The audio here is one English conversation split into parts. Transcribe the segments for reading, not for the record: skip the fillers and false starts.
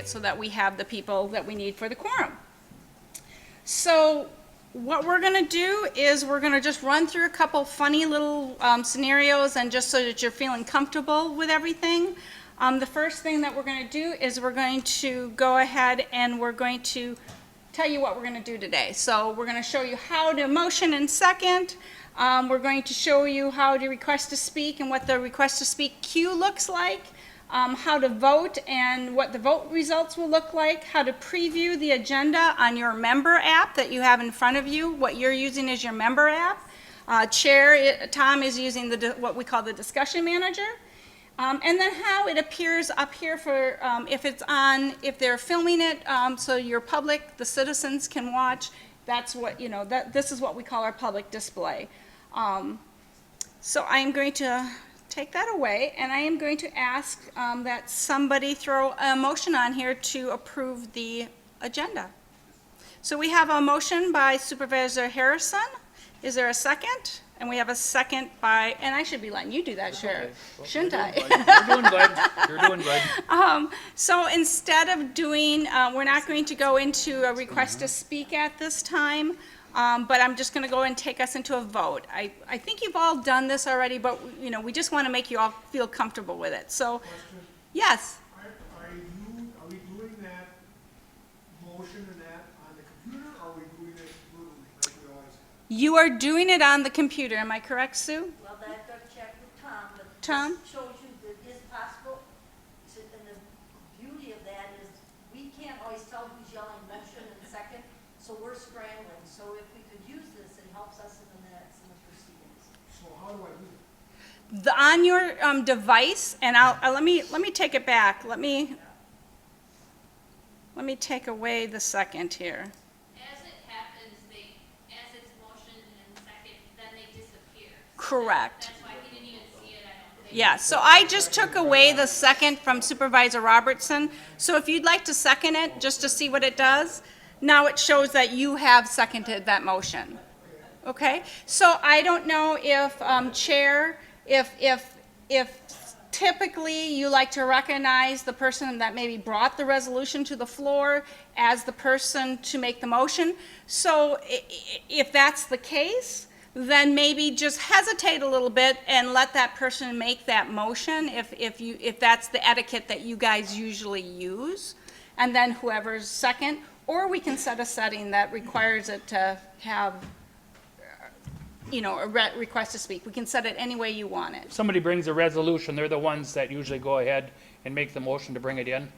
it so that we have the people that we need for the quorum. So what we're going to do is we're going to just run through a couple funny little scenarios, and just so that you're feeling comfortable with everything. The first thing that we're going to do is we're going to go ahead and we're going to tell you what we're going to do today. So we're going to show you how to motion and second. We're going to show you how to request to speak and what the request to speak queue looks like, how to vote and what the vote results will look like, how to preview the agenda on your member app that you have in front of you, what you're using as your member app. Tom is using what we call the discussion manager. And then how it appears up here for if they're filming it, so your public, the citizens can watch. That's what, this is what we call our public display. So I'm going to take that away, and I am going to ask that somebody throw a motion on here to approve the agenda. So we have a motion by Supervisor Harrison. Is there a second? And we have a second by, and I should be letting you do that, Sheriff, okay. Well, shouldn't I? You're doing good. You're doing good. So instead of doing, we're not going to go into a request to speak at this time, but I'm just going to go and take us into a vote. I think you've all done this already, but we just want to make you all feel comfortable with it. So, question. Yes. Are we doing that motion and that on the computer, or are we doing it verbally like we always have? You are doing it on the computer, am I correct, Sue? Well, I've got to check with Tom, but Tom? this shows you that it is possible, and the beauty of that is we can't always tell who's yelling motion and second, so we're scrambling. So if we could use this, it helps us in the minutes and the proceedings. So how do I do it? On your device, and let me take it back. Let me take away the second here. As it happens, as it's motioned and second, then they disappear. Correct. That's why he didn't even see it, I don't think. Yeah, so I just took away the second from Supervisor Robertson. So if you'd like to second it, just to see what it does, now it shows that you have seconded that motion. Okay? So I don't know if, Chair, if typically you like to recognize the person that maybe brought the resolution to the floor as the person to make the motion. So if that's the case, then maybe just hesitate a little bit and let that person make that motion if that's the etiquette that you guys usually use. And then whoever's second, or we can set a setting that requires it to have a request to speak. We can set it any way you want it. Somebody brings a resolution, they're the ones that usually go ahead and make the motion to bring it in, and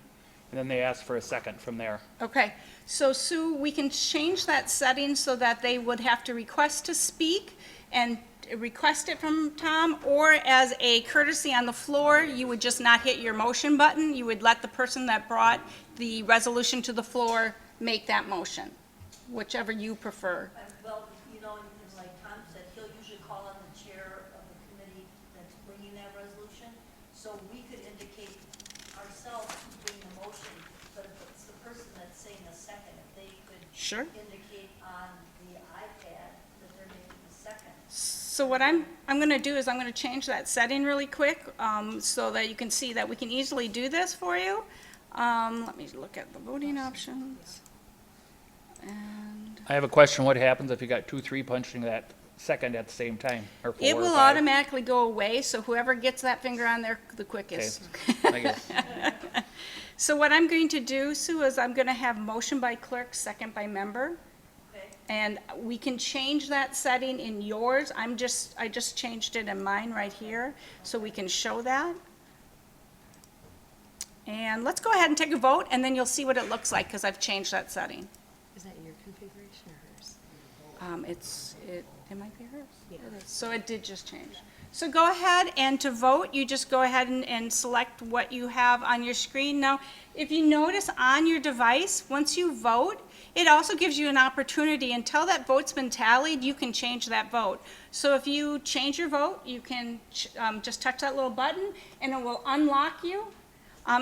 then they ask for a second from there. Okay, so Sue, we can change that setting so that they would have to request to speak and request it from Tom, or as a courtesy on the floor, you would just not hit your motion button. You would let the person that brought the resolution to the floor make that motion, whichever you prefer. Well, and like Tom said, he'll usually call on the chair of the committee that's bringing that resolution. So we could indicate ourselves who's bringing the motion, but if it's the person that's saying the second, if they could Sure. indicate on the iPad that they're making the second. So what I'm going to do is I'm going to change that setting really quick so that you can see that we can easily do this for you. Let me look at the voting options. And I have a question, what happens if you got 2, 3 punching that second at the same time, or 4 it or will 5? automatically go away, so whoever gets that finger on there the quickest. I guess. So what I'm going to do, Sue, is I'm going to have motion by clerk, second by member. Okay. And we can change that setting in yours. I just changed it in mine right here, so we can show that. And let's go ahead and take a vote, and then you'll see what it looks like, because I've changed that setting. Is that your configuration or hers? It might be hers. Yeah. It is. So it did just change. So go ahead, and to vote, you just go ahead and select what you have on your screen. Now, if you notice on your device, once you vote, it also gives you an opportunity, until that vote's been tallied, you can change that vote. So if you change your vote, you can just touch that little button, and it will unlock you.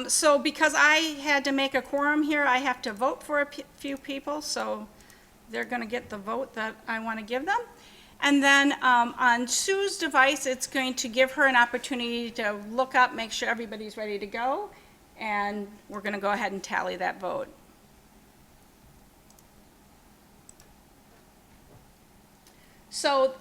So because I had to make a quorum here, I have to vote for a few people, so they're going to get the vote that I want to give them. And then on Sue's device, it's going to give her an opportunity to look up, make sure everybody's ready to go. And we're going to go ahead and tally that vote. So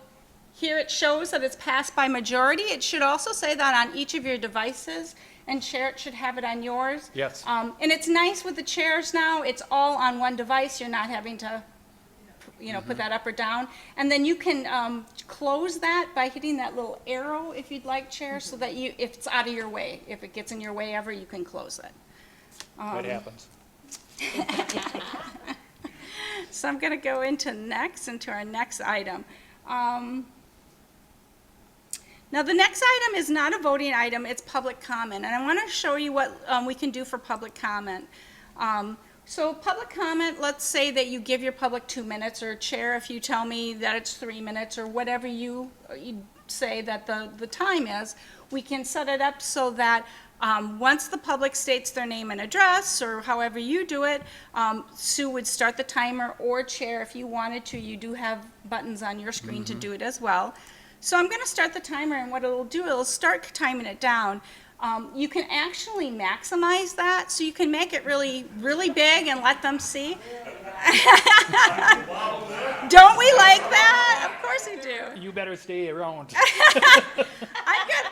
here it shows that it's passed by majority. It should also say that on each of your devices, and Chair, it should have it on yours. Yes. And it's nice with the chairs now, it's all on one device, you're not having to, put that up or down. And then you can close that by hitting that little arrow if you'd like, Chair, so that if it's out of your way, if it gets in your way ever, you can close it. That happens. So I'm going to go into our next item. Now, the next item is not a voting item, it's public comment, and I want to show you what we can do for public comment. So public comment, let's say that you give your public 2 minutes, or Chair, if you tell me that it's 3 minutes, or whatever you say that the time is, we can set it up so that once the public states their name and address, or however you do it, Sue would start the timer, or Chair, if you wanted to, you do have buttons on your screen to do it as well. So I'm going to start the timer, and what it'll do, it'll start timing it down. You can actually maximize that, so you can make it really, really big and let them see. Don't we like that? Of course we do. You better stay around. I'm good.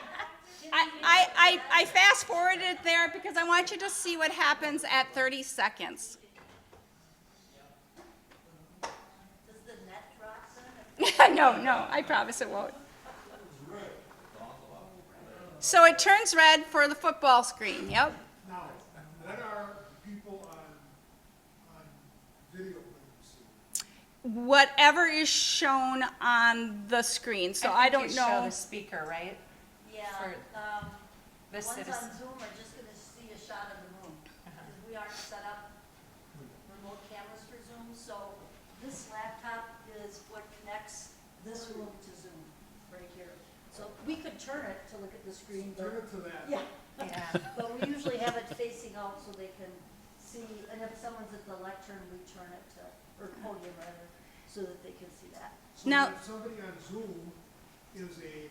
I fast forwarded it there because I want you to see what happens at 30 seconds. Does the net drop then? No, I promise it won't. So it turns red for the football screen, yep. Now, what are people on video going to see? Whatever is shown on the screen, so I don't think you show know. the speaker, right? Yeah, For the the ones citizen. on Zoom are just gonna see a shot of the room. Because we aren't set up remote cameras for Zoom, so this laptop is what connects this room to Zoom, right here. So we could turn it to look at the screen, Turn but, it to that. yeah. Yeah. But we usually have it facing out so they can see, and if someone's at the lectern, we turn it to, or podium rather, so that they can see that. So Now- if somebody on Zoom is a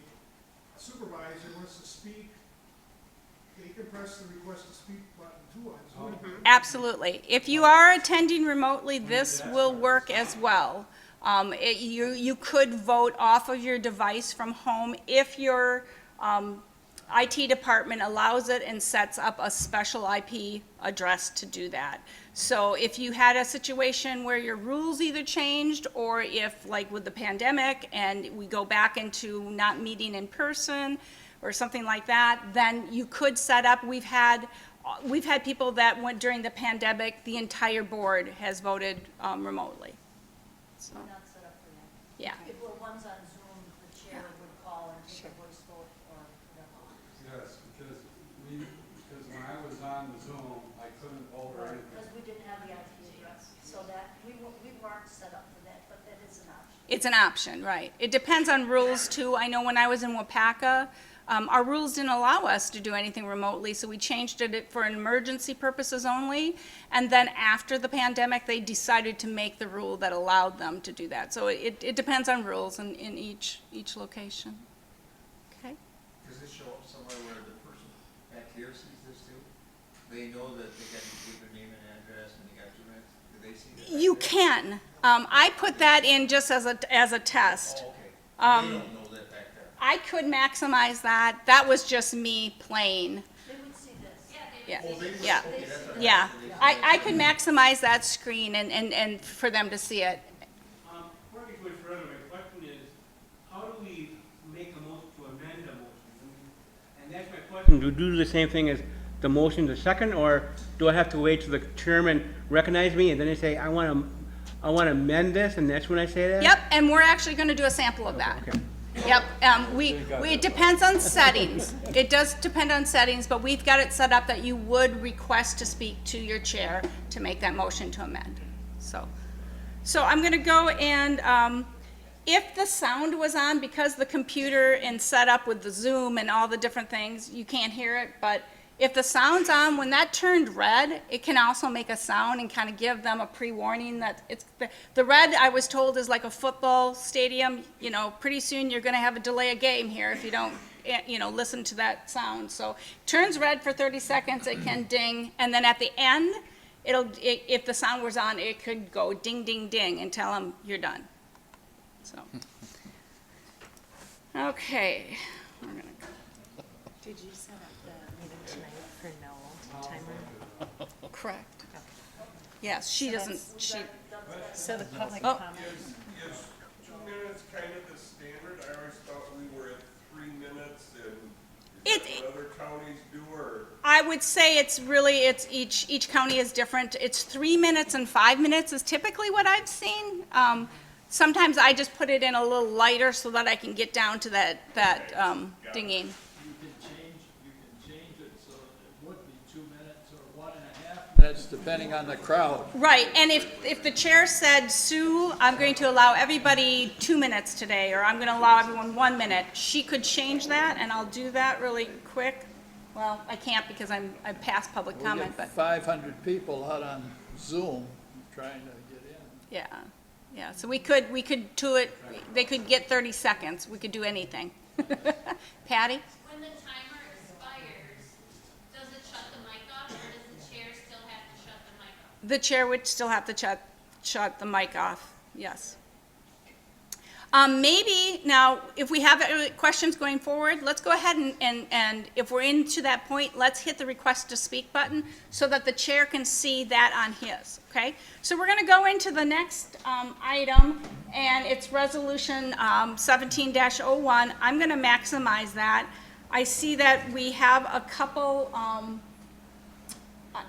supervisor, wants to speak, they can press the request to speak button too on Zoom. Absolutely. If you are attending remotely, this will work as well. You could vote off of your device from home if your IT department allows it and sets up a special IP address to do that. So if you had a situation where your rules either changed, or if, like with the pandemic, and we go back into not meeting in person, or something like that, then you could set up, we've had people that went during the pandemic, the entire board has voted remotely. So, We're not set up for that. yeah. If we're ones on Zoom, the chair would call and take a voice vote or whatever. Yes, because when I was on the Zoom, I couldn't vote or anything. Because we didn't have the IP address, so that, we weren't set up for that, but that is an option. It's an option, right. It depends on rules too. I know when I was in Wapaka, our rules didn't allow us to do anything remotely, so we changed it for emergency purposes only. And then after the pandemic, they decided to make the rule that allowed them to do that. So it depends on rules in each location. Okay? Does this show up somewhere where the person back here sees this too? They know that they got to give their name and address and they got 2 minutes? Do they see that? You can. I put that in just as a test. Oh, okay. They don't know that back there. I could maximize that. That was just me playing. They would see this. Yeah, Oh, they yeah, okay, that's what I yeah. thought. They- I could maximize that screen and for them to see it. Before we go further, my question is, how do we make a motion to amend a motion? And that's my question. Do you do the same thing as the motion to second, or do I have to wait till the chairman recognize me and then I say, I want to amend this, and that's when I say that? Yep, and we're actually going to do a sample of that. Okay. Yep, it depends on settings. It does depend on settings, but we've got it set up that you would request to speak to your chair to make that motion to amend. So I'm going to go and, if the sound was on, because the computer and set up with the Zoom and all the different things, you can't hear it, but if the sound's on, when that turned red, it can also make a sound and kind of give them a pre-warning that it's, the red, I was told, is like a football stadium. You know, pretty soon you're going to have a delay of game here if you don't listen to that sound. So turns red for 30 seconds, it can ding, and then at the end, if the sound was on, it could go ding, ding, ding and tell them you're done. So, okay. We're gonna Did you set up the meeting tonight for no timer? correct. Yes, she doesn't, she, So the public Oh. comment, Is 2 minutes kind of the standard? I always thought we were at 3 minutes, and is that what other counties do, or? I would say it's each county is different. It's 3 minutes and 5 minutes is typically what I've seen. Sometimes I just put it in a little lighter so that I can get down to that dinging. You can change it so it would be 2 minutes or 1.5 minutes, depending on the crowd. Right, and if the chair said, Sue, I'm going to allow everybody 2 minutes today, or I'm going to allow everyone 1 minute, she could change that, and I'll do that really quick. Well, I can't because I'm past public We comment, get but, 500 people out on Zoom trying to get in. yeah, so we could do it, they could get 30 seconds, we could do anything. Patty? When the timer expires, does it shut the mic off, or does the chair still have to shut the mic off? The chair would still have to shut the mic off, yes. Maybe, now, if we have questions going forward, let's go ahead and if we're into that point, let's hit the request to speak button so that the chair can see that on his, okay? So we're gonna go into the next item, and it's resolution 17-01. I'm gonna maximize that. I see that we have a couple,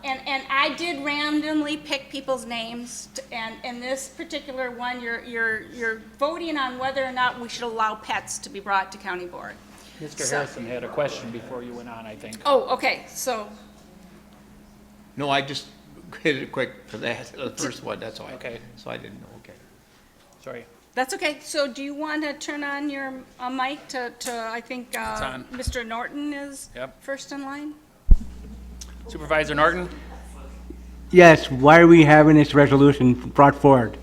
and I did randomly pick people's names, and in this particular one, you're voting on whether or not we should allow pets to be brought to county board. Mr. Harrison had a question before you went on, I think. Oh, okay, so, No, I just hit it quick for that, the first one, that's why. Okay. So I didn't know, okay. Sorry. that's okay. So do you want to turn on your mic to I think, on. Mr. Norton is Yep. first in line? Supervisor Norton? Yes, why are we having this resolution brought forward?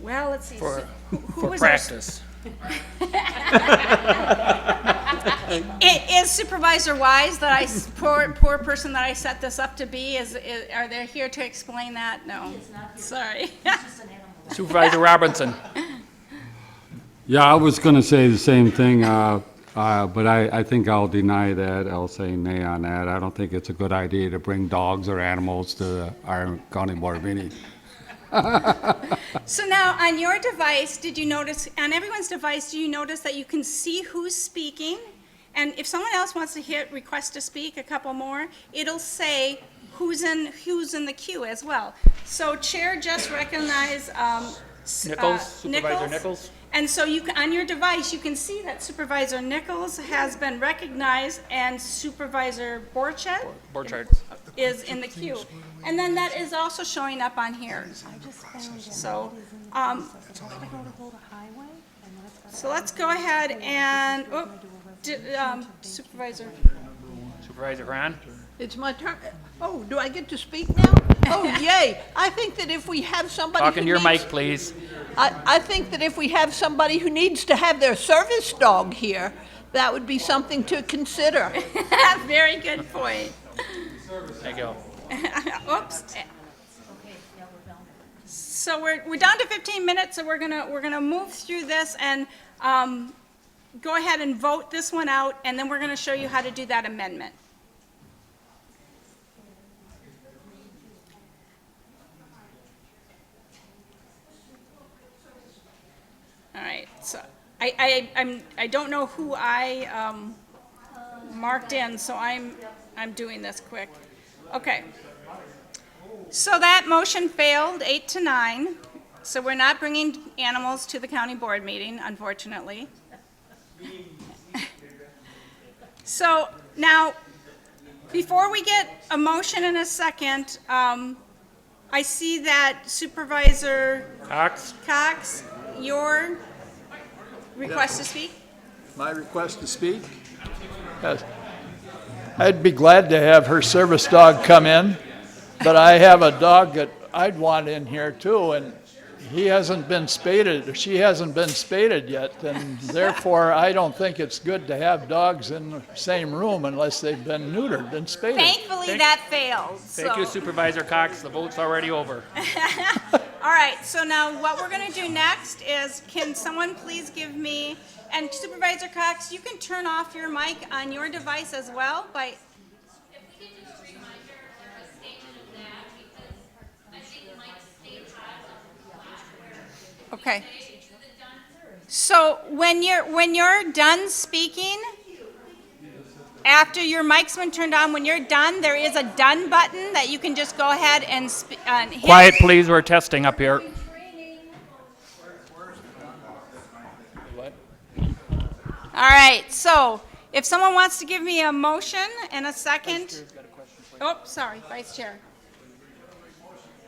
Well, let's see. For, Who for was our- practice. It is Supervisor Wise that poor person that I set this up to be, are they here to explain that? No. Sorry. It's just an animal. Supervisor Robinson? Yeah, I was going to say the same thing, but I think I'll deny that. I'll say nay on that. I don't think it's a good idea to bring dogs or animals to our county board meeting. So now, on your device, did you notice, on everyone's device, do you notice that you can see who's speaking? And if someone else wants to hit request to speak, a couple more, it'll say who's in the queue as well. So Chair just recognized Nichols? Supervisor Nichols? And so on your device, you can see that Supervisor Nichols has been recognized and Supervisor Borchardt Borchardt. is in the queue. And then that is also showing up on here. I just found it. So, I go to hold a highway and then it's got. so let's go ahead and, Supervisor. Supervisor Ron? It's my turn. Oh, do I get to speak now? Oh, yay. I think that if we have somebody Talk who into your needs- mic, please. I think that if we have somebody who needs to have their service dog here, that would be something to consider. Very good point. Thank you. Oops. Okay, yeah, we're done. So we're down to 15 minutes, so we're gonna move through this and go ahead and vote this one out, and then we're gonna show you how to do that amendment. All right, so I don't know who I marked in, so I'm doing this quick. Okay. So that motion failed, 8-9. So we're not bringing animals to the county board meeting, unfortunately. So now, before we get a motion and a second, I see that Supervisor Cox? Cox, your request to speak? My request to speak? Yes. I'd be glad to have her service dog come in, but I have a dog that I'd want in here too, and he hasn't been spaded, or she hasn't been spaded yet, and therefore I don't think it's good to have dogs in the same room unless they've been neutered and spaded. Thankfully, that failed, Thank you, so. Supervisor Cox. The vote's already over. All right, so now what we're gonna do next is, can someone please give me, and Supervisor Cox, you can turn off your mic on your device as well by, If we could do a reminder or a statement of that, because I think Mike stayed hot where okay. they do the done. So when you're done speaking, after your mic's been turned on, when you're done, there is a done button that you can just go ahead and hit. Quiet, please. We're testing up here. What? All right, so if someone wants to give me a motion and a second. Oh, sorry, Vice Chair.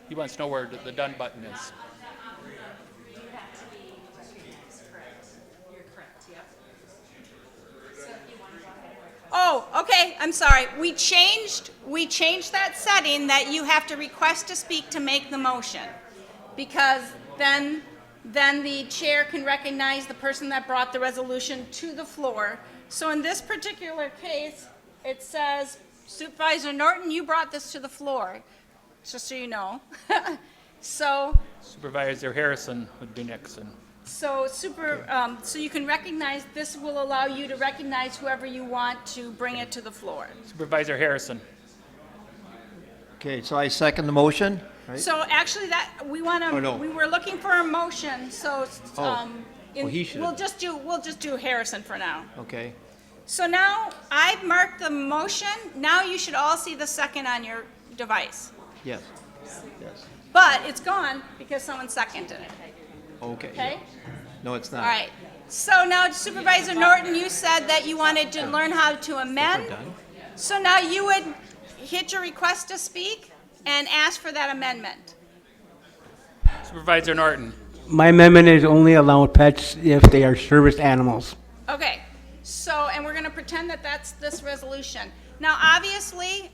He wants to know where the done button is. Oh, okay, I'm sorry. We changed that setting that you have to request to speak to make the motion. Because then the chair can recognize the person that brought the resolution to the floor. So in this particular case, it says, Supervisor Norton, you brought this to the floor, just so you know. So Supervisor Harrison would be next. And so you can recognize, this will allow you to recognize whoever you want to bring it to the floor. Supervisor Harrison. Okay, so I second the motion, right? So actually that, we want to, Oh, no. we were looking for a motion, so, Well, he should. we'll just do Harrison for now. Okay, So now, I've marked the motion, now you should all see the second on your device. yes, yes, But it's gone because someone seconded it, okay. okay? No, it's not. All right. So now Supervisor Norton, you said that you wanted to learn how to amend. Done? So now you would hit your request to speak and ask for that amendment. Supervisor Norton. My amendment is only allow pets if they are service animals. Okay, so, and we're gonna pretend that that's this resolution. Now, obviously,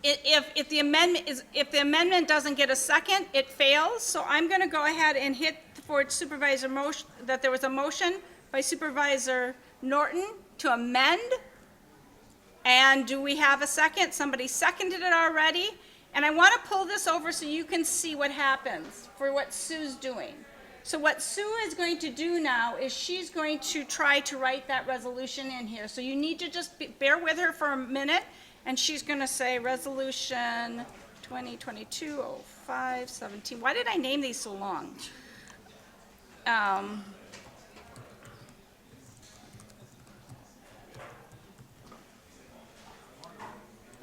if the amendment doesn't get a second, it fails, so I'm gonna go ahead and hit for Supervisor motion, that there was a motion by Supervisor Norton to amend. And do we have a second? Somebody seconded it already. And I wanna pull this over so you can see what happens for what Sue's doing. So what Sue is going to do now is she's going to try to write that resolution in here. So you need to just bear with her for a minute, and she's going to say Resolution 2022-05-17. Why did I name these so long?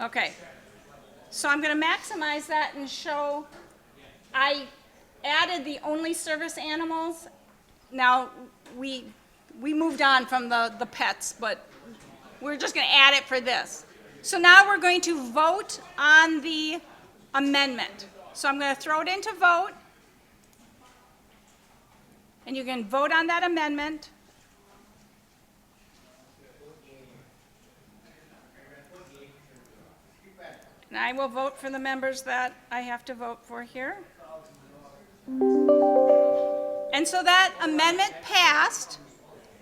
Okay. So I'm going to maximize that and show I added the only service animals. Now, we moved on from the pets, but we're just going to add it for this. So now we're going to vote on the amendment. So I'm going to throw it into vote. And you can vote on that amendment. And I will vote for the members that I have to vote for here. And so that amendment passed.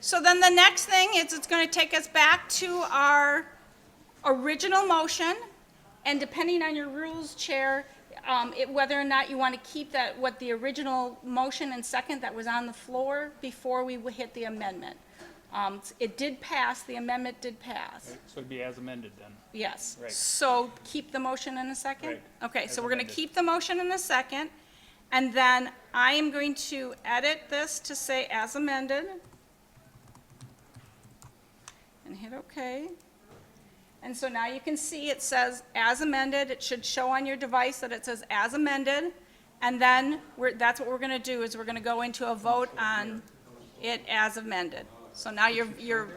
So then the next thing is it's going to take us back to our original motion. And depending on your rules, Chair, whether or not you want to keep that, what the original motion and second that was on the floor before we hit the amendment. It did pass, the amendment did pass. Right, so it'd be as amended then. Yes. Right. So keep the motion in a second? Right. Okay, As so we're going to amended. keep the motion in a second, and then I am going to edit this to say as amended. And hit OK. And so now you can see it says as amended. It should show on your device that it says as amended. And then that's what we're going to do, is we're going to go into a vote on it as amended. So now you're It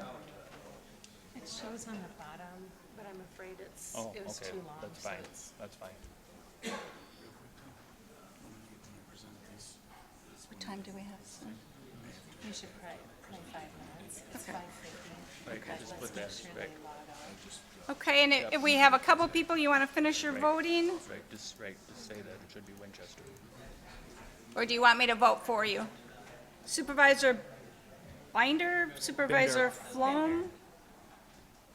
shows on the bottom, but I'm afraid it Oh, was okay. too long. That's so fine. it's- That's fine. What time do we have? You should probably 5 minutes. It's 5:50. Right, Okay, just let's put make that, sure right. they log out. Okay, and if we have a couple people, you want to finish your voting? Right, just say that it should be Winchester. Or do you want me to vote for you? Supervisor Binder, Supervisor Flom,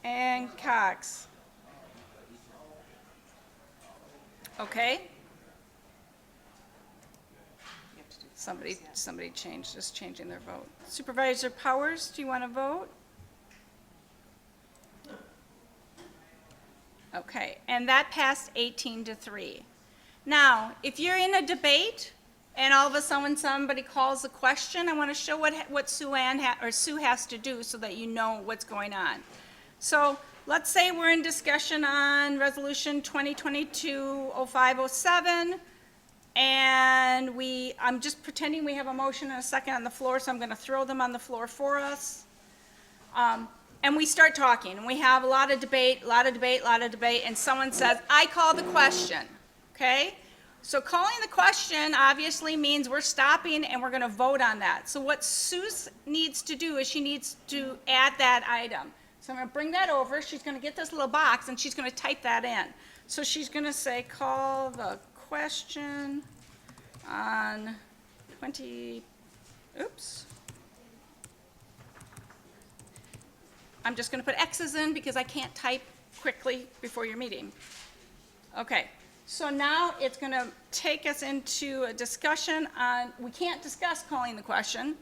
and Cox. Okay. Somebody is changing their vote. Supervisor Powers, do you want to vote? Okay, and that passed 18-3. Now, if you're in a debate and all of a sudden somebody calls a question, I want to show what Sue has to do so that you know what's going on. So let's say we're in discussion on Resolution 2022-0507, and I'm just pretending we have a motion and a second on the floor, so I'm going to throw them on the floor for us. And we start talking, and we have a lot of debate, and someone says, I call the question, okay? So calling the question obviously means we're stopping and we're going to vote on that. So what Sue needs to do is she needs to add that item. So I'm going to bring that over. She's going to get this little box, and she's going to type that in. So she's going to say, call the question on I'm just going to put X's in because I can't type quickly before your meeting. Okay, so now it's going to take us into a discussion on, we can't discuss calling the question,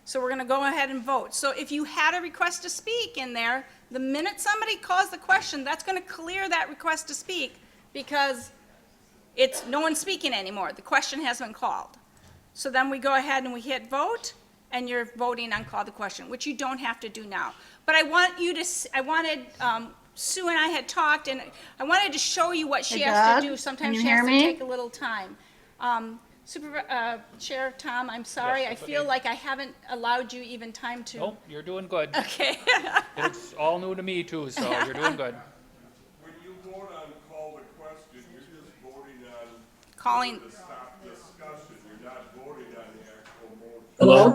so we're going to go ahead and vote. So if you had a request to speak in there, the minute somebody calls the question, that's going to clear that request to speak because it's no one's speaking anymore. The question has been called. So then we go ahead and we hit vote, and you're voting on call the question, which you don't have to do now. But I wanted, Sue and I had talked, and I wanted to show you what she has to do. Sometimes she has to take a little time. Chair Tom, I'm sorry, Yes, I that's feel okay. like I haven't allowed you even time to. Nope, you're doing good. Okay. It's all new to me too, so you're doing good. When you vote on call the question, you're just voting on Calling, the stop discussion, you're not voting on the actual motion. Hello?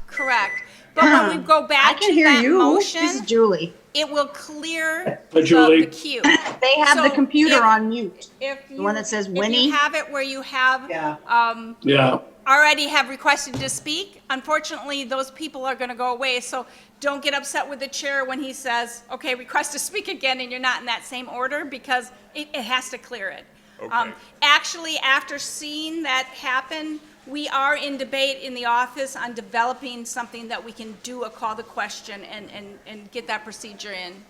correct. But when we go back to that motion, This is Julie. it will clear Hi, Julie. the queue. They have the So computer if- on mute. If The one that says If Winnie? you have it where you have, Yeah. Yeah. already have requested to speak, unfortunately, those people are gonna go away, so don't get upset with the chair when he says, okay, request to speak again, and you're not in that same order, because it has to clear it. Okay. Actually, after seeing that happen, we are in debate in the office on developing something that we can do a call the question and get that procedure in.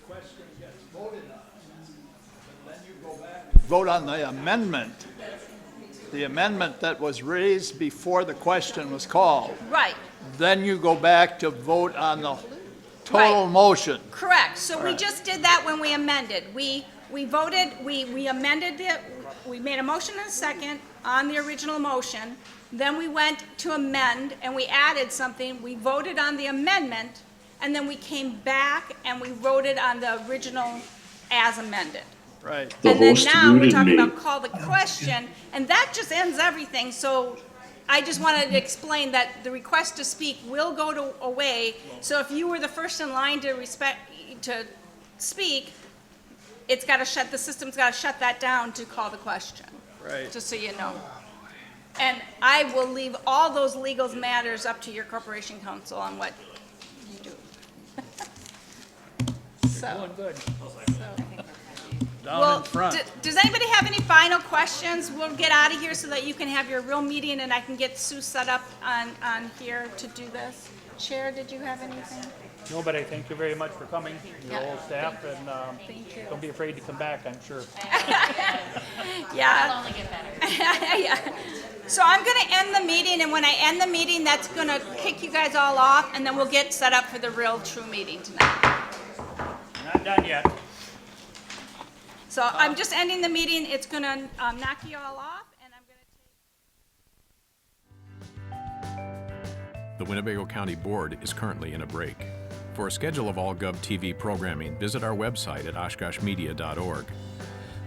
Question gets voted on, and then you go back. Vote on the amendment. The amendment that was raised before the question was called. Right, Then you go back to vote on the total Right. motion. correct. So we Alright. just did that when we amended. We voted, we amended it, we made a motion and a second on the original motion. Then we went to amend and we added something. We voted on the amendment, and then we came back and we voted on the original as amended. Right. And then now we're talking about call the question, and that just ends everything. So I just wanted to explain that the request to speak will go away. So if you were the first in line to speak, it's got to shut, the system's got to shut that down to call the question. Right. Just so you know. And I will leave all those legal matters up to your corporation counsel on what you do. So. Doing good. Down Well, in front. does anybody have any final questions? We'll get out of here so that you can have your real meeting and I can get Sue set up on here to do this. Chair, did you have anything? No, but I thank you very much for coming, your Yeah. whole staff, and Thank you. don't be afraid to come back, I'm sure. Yeah. It'll only get better. Yeah. So I'm gonna end the meeting, and when I end the meeting, that's gonna kick you guys all off, and then we'll get set up for the real true meeting tonight. Not done yet. So I'm just ending the meeting. It's gonna knock you all off, and I'm gonna The Winnebago County Board is currently in a break. For a schedule of all GovTV programming, visit our website at oshkoshmedia.org.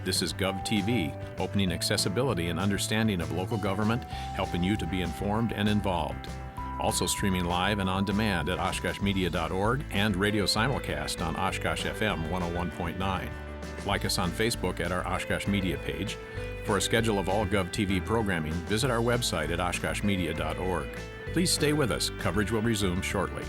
This is GovTV, opening accessibility and understanding of local government, helping you to be informed and involved. Also streaming live and on demand at oshkoshmedia.org and radio simulcast on Oshkosh FM 101.9. Like us on Facebook at our Oshkosh Media page. For a schedule of all GovTV programming, visit our website at oshkoshmedia.org. Please stay with us. Coverage will resume shortly.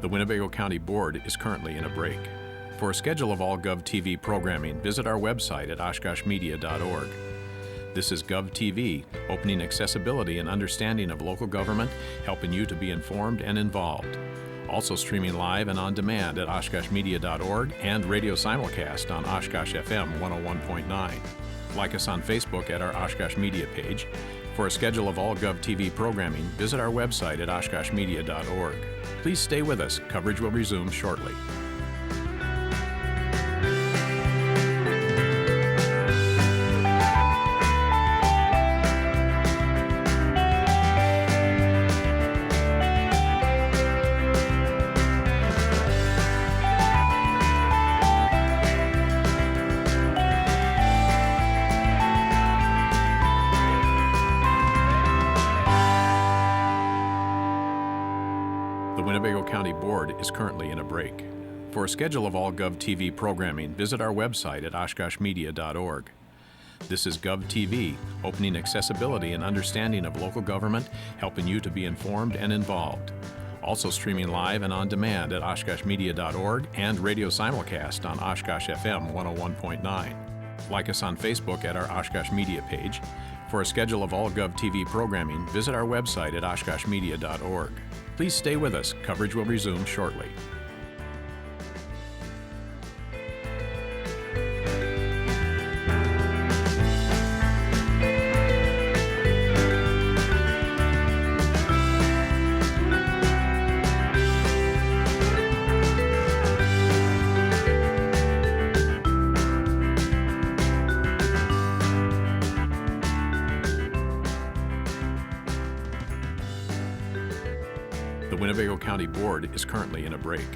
The Winnebago County Board is currently in a break. For a schedule of all GovTV programming, visit our website at oshkoshmedia.org. This is GovTV, opening accessibility and understanding of local government, helping you to be informed and involved. Also streaming live and on demand at oshkoshmedia.org and radio simulcast on Oshkosh FM 101.9. Like us on Facebook at our Oshkosh Media page. For a schedule of all GovTV programming, visit our website at oshkoshmedia.org. Please stay with us. Coverage will resume shortly. The Winnebago County Board is currently in a break. For a schedule of all GovTV programming, visit our website at oshkoshmedia.org. This is GovTV, opening accessibility and understanding of local government, helping you to be informed and involved. Also streaming live and on demand at oshkoshmedia.org and radio simulcast on Oshkosh FM 101.9. Like us on Facebook at our Oshkosh Media page. For a schedule of all GovTV programming, visit our website at oshkoshmedia.org. Please stay with us. Coverage will resume shortly. The Winnebago County Board is currently in a break.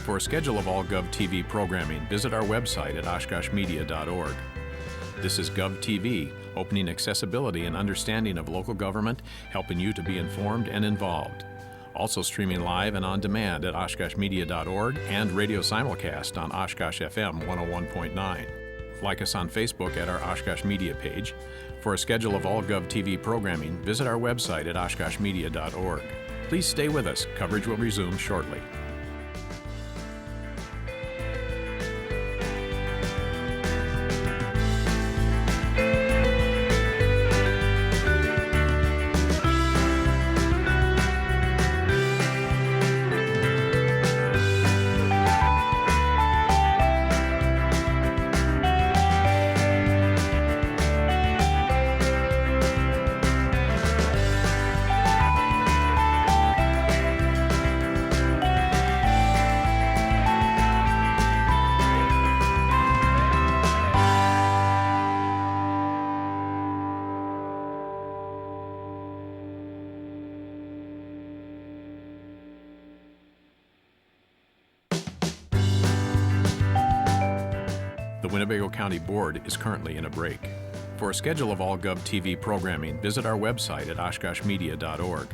For a schedule of all GovTV programming, visit our website at oshkoshmedia.org. This is GovTV, opening accessibility and understanding of local government, helping you to be informed and involved. Also streaming live and on demand at oshkoshmedia.org and radio simulcast on Oshkosh FM 101.9. Like us on Facebook at our Oshkosh Media page. For a schedule of all GovTV programming, visit our website at oshkoshmedia.org. Please stay with us. Coverage will resume shortly. The Winnebago County Board is currently in a break. For a schedule of all GovTV programming, visit our website at oshkoshmedia.org.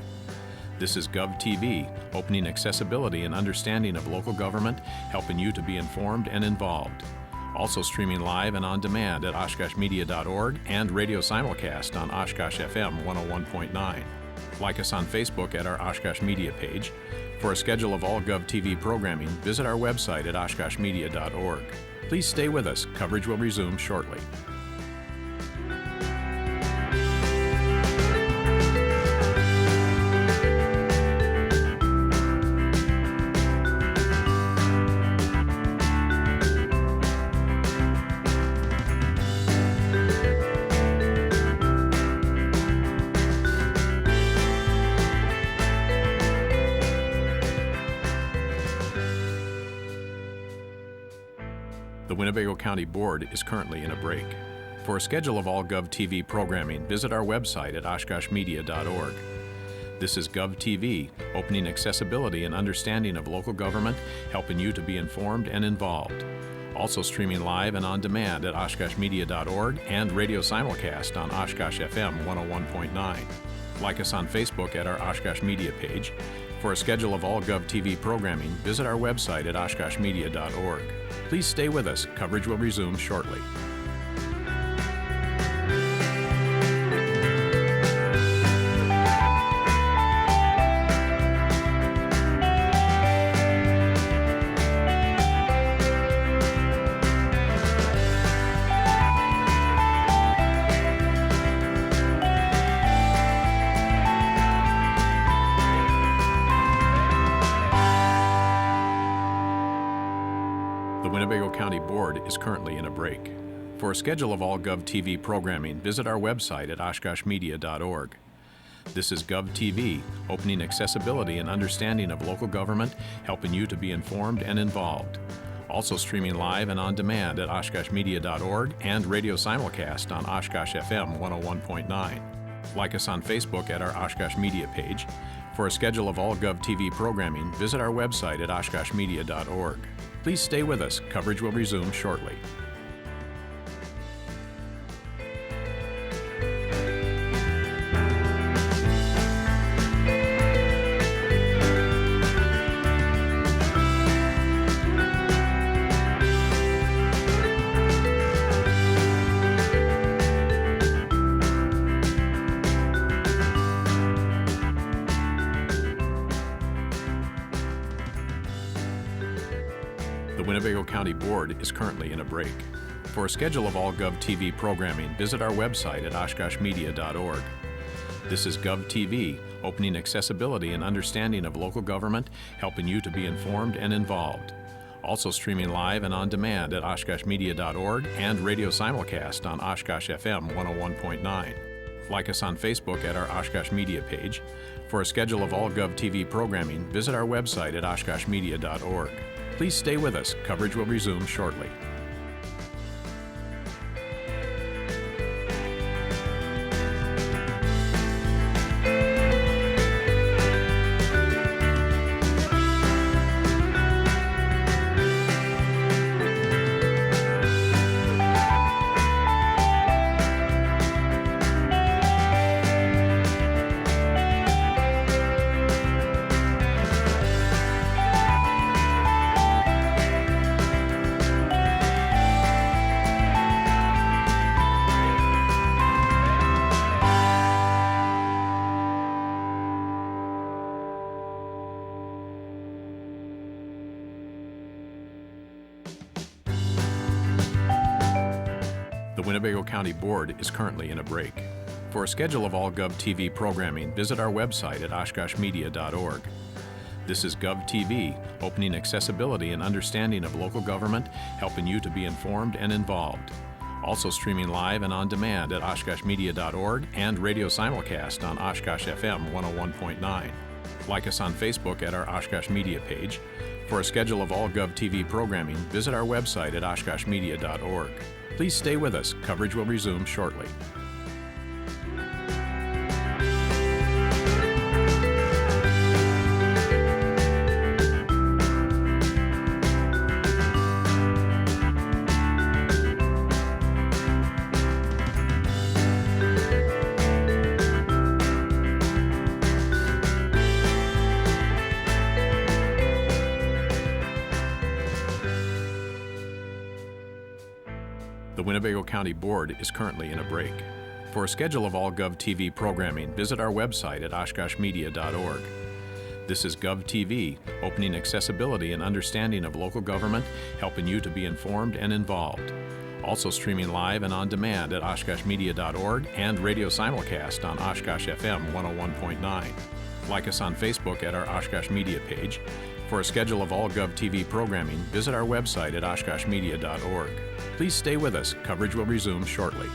This is GovTV, opening accessibility and understanding of local government, helping you to be informed and involved. Also streaming live and on demand at oshkoshmedia.org and radio simulcast on Oshkosh FM 101.9. Like us on Facebook at our Oshkosh Media page. For a schedule of all GovTV programming, visit our website at oshkoshmedia.org. Please stay with us. Coverage will resume shortly. Winnebago County Board is currently in a break. For a schedule of all GovTV programming, visit our website at oshkoshmedia.org. This is GovTV, opening accessibility and understanding of local government, helping you to be informed and involved. Also streaming live and on demand at oshkoshmedia.org and radio simulcast on Oshkosh FM 101.9. Like us on Facebook at our Oshkosh Media page. For a schedule of all GovTV programming, visit our website at oshkoshmedia.org. Please stay with us. Coverage will resume shortly. The Winnebago County Board is currently in a break. For a schedule of all GovTV programming, visit our website at oshkoshmedia.org. This is GovTV, opening accessibility and understanding of local government, helping you to be informed and involved. Also streaming live and on demand at oshkoshmedia.org and radio simulcast on Oshkosh FM 101.9. Like us on Facebook at our Oshkosh Media page. For a schedule of all GovTV programming, visit our website at oshkoshmedia.org. Please stay with us. Coverage will resume shortly. The Winnebago County Board is currently in a break. For a schedule of all GovTV programming, visit our website at oshkoshmedia.org. This is GovTV, opening accessibility and understanding of local government, helping you to be informed and involved. Also streaming live and on demand at oshkoshmedia.org and radio simulcast on Oshkosh FM 101.9. Like us on Facebook at our Oshkosh Media page. For a schedule of all GovTV programming, visit our website at oshkoshmedia.org. Please stay with us. Coverage will resume shortly. The Winnebago County Board is currently in a break. For a schedule of all GovTV programming, visit our website at oshkoshmedia.org. This is GovTV, opening accessibility and understanding of local government, helping you to be informed and involved. Also streaming live and on demand at oshkoshmedia.org and radio simulcast on Oshkosh FM 101.9. Like us on Facebook at our Oshkosh Media page. For a schedule of all GovTV programming, visit our website at oshkoshmedia.org. Please stay with us. Coverage will resume shortly. The Winnebago County Board is currently in a break. For a schedule of all GovTV programming, visit our website at oshkoshmedia.org. This is GovTV, opening accessibility and understanding of local government, helping you to be informed and involved. Also streaming live and on demand at oshkoshmedia.org and radio simulcast on Oshkosh FM 101.9. Like us on Facebook at our Oshkosh Media page. For a schedule of all GovTV programming, visit our website at oshkoshmedia.org. Please stay with us. Coverage will resume shortly.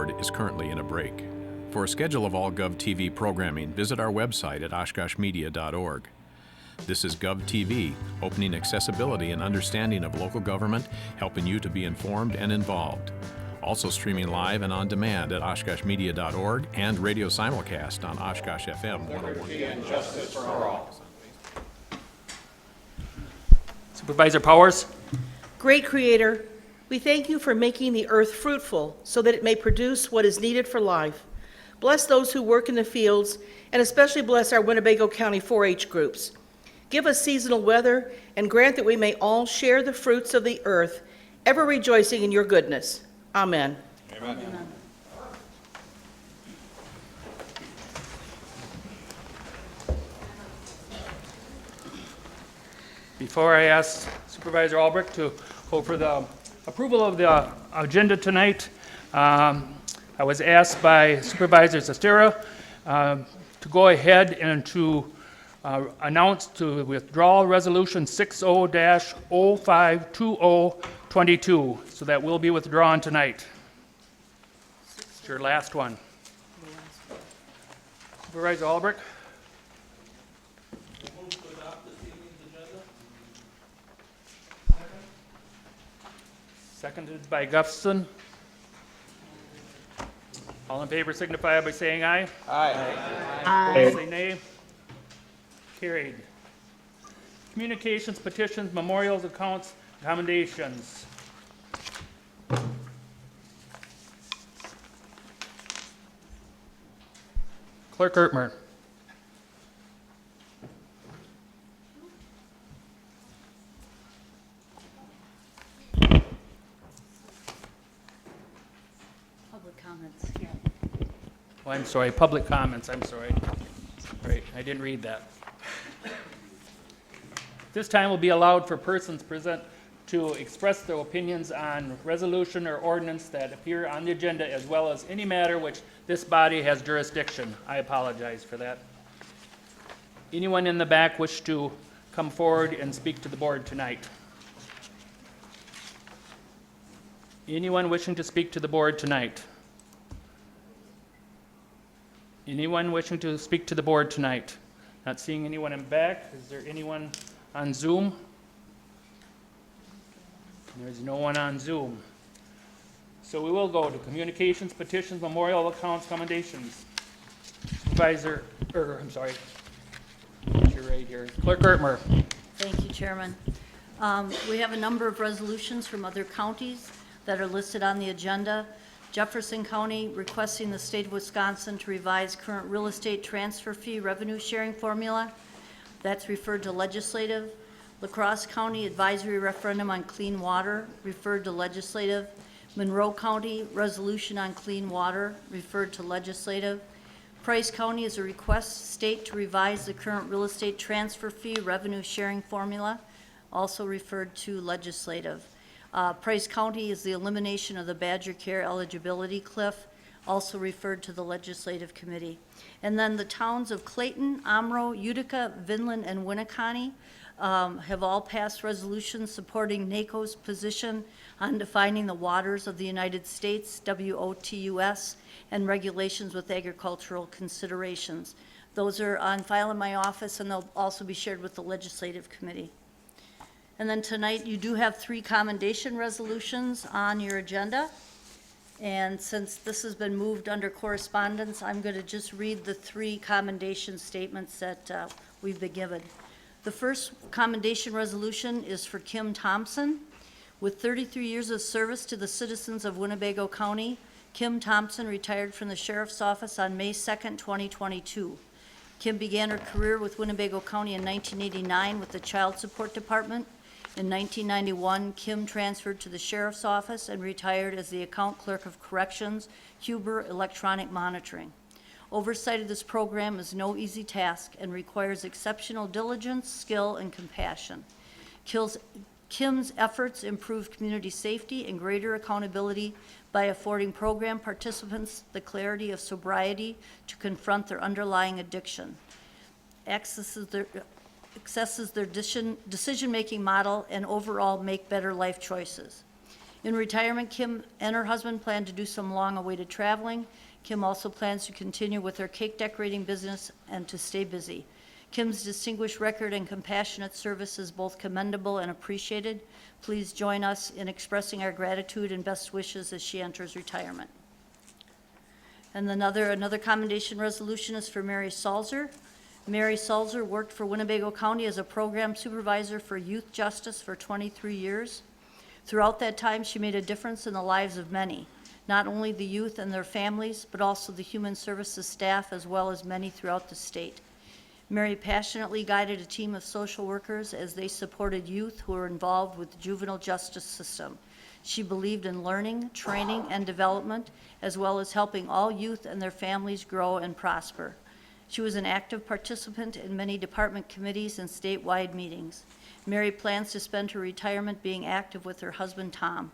Board is currently in a break. For a schedule of all GovTV programming, visit our website at oshkoshmedia.org. This is GovTV, opening accessibility and understanding of local government, helping you to be informed and involved. Also streaming live and on demand at oshkoshmedia.org and radio simulcast on Oshkosh FM 101. Supervisor Powers? Great Creator, we thank you for making the earth fruitful so that it may produce what is needed for life. Bless those who work in the fields, and especially bless our Winnebago County 4-H groups. Give us seasonal weather, and grant that we may all share the fruits of the earth, ever rejoicing in your goodness. Amen. Amen. Before I ask Supervisor Albrecht to go for the approval of the agenda tonight, I was asked by Supervisor Sestera to go ahead and to announce to withdraw Resolution 60-052022. So that will be withdrawn tonight. It's your last one. Supervisor Albrecht? Seconded by Gustafson. All in favor signify by saying aye. Aye. Opposed, say nay. Carried. Communications, petitions, memorials, accounts, commendations. Clerk Ertmer. Public comments. Oh, I'm sorry, public comments, I'm sorry. Right, I didn't read that. This time will be allowed for persons present to express their opinions on resolution or ordinance that appear on the agenda, as well as any matter which this body has jurisdiction. I apologize for that. Anyone in the back wish to come forward and speak to the board tonight? Anyone wishing to speak to the board tonight? Anyone wishing to speak to the board tonight? Not seeing anyone in back. Is there anyone on Zoom? There's no one on Zoom. So we will go to communications, petitions, memorial accounts, commendations. Supervisor, I'm sorry. You're right here. Clerk Ertmer. Thank you, Chairman. We have a number of resolutions from other counties that are listed on the agenda. Jefferson County requesting the state of Wisconsin to revise current real estate transfer fee revenue sharing formula. That's referred to legislative. Lacrosse County advisory referendum on clean water, referred to legislative. Monroe County resolution on clean water, referred to legislative. Price County is a request state to revise the current real estate transfer fee revenue sharing formula, also referred to legislative. Price County is the elimination of the Badger Care eligibility cliff, also referred to the Legislative Committee. And then the towns of Clayton, Omro, Utica, Vinland, and Winneconne have all passed resolutions supporting NACO's position on defining the waters of the United States, WOTUS, and regulations with agricultural considerations. Those are on file in my office, and they'll also be shared with the Legislative Committee. And then tonight, you do have 3 commendation resolutions on your agenda. And since this has been moved under correspondence, I'm going to just read the 3 commendation statements that we've been given. The first commendation resolution is for Kim Thompson. With 33 years of service to the citizens of Winnebago County, Kim Thompson retired from the Sheriff's Office on May 2nd, 2022. Kim began her career with Winnebago County in 1989 with the Child Support Department. In 1991, Kim transferred to the Sheriff's Office and retired as the Account Clerk of Corrections, Huber Electronic Monitoring. Oversight of this program is no easy task and requires exceptional diligence, skill, and compassion. Kim's efforts improve community safety and greater accountability by affording program participants the clarity of sobriety to confront their underlying addiction, accesses their decision-making model, and overall make better life choices. In retirement, Kim and her husband plan to do some long-awaited traveling. Kim also plans to continue with her cake decorating business and to stay busy. Kim's distinguished record and compassionate service is both commendable and appreciated. Please join us in expressing our gratitude and best wishes as she enters retirement. And another commendation resolution is for Mary Salzer. Mary Salzer worked for Winnebago County as a program supervisor for youth justice for 23 years. Throughout that time, she made a difference in the lives of many, not only the youth and their families, but also the human services staff, as well as many throughout the state. Mary passionately guided a team of social workers as they supported youth who were involved with the juvenile justice system. She believed in learning, training, and development, as well as helping all youth and their families grow and prosper. She was an active participant in many department committees and statewide meetings. Mary plans to spend her retirement being active with her husband, Tom.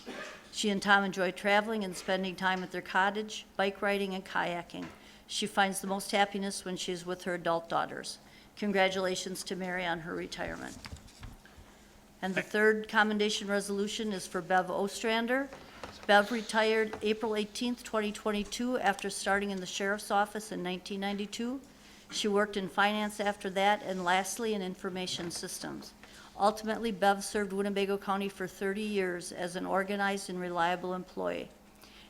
She and Tom enjoy traveling and spending time at their cottage, bike riding, and kayaking. She finds the most happiness when she is with her adult daughters. Congratulations to Mary on her retirement. And the third commendation resolution is for Bev Ostrander. Bev retired April 18th, 2022, after starting in the sheriff's office in 1992. She worked in finance after that, and lastly, in information systems. Ultimately, Bev served Winnebago County for 30 years as an organized and reliable employee.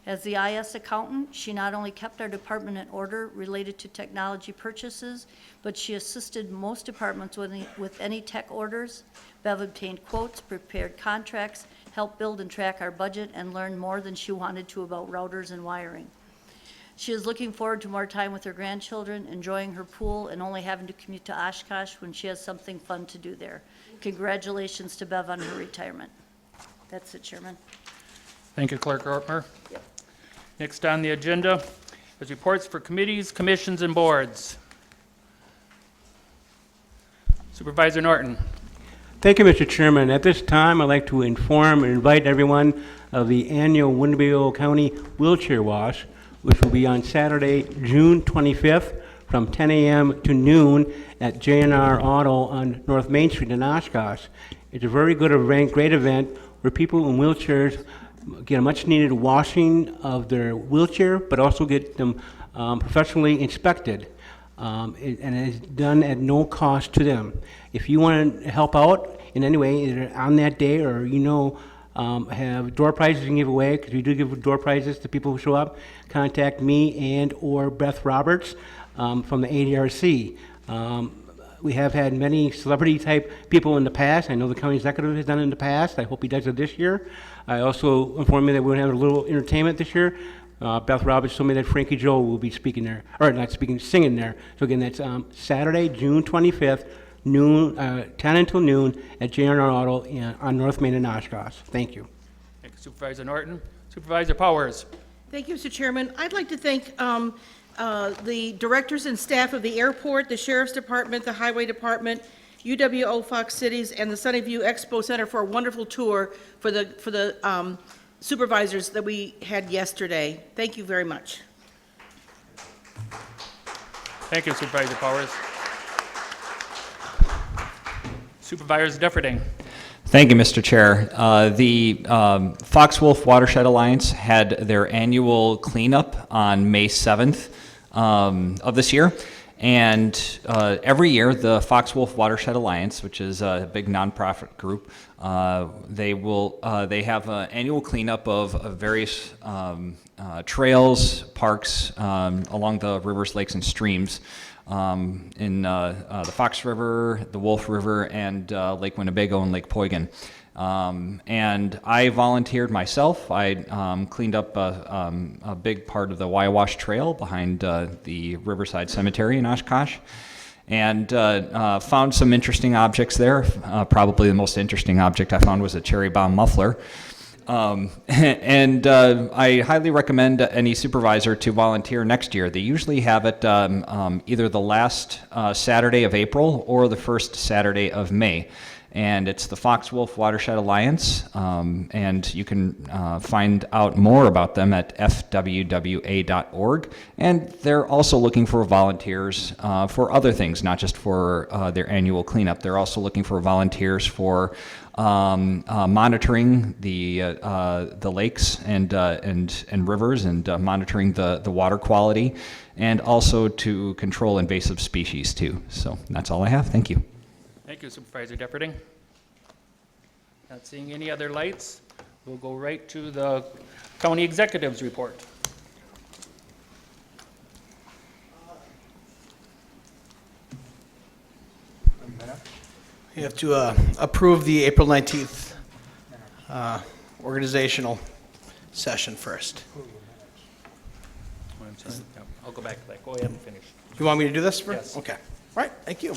As the IS accountant, she not only kept our department in order related to technology purchases, but she assisted most departments with any tech orders. Bev obtained quotes, prepared contracts, helped build and track our budget, and learned more than she wanted to about routers and wiring. She is looking forward to more time with her grandchildren, enjoying her pool, and only having to commute to Oshkosh when she has something fun to do there. Congratulations to Bev on her retirement. That's it, Chairman. Thank you, Clerk Ortmer. Next on the agenda is reports for committees, commissions, and boards. Supervisor Norton. Thank you, Mr. Chairman. At this time, I'd like to inform and invite everyone of the annual Winnebago County Wheelchair Wash, which will be on Saturday, June 25th from 10 a.m. to noon at J&R Auto on North Main Street in Oshkosh. It's a very good event, great event, where people in wheelchairs get a much-needed washing of their wheelchair, but also get them professionally inspected. And it's done at no cost to them. If you want to help out in any way, either on that day or have door prizes you can give away, because we do give door prizes to people who show up, contact me and or Beth Roberts from the ADRC. We have had many celebrity-type people in the past. I know the county executive has done it in the past. I hope he does it this year. I also informed me that we're going to have a little entertainment this year. Beth Roberts told me that Frankie Joe will be speaking there, or not speaking, singing there. So again, that's Saturday, June 25th, noon, 10 until noon at J&R Auto on North Main in Oshkosh. Thank you. Thank you, Supervisor Norton. Supervisor Powers. Thank you, Mr. Chairman. I'd like to thank the directors and staff of the airport, the Sheriff's Department, the Highway Department, UWO Fox Cities, and the Sunnyview Expo Center for a wonderful tour for the supervisors that we had yesterday. Thank you very much. Thank you, Supervisor Powers. Supervisor Defferding. Thank you, Mr. Chair. The Fox Wolf Watershed Alliance had their annual cleanup on May 7th of this year. And every year, the Fox Wolf Watershed Alliance, which is a big nonprofit group, they have an annual cleanup of various trails, parks along the rivers, lakes, and streams in the Fox River, the Wolf River, and Lake Winnebago and Lake Poygan. And I volunteered myself. I cleaned up a big part of the Waiwash Trail behind the Riverside Cemetery in Oshkosh, and found some interesting objects there. Probably the most interesting object I found was a cherry bomb muffler. And I highly recommend any supervisor to volunteer next year. They usually have it either the last Saturday of April or the first Saturday of May. and it's the Fox Wolf Watershed Alliance, and you can find out more about them at fwwa.org, and they're also looking for volunteers for other things, not just for their annual cleanup. They're also looking for volunteers for monitoring the lakes and rivers, and monitoring the water quality, and also to control invasive species too. So that's all I have. Thank you. Thank you, Supervisor Depperding. Not seeing any other lights, we'll go right to the county executive's report. You have to approve the April 19th organizational session first. Oh, I'm sorry. Yeah, I'll go back to that. Go ahead and finish. You want me to do this first? Yes. Okay. All right, thank you.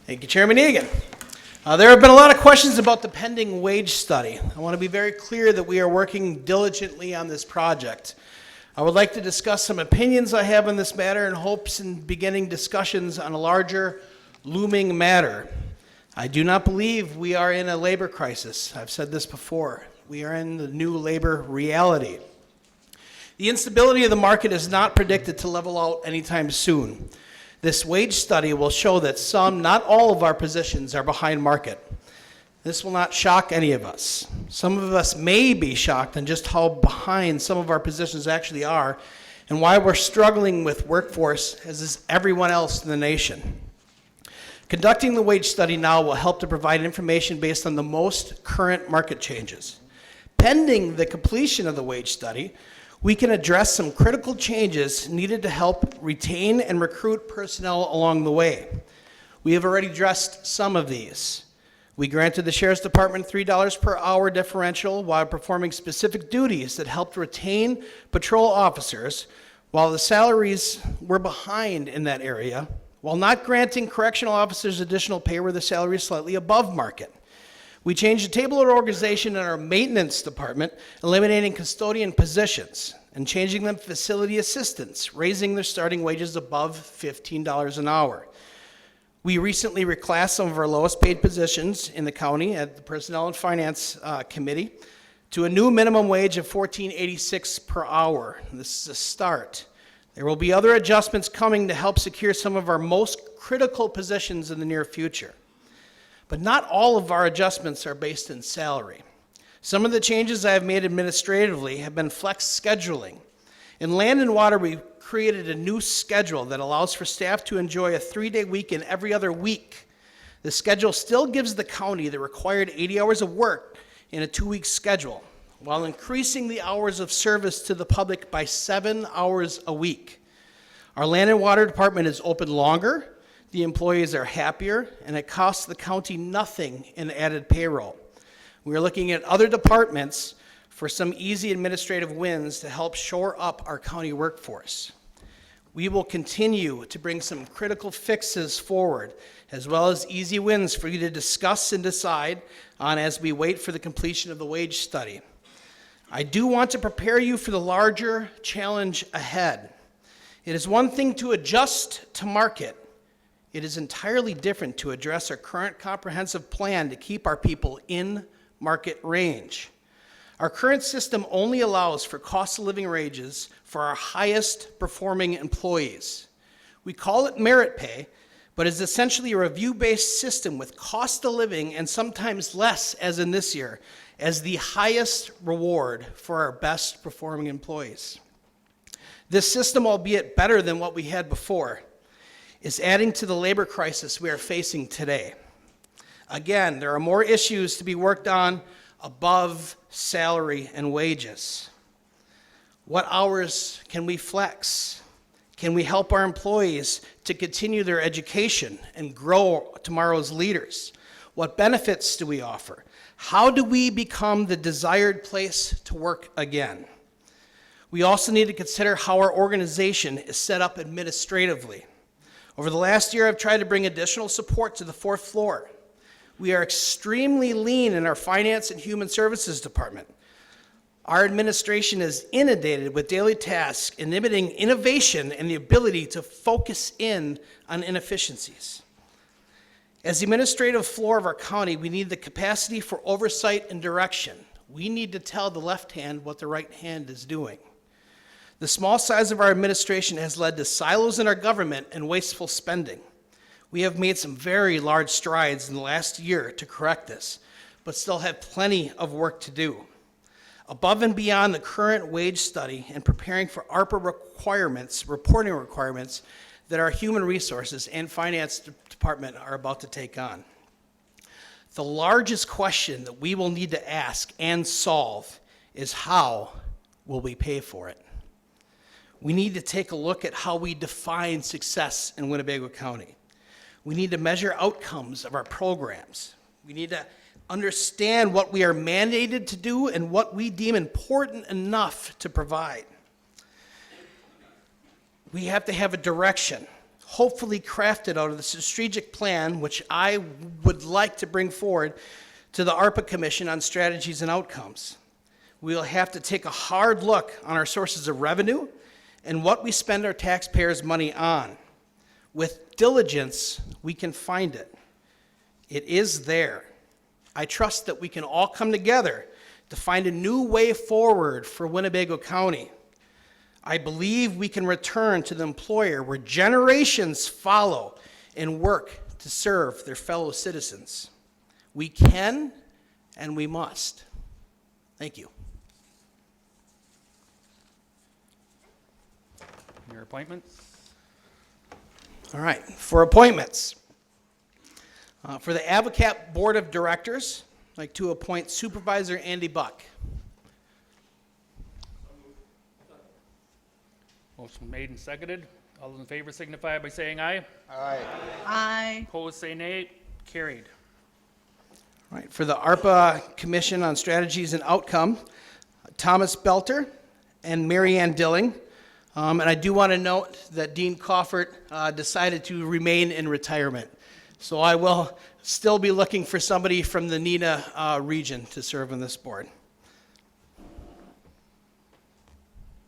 Thank you, Chairman Egan. There have been a lot of questions about the pending wage study. I want to be very clear that we are working diligently on this project. I would like to discuss some opinions I have on this matter in hopes in beginning discussions on a larger looming matter. I do not believe we are in a labor crisis. I've said this before. We are in the new labor reality. The instability of the market is not predicted to level out anytime soon. This wage study will show that some, not all of our positions are behind market. This will not shock any of us. Some of us may be shocked on just how behind some of our positions actually are and why we're struggling with workforce as is everyone else in the nation. Conducting the wage study now will help to provide information based on the most current market changes. Pending the completion of the wage study, we can address some critical changes needed to help retain and recruit personnel along the way. We have already addressed some of these. We granted the Sheriff's Department $3 per hour differential while performing specific duties that helped retain patrol officers while the salaries were behind in that area, while not granting correctional officers additional pay where the salary is slightly above market. We changed the table of organization in our maintenance department, eliminating custodian positions and changing them to facility assistants, raising their starting wages above $15 an hour. We recently reclassed some of our lowest paid positions in the county at the Personnel and Finance Committee to a new minimum wage of $14.86 per hour. This is a start. There will be other adjustments coming to help secure some of our most critical positions in the near future. But not all of our adjustments are based in salary. Some of the changes I have made administratively have been flex scheduling. In Land and Water, we created a new schedule that allows for staff to enjoy a 3-day weekend every other week. The schedule still gives the county the required 80 hours of work in a 2-week schedule, while increasing the hours of service to the public by 7 hours a week. Our Land and Water Department is open longer, the employees are happier, and it costs the county nothing in added payroll. We are looking at other departments for some easy administrative wins to help shore up our county workforce. We will continue to bring some critical fixes forward, as well as easy wins for you to discuss and decide on as we wait for the completion of the wage study. I do want to prepare you for the larger challenge ahead. It is one thing to adjust to market. It is entirely different to address our current comprehensive plan to keep our people in market range. Our current system only allows for cost of living ranges for our highest performing employees. We call it merit pay, but it's essentially a review-based system with cost of living and sometimes less, as in this year, as the highest reward for our best performing employees. This system, albeit better than what we had before, is adding to the labor crisis we are facing today. Again, there are more issues to be worked on above salary and wages. What hours can we flex? Can we help our employees to continue their education and grow tomorrow's leaders? What benefits do we offer? How do we become the desired place to work again? We also need to consider how our organization is set up administratively. Over the last year, I've tried to bring additional support to the 4th floor. We are extremely lean in our Finance and Human Services Department. Our administration is inundated with daily tasks, inhibiting innovation and the ability to focus in on inefficiencies. As the administrative floor of our county, we need the capacity for oversight and direction. We need to tell the left hand what the right hand is doing. The small size of our administration has led to silos in our government and wasteful spending. We have made some very large strides in the last year to correct this, but still have plenty of work to do. Above and beyond the current wage study and preparing for ARPA requirements, reporting requirements that our human resources and finance department are about to take on. The largest question that we will need to ask and solve is how will we pay for it? We need to take a look at how we define success in Winnebago County. We need to measure outcomes of our programs. We need to understand what we are mandated to do and what we deem important enough to provide. We have to have a direction, hopefully crafted out of the strategic plan, which I would like to bring forward to the ARPA Commission on strategies and outcomes. We'll have to take a hard look on our sources of revenue and what we spend our taxpayers' money on. With diligence, we can find it. It is there. I trust that we can all come together to find a new way forward for Winnebago County. I believe we can return to the employer where generations follow and work to serve their fellow citizens. We can and we must. Thank you. Your appointments? All right, for appointments. For the AVCAP Board of Directors, I'd like to appoint Supervisor Andy Buck. Motion made and seconded. All those in favor signify by saying aye. Aye. Opposed, say nay. Carried. All right, for the ARPA Commission on Strategies and Outcome, Thomas Belter and Mary Ann Dilling. And I do want to note that Dean Coffert decided to remain in retirement. So I will still be looking for somebody from the NENA region to serve on this board.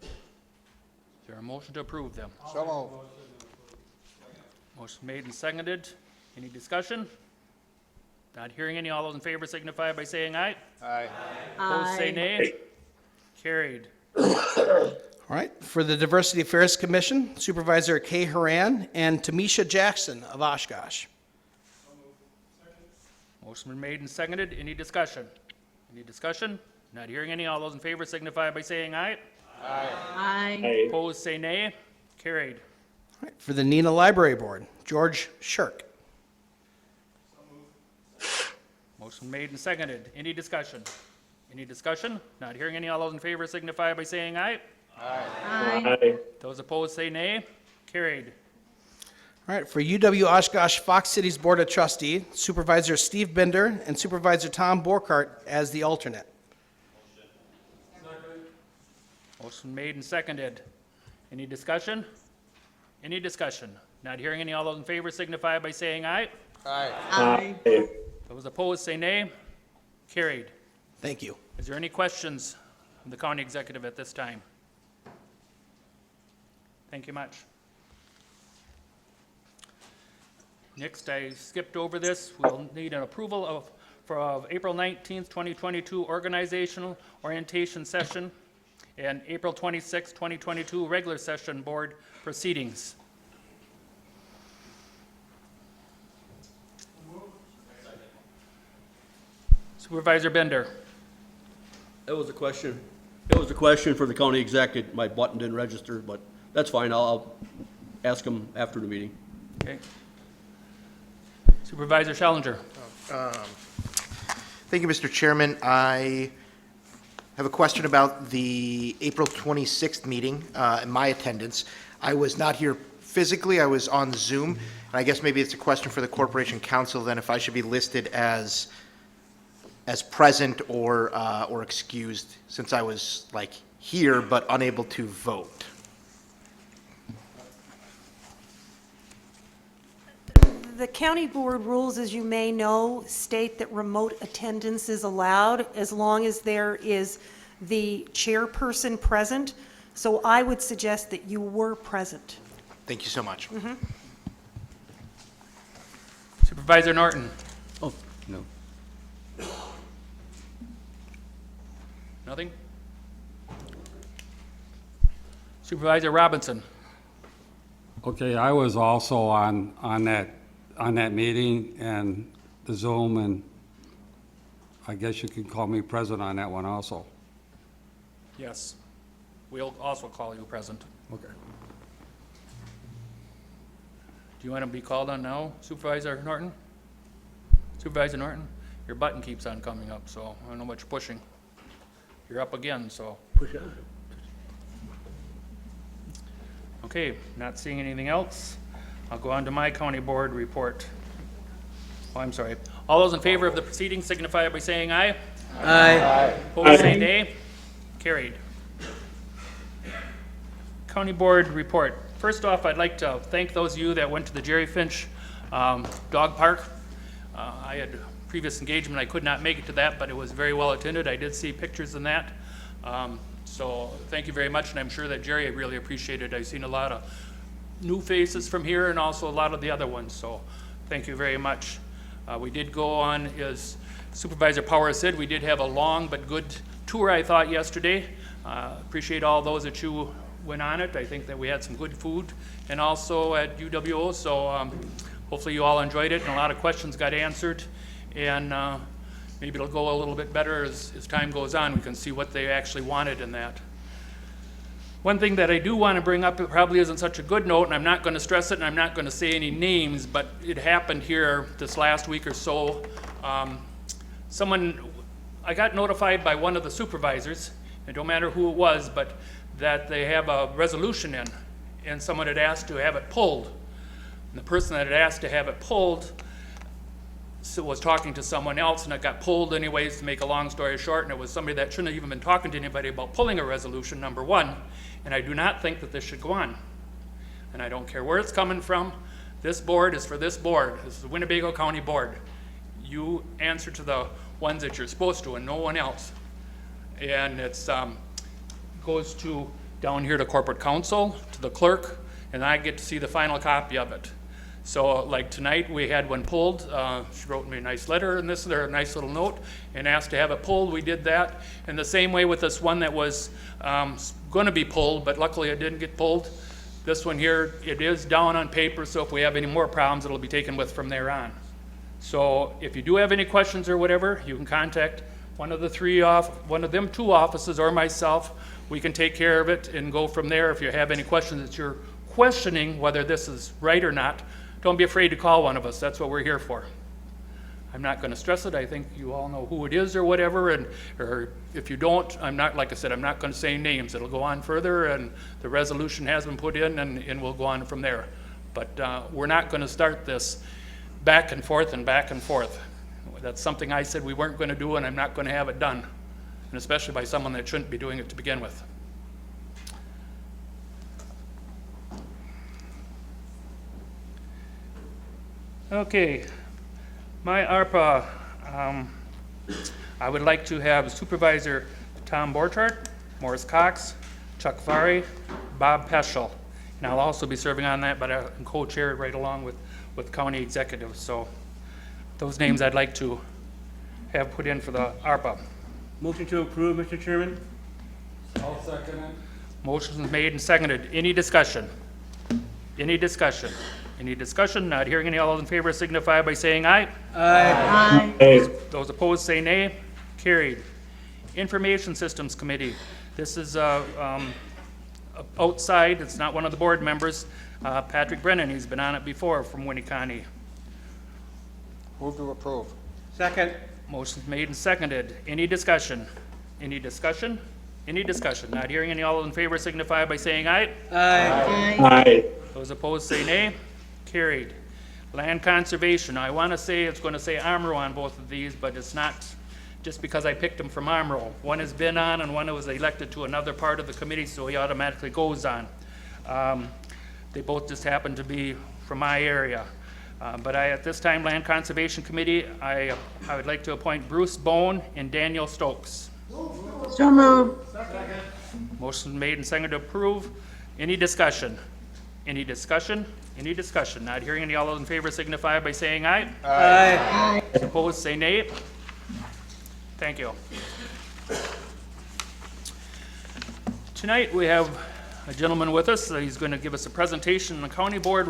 Is there a motion to approve them? So moved. Motion made and seconded. Any discussion? Not hearing any. All those in favor signify by saying aye. Aye. Opposed, say nay. Carried. All right, for the Diversity Affairs Commission, Supervisor Kay Haran and Tamisha Jackson of Oshkosh. Motion been made and seconded. Any discussion? Any discussion? Not hearing any. All those in favor signify by saying aye. Aye. Opposed, say nay. Carried. All right, for the NENA Library Board, George Shirk. Motion made and seconded. Any discussion? Any discussion? Not hearing any. All those in favor signify by saying aye. Aye. Those opposed say nay. Carried. All right, for UW Oshkosh Fox Cities Board of Trustee, Supervisor Steve Bender and Supervisor Tom Borkart as the alternate. Motion made and seconded. Any discussion? Any discussion? Not hearing any. All those in favor signify by saying aye. Aye. Those opposed say nay. Carried. Thank you. Is there any questions from the county executive at this time? Thank you much. Next, I skipped over this. We'll need an approval of April 19th, 2022 organizational orientation session and April 26th, 2022 regular session board proceedings. Supervisor Bender. It was a question. It was a question for the county executive. My button didn't register, but that's fine. I'll ask him after the meeting. Okay. Supervisor Schellinger. Thank you, Mr. Chairman. I have a question about the April 26th meeting and my attendance. I was not here physically. I was on Zoom. And I guess maybe it's a question for the Corporation Council then if I should be listed as present or excused since I was like here but unable to vote. The county board rules, as you may know, state that remote attendance is allowed as long as there is the chairperson present. So I would suggest that you were present. Thank you so much. Supervisor Norton? Oh, no. Nothing? Supervisor Robinson? Okay, I was also on that meeting and the Zoom, and I guess you could call me present on that one also. Yes. We'll also call you present. Okay. Do you want to be called on now, Supervisor Norton? Supervisor Norton? Your button keeps on coming up, so I don't know what you're pushing. You're up again, so. Push on. Okay, not seeing anything else. I'll go on to my county board report. Oh, I'm sorry. All those in favor of the proceedings signify by saying aye. Aye. Opposed, say nay. Carried. County board report. First off, I'd like to thank those of you that went to the Jerry Finch Dog Park. I had previous engagement. I could not make it to that, but it was very well attended. I did see pictures in that. So thank you very much, and I'm sure that Jerry really appreciated it. I've seen a lot of new faces from here and also a lot of the other ones, so thank you very much. We did go on, as Supervisor Powers said, we did have a long but good tour, I thought, yesterday. Appreciate all those that you went on it. I think that we had some good food, and also at UWO, so hopefully you all enjoyed it, and a lot of questions got answered, and maybe it'll go a little bit better as time goes on. We can see what they actually wanted in that. One thing that I do want to bring up, it probably isn't such a good note, and I'm not going to stress it, and I'm not going to say any names, but it happened here this last week or so. I got notified by one of the supervisors, it don't matter who it was, but that they have a resolution in, and someone had asked to have it pulled. And the person that had asked to have it pulled was talking to someone else, and it got pulled anyways, to make a long story short, and it was somebody that shouldn't have even been talking to anybody about pulling a resolution, number one, and I do not think that this should go on. And I don't care where it's coming from. This board is for this board. This is the Winnebago County Board. You answer to the ones that you're supposed to and no one else. And it's goes to down here to corporate counsel, to the clerk, and I get to see the final copy of it. So like tonight, we had one pulled. She wrote me a nice letter and this, a nice little note, and asked to have it pulled. We did that. And the same way with this one that was going to be pulled, but luckily it didn't get pulled. This one here, it is down on paper, so if we have any more problems, it'll be taken with from there on. So if you do have any questions or whatever, you can contact one of them two offices or myself. We can take care of it and go from there. If you have any questions that you're questioning whether this is right or not, don't be afraid to call one of us. That's what we're here for. I'm not going to stress it. I think you all know who it is or whatever, or if you don't, I'm not, like I said, I'm not going to say names. It'll go on further, and the resolution has been put in, and we'll go on from there. But we're not going to start this back and forth and back and forth. That's something I said we weren't going to do, and I'm not going to have it done, and especially by someone that shouldn't be doing it to begin with. Okay, my ARPA, I would like to have Supervisor Tom Borchardt, Morris Cox, Chuck Fari, Bob Peschel, and I'll also be serving on that, but I'm co-chaired right along with county executives. So those names I'd like to have put in for the ARPA. Motion to approve, Mr. Chairman. I'll second it. Motion's made and seconded. Any discussion? Any discussion? Any discussion? Not hearing any. All those in favor signify by saying aye. Aye. Those opposed say nay. Carried. Information Systems Committee. This is outside. It's not one of the board members. Patrick Brennan. He's been on it before from Winnebago. Move to approve. Second. Motion's made and seconded. Any discussion? Any discussion? Any discussion? Not hearing any. All those in favor signify by saying aye. Aye. Those opposed say nay. Carried. Land Conservation. Now, I want to say it's going to say Amro on both of these, but it's not just because I picked them from Amro. One has been on and one was elected to another part of the committee, so he automatically goes on. They both just happen to be from my area. But at this time, Land Conservation Committee, I would like to appoint Bruce Bone and Daniel Stokes. So moved. Motion made and seconded to approve. Any discussion? Any discussion? Any discussion? Not hearing any. All those in favor signify by saying aye. Aye. Opposed, say nay. Thank you. Tonight, we have a gentleman with us. He's going to give us a presentation on the county board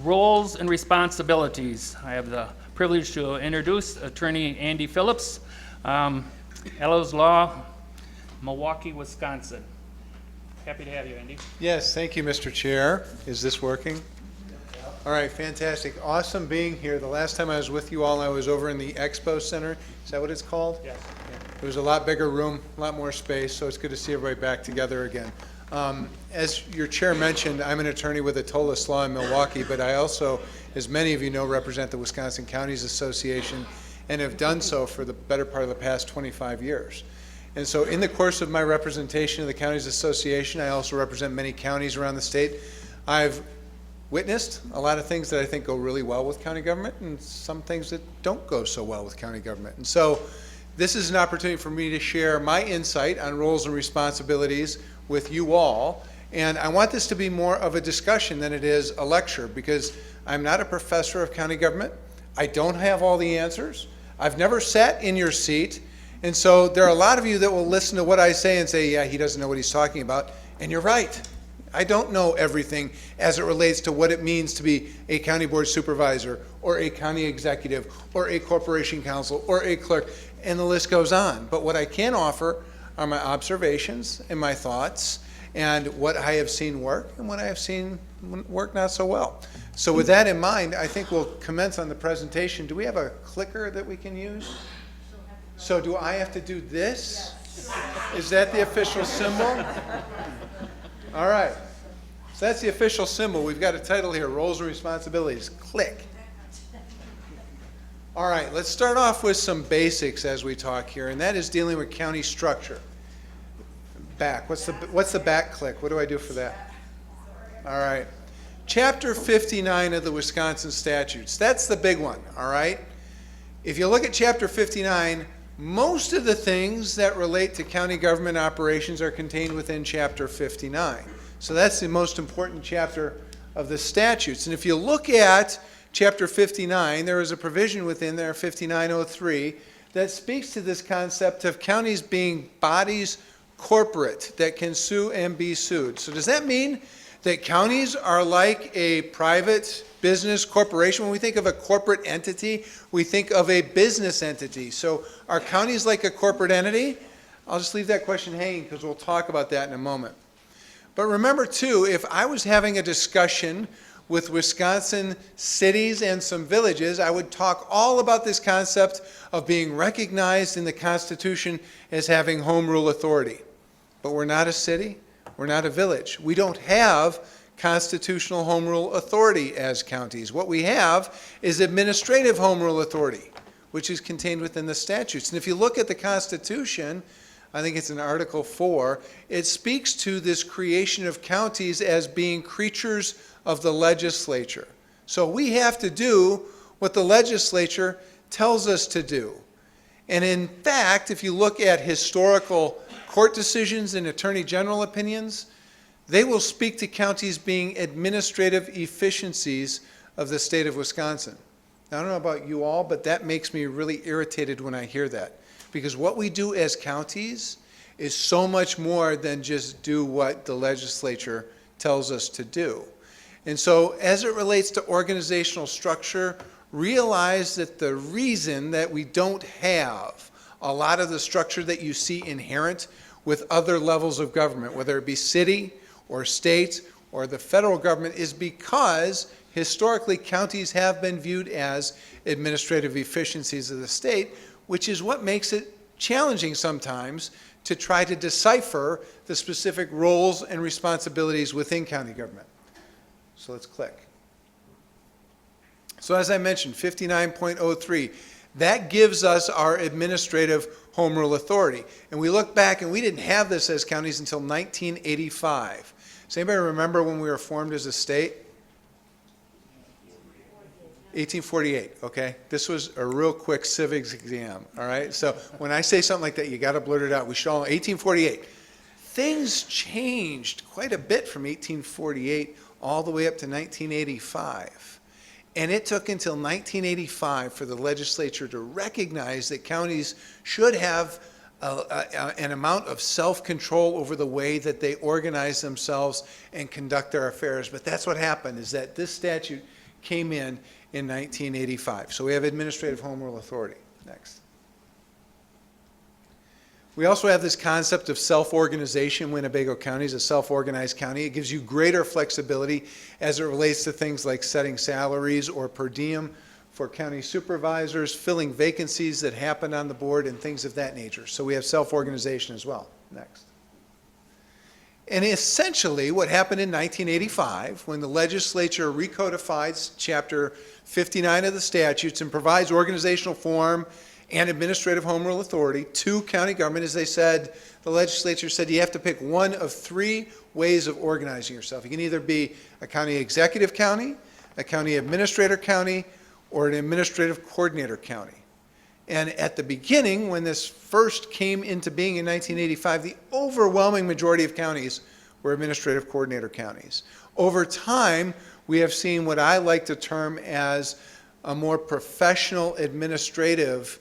roles and responsibilities. I have the privilege to introduce Attorney Andy Phillips, Ellows Law, Milwaukee, Wisconsin. Happy to have you, Andy. Yes, thank you, Mr. Chair. Is this working? All right, fantastic. Awesome being here. The last time I was with you all, I was over in the Expo Center. Is that what it's called? Yes. It was a lot bigger room, a lot more space, so it's good to see everybody back together again. As your chair mentioned, I'm an attorney with Atolis Law in Milwaukee, but I also, as many of you know, represent the Wisconsin Counties Association and have done so for the better part of the past 25 years. And so in the course of my representation of the Counties Association, I also represent many counties around the state. I've witnessed a lot of things that I think go really well with county government and some things that don't go so well with county government. And so this is an opportunity for me to share my insight on roles and responsibilities with you all. And I want this to be more of a discussion than it is a lecture, because I'm not a professor of county government. I don't have all the answers. I've never sat in your seat. And so there are a lot of you that will listen to what I say and say, yeah, he doesn't know what he's talking about. And you're right. I don't know everything as it relates to what it means to be a county board supervisor or a county executive or a corporation counsel or a clerk, and the list goes on. But what I can offer are my observations and my thoughts and what I have seen work and what I have seen work not so well. So with that in mind, I think we'll commence on the presentation. Do we have a clicker that we can use? So do I have to do this? Yes. Is that the official symbol? All right. So that's the official symbol. We've got a title here, Roles and Responsibilities. Click. All right, let's start off with some basics as we talk here, and that is dealing with county structure. Back. What's the back click? What do I do for that? All right. Chapter 59 of the Wisconsin statutes. That's the big one, all right? If you look at Chapter 59, most of the things that relate to county government operations are contained within Chapter 59. So that's the most important chapter of the statutes. And if you look at Chapter 59, there is a provision within there, 5903, that speaks to this concept of counties being bodies corporate that can sue and be sued. So does that mean that counties are like a private business corporation? When we think of a corporate entity, we think of a business entity. So are counties like a corporate entity? I'll just leave that question hanging because we'll talk about that in a moment. But remember too, if I was having a discussion with Wisconsin cities and some villages, I would talk all about this concept of being recognized in the Constitution as having home rule authority. But we're not a city, we're not a village. We don't have constitutional home rule authority as counties. What we have is administrative home rule authority, which is contained within the statutes. And if you look at the Constitution, I think it's in Article 4, it speaks to this creation of counties as being creatures of the legislature. So we have to do what the legislature tells us to do. And in fact, if you look at historical court decisions and attorney general opinions, they will speak to counties being administrative efficiencies of the state of Wisconsin. Now, I don't know about you all, but that makes me really irritated when I hear that. Because what we do as counties is so much more than just do what the legislature tells us to do. And so as it relates to organizational structure, realize that the reason that we don't have a lot of the structure that you see inherent with other levels of government, whether it be city or state or the federal government, is because historically counties have been viewed as administrative efficiencies of the state, which is what makes it challenging sometimes to try to decipher the specific roles and responsibilities within county government. So let's click. So as I mentioned, 59.03, that gives us our administrative home rule authority. And we look back, and we didn't have this as counties until 1985. Does anybody remember when we were formed as a state? 1848, okay? This was a real quick civics exam, all right? So when I say something like that, you got to blurt it out. We should all know, 1848. Things changed quite a bit from 1848 all the way up to 1985. And it took until 1985 for the legislature to recognize that counties should have an amount of self-control over the way that they organize themselves and conduct their affairs. But that's what happened, is that this statute came in 1985. So we have administrative home rule authority. Next. We also have this concept of self-organization. Winnebago County is a self-organized county. It gives you greater flexibility as it relates to things like setting salaries or per diem for county supervisors, filling vacancies that happen on the board, and things of that nature. So we have self-organization as well. Next. And essentially what happened in 1985, when the legislature recodifies Chapter 59 of the statutes and provides organizational form and administrative home rule authority to county government, as they said, the legislature said you have to pick one of three ways of organizing yourself. You can either be a county executive county, a county administrator county, or an administrative coordinator county. And at the beginning, when this first came into being in 1985, the overwhelming majority of counties were administrative coordinator counties. Over time, we have seen what I like to term as a more professional administrative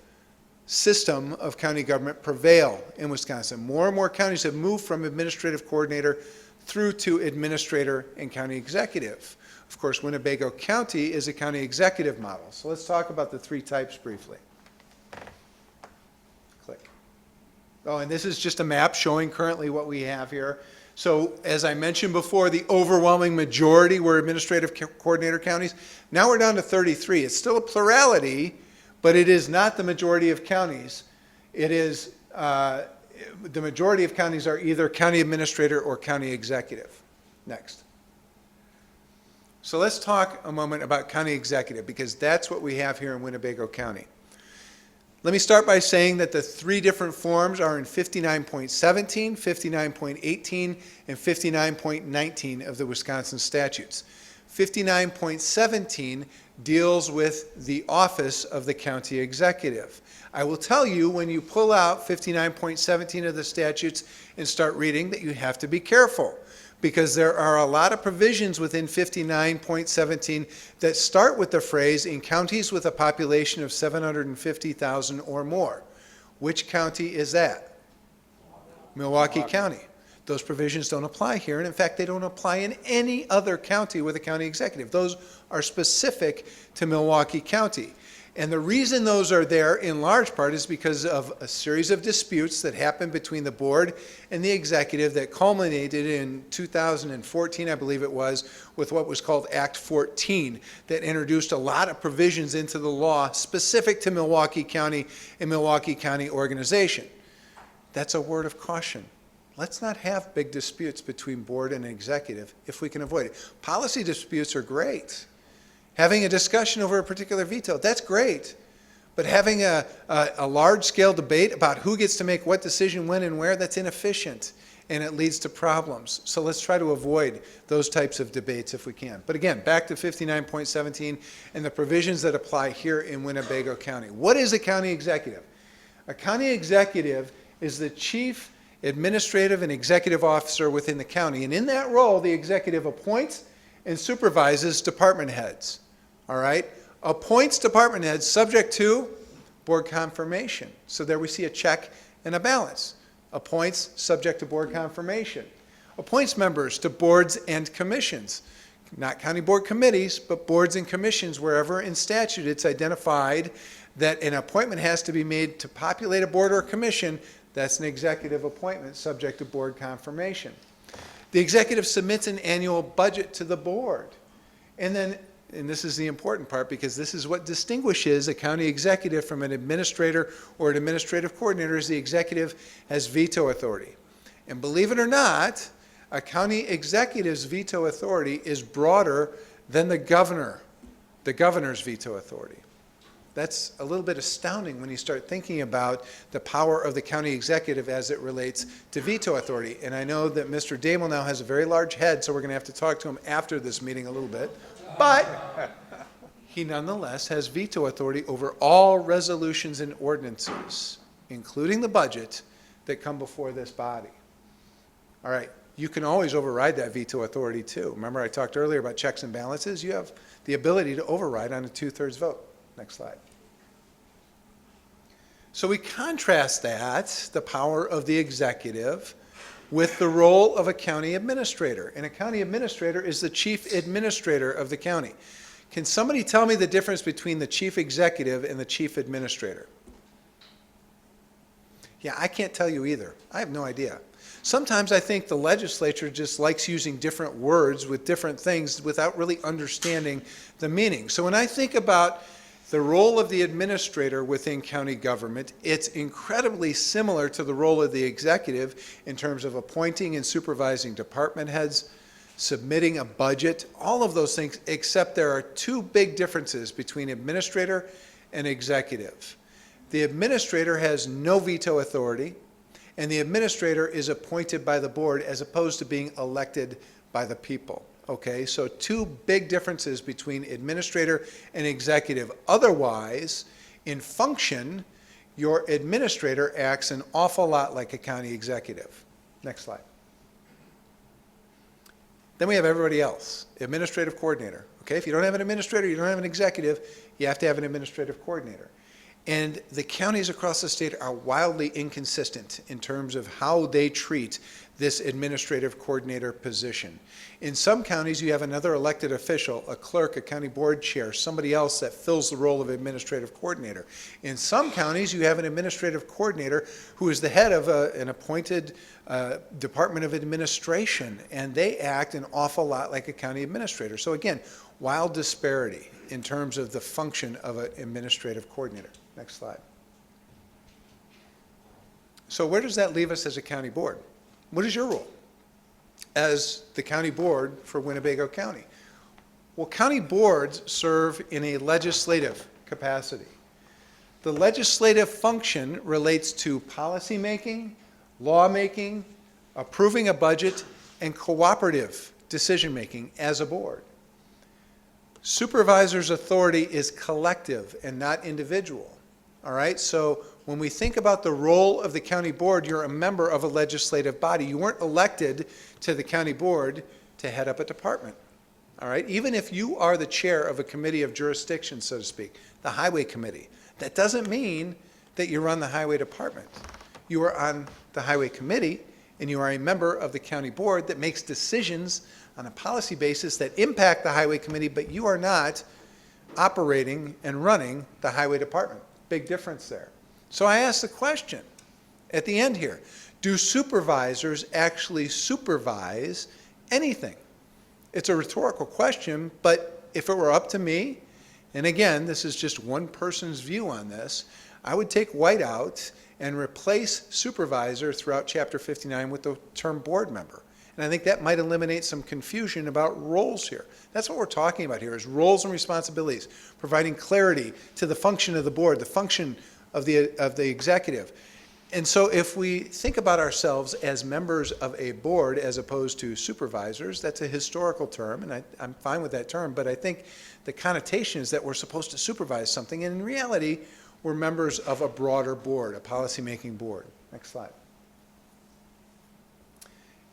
system of county government prevail in Wisconsin. More and more counties have moved from administrative coordinator through to administrator and county executive. Of course, Winnebago County is a county executive model. So let's talk about the three types briefly. Click. Oh, and this is just a map showing currently what we have here. So as I mentioned before, the overwhelming majority were administrative coordinator counties. Now we're down to 33. It's still a plurality, but it is not the majority of counties. It is, the majority of counties are either county administrator or county executive. Next. So let's talk a moment about county executive, because that's what we have here in Winnebago County. Let me start by saying that the three different forms are in 59.17, 59.18, and 59.19 of the Wisconsin statutes. 59.17 deals with the office of the county executive. I will tell you, when you pull out 59.17 of the statutes and start reading, that you have to be careful, because there are a lot of provisions within 59.17 that start with the phrase, in counties with a population of 750,000 or more. Which county is that? Milwaukee County. Those provisions don't apply here, and in fact, they don't apply in any other county with a county executive. Those are specific to Milwaukee County. And the reason those are there in large part is because of a series of disputes that happened between the board and the executive that culminated in 2014, I believe it was, with what was called Act 14, that introduced a lot of provisions into the law specific to Milwaukee County and Milwaukee County organization. That's a word of caution. Let's not have big disputes between board and executive if we can avoid it. Policy disputes are great. Having a discussion over a particular veto, that's great. But having a large-scale debate about who gets to make what decision, when and where, that's inefficient, and it leads to problems. So let's try to avoid those types of debates if we can. But again, back to 59.17 and the provisions that apply here in Winnebago County. What is a county executive? A county executive is the chief administrative and executive officer within the county, and in that role, the executive appoints and supervises department heads. All right? Appoints department heads subject to board confirmation. So there we see a check and a balance. Appoints subject to board confirmation. Appoints members to boards and commissions. Not county board committees, but boards and commissions. Wherever in statute it's identified that an appointment has to be made to populate a board or commission, that's an executive appointment subject to board confirmation. The executive submits an annual budget to the board. And then, and this is the important part, because this is what distinguishes a county executive from an administrator or an administrative coordinator, is the executive has veto authority. And believe it or not, a county executive's veto authority is broader than the governor's veto authority. That's a little bit astounding when you start thinking about the power of the county executive as it relates to veto authority. And I know that Mr. Damel now has a very large head, so we're going to have to talk to him after this meeting a little bit. But he nonetheless has veto authority over all resolutions and ordinances, including the budget, that come before this body. All right, you can always override that veto authority too. Remember I talked earlier about checks and balances? You have the ability to override on a 2/3 vote. Next slide. So we contrast that, the power of the executive, with the role of a county administrator. And a county administrator is the chief administrator of the county. Can somebody tell me the difference between the chief executive and the chief administrator? Yeah, I can't tell you either. I have no idea. Sometimes I think the legislature just likes using different words with different things without really understanding the meaning. So when I think about the role of the administrator within county government, it's incredibly similar to the role of the executive in terms of appointing and supervising department heads, submitting a budget, all of those things, except there are two big differences between administrator and executive. The administrator has no veto authority, and the administrator is appointed by the board as opposed to being elected by the people. Okay, so two big differences between administrator and executive. Otherwise, in function, your administrator acts an awful lot like a county executive. Next slide. Then we have everybody else, administrative coordinator. Okay, if you don't have an administrator, you don't have an executive, you have to have an administrative coordinator. And the counties across the state are wildly inconsistent in terms of how they treat this administrative coordinator position. In some counties, you have another elected official, a clerk, a county board chair, somebody else that fills the role of administrative coordinator. In some counties, you have an administrative coordinator who is the head of an appointed Department of Administration, and they act an awful lot like a county administrator. So again, wild disparity in terms of the function of an administrative coordinator. Next slide. So where does that leave us as a county board? What is your role as the county board for Winnebago County? Well, county boards serve in a legislative capacity. The legislative function relates to policy making, law making, approving a budget, and cooperative decision making as a board. Supervisor's authority is collective and not individual. All right, so when we think about the role of the county board, you're a member of a legislative body. You weren't elected to the county board to head up a department. All right, even if you are the chair of a committee of jurisdiction, so to speak, the highway committee, that doesn't mean that you run the highway department. You are on the highway committee and you are a member of the county board that makes decisions on a policy basis that impact the highway committee, but you are not operating and running the highway department. Big difference there. So I ask the question at the end here, do supervisors actually supervise anything? It's a rhetorical question, but if it were up to me, and again, this is just one person's view on this, I would take white out and replace supervisor throughout Chapter 59 with the term board member. And I think that might eliminate some confusion about roles here. That's what we're talking about here, is roles and responsibilities, providing clarity to the function of the board, the function of the executive. And so if we think about ourselves as members of a board as opposed to supervisors, that's a historical term, and I'm fine with that term, but I think the connotation is that we're supposed to supervise something, and in reality, we're members of a broader board, a policymaking board. Next slide.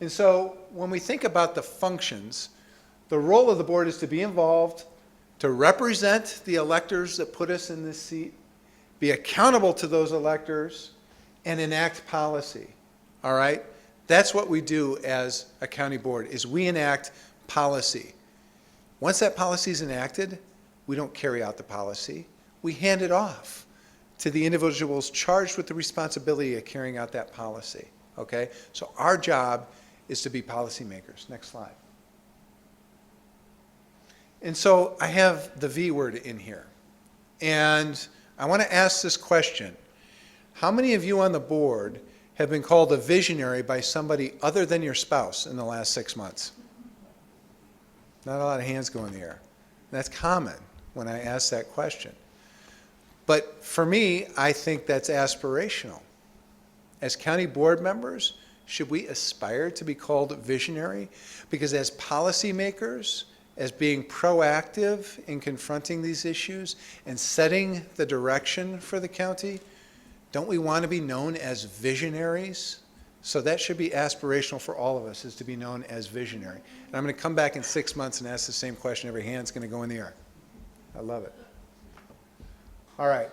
And so when we think about the functions, the role of the board is to be involved, to represent the electors that put us in this seat, be accountable to those electors, and enact policy. All right? That's what we do as a county board, is we enact policy. Once that policy is enacted, we don't carry out the policy. We hand it off to the individuals charged with the responsibility of carrying out that policy. Okay? So our job is to be policymakers. Next slide. And so I have the V word in here. And I want to ask this question. How many of you on the board have been called a visionary by somebody other than your spouse in the last 6 months? Not a lot of hands go in the air. That's common when I ask that question. But for me, I think that's aspirational. As county board members, should we aspire to be called visionary? Because as policymakers, as being proactive in confronting these issues and setting the direction for the county, don't we want to be known as visionaries? So that should be aspirational for all of us, is to be known as visionary. And I'm going to come back in 6 months and ask the same question. Every hand's going to go in the air. I love it. All right.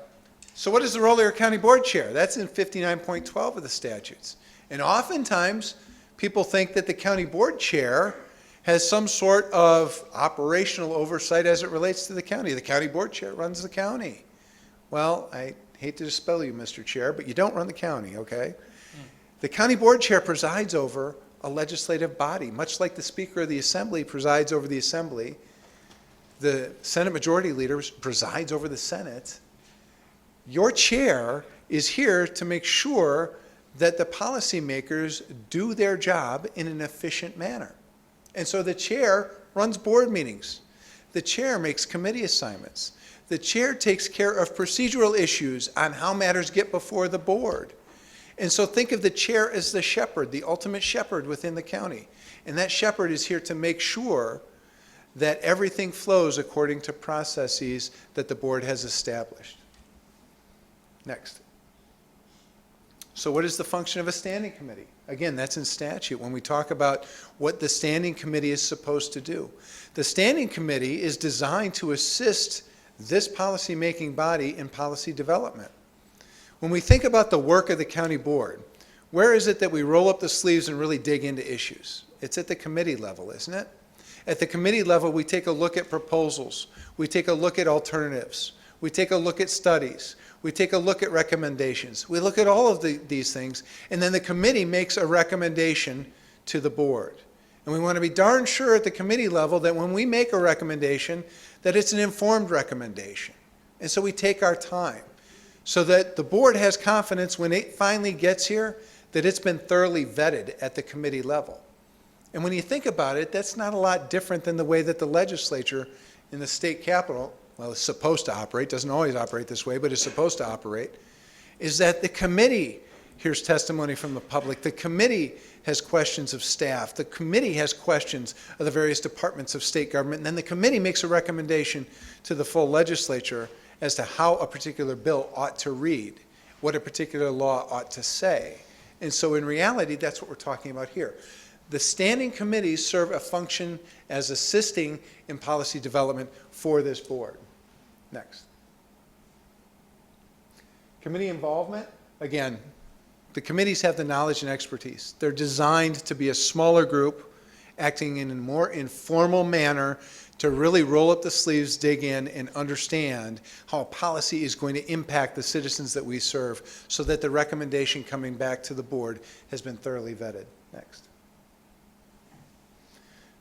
So what is the role of your county board chair? That's in 59.12 of the statutes. And oftentimes, people think that the county board chair has some sort of operational oversight as it relates to the county. The county board chair runs the county. Well, I hate to dispel you, Mr. Chair, but you don't run the county, okay? The county board chair presides over a legislative body, much like the Speaker of the Assembly presides over the Assembly. The Senate Majority Leader presides over the Senate. Your chair is here to make sure that the policymakers do their job in an efficient manner. And so the chair runs board meetings. The chair makes committee assignments. The chair takes care of procedural issues on how matters get before the board. And so think of the chair as the shepherd, the ultimate shepherd within the county. And that shepherd is here to make sure that everything flows according to processes that the board has established. Next. So what is the function of a standing committee? Again, that's in statute when we talk about what the standing committee is supposed to do. The standing committee is designed to assist this policy-making body in policy development. When we think about the work of the county board, where is it that we roll up the sleeves and really dig into issues? It's at the committee level, isn't it? At the committee level, we take a look at proposals. We take a look at alternatives. We take a look at studies. We take a look at recommendations. We look at all of these things, and then the committee makes a recommendation to the board. And we want to be darn sure at the committee level that when we make a recommendation, that it's an informed recommendation. And so we take our time so that the board has confidence when it finally gets here that it's been thoroughly vetted at the committee level. And when you think about it, that's not a lot different than the way that the legislature in the state capitol, well, it's supposed to operate, doesn't always operate this way, but it's supposed to operate, is that the committee hears testimony from the public. The committee has questions of staff. The committee has questions of the various departments of state government. And then the committee makes a recommendation to the full legislature as to how a particular bill ought to read, what a particular law ought to say. And so in reality, that's what we're talking about here. The standing committees serve a function as assisting in policy development for this board. Next. Committee involvement, again, the committees have the knowledge and expertise. They're designed to be a smaller group, acting in a more informal manner to really roll up the sleeves, dig in, and understand how a policy is going to impact the citizens that we serve so that the recommendation coming back to the board has been thoroughly vetted. Next.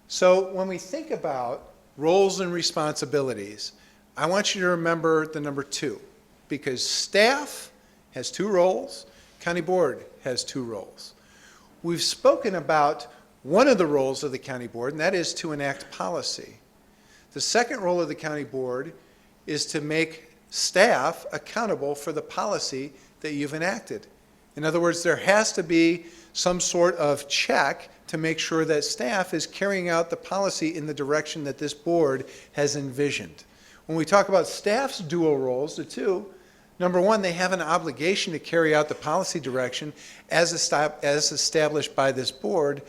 So when we think about roles and responsibilities, I want you to remember the number 2, because staff has 2 roles, county board has 2 roles. We've spoken about one of the roles of the county board, and that is to enact policy. The second role of the county board is to make staff accountable for the policy that you've enacted. In other words, there has to be some sort of check to make sure that staff is carrying out the policy in the direction that this board has envisioned. When we talk about staff's dual roles, the 2, number 1, they have an obligation to carry out the policy direction as established by this board.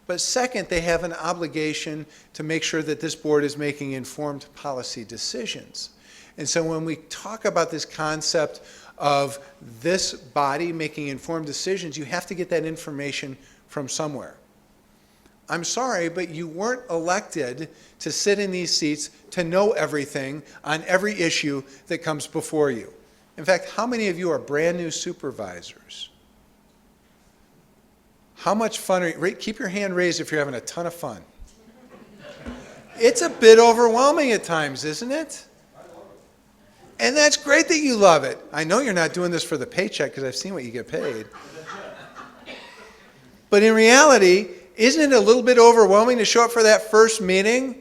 But second, they have an obligation to make sure that this board is making informed policy decisions. And so when we talk about this concept of this body making informed decisions, you have to get that information from somewhere. I'm sorry, but you weren't elected to sit in these seats to know everything on every issue that comes before you. In fact, how many of you are brand new supervisors? How much fun are you? Keep your hand raised if you're having a ton of fun. It's a bit overwhelming at times, isn't it? And that's great that you love it. I know you're not doing this for the paycheck because I've seen what you get paid. But in reality, isn't it a little bit overwhelming to show up for that first meeting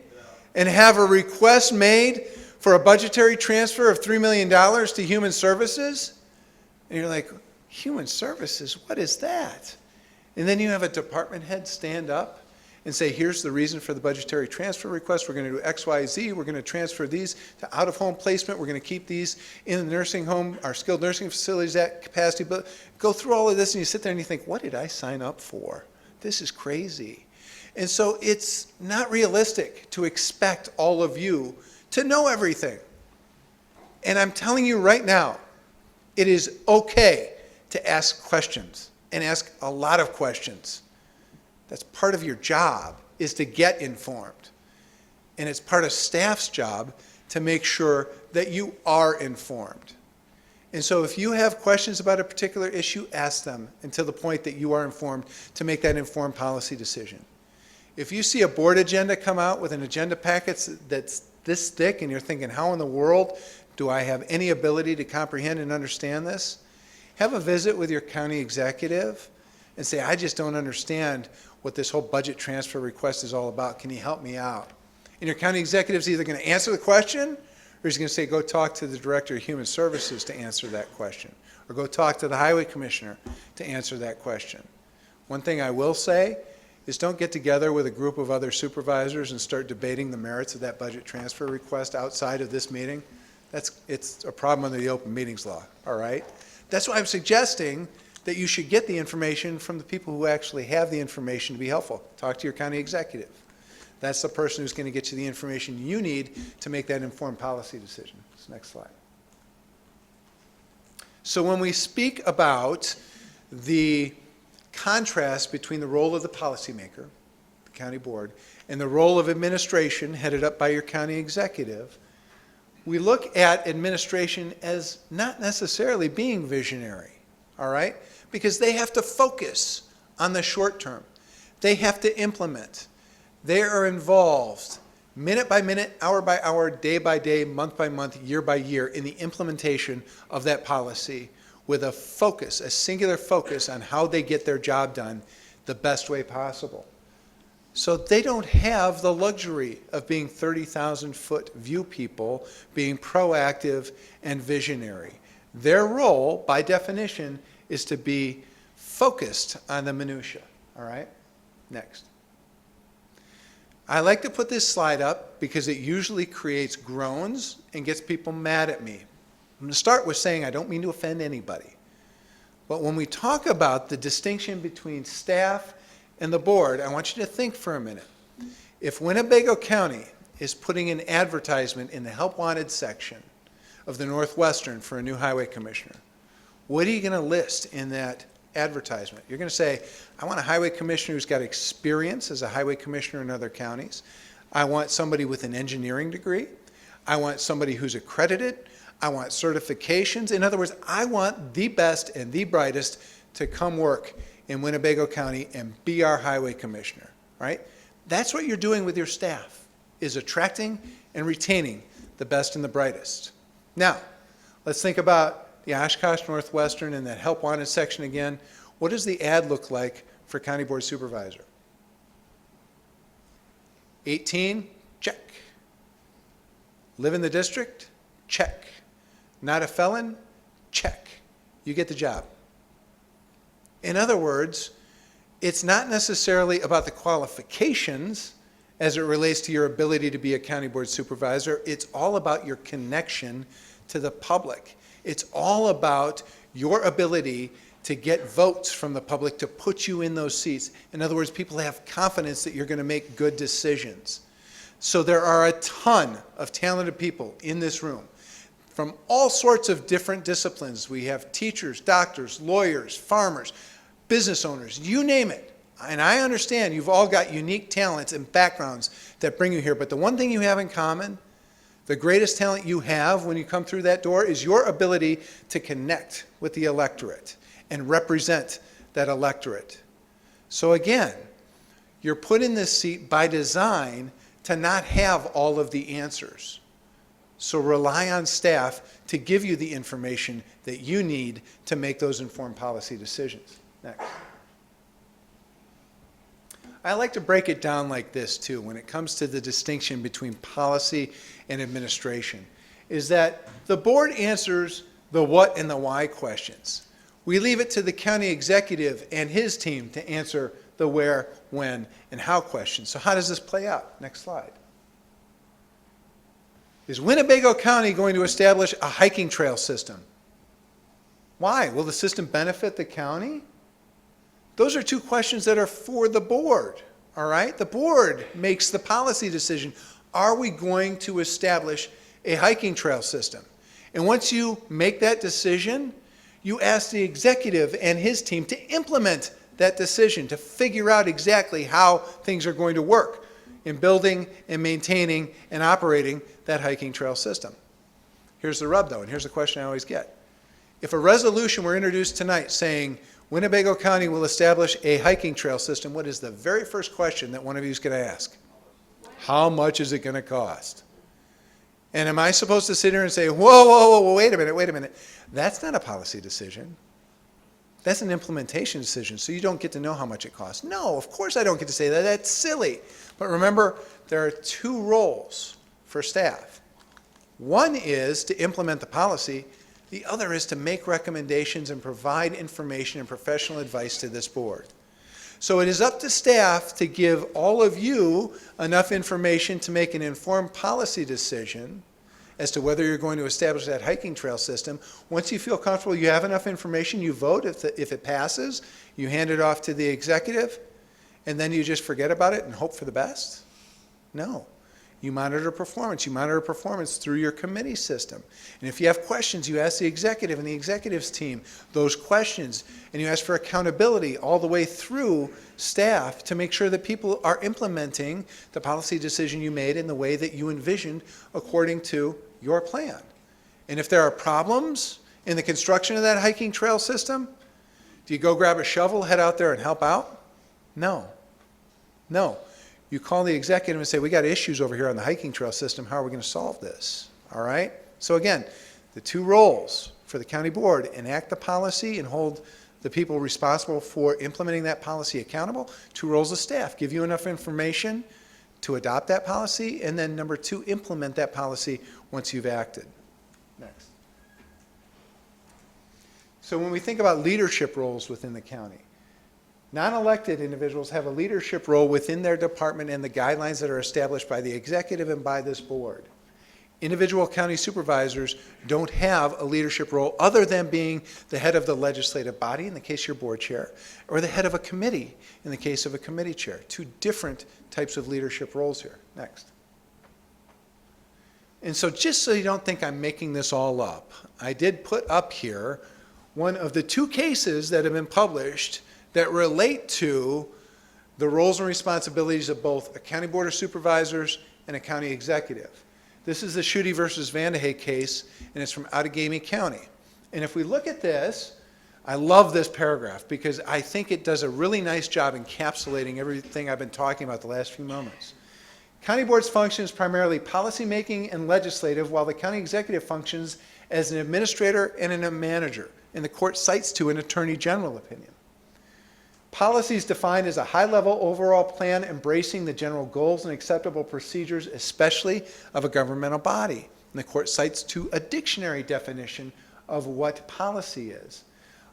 and have a request made for a budgetary transfer of $3 million to Human Services? And you're like, Human Services? What is that? And then you have a department head stand up and say, here's the reason for the budgetary transfer request. We're going to do X, Y, Z. We're going to transfer these to out-of-home placement. We're going to keep these in the nursing home, our skilled nursing facilities at capacity. But go through all of this and you sit there and you think, what did I sign up for? This is crazy. And so it's not realistic to expect all of you to know everything. And I'm telling you right now, it is okay to ask questions and ask a lot of questions. That's part of your job, is to get informed. And it's part of staff's job to make sure that you are informed. And so if you have questions about a particular issue, ask them until the point that you are informed to make that informed policy decision. If you see a board agenda come out with an agenda packet that's this thick and you're thinking, how in the world do I have any ability to comprehend and understand this? Have a visit with your county executive and say, I just don't understand what this whole budget transfer request is all about. Can you help me out? And your county executive is either going to answer the question, or he's going to say, go talk to the Director of Human Services to answer that question, or go talk to the Highway Commissioner to answer that question. One thing I will say is don't get together with a group of other supervisors and start debating the merits of that budget transfer request outside of this meeting. It's a problem under the open meetings law, all right? That's why I'm suggesting that you should get the information from the people who actually have the information to be helpful. Talk to your county executive. That's the person who's going to get you the information you need to make that informed policy decision. Next slide. So when we speak about the contrast between the role of the policymaker, the county board, and the role of administration headed up by your county executive, we look at administration as not necessarily being visionary, all right? Because they have to focus on the short term. They have to implement. They are involved minute by minute, hour by hour, day by day, month by month, year by year in the implementation of that policy with a focus, a singular focus on how they get their job done the best way possible. So they don't have the luxury of being 30,000-foot view people, being proactive and visionary. Their role, by definition, is to be focused on the minutia. All right? Next. I like to put this slide up because it usually creates groans and gets people mad at me. I'm going to start with saying I don't mean to offend anybody. But when we talk about the distinction between staff and the board, I want you to think for a minute. If Winnebago County is putting an advertisement in the Help Wanted section of the Northwestern for a new highway commissioner, what are you going to list in that advertisement? You're going to say, I want a highway commissioner who's got experience as a highway commissioner in other counties. I want somebody with an engineering degree. I want somebody who's accredited. I want certifications. In other words, I want the best and the brightest to come work in Winnebago County and be our highway commissioner, right? That's what you're doing with your staff, is attracting and retaining the best and the brightest. Now, let's think about the Oshkosh Northwestern and that Help Wanted section again. What does the ad look like for County Board Supervisor? 18, check. Live in the district? Check. Not a felon? Check. You get the job. In other words, it's not necessarily about the qualifications as it relates to your ability to be a county board supervisor. It's all about your connection to the public. It's all about your ability to get votes from the public to put you in those seats. In other words, people have confidence that you're going to make good decisions. So there are a ton of talented people in this room from all sorts of different disciplines. We have teachers, doctors, lawyers, farmers, business owners, you name it. And I understand you've all got unique talents and backgrounds that bring you here, but the one thing you have in common, the greatest talent you have when you come through that door, is your ability to connect with the electorate and represent that electorate. So again, you're put in this seat by design to not have all of the answers. So rely on staff to give you the information that you need to make those informed policy decisions. Next. I like to break it down like this too when it comes to the distinction between policy and administration, is that the board answers the what and the why questions. We leave it to the county executive and his team to answer the where, when, and how questions. So how does this play out? Next slide. Is Winnebago County going to establish a hiking trail system? Why? Will the system benefit the county? Those are two questions that are for the board, all right? The board makes the policy decision. Are we going to establish a hiking trail system? And once you make that decision, you ask the executive and his team to implement that decision, to figure out exactly how things are going to work in building and maintaining and operating that hiking trail system. Here's the rub, though, and here's the question I always get. If a resolution were introduced tonight saying Winnebago County will establish a hiking trail system, what is the very first question that one of you is going to ask? How much is it going to cost? And am I supposed to sit here and say, whoa, wait a minute. That's not a policy decision. That's an implementation decision, so you don't get to know how much it costs. No, of course I don't get to say that. That's silly. But remember, there are two roles for staff. One is to implement the policy. The other is to make recommendations and provide information and professional advice to this board. So it is up to staff to give all of you enough information to make an informed policy decision as to whether you're going to establish that hiking trail system. Once you feel comfortable, you have enough information, you vote. If it passes, you hand it off to the executive, and then you just forget about it and hope for the best? No. You monitor performance. You monitor performance through your committee system. And if you have questions, you ask the executive and the executive's team those questions, and you ask for accountability all the way through staff to make sure that people are implementing the policy decision you made in the way that you envisioned according to your plan. And if there are problems in the construction of that hiking trail system, do you go grab a shovel, head out there and help out? No. No. You call the executive and say, we got issues over here on the hiking trail system. How are we going to solve this? All right? So again, the two roles for the county board: enact the policy and hold the people responsible for implementing that policy accountable. Two roles of staff: give you enough information to adopt that policy, and then number two, implement that policy once you've acted. Next. So when we think about leadership roles within the county, non-elected individuals have a leadership role within their department and the guidelines that are established by the executive and by this board. Individual county supervisors don't have a leadership role other than being the head of the legislative body, in the case you're board chair, or the head of a committee, in the case of a committee chair. Two different types of leadership roles here. Next. And so just so you don't think I'm making this all up, I did put up here one of the two cases that have been published that relate to the roles and responsibilities of both a county board of supervisors and a county executive. This is the Schutte versus Vandehey case, and it's from Outagamie County. And if we look at this, I love this paragraph because I think it does a really nice job encapsulating everything I've been talking about the last few moments. County board's function is primarily policymaking and legislative, while the county executive functions as an administrator and a manager. And the court cites to an attorney general opinion. Policy is defined as a high-level overall plan embracing the general goals and acceptable procedures, especially of a governmental body. And the court cites to a dictionary definition of what policy is.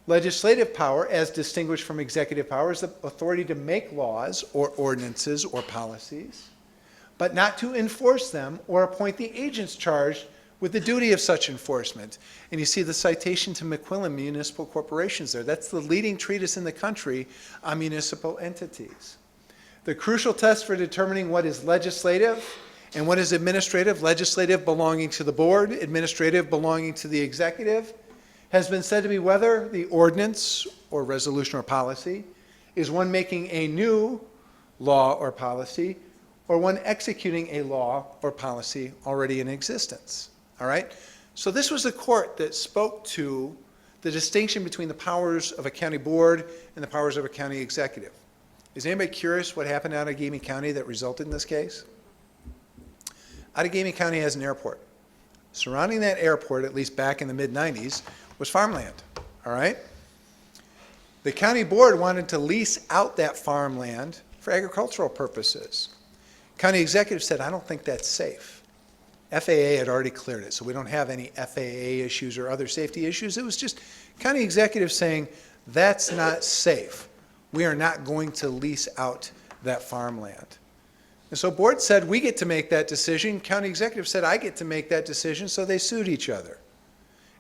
Legislative power, as distinguished from executive power, is the authority to make laws or ordinances or policies, but not to enforce them or appoint the agents charged with the duty of such enforcement. And you see the citation to McQuillan Municipal Corporations there. That's the leading treatise in the country on municipal entities. The crucial test for determining what is legislative and what is administrative, legislative belonging to the board, administrative belonging to the executive, has been said to be whether the ordinance or resolution or policy is one making a new law or policy, or one executing a law or policy already in existence. All right? So this was the court that spoke to the distinction between the powers of a county board and the powers of a county executive. Is anybody curious what happened out of Outagamie County that resulted in this case? Outagamie County has an airport. Surrounding that airport, at least back in the mid-90s, was farmland. All right? The county board wanted to lease out that farmland for agricultural purposes. County executive said, I don't think that's safe. FAA had already cleared it, so we don't have any FAA issues or other safety issues. It was just county executive saying, that's not safe. We are not going to lease out that farmland. And so board said, we get to make that decision. County executive said, I get to make that decision, so they sued each other.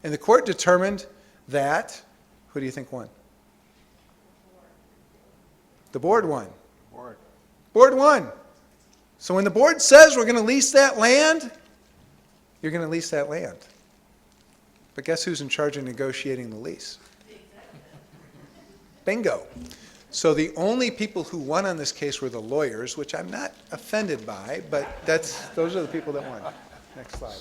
And the court determined that, who do you think won? The board won. Board won. So when the board says we're going to lease that land, you're going to lease that land. But guess who's in charge of negotiating the lease? Bingo. So the only people who won on this case were the lawyers, which I'm not offended by, but those are the people that won. Next slide.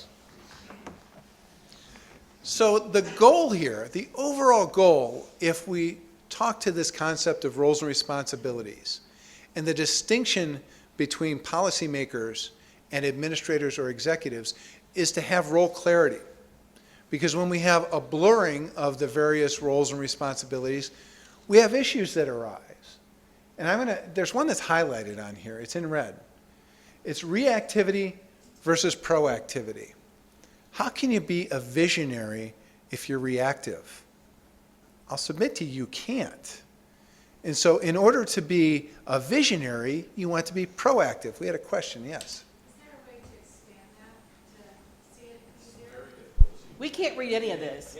So the goal here, the overall goal, if we talk to this concept of roles and responsibilities and the distinction between policymakers and administrators or executives, is to have role clarity. Because when we have a blurring of the various roles and responsibilities, we have issues that arise. And there's one that's highlighted on here. It's in red. It's reactivity versus proactivity. How can you be a visionary if you're reactive? I'll submit to you, you can't. And so in order to be a visionary, you want to be proactive. We had a question, yes. We can't read any of this.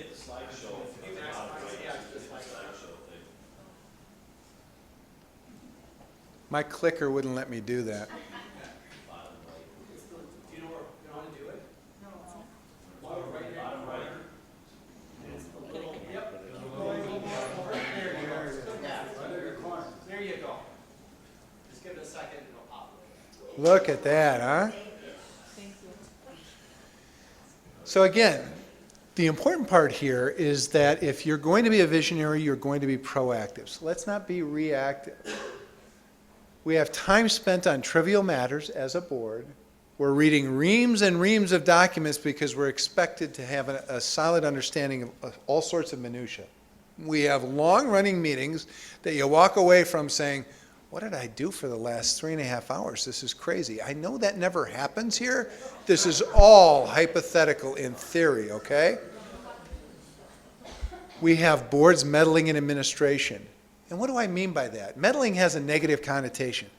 My clicker wouldn't let me do that. Do you know where you want to do it? There you go. Just give it a second and it'll pop. Look at that, huh? So again, the important part here is that if you're going to be a visionary, you're going to be proactive. So let's not be reactive. We have time spent on trivial matters as a board. We're reading reams and reams of documents because we're expected to have a solid understanding of all sorts of minutia. We have long-running meetings that you walk away from saying, what did I do for the last 3.5 hours? This is crazy. I know that never happens here. This is all hypothetical in theory, okay? We have boards meddling in administration. And what do I mean by that? Meddling has a negative connotation.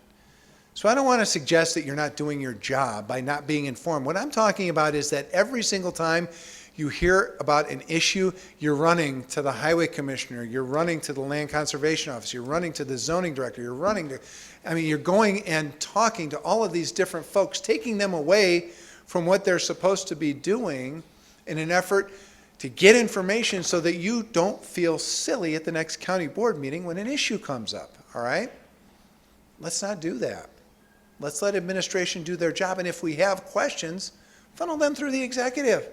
So I don't want to suggest that you're not doing your job by not being informed. What I'm talking about is that every single time you hear about an issue, you're running to the highway commissioner, you're running to the land conservation office, you're running to the zoning director, you're going and talking to all of these different folks, taking them away from what they're supposed to be doing in an effort to get information so that you don't feel silly at the next county board meeting when an issue comes up, all right? Let's not do that. Let's let administration do their job, and if we have questions, funnel them through the executive.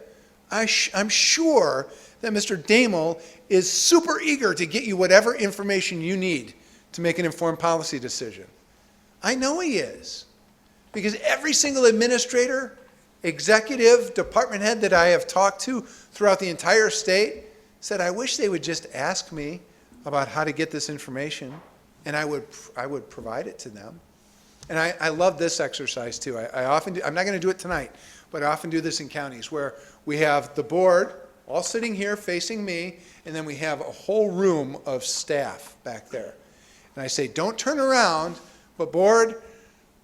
I'm sure that Mr. Damel is super eager to get you whatever information you need to make an informed policy decision. I know he is, because every single administrator, executive, department head that I have talked to throughout the entire state said, I wish they would just ask me about how to get this information, and I would provide it to them. And I love this exercise too. I often do, I'm not going to do it tonight, but I often do this in counties where we have the board all sitting here facing me, and then we have a whole room of staff back there. And I say, don't turn around, but board,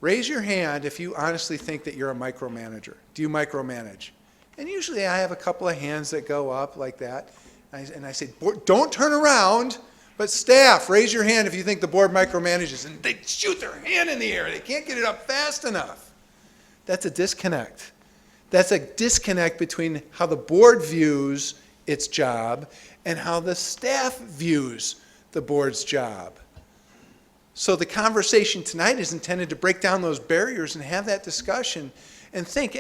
raise your hand if you honestly think that you're a micromanager. Do you micromanage? And usually I have a couple of hands that go up like that. And I say, board, don't turn around, but staff, raise your hand if you think the board micromanages. And they shoot their hand in the air. They can't get it up fast enough. That's a disconnect. That's a disconnect between how the board views its job and how the staff views the board's job. So the conversation tonight is intended to break down those barriers and have that discussion and think,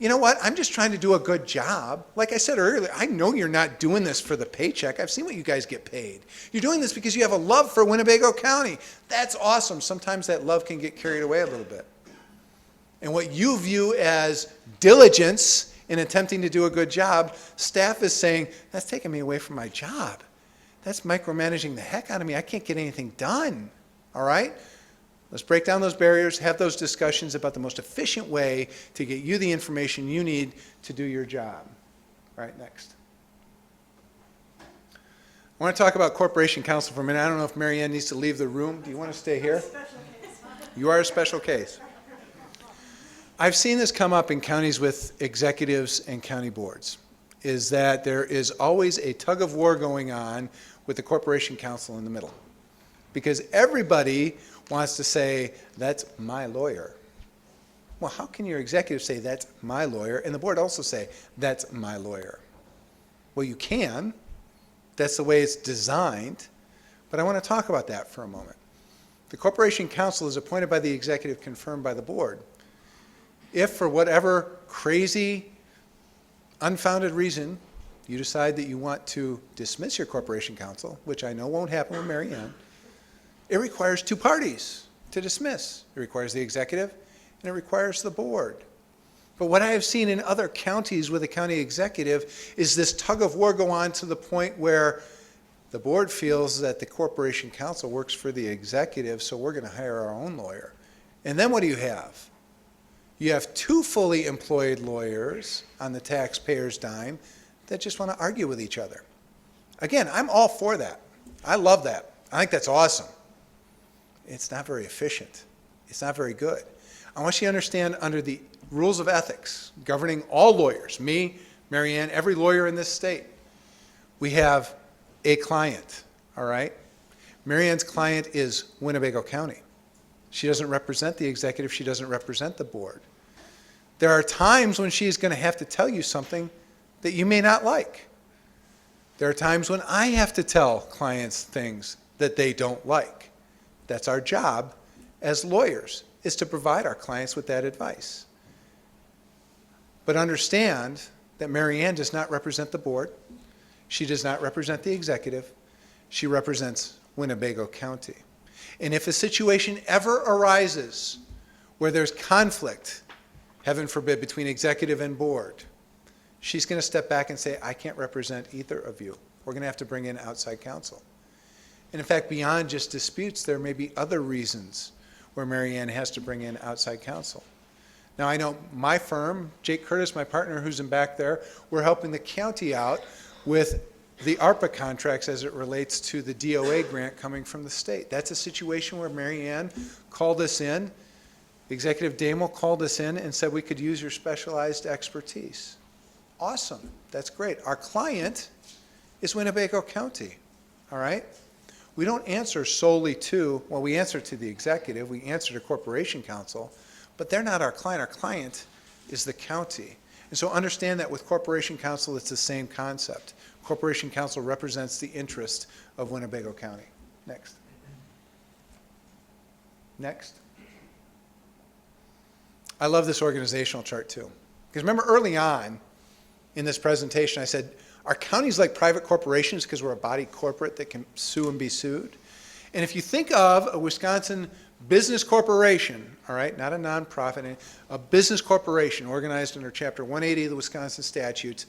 you know what, I'm just trying to do a good job. Like I said earlier, I know you're not doing this for the paycheck. I've seen what you guys get paid. You're doing this because you have a love for Winnebago County. That's awesome. Sometimes that love can get carried away a little bit. And what you view as diligence in attempting to do a good job, staff is saying, that's taking me away from my job. That's micromanaging the heck out of me. I can't get anything done. All right? Let's break down those barriers, have those discussions about the most efficient way to get you the information you need to do your job. All right, next. I I want to talk about Corporation Counsel for a minute. I don't know if Mary Ann needs to leave the room. Do you want to stay here? You are a special case. I've seen this come up in counties with executives and county boards, is that there is always a tug of war going on with the Corporation Counsel in the middle. Because everybody wants to say, that's my lawyer. Well, how can your executive say, that's my lawyer, and the board also say, that's my lawyer? Well, you can. That's the way it's designed. But I want to talk about that for a moment. The Corporation Counsel is appointed by the executive, confirmed by the board. If for whatever crazy, unfounded reason you decide that you want to dismiss your Corporation Counsel, which I know won't happen with Mary Ann, it requires two parties to dismiss. It requires the executive and it requires the board. But what I have seen in other counties with a county executive is this tug of war go on to the point where the board feels that the Corporation Counsel works for the executive, so we're going to hire our own lawyer. And then what do you have? You have two fully employed lawyers on the taxpayer's dime that just want to argue with each other. Again, I'm all for that. I love that. I think that's awesome. It's not very efficient. It's not very good. I want you to understand, under the rules of ethics governing all lawyers, me, Mary Ann, every lawyer in this state, we have a client, all right? Mary Ann's client is Winnebago County. She doesn't represent the executive. She doesn't represent the board. There are times when she's going to have to tell you something that you may not like. There are times when I have to tell clients things that they don't like. That's our job as lawyers, is to provide our clients with that advice. But understand that Mary Ann does not represent the board. She does not represent the executive. She represents Winnebago County. And if a situation ever arises where there's conflict, heaven forbid, between executive and board, she's going to step back and say, I can't represent either of you. We're going to have to bring in outside counsel. And in fact, beyond just disputes, there may be other reasons where Mary Ann has to bring in outside counsel. Now, I know my firm, Jake Curtis, my partner who's in back there, we're helping the county out with the ARPA contracts as it relates to the DOA grant coming from the state. That's a situation where Mary Ann called us in, Executive Damel called us in and said we could use your specialized expertise. Awesome. That's great. Our client is Winnebago County, all right? We don't answer solely to, well, we answer to the executive, we answer to Corporation Counsel, but they're not our client. Our client is the county. And so understand that with Corporation Counsel, it's the same concept. Corporation Counsel represents the interest of Winnebago County. Next. Next. I love this organizational chart too. Because remember early on in this presentation, I said, are counties like private corporations because we're a body corporate that can sue and be sued? And if you think of a Wisconsin business corporation, all right, not a nonprofit, a business corporation organized under Chapter 180 of the Wisconsin statutes,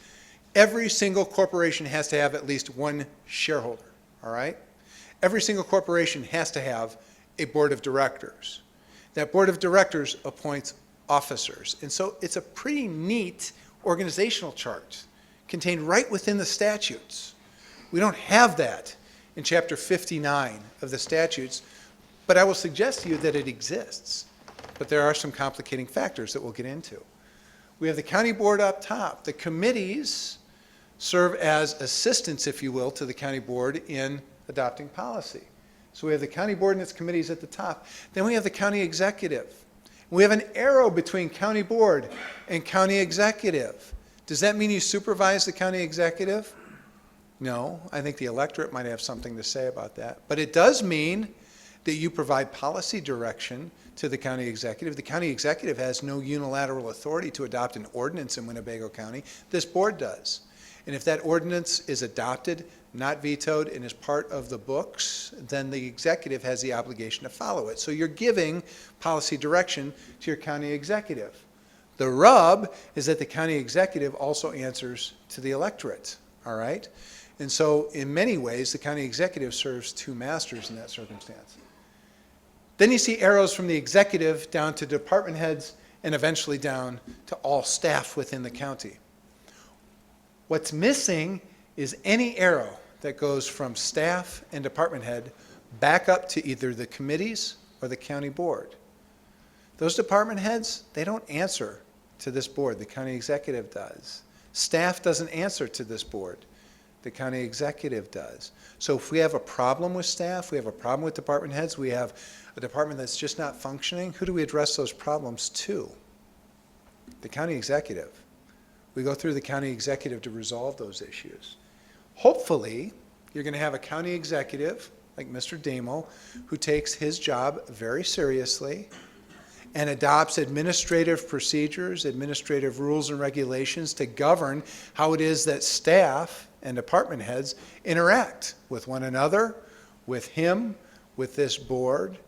every single corporation has to have at least one shareholder, all right? Every single corporation has to have a board of directors. That board of directors appoints officers. And so it's a pretty neat organizational chart contained right within the statutes. We don't have that in Chapter 59 of the statutes, but I will suggest to you that it exists. But there are some complicating factors that we'll get into. We have the county board up top. The committees serve as assistants, if you will, to the county board in adopting policy. So we have the county board and its committees at the top. Then we have the county executive. We have an arrow between county board and county executive. Does that mean you supervise the county executive? No, I think the electorate might have something to say about that. But it does mean that you provide policy direction to the county executive. The county executive has no unilateral authority to adopt an ordinance in Winnebago County. This board does. And if that ordinance is adopted, not vetoed, and is part of the books, then the executive has the obligation to follow it. So you're giving policy direction to your county executive. The rub is that the county executive also answers to the electorate, all right? And so in many ways, the county executive serves two masters in that circumstance. Then you see arrows from the executive down to department heads and eventually down to all staff within the county. What's missing is any arrow that goes from staff and department head back up to either the committees or the county board. Those department heads, they don't answer to this board. The county executive does. Staff doesn't answer to this board. The county executive does. So if we have a problem with staff, we have a problem with department heads, we have a department that's just not functioning, who do we address those problems to? The county executive. We go through the county executive to resolve those issues. Hopefully, you're going to have a county executive like Mr. Damo who takes his job very seriously and adopts administrative procedures, administrative rules and regulations to govern how it is that staff and department heads interact with one another, with him, with this board.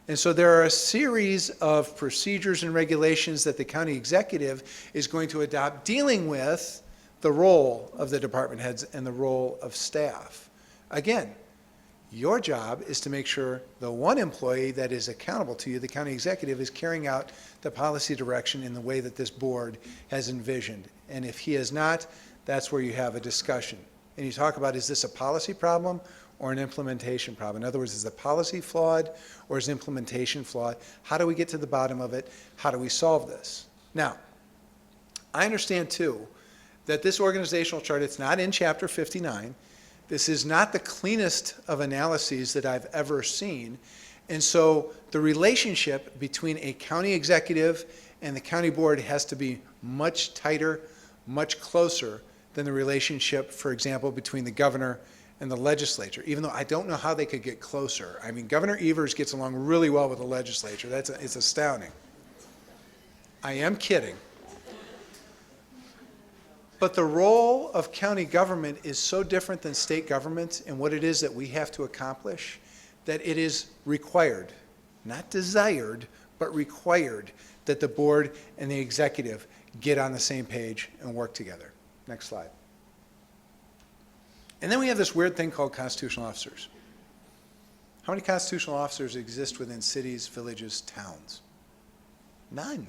And so there are a series of procedures and regulations that the county executive is going to adopt dealing with the role of the department heads and the role of staff. Again, your job is to make sure the one employee that is accountable to you, the county executive, is carrying out the policy direction in the way that this board has envisioned. And if he is not, that's where you have a discussion. And you talk about, is this a policy problem or an implementation problem? In other words, is the policy flawed or is implementation flawed? How do we get to the bottom of it? How do we solve this? Now, I understand too that this organizational chart, it's not in Chapter 59. This is not the cleanest of analyses that I've ever seen. And so the relationship between a county executive and the county board has to be much tighter, much closer than the relationship, for example, between the governor and the legislature, even though I don't know how they could get closer. I mean, Governor Evers gets along really well with the legislature. It's astounding. I am kidding. But the role of county government is so different than state government and what it is that we have to accomplish that it is required, not desired, but required that the board and the executive get on the same page and work together. Next slide. And then we have this weird thing called constitutional officers. How many constitutional officers exist within cities, villages, towns? None.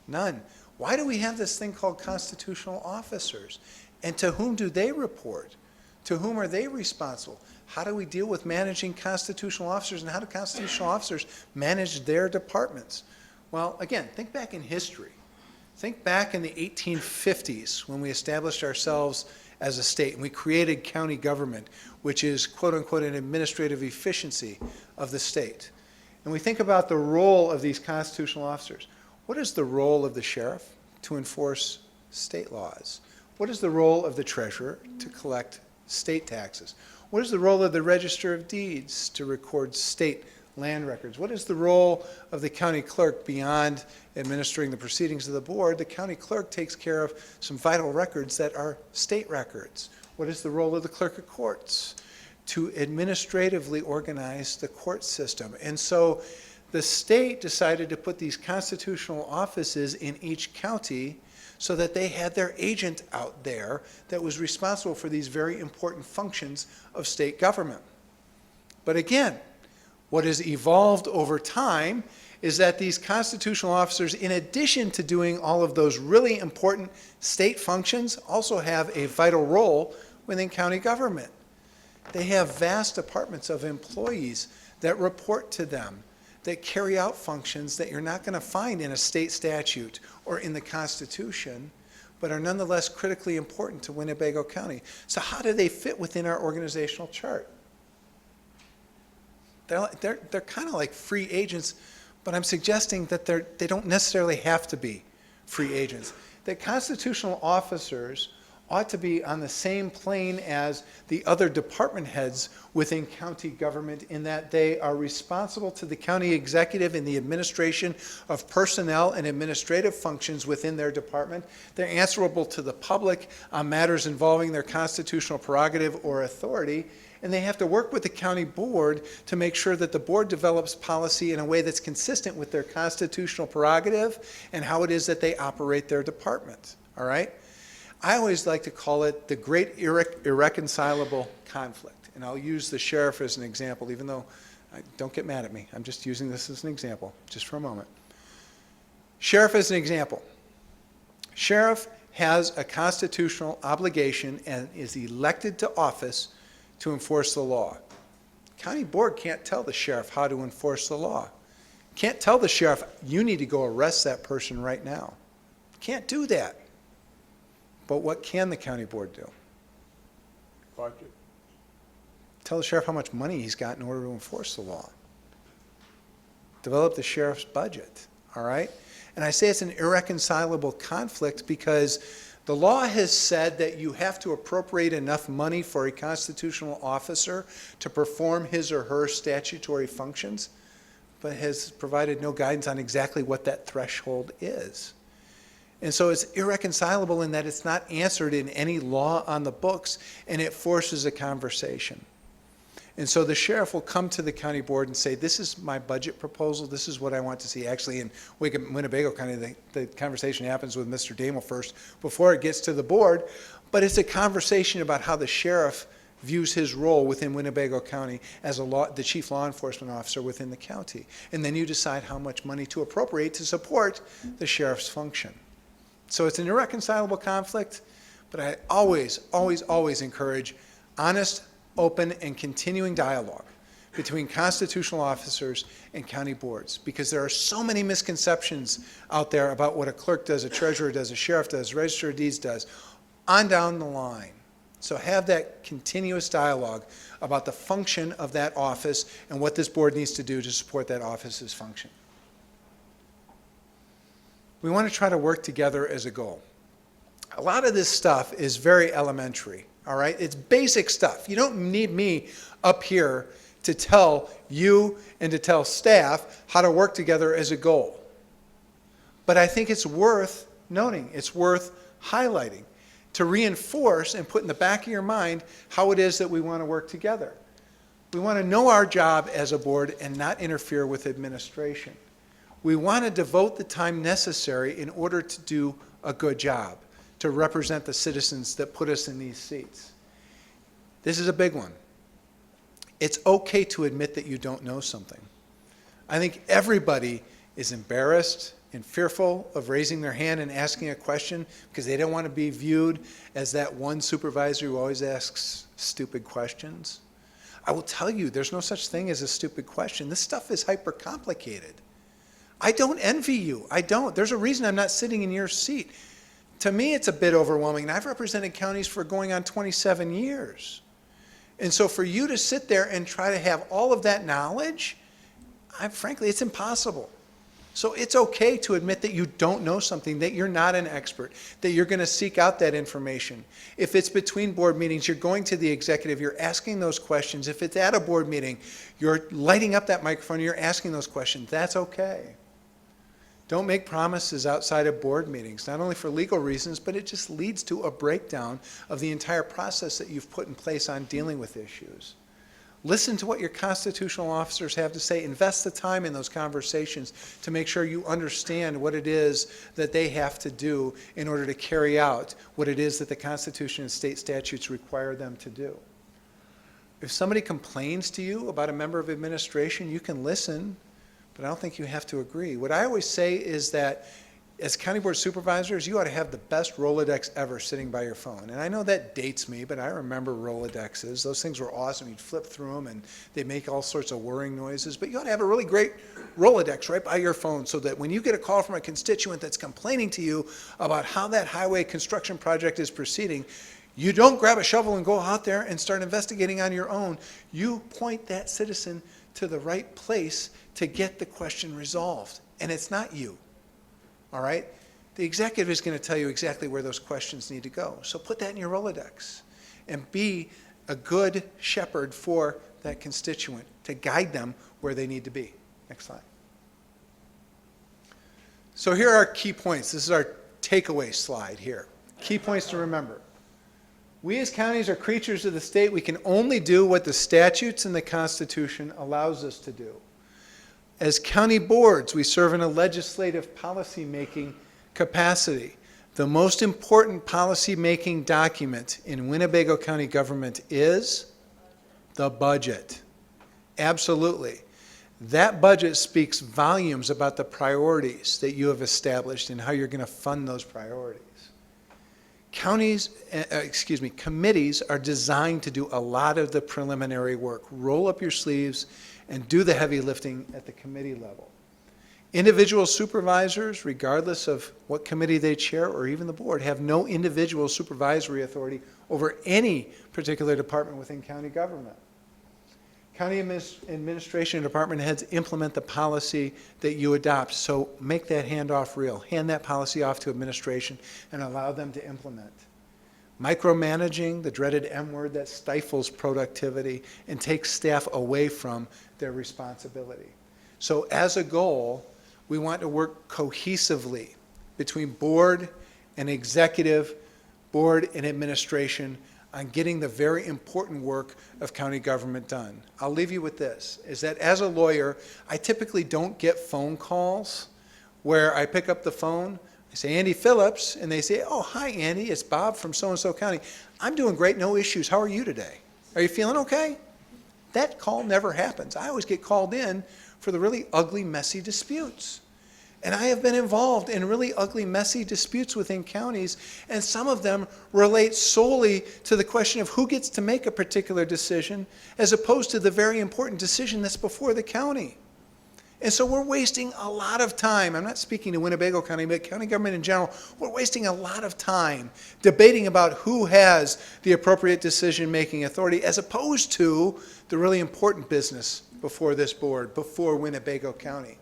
None. Why do we have this thing called constitutional officers? And to whom do they report? To whom are they responsible? How do we deal with managing constitutional officers, and how do constitutional officers manage their departments? Well, again, think back in history. Think back in the 1850s when we established ourselves as a state and we created county government, which is quote unquote an administrative efficiency of the state. And we think about the role of these constitutional officers. What is the role of the sheriff? To enforce state laws. What is the role of the treasurer? To collect state taxes. What is the role of the register of deeds? To record state land records. What is the role of the county clerk beyond administering the proceedings of the board? The county clerk takes care of some vital records that are state records. What is the role of the clerk of courts? To administratively organize the court system. And so the state decided to put these constitutional offices in each county so that they had their agent out there that was responsible for these very important functions of state government. But again, what has evolved over time is that these constitutional officers, in addition to doing all of those really important state functions, also have a vital role within county government. They have vast departments of employees that report to them, that carry out functions that you're not going to find in a state statute or in the Constitution, but are nonetheless critically important to Winnebago County. So how do they fit within our organizational chart? They're kind of like free agents, but I'm suggesting that they don't necessarily have to be free agents. That constitutional officers ought to be on the same plane as the other department heads within county government in that they are responsible to the county executive in the administration of personnel and administrative functions within their department. They're answerable to the public on matters involving their constitutional prerogative or authority, and they have to work with the county board to make sure that the board develops policy in a way that's consistent with their constitutional prerogative and how it is that they operate their department, all right? I always like to call it the great irreconcilable conflict. And I'll use the sheriff as an example, even though, don't get mad at me. I'm just using this as an example, just for a moment. Sheriff as an example. Sheriff has a constitutional obligation and is elected to office to enforce the law. County board can't tell the sheriff how to enforce the law. Can't tell the sheriff, you need to go arrest that person right now. Can't do that. But what can the county board do? Budget. Tell the sheriff how much money he's got in order to enforce the law. Develop the sheriff's budget, all right? And I say it's an irreconcilable conflict because the law has said that you have to appropriate enough money for a constitutional officer to perform his or her statutory functions, but has provided no guidance on exactly what that threshold is. And so it's irreconcilable in that it's not answered in any law on the books, and it forces a conversation. And so the sheriff will come to the county board and say, this is my budget proposal, this is what I want to see. Actually, in Winnebago County, the conversation happens with Mr. Damel first before it gets to the board, but it's a conversation about how the sheriff views his role within Winnebago County as the chief law enforcement officer within the county. And then you decide how much money to appropriate to support the sheriff's function. So it's an irreconcilable conflict, but I always, always, always encourage honest, open, and continuing dialogue between constitutional officers and county boards, because there are so many misconceptions out there about what a clerk does, a treasurer does, a sheriff does, register of deeds does, on down the line. So have that continuous dialogue about the function of that office and what this board needs to do to support that office's function. We want to try to work together as a goal. A lot of this stuff is very elementary, all right? It's basic stuff. You don't need me up here to tell you and to tell staff how to work together as a goal. But I think it's worth noting, it's worth highlighting, to reinforce and put in the back of your mind how it is that we want to work together. We want to know our job as a board and not interfere with administration. We want to devote the time necessary in order to do a good job, to represent the citizens that put us in these seats. This is a big one. It's okay to admit that you don't know something. I think everybody is embarrassed and fearful of raising their hand and asking a question because they don't want to be viewed as that one supervisor who always asks stupid questions. I will tell you, there's no such thing as a stupid question. This stuff is hyper complicated. I don't envy you. I don't. There's a reason I'm not sitting in your seat. To me, it's a bit overwhelming. And I've represented counties for going on 27 years. And so for you to sit there and try to have all of that knowledge, frankly, it's impossible. So it's okay to admit that you don't know something, that you're not an expert, that you're going to seek out that information. If it's between board meetings, you're going to the executive, you're asking those questions. If it's at a board meeting, you're lighting up that microphone, you're asking those questions. That's okay. Don't make promises outside of board meetings, not only for legal reasons, but it just leads to a breakdown of the entire process that you've put in place on dealing with issues. Listen to what your constitutional officers have to say. Invest the time in those conversations to make sure you understand what it is that they have to do in order to carry out what it is that the Constitution and state statutes require them to do. If somebody complains to you about a member of administration, you can listen, but I don't think you have to agree. What I always say is that as county board supervisors, you ought to have the best Rolodex ever sitting by your phone. And I know that dates me, but I remember Rolodexes. Those things were awesome. You'd flip through them and they make all sorts of whirring noises. But you ought to have a really great Rolodex right by your phone so that when you get a call from a constituent that's complaining to you about how that highway construction project is proceeding, you don't grab a shovel and go out there and start investigating on your own. You point that citizen to the right place to get the question resolved. And it's not you. All right? The executive is going to tell you exactly where those questions need to go. So put that in your Rolodex and be a good shepherd for that constituent to guide them where they need to be. Next slide. So here are key points. This is our takeaway slide here. Key points to remember. We as counties are creatures of the state. We can only do what the statutes and the Constitution allows us to do. As county boards, we serve in a legislative policy-making capacity. The most important policy-making document in Winnebago County government is the budget. Absolutely. That budget speaks volumes about the priorities that you have established and how you're going to fund those priorities. committees are designed to do a lot of the preliminary work. Roll up your sleeves and do the heavy lifting at the committee level. Individual supervisors, regardless of what committee they chair or even the board, have no individual supervisory authority over any particular department within county government. County administration and department heads implement the policy that you adopt, so make that handoff real. Hand that policy off to administration and allow them to implement. Micromanaging, the dreaded M word that stifles productivity and takes staff away from their responsibility. So as a goal, we want to work cohesively between board and executive, board and administration on getting the very important work of county government done. I'll leave you with this, is that as a lawyer, I typically don't get phone calls where I pick up the phone, I say, Andy Phillips, and they say, oh, hi, Andy, it's Bob from so-and-so county. I'm doing great, no issues. How are you today? Are you feeling okay? That call never happens. I always get called in for the really ugly, messy disputes. And I have been involved in really ugly, messy disputes within counties, and some of them relate solely to the question of who gets to make a particular decision, as opposed to the very important decision that's before the county. And so we're wasting a lot of time. I'm not speaking to Winnebago County, but county government in general. We're wasting a lot of time debating about who has the appropriate decision-making authority, as opposed to the really important business before this board, before Winnebago County.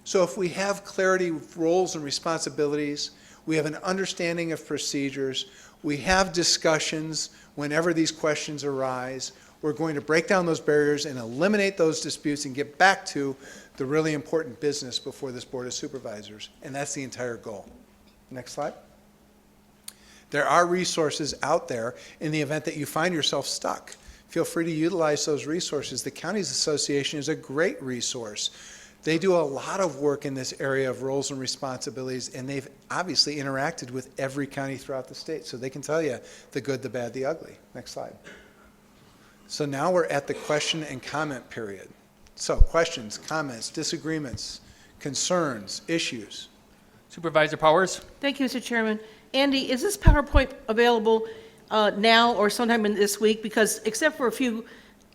So if we have clarity of roles and responsibilities, we have an understanding of procedures, we have discussions whenever these questions arise, we're going to break down those barriers and eliminate those disputes and get back to the really important business before this Board of Supervisors. And that's the entire goal. Next slide. There are resources out there in the event that you find yourself stuck. Feel free to utilize those resources. The Counties Association is a great resource. They do a lot of work in this area of roles and responsibilities, and they've obviously interacted with every county throughout the state, so they can tell you the good, the bad, the ugly. Next slide. So now we're at the question and comment period. So questions, comments, disagreements, concerns, issues. Supervisor Powers? Thank you, Mr. Chairman. Andy, is this PowerPoint available now or sometime in this week? Because except for a few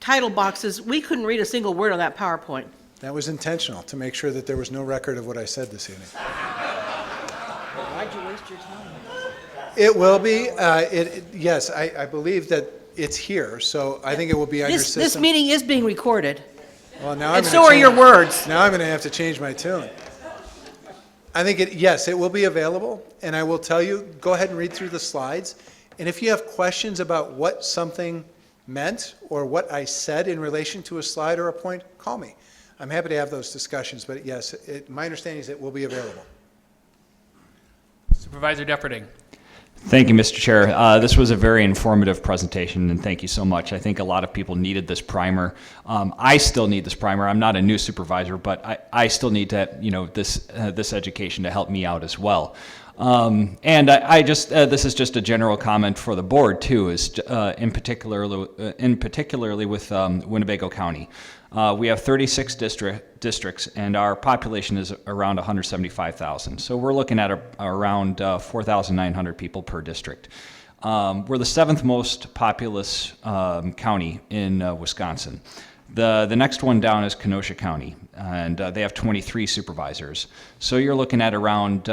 title boxes, we couldn't read a single word on that PowerPoint. That was intentional, to make sure that there was no record of what I said this evening. Why'd you waste your time? It will be. Yes, I believe that it's here, so I think it will be on your system. This meeting is being recorded. Well, now And so are your words. Now I'm going to have to change my tune. I think yes, it will be available, and I will tell you, go ahead and read through the slides, and if you have questions about what something meant or what I said in relation to a slide or a point, call me. I'm happy to have those discussions, but yes, my understanding is it will be available. Supervisor Defferding. Thank you, Mr. Chair. This was a very informative presentation, and thank you so much. I think a lot of people needed this primer. I still need this primer. I'm not a new supervisor, but I still need to, this education to help me out as well. And I just this is just a general comment for the board too, is in particularly with Winnebago County. We have 36 districts, and our population is around 175,000. So we're looking at around 4,900 people per district. We're the 7th most populous county in Wisconsin. The next one down is Kenosha County, and they have 23 supervisors. So you're looking at around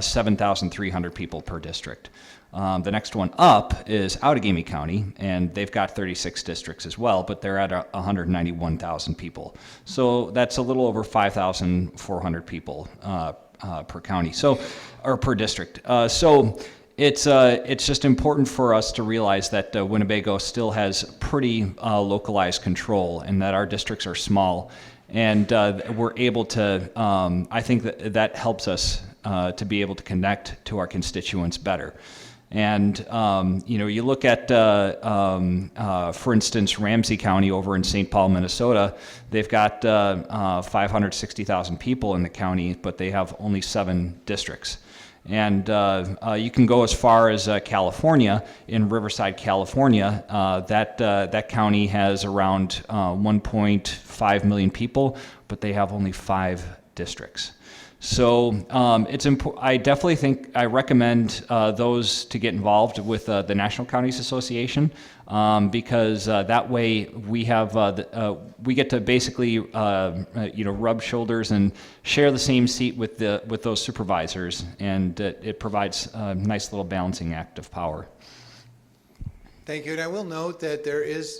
7,300 people per district. The next one up is Outagamie County, and they've got 36 districts as well, but they're at 191,000 people. So that's a little over 5,400 people per county, or per district. So it's just important for us to realize that Winnebago still has pretty localized control, and that our districts are small, and we're able to. I think that helps us to be able to connect to our constituents better. And, you look at, for instance, Ramsey County over in St. Paul, Minnesota. They've got 560,000 people in the county, but they have only 7 districts. And you can go as far as California. In Riverside, California, that county has around 1.5 million people, but they have only 5 districts. So I definitely think I recommend those to get involved with the National Counties Association because that way we have we get to basically rub shoulders and share the same seat with those supervisors, and it provides a nice little balancing act of power. Thank you, and I will note that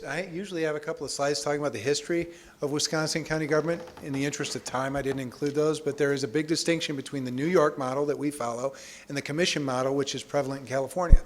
I usually have a couple of slides talking about the history of Wisconsin county government. In the interest of time, I didn't include those, but there is a big distinction between the New York model that we follow and the commission model, which is prevalent in California.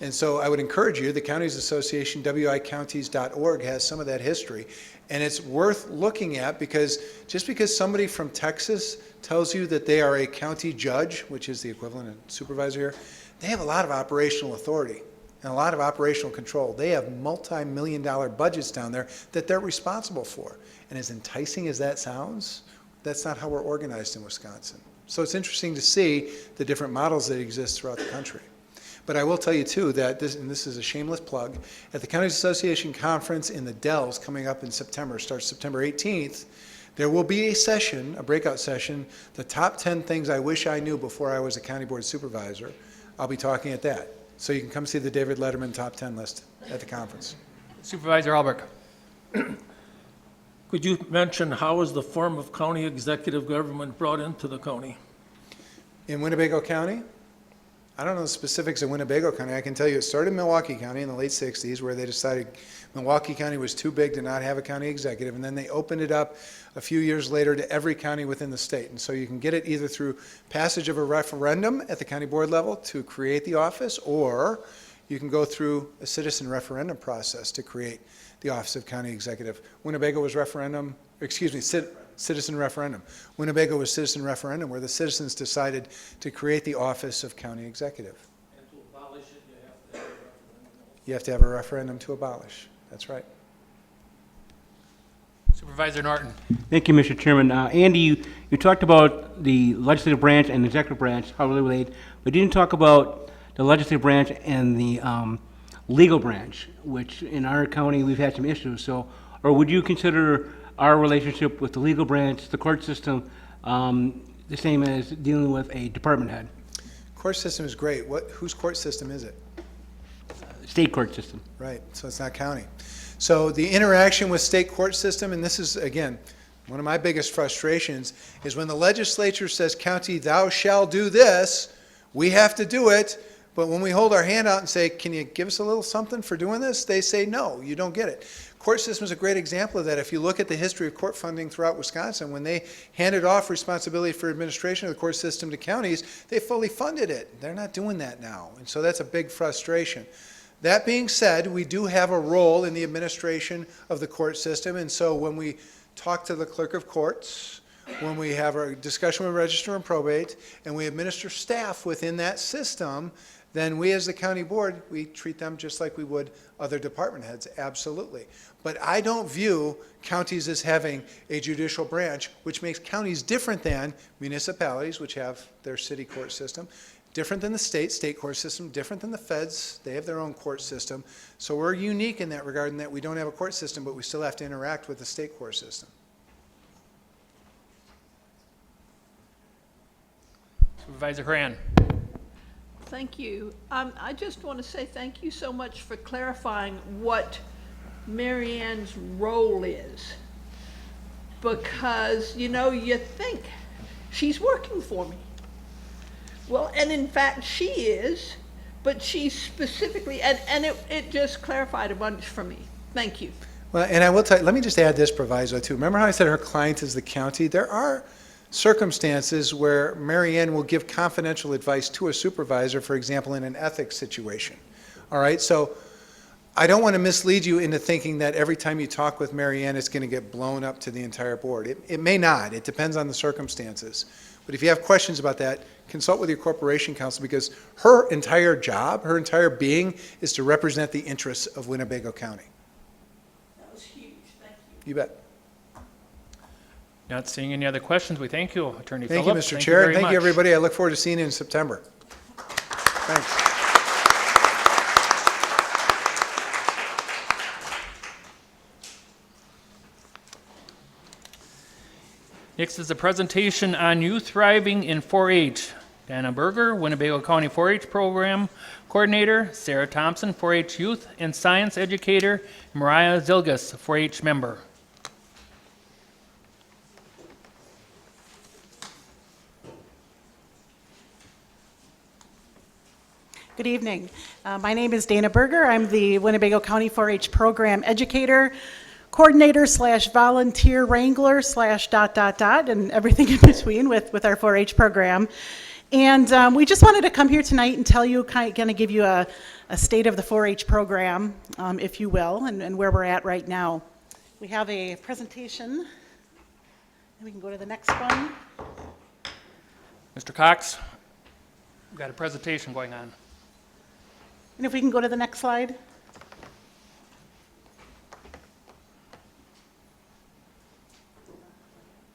And so I would encourage you, the Counties Association, wicounties.org, has some of that history, and it's worth looking at because just because somebody from Texas tells you that they are a county judge, which is the equivalent of supervisor here, they have a lot of operational authority and a lot of operational control. They have multi-million-dollar budgets down there that they're responsible for. And as enticing as that sounds, that's not how we're organized in Wisconsin. So it's interesting to see the different models that exist throughout the country. But I will tell you too that this is a shameless plug, at the Counties Association Conference in the Dells coming up in September, starts September 18th, there will be a session, a breakout session, the top 10 things I wish I knew before I was a county board supervisor. I'll be talking at that. So you can come see the David Letterman top 10 list at the conference. Supervisor Albrecht. Could you mention how is the form of county executive government brought into the county? In Winnebago County? I don't know the specifics of Winnebago County. I can tell you it started in Milwaukee County in the late 60s where they decided Milwaukee County was too big to not have a county executive, and then they opened it up a few years later to every county within the state. And so you can get it either through passage of a referendum at the county board level to create the office, or you can go through a citizen referendum process to create the office of county executive. Winnebago was citizen referendum. Winnebago was citizen referendum where the citizens decided to create the office of county executive. And to abolish it, you have to have a referendum. You have to have a referendum to abolish. That's right. Supervisor Norton. Thank you, Mr. Chairman. Andy, you talked about the legislative branch and the executive branch, how they relate, but you didn't talk about the legislative branch and the legal branch, which in our county we've had some issues. So, or would you consider our relationship with the legal branch, the court system, the same as dealing with a department head? Court system is great. Whose court system is it? State court system. Right, so it's not county. So the interaction with state court system, and this is, again, one of my biggest frustrations, is when the legislature says, county, thou shalt do this, we have to do it, but when we hold our hand out and say, can you give us a little something for doing this? They say, no, you don't get it. Court system is a great example of that. If you look at the history of court funding throughout Wisconsin, when they handed off responsibility for administration of the court system to counties, they fully funded it. They're not doing that now, and so that's a big frustration. That being said, we do have a role in the administration of the court system, and so when we talk to the clerk of courts, when we have a discussion with register and probate, and we administer staff within that system, then we as the county board, we treat them just like we would other department heads, absolutely. But I don't view counties as having a judicial branch, which makes counties different than municipalities, which have their city court system, different than the state court system, different than the feds, they have their own court system. So we're unique in that regard in that we don't have a court system, but we still have to interact with the state court system. Supervisor Cran. Thank you. I just want to say thank you so much for clarifying what Mary Ann's role is. Because, you know, you think she's working for me. Well, and in fact she is, but she's specifically, and it just clarified a bunch for me. Thank you. Well, and I will tell you, let me just add this proviso too. Remember how I said her client is the county? There are circumstances where Mary Ann will give confidential advice to a supervisor, for example, in an ethics situation. All right, so I don't want to mislead you into thinking that every time you talk with Mary Ann, it's going to get blown up to the entire board. It may not. It depends on the circumstances. But if you have questions about that, consult with your corporation counsel, because her entire job, her entire being, is to represent the interests of Winnebago County. That was huge. Thank you. You bet. Not seeing any other questions, we thank you, Attorney Thank you, Phillips. Mr. Chair, and very thank you, much. everybody. I look forward to seeing you in September. Thanks. Next is a presentation on youth thriving in 4-H. Dana Berger, Winnebago County 4-H Program Coordinator, Sarah Thompson, 4-H Youth and Science Educator, Mariah Zilgus, 4-H member. Good evening. My name is Dana Berger. I'm the Winnebago County 4-H Program Educator, Coordinator / Volunteer Wrangler / ... and everything in between with our 4-H program. And we just wanted to come here tonight and tell you, kind of give you a state of the 4-H program, if you will, and where we're at right now. We have a presentation, and we can go to the next one. Mr. Cox, we've got a presentation going on. And if we can go to the next slide.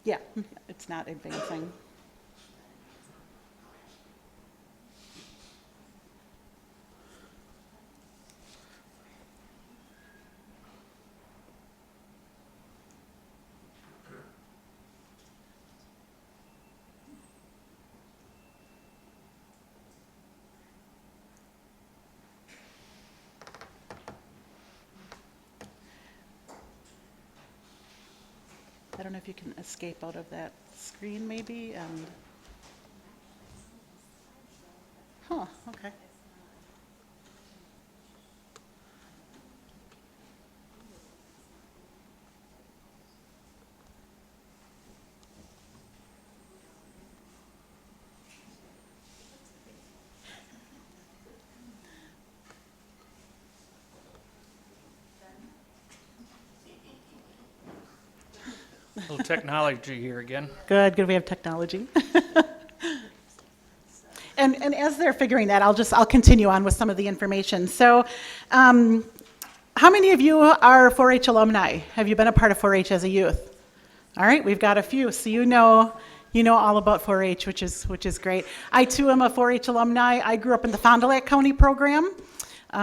Yeah, it's not advancing. I don't know if you can escape out of that screen maybe, and, okay. A little technology here again. Good, we have technology. And as they're figuring that, I'll continue on with some of the information. So, how many of you are 4-H alumni? Have you been a part of 4-H as a youth? All right, we've got a few, so you know all about 4-H, which is great. I too am a 4-H alumni. I grew up in the Fond du Lac County program,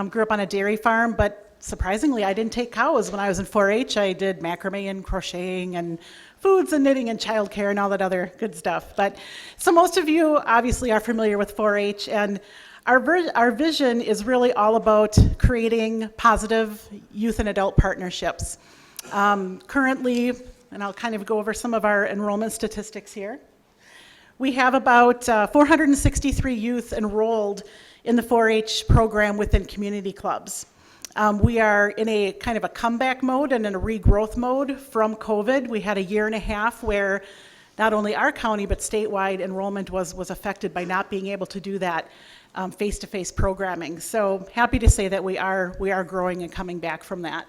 grew up on a dairy farm, but surprisingly, I didn't take cows when I was in 4-H. I did macrame and crocheting and foods and knitting and childcare and all that other good stuff. But so most of you obviously are familiar with 4-H, and our vision is really all about creating positive youth and adult partnerships. Currently, and I'll kind of go over some of our enrollment statistics here. We have about 463 youth enrolled in the 4-H program within community clubs. We are in a kind of a comeback mode and in a regrowth mode from COVID. We had a year and a half where not only our county but statewide enrollment was affected by not being able to do that face-to-face programming. So happy to say that we are growing and coming back from that.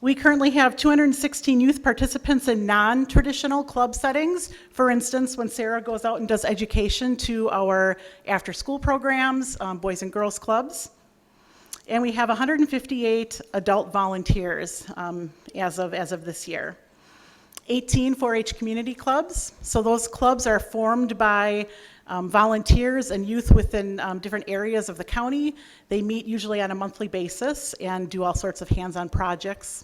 We currently have 216 youth participants in non-traditional club settings. For instance, when Sarah goes out and does education to our after-school programs, boys and girls clubs. And we have 158 adult volunteers as of this year. 18 4-H community clubs. So those clubs are formed by volunteers and youth within different areas of the county. They meet usually on a monthly basis and do all sorts of hands-on projects.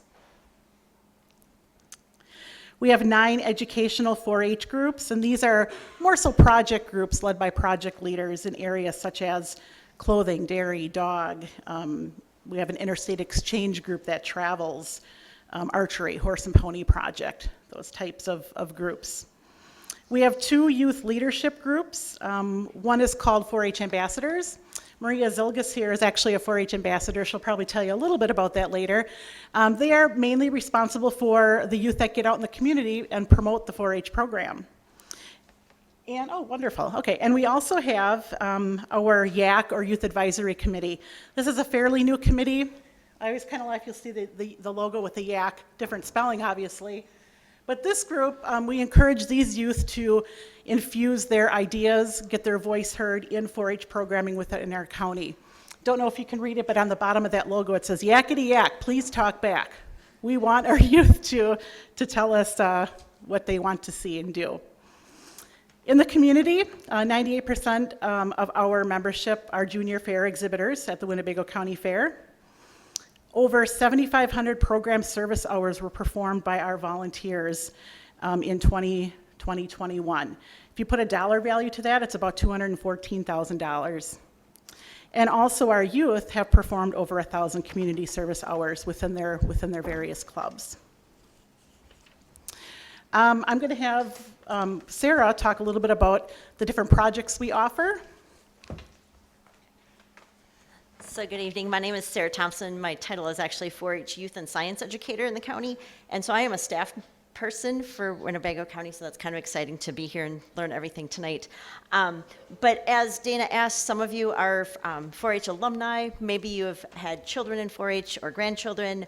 We have 9 educational 4-H groups, and these are more so project groups led by project leaders in areas such as clothing, dairy, dog. We have an interstate exchange group that travels, archery, horse and pony project, those types of groups. We have 2 youth leadership groups. One is called 4-H Ambassadors. Maria Zilgus here is actually a 4-H ambassador. She'll probably tell you a little bit about that later. They are mainly responsible for the youth that get out in the community and promote the 4-H program. And, oh, wonderful. Okay, and we also have our YAC, or Youth Advisory Committee. This is a fairly new committee. I always kind of like, you'll see the logo with the YAC, different spelling, obviously. But this group, we encourage these youth to infuse their ideas, get their voice heard in 4-H programming within our county. Don't know if you can read it, but on the bottom of that logo it says, "Yakety yak, please talk back." We want our youth to tell us what they want to see and do. In the community, 98% of our membership are junior fair exhibitors at the Winnebago County Fair. Over 7,500 program service hours were performed by our volunteers in 2021. If you put a dollar value to that, it's about $214,000. And also our youth have performed over 1,000 community service hours within their various clubs. I'm going to have Sarah talk a little bit about the different projects we offer. So good evening. My name is Sarah Thompson. My title is actually 4-H Youth and Science Educator in the county. And so I am a staff person for Winnebago County, so that's kind of exciting to be here and learn everything tonight. But as Dana asked, some of you are 4-H alumni. Maybe you have had children in 4-H or grandchildren.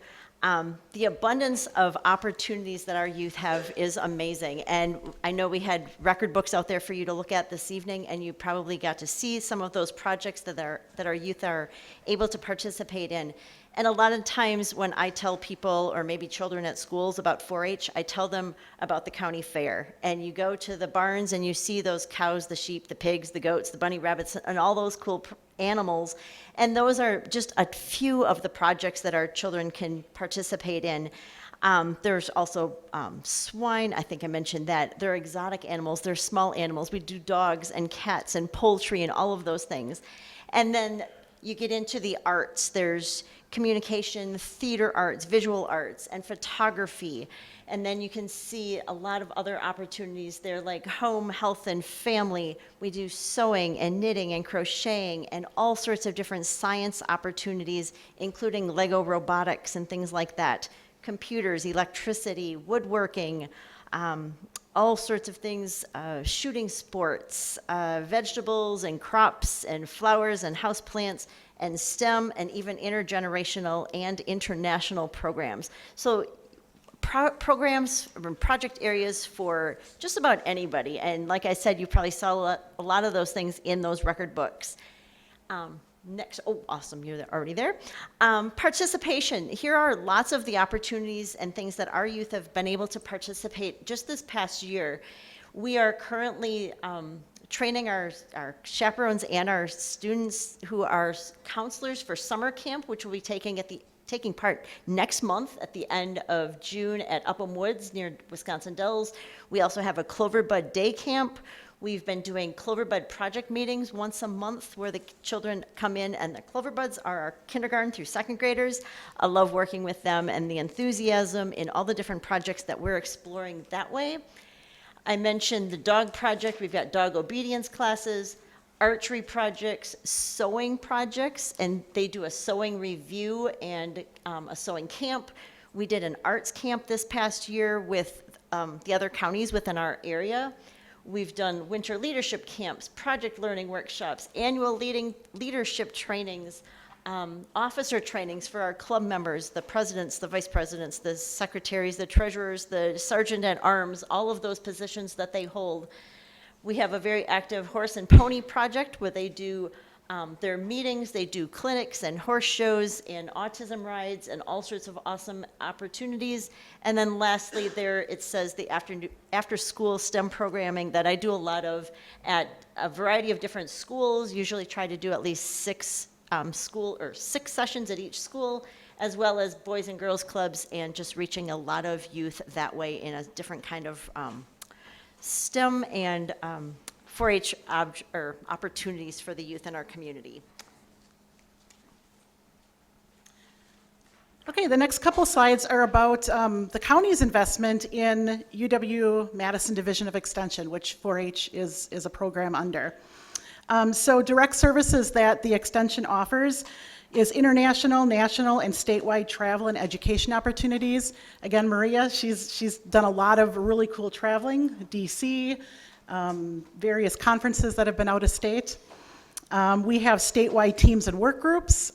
The abundance of opportunities that our youth have is amazing. And I know we had record books out there for you to look at this evening, and you probably got to see some of those projects that our youth are able to participate in. And a lot of times when I tell people, or maybe children at schools about 4-H, I tell them about the county fair. And you go to the barns and you see those cows, the sheep, the pigs, the goats, the bunny rabbits, and all those cool animals. And those are just a few of the projects that our children can participate in. There's also swine, I think I mentioned that. They're exotic animals, they're small animals. We do dogs and cats and poultry and all of those things. And then you get into the arts. There's communication, theater arts, visual arts, and photography. And then you can see a lot of other opportunities there, like home, health, and family. We do sewing and knitting and crocheting and all sorts of different science opportunities, including Lego robotics and things like that. Computers, electricity, woodworking, all sorts of things, shooting sports, vegetables and crops and flowers and houseplants, and STEM, and even intergenerational and international programs. So programs, project areas for just about anybody. And like I said, you probably saw a lot of those things in those record books. Next, oh, awesome, you're already there. Participation. Here are lots of the opportunities and things that our youth have been able to participate just this past year. We are currently training our chaperones and our students who are counselors for summer camp, which will be taking part next month at the end of June at Upham Woods near Wisconsin Dells. We also have a Cloverbud Day Camp. We've been doing Cloverbud project meetings once a month where the children come in, and the Cloverbuds are our kindergarten through second graders. I love working with them and the enthusiasm in all the different projects that we're exploring that way. I mentioned the dog project. We've got dog obedience classes, archery projects, sewing projects, and they do a sewing review and a sewing camp. We did an arts camp this past year with the other counties within our area. We've done winter leadership camps, project learning workshops, annual leadership trainings, officer trainings for our club members, the presidents, the vice presidents, the secretaries, the treasurers, the sergeant at arms, all of those positions that they hold. We have a very active horse and pony project where they do their meetings, they do clinics and horse shows and autism rides and all sorts of awesome opportunities. And then lastly there it says the after school STEM programming that I do a lot of at a variety of different schools, usually try to do at least 6 sessions at each school, as well as boys and girls clubs, and just reaching a lot of youth that way in a different kind of STEM and 4-H opportunities for the youth in our community. Okay, the next couple slides are about the county's investment in UW-Madison Division of Extension, which 4-H is a program under. So direct services that the extension offers is international, national, and statewide travel and education opportunities. Again, Maria, she's done a lot of really cool traveling, DC, various conferences that have been out of state. We have statewide teams and work groups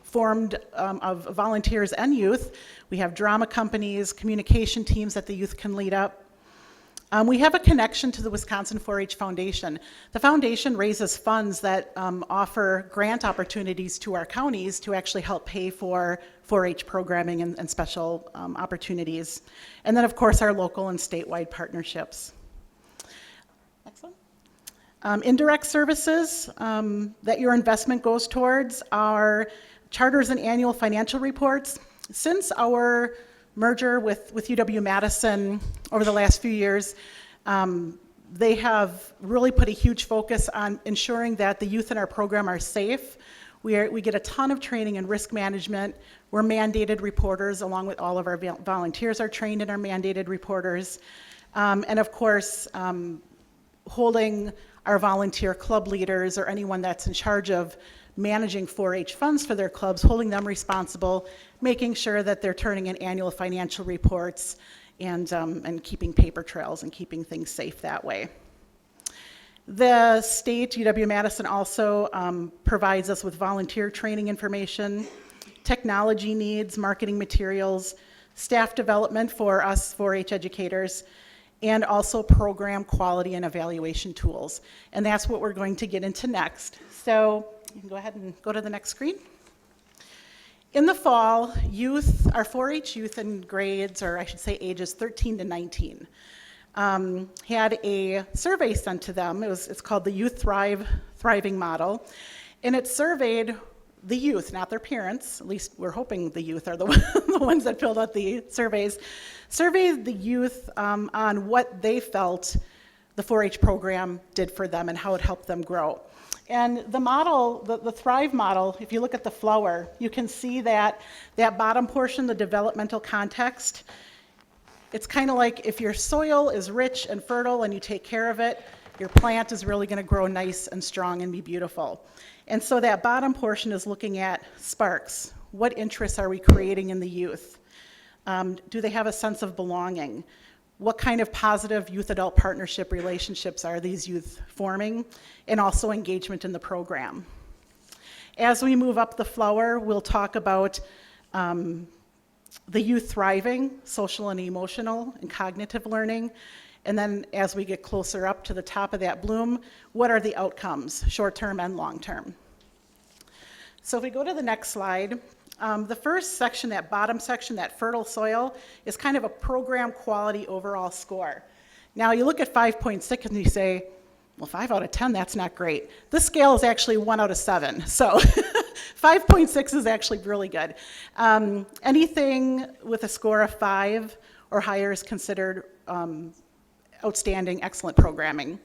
formed of volunteers and youth. We have drama companies, communication teams that the youth can lead up. We have a connection to the Wisconsin 4-H Foundation. The foundation raises funds that offer grant opportunities to our counties to actually help pay for 4-H programming and special opportunities. And then, of course, our local and statewide partnerships. Next one. Indirect services that your investment goes towards are charters and annual financial reports. Since our merger with UW-Madison over the last few years, they have really put a huge focus on ensuring that the youth in our program are safe. We get a ton of training in risk management. We're mandated reporters, along with all of our volunteers are trained and are mandated reporters. And of course, holding our volunteer club leaders or anyone that's in charge of managing 4-H funds for their clubs, holding them responsible, making sure that they're turning in annual financial reports and keeping paper trails and keeping things safe that way. The state, UW-Madison, also provides us with volunteer training information, technology needs, marketing materials, staff development for us 4-H educators, and also program quality and evaluation tools. And that's what we're going to get into next. So you can go ahead and go to the next screen. In the fall, youth, our 4-H youth in grades, or I should say ages 13 to 19, had a survey sent to them. It's called the Youth Thriving Model, and it surveyed the youth, not their parents. At least we're hoping the youth are the ones that filled out the surveys. Surveyed the youth on what they felt the 4-H program did for them and how it helped them grow. And the model, the Thrive model, if you look at the flower, you can see that bottom portion, the developmental context. It's kind of like if your soil is rich and fertile and you take care of it, your plant is really going to grow nice and strong and be beautiful. And so that bottom portion is looking at sparks. What interests are we creating in the youth? Do they have a sense of belonging? What kind of positive youth-adult partnership relationships are these youth forming? And also engagement in the program. As we move up the flower, we'll talk about the youth thriving, social and emotional and cognitive learning. And then as we get closer up to the top of that bloom, what are the outcomes, short-term and long-term? So if we go to the next slide, the first section, that bottom section, that fertile soil, is kind of a program quality overall score. Now you look at 5.6 and you say, well, 5 out of 10, that's not great. This scale is actually 1 out of 7, so 5.6 is actually really good. Anything with a score of 5 or higher is considered outstanding, excellent programming.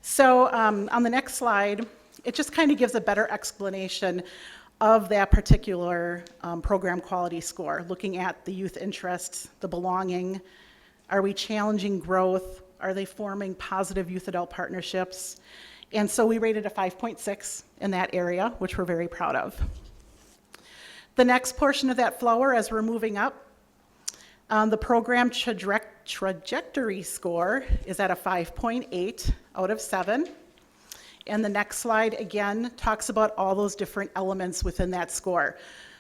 So on the next slide, it just kind of gives a better explanation of that particular program quality score, looking at the youth interests, the belonging. Are we challenging growth? Are they forming positive youth-adult partnerships? And so we rated a 5.6 in that area, which we're very proud of. The next portion of that flower, as we're moving up, the program trajectory score is at a 5.8 out of 7. And the next slide, again, talks about all those different elements within that score.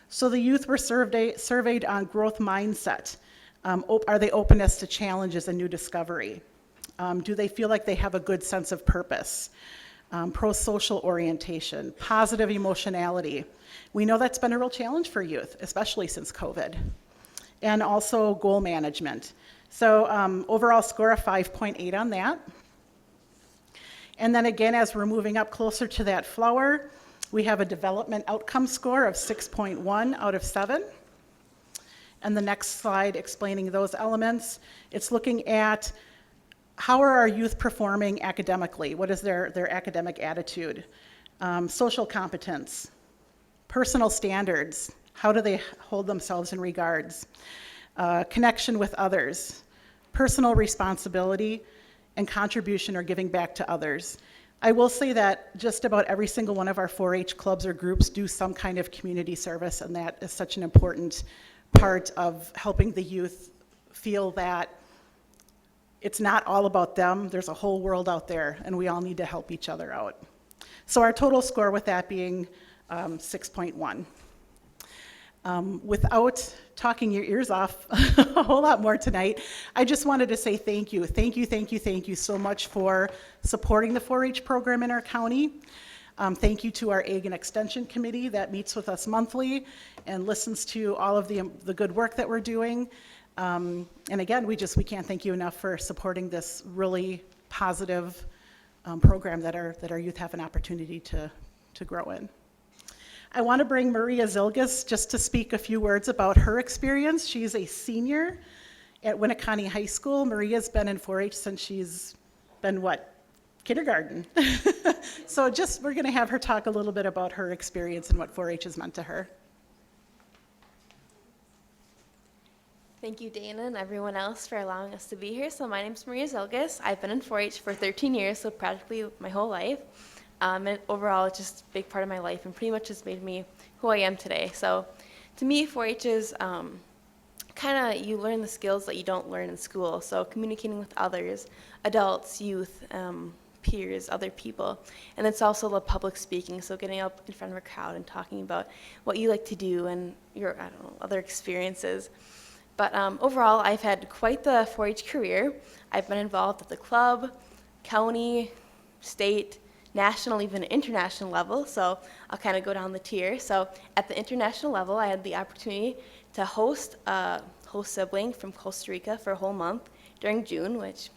So the youth were surveyed on growth mindset. Are they openness to challenges and new discovery? Do they feel like they have a good sense of purpose? Pro-social orientation, positive emotionality. We know that's been a real challenge for youth, especially since COVID. And also goal management. So overall score of 5.8 on that. And then again, as we're moving up closer to that flower, we have a development outcome score of 6.1 out of 7. And the next slide explaining those elements, it's looking at how are our youth performing academically? What is their academic attitude? Social competence, personal standards, how do they hold themselves in regards? Connection with others, personal responsibility, and contribution or giving back to others. I will say that just about every single one of our 4-H clubs or groups do some kind of community service, and that is such an important part of helping the youth feel that it's not all about them. There's a whole world out there, and we all need to help each other out. So our total score with that being 6.1. Without talking your ears off a whole lot more tonight, I just wanted to say thank you. Thank you, thank you, thank you so much for supporting the 4-H program in our county. Thank you to our Ag and Extension Committee that meets with us monthly and listens to all of the good work that we're doing. And again, we can't thank you enough for supporting this really positive program that our youth have an opportunity to grow in. I want to bring Maria Zilgis just to speak a few words about her experience. She's a senior at Winnebago High School. Maria's been in 4-H since she's been, what, kindergarten? So we're going to have her talk a little bit about her experience and what 4-H has meant to her. Thank you, Dana, and everyone else for allowing us to be here. So my name is Maria Zilgis. I've been in 4-H for 13 years, so practically my whole life. And overall, it's just a big part of my life and pretty much has made me who I am today. So to me, 4-H is kind of, you learn the skills that you don't learn in school. So communicating with others, adults, youth, peers, other people. And it's also the public speaking, so getting up in front of a crowd and talking about what you like to do and your, I don't know, other experiences. But overall, I've had quite the 4-H career. I've been involved at the club, county, state, national, even international level, so I'll kind of go down the tier. So at the international level, I had the opportunity to host a host sibling from Costa Rica for a whole month during June, which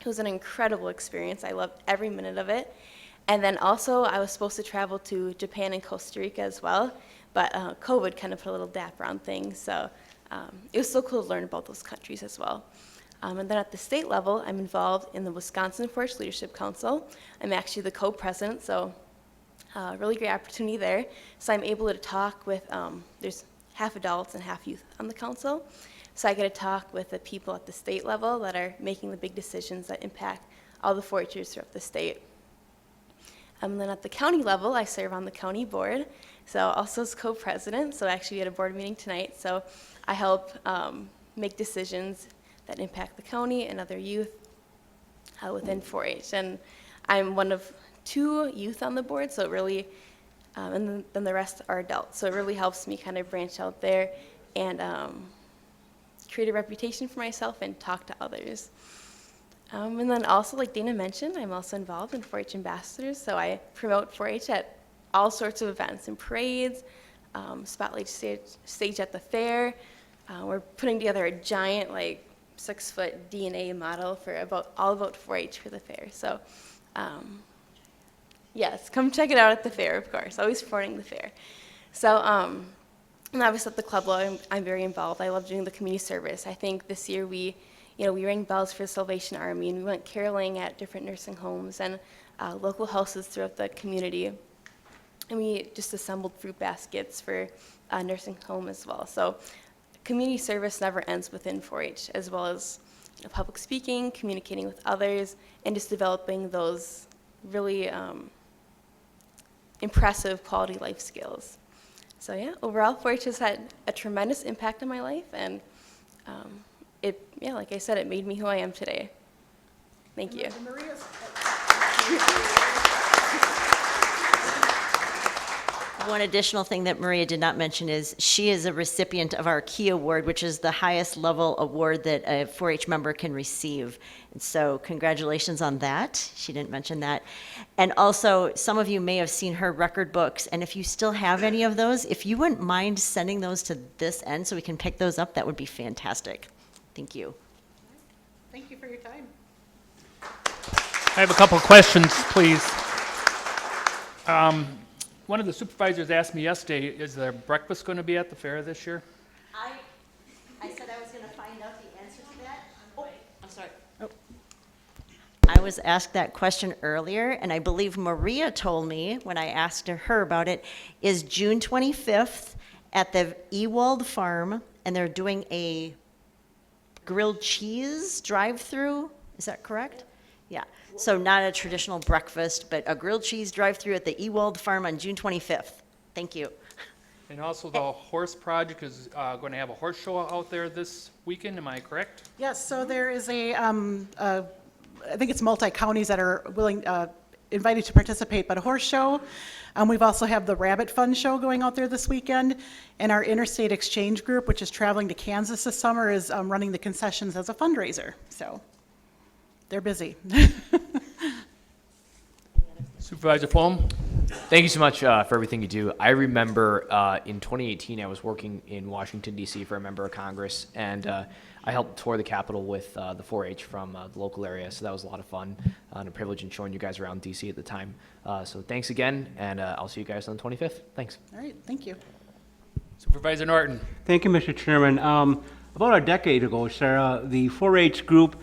was an incredible experience. I loved every minute of it. And then also, I was supposed to travel to Japan and Costa Rica as well, but COVID kind of put a little dapper on things, so it was so cool to learn about those countries as well. And then at the state level, I'm involved in the Wisconsin 4-H Leadership Council. I'm actually the co-president, so really great opportunity there. So I'm able to talk with, there's half adults and half youth on the council. So I get to talk with the people at the state level that are making the big decisions that impact all the 4-Hers throughout the state. And then at the county level, I serve on the county board. So also as co-president, so actually we had a board meeting tonight. So I help make decisions that impact the county and other youth within 4-H. And I'm one of 2 youth on the board, so it really, and then the rest are adults. So it really helps me kind of branch out there and create a reputation for myself and talk to others. And then also, like Dana mentioned, I'm also involved in 4-H ambassadors, so I promote 4-H at all sorts of events and parades, spotlight stage at the fair. We're putting together a giant, like, 6-foot DNA model for all about 4-H for the fair. So, yes, come check it out at the fair, of course. Always supporting the fair. So, and obviously at the club level, I'm very involved. I love doing the community service. I think this year we rang bells for the Salvation Army, and we went caroling at different nursing homes and local houses throughout the community. And we just assembled fruit baskets for a nursing home as well. So community service never ends within 4-H, as well as public speaking, communicating with others, and just developing those really impressive quality life skills. So yeah, overall, 4-H has had a tremendous impact on my life, and like I said, it made me who I am today. Thank you. One additional thing that Maria did not mention is she is a recipient of our Key Award, which is the highest level award that a 4-H member can receive. And so congratulations on that. She didn't mention that. And also, some of you may have seen her record books, and if you still have any of those, if you wouldn't mind sending those to this end so we can pick those up, that would be fantastic. Thank you. Thank you for your time. I have a couple of questions, please. One of the supervisors asked me yesterday, is there breakfast going to be at the fair this year? I said I was going to find out the answer to that. Oh, I'm sorry. Oh. I was asked that question earlier, and I believe Maria told me when I asked her about it, is June 25th at the Ewald Farm, and they're doing a grilled cheese drive-through. Is that correct? Yeah. So not a traditional breakfast, but a grilled cheese drive-through at the Ewald Farm on June 25th. Thank you. And also the horse project is going to have a horse show out there this weekend, am I correct? Yes, so there is I think it's multi-counties that are invited to participate, but a horse show. We've also have the Rabbit Fun Show going out there this weekend, and our Interstate Exchange Group, which is traveling to Kansas this summer, is running the concessions as a fundraiser. So they're busy. Supervisor Fohm? Thank you so much for everything you do. I remember in 2018, I was working in Washington, D.C. for a member of Congress, and I helped tour the Capitol with the 4-H from the local area, so that was a lot of fun and a privilege in showing you guys around D.C. at the time. So thanks again, and I'll see you guys on the 25th. Thanks. All right, thank you. Supervisor Norton. Thank you, Mr. Chairman. About a decade ago, Sarah, the 4-H group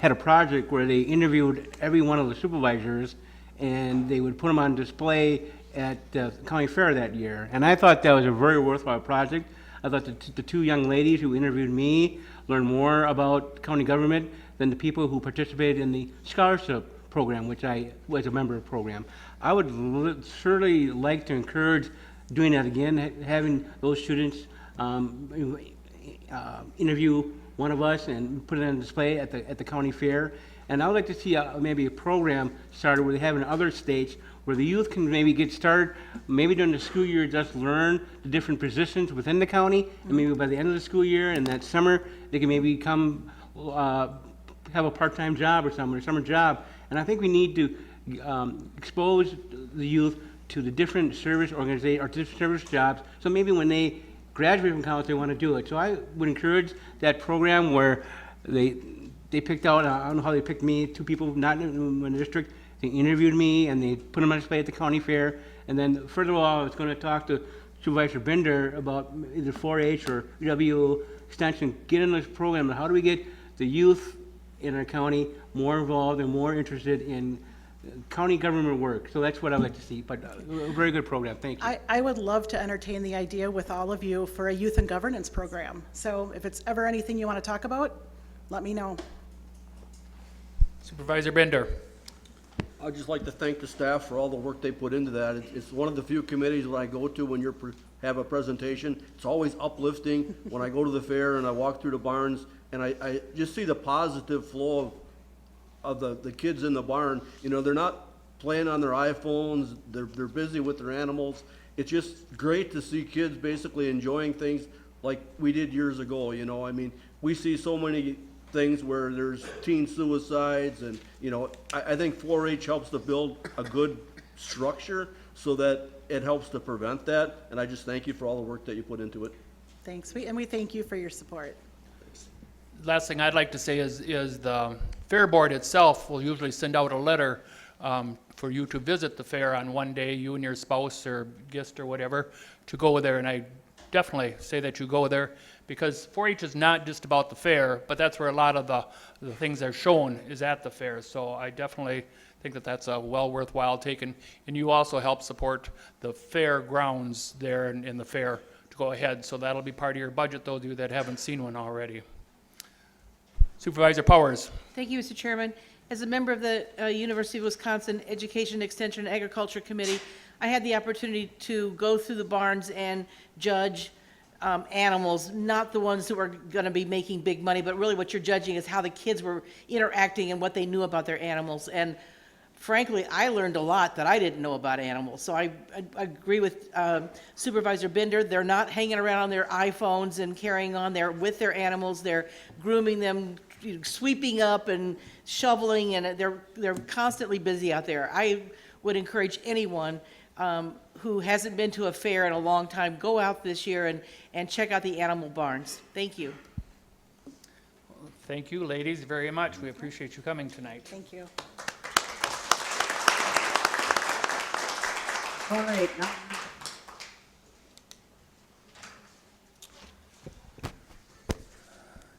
had a project where they interviewed every one of the supervisors, and they would put them on display at the county fair that year. And I thought that was a very worthwhile project. I thought the two young ladies who interviewed me learned more about county government than the people who participated in the scholarship program, which I was a member of the program. I would certainly like to encourage doing that again, having those students interview one of us and put it on display at the county fair. And I would like to see maybe a program started where they have in other states where the youth can maybe get started, maybe during the school year, just learn the different positions within the county, and maybe by the end of the school year and that summer, they can maybe come have a part-time job or something, or summer job. And I think we need to expose the youth to the different service organizations or different service jobs, so maybe when they graduate from college, they want to do it. So I would encourage that program where they picked out, I don't know how they picked me, two people not in the district, they interviewed me and they put them on display at the county fair. And then further all, I was going to talk to Supervisor Bender about either 4-H or UW Extension, get in this program, and how do we get the youth in our county more involved and more interested in county government work. So that's what I'd like to see, but a very good program. Thank you. I would love to entertain the idea with all of you for a youth and governance program. So if it's ever anything you want to talk about, let me know. Supervisor Bender. I'd just like to thank the staff for all the work they put into that. It's one of the few committees that I go to when you have a presentation. It's always uplifting when I go to the fair and I walk through the barns and I just see the positive flow of the kids in the barn. You know, they're not playing on their iPhones, they're busy with their animals. It's just great to see kids basically enjoying things like we did years ago, you know. I mean, we see so many things where there's teen suicides and, you know, I think 4-H helps to build a good structure so that it helps to prevent that, and I just thank you for all the work that you put into it. Thanks, and we thank you for your support. Last thing I'd like to say is the fair board itself will usually send out a letter for you to visit the fair on one day, you and your spouse or guest or whatever, to go there. And I definitely say that you go there, because 4-H is not just about the fair, but that's where a lot of the things are shown is at the fair. So I definitely think that that's a well worthwhile take. And you also help support the fair grounds there in the fair to go ahead. So that'll be part of your budget, those of you that haven't seen one already. Supervisor Powers. Thank you, Mr. Chairman. As a member of the University of Wisconsin Education, Extension, and Agriculture Committee, I had the opportunity to go through the barns and judge animals, not the ones who are going to be making big money, but really what you're judging is how the kids were interacting and what they knew about their animals. And frankly, I learned a lot that I didn't know about animals. So I agree with Supervisor Bender. They're not hanging around on their iPhones and carrying on. They're with their animals. They're grooming them, sweeping up and shoveling, and they're constantly busy out there. I would encourage anyone who hasn't been to a fair in a long time, go out this year and check out the animal barns. Thank you. Thank you, ladies, very much. We appreciate you coming tonight. Thank you. All right.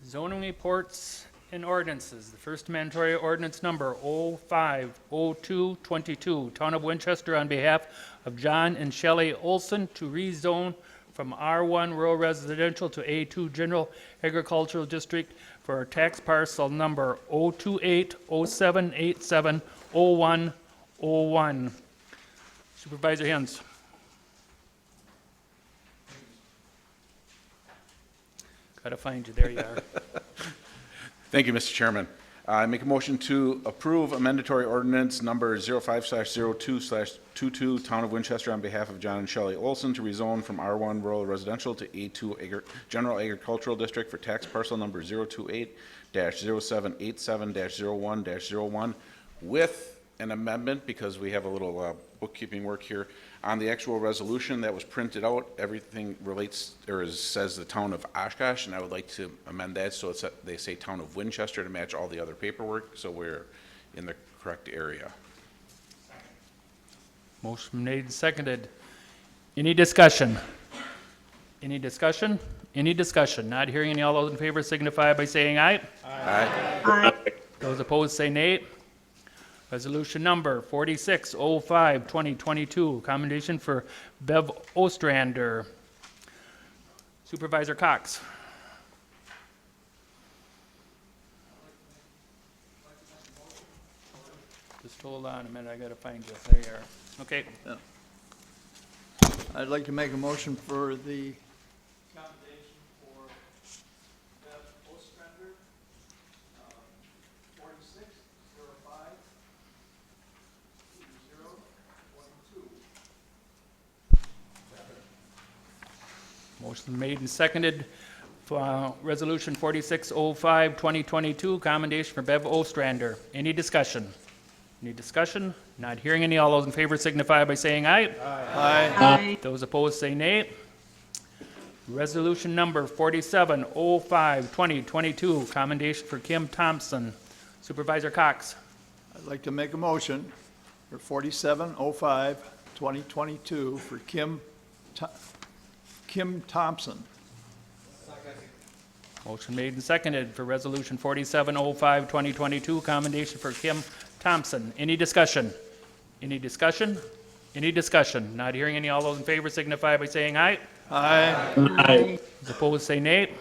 Zoning reports and ordinances. The first mandatory ordinance number 050222, Town of Winchester, on behalf of John and Shelley Olson to rezone from R1 Rural Residential to A2 General Agricultural District for a tax parcel number 02807870101. Supervisor Hens. Gotta find you. There you are. Thank you, Mr. Chairman. I make a motion to approve a mandatory ordinance number 05/02/22, Town of Winchester, on behalf of John and Shelley Olson to rezone from R1 Rural Residential to A2 General Agricultural District for tax parcel number 028-0787-01-01 with an amendment because we have a little bookkeeping work here. On the actual resolution that was printed out, everything relates, or says the town of Oshkosh, and I would like to amend that so it's, they say town of Winchester to match all the other paperwork, so we're in the correct area. Motion made and seconded. Any discussion? Any discussion? Any discussion? Not hearing any. All those in favor signify by saying aye. Aye. Those opposed say nay. Resolution number 4605, 2022, commendation for Bev Ostrander. Supervisor Cox. Just hold on a minute, I gotta find you. There you are. Okay. Yeah. I'd like to make a motion for the commendation for Bev Ostrander, 4605. Motion made and seconded for Resolution 4605, 2022, commendation for Bev Ostrander. Any discussion? Any discussion? Not hearing any. All those in favor signify by saying aye. Aye. Those opposed say nay. Resolution number 4705, 2022, commendation for Kim Thompson. Supervisor Cox. I'd like to make a motion for 4705, 2022 for Kim Thompson. Motion made and seconded for Resolution 4705, 2022, commendation for Kim Thompson. Any discussion? Any discussion? Any discussion? Not hearing any. All those in favor signify by saying aye. Aye. Those opposed say nay.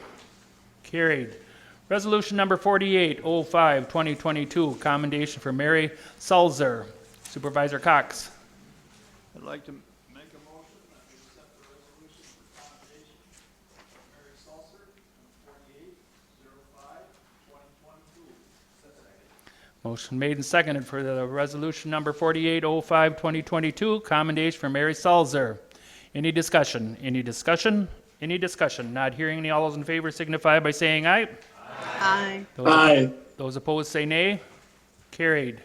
Carried. Resolution number 4805, 2022, commendation for Mary Sulzer. Supervisor Cox. I'd like to make a motion that we accept the resolution for commendation for Mary Salser, 4805, 2022. Motion made and seconded for the resolution number 4805, 2022, commendation for Mary Sulzer. Any discussion? Any discussion? Any discussion? Not hearing any. All those in favor signify by saying aye. Aye. Those opposed say nay. Carried.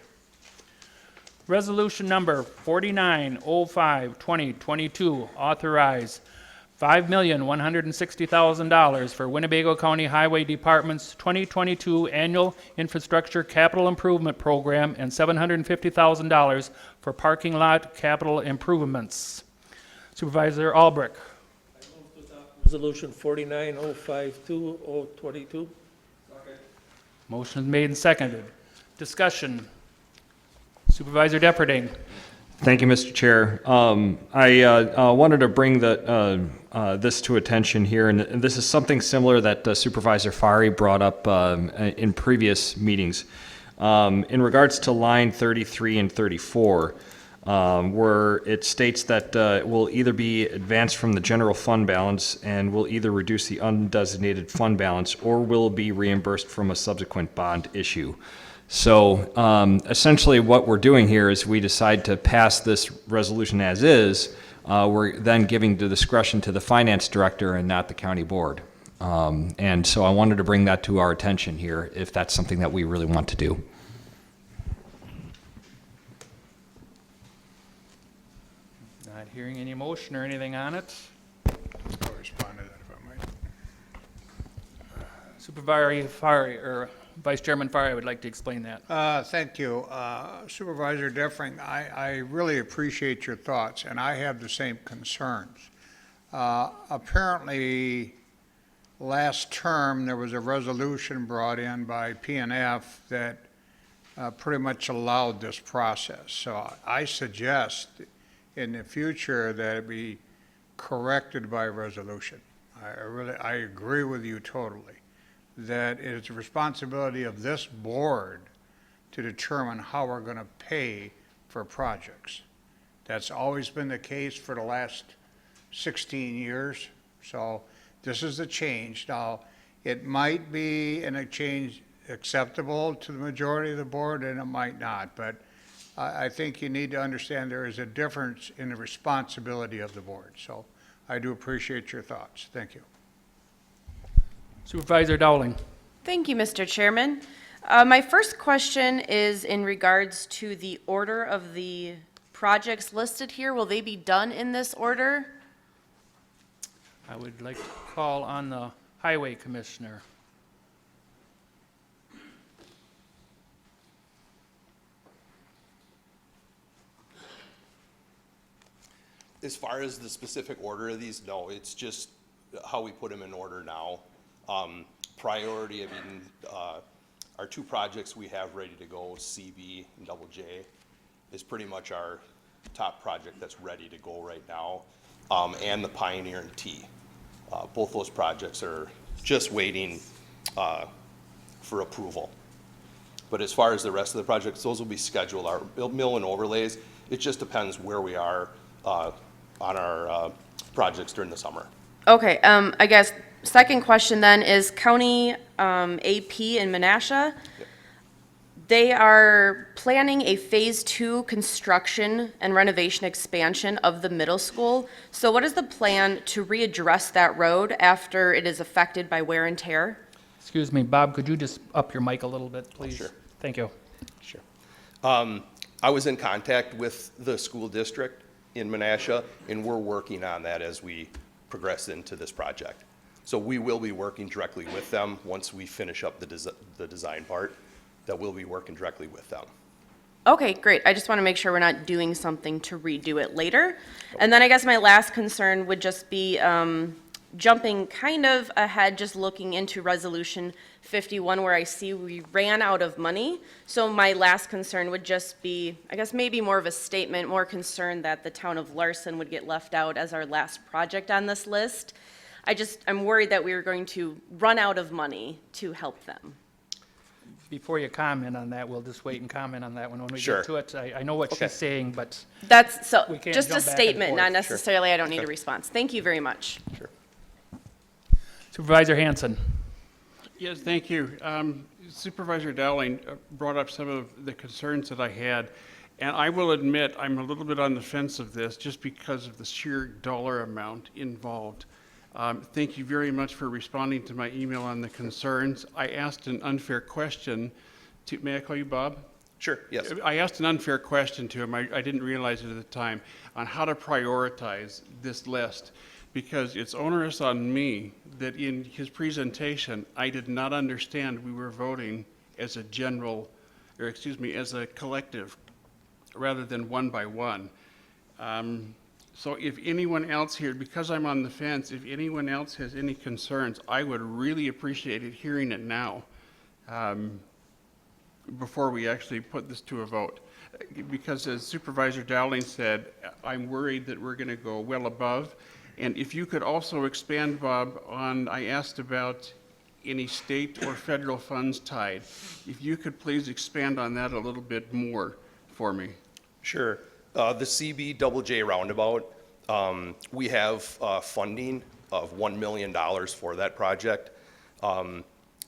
Resolution number 4905, 2022, authorize $5,160,000 for Winnebago County Highway Department's 2022 Annual Infrastructure Capital Improvement Program and $750,000 for parking lot capital improvements. Supervisor Albrecht. Resolution 4905-2022. Motion is made and seconded. Discussion. Supervisor Depperding. Thank you, Mr. Chair. I wanted to bring this to attention here, and this is something similar that Supervisor Fari brought up in previous meetings. In regards to line 33 and 34, where it states that it will either be advanced from the general fund balance and will either reduce the undesignated fund balance or will be reimbursed from a subsequent bond issue. So essentially what we're doing here is we decide to pass this resolution as is. We're then giving the discretion to the finance director and not the county board. And so I wanted to bring that to our attention here if that's something that we really want to do. Not hearing any motion or anything on it. I'll respond to that if I might. Supervisor Fari, or Vice Chairman Fari, I would like to explain that. Thank you. Supervisor Deffring, I really appreciate your thoughts, and I have the same concerns. Apparently, last term, there was a resolution brought in by PNF that pretty much allowed this process. So I suggest in the future that it be corrected by resolution. I agree with you totally, that it is the responsibility of this board to determine how we're going to pay for projects. That's always been the case for the last 16 years. So this is a change. Now, it might be in a change acceptable to the majority of the board and it might not, but I think you need to understand there is a difference in the responsibility of the board. So I do appreciate your thoughts. Thank you. Supervisor Dowling. Thank you, Mr. Chairman. My first question is in regards to the order of the projects listed here. Will they be done in this order? I would like to call on the Highway Commissioner. As far as the specific order of these, no, it's just how we put them in order now. Priority, I mean, our two projects we have ready to go, CB and Double J, is pretty much our top project that's ready to go right now, and the Pioneer and T. Both those projects are just waiting for approval. But as far as the rest of the projects, those will be scheduled. Our mill and overlays, it just depends where we are on our projects during the summer. Okay, I guess second question then is County AP in Menasha. They are planning a phase 2 construction and renovation expansion of the middle school. So what is the plan to readdress that road after it is affected by wear and tear? Excuse me, Bob, could you just up your mic a little bit, please? Sure. Thank you. Sure. I was in contact with the school district in Menasha, and we're working on that as we progress into this project. So we will be working directly with them once we finish up the design part, that we'll be working directly with them. Okay, great. I just want to make sure we're not doing something to redo it later. And then I guess my last concern would just be jumping kind of ahead, just looking into Resolution 51, where I see we ran out of money. So my last concern would just be, I guess maybe more of a statement, more concerned that the town of Larson would get left out as our last project on this list. I'm worried that we are going to run out of money to help them. Before you comment on that, we'll just wait and comment on that one when we Sure. get to it. I know what she's saying, but That's so, we can't just a jump back and statement, forth. not necessarily, I don't need a Okay. response. Thank you very much. Sure. Supervisor Hanson. Yes, thank you. Supervisor Dowling brought up some of the concerns that I had, and I will admit I'm a little bit on the fence of this just because of the sheer dollar amount involved. Thank you very much for responding to my email on the concerns. I asked an unfair question to, may I call you Bob? Sure, yes. I asked an unfair question to him, I didn't realize it at the time, on how to prioritize this list, because it's onerous on me that in his presentation, I did not understand we were voting as a general, or excuse me, as a collective, rather than one by one. So if anyone else here, because I'm on the fence, if anyone else has any concerns, I would really appreciate it hearing it now, before we actually put this to a vote. Because as Supervisor Dowling said, I'm worried that we're going to go well above. And if you could also expand, Bob, on, I asked about any state or federal funds tied. If you could please expand on that a little bit more for me. Sure. The CB Double J roundabout, we have funding of $1 million for that project.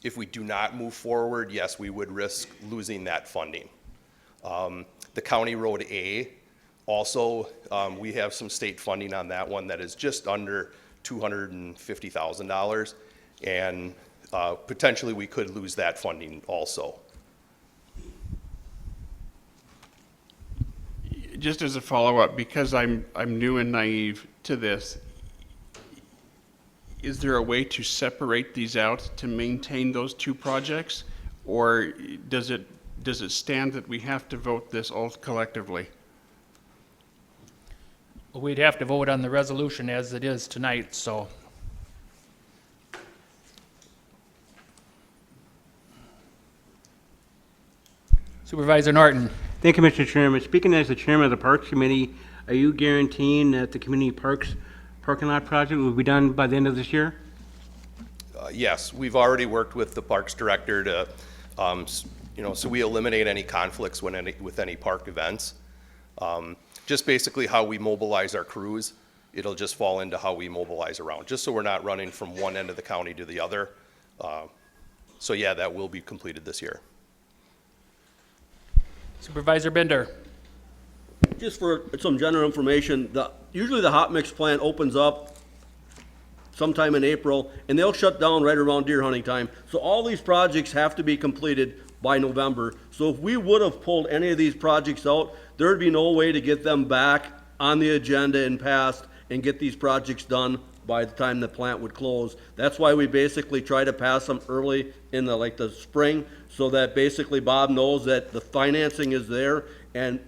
If we do not move forward, yes, we would risk losing that funding. The County Road A, also, we have some state funding on that one that is just under $250,000, and potentially we could lose that funding also. Just as a follow-up, because I'm new and naive to this, is there a way to separate these out to maintain those two projects? Or does it stand that we have to vote this all collectively? We'd have to vote on the resolution as it is tonight, so. Supervisor Norton. Thank you, Mr. Chairman. Speaking as the chairman of the Parks Committee, are you guaranteeing that the community parks parking lot project will be done by the end of this year? Yes, we've already worked with the Parks Director to, so we eliminate any conflicts with any park events. Just basically how we mobilize our crews, it'll just fall into how we mobilize around, just so we're not running from one end of the county to the other. So yeah, that will be completed this year. Supervisor Bender. Just for some general information, usually the hot mix plant opens up sometime in April, and they'll shut down right around deer hunting time. So all these projects have to be completed by November. So if we would have pulled any of these projects out, there'd be no way to get them back on the agenda and passed and get these projects done by the time the plant would close. That's why we basically try to pass them early in the spring, so that basically Bob knows that the financing is there, and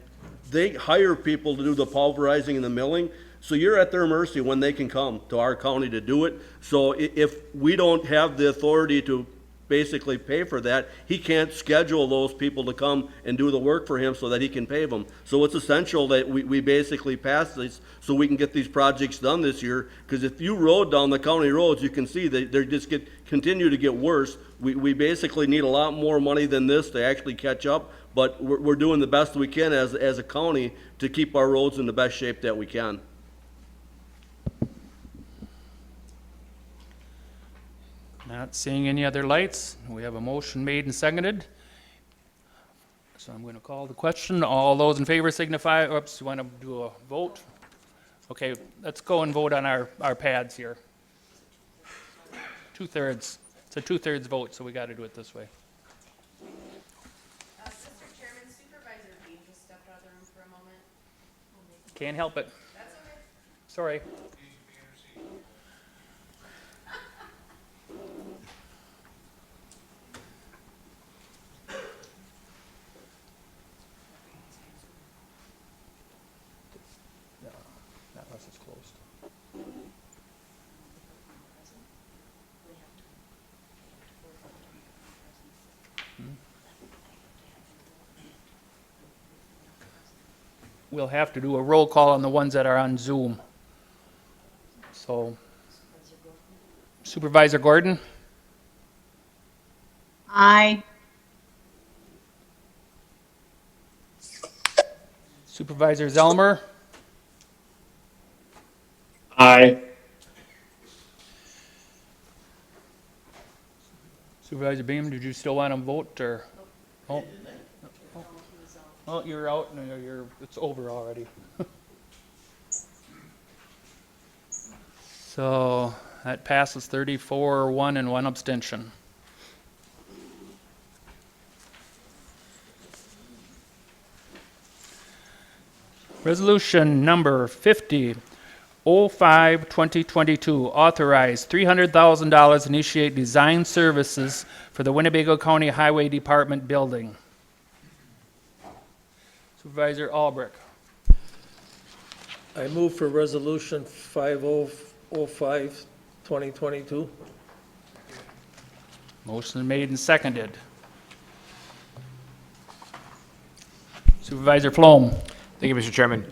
they hire people to do the pulverizing and the milling. So you're at their mercy when they can come to our county to do it. So if we don't have the authority to basically pay for that, he can't schedule those people to come and do the work for him so that he can pay them. So it's essential that we basically pass this so we can get these projects done this year. Because if you rode down the county roads, you can see they just continue to get worse. We basically need a lot more money than this to actually catch up, but we're doing the best we can as a county to keep our roads in the best shape that we can. Not seeing any other lights. We have a motion made and seconded. So I'm going to call the question. All those in favor signify, oops, you want to do a vote? Okay, let's go and vote on our pads here. 2/3. It's a 2/3 vote, so we got to do it this way. Mr. Chairman, Supervisor Bean just stepped out of the room for a moment. Can't help it. That's okay. Sorry. Not unless it's closed. We'll have to do a roll call on the ones that are on Zoom. So Supervisor Gordon? Aye. Supervisor Zelmer? Aye. Supervisor Beam, did you still want to vote, or? Oh, oh, you're out, no, it's over already. So that passes 34-1 and 1 abstention. Resolution number 50-05-2022, authorize $300,000 initiate design services for the Winnebago County Highway Department building. Supervisor Albrecht. I move for resolution 5005-2022. Motion made and seconded. Supervisor Flom. Thank you, Mr. Chairman.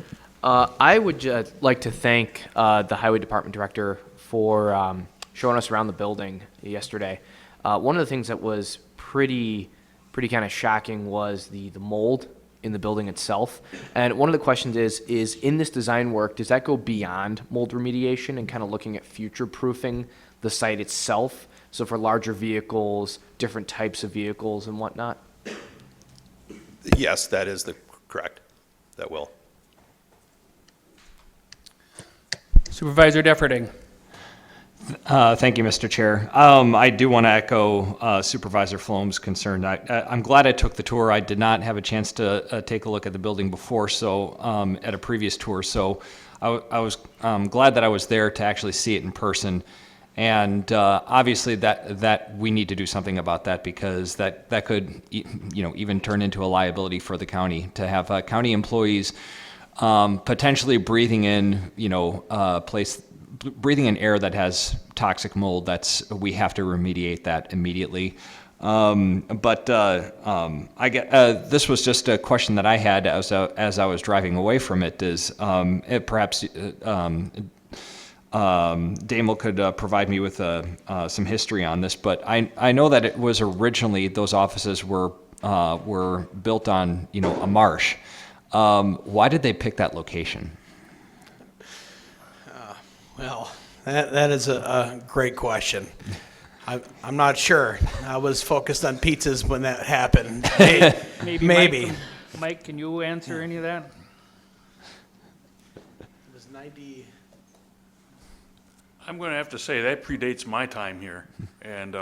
I would like to thank the Highway Department Director for showing us around the building yesterday. One of the things that was pretty kind of shocking was the mold in the building itself. And one of the questions is in this design work, does that go beyond mold remediation and kind of looking at future-proofing the site itself? So for larger vehicles, different types of vehicles and whatnot? Yes, that is correct. That will. Supervisor Defferting. Thank you, Mr. Chair. I do want to echo Supervisor Flom's concern. I'm glad I took the tour. I did not have a chance to take a look at the building before, so at a previous tour. So I was glad that I was there to actually see it in person. And obviously that we need to do something about that, because that could even turn into a liability for the county to have county employees potentially breathing in breathing in air that has toxic mold. We have to remediate that immediately. This was just a question that I had as I was driving away from it. Perhaps Damel could provide me with some history on this, but I know that it was originally those offices were built on a marsh. Why did they pick that location? Well, that is a great question. I'm not sure. I was focused on pizzas when that happened. Maybe. Mike, can you answer any of that? It was 90. I'm going to have to say that predates my time here. And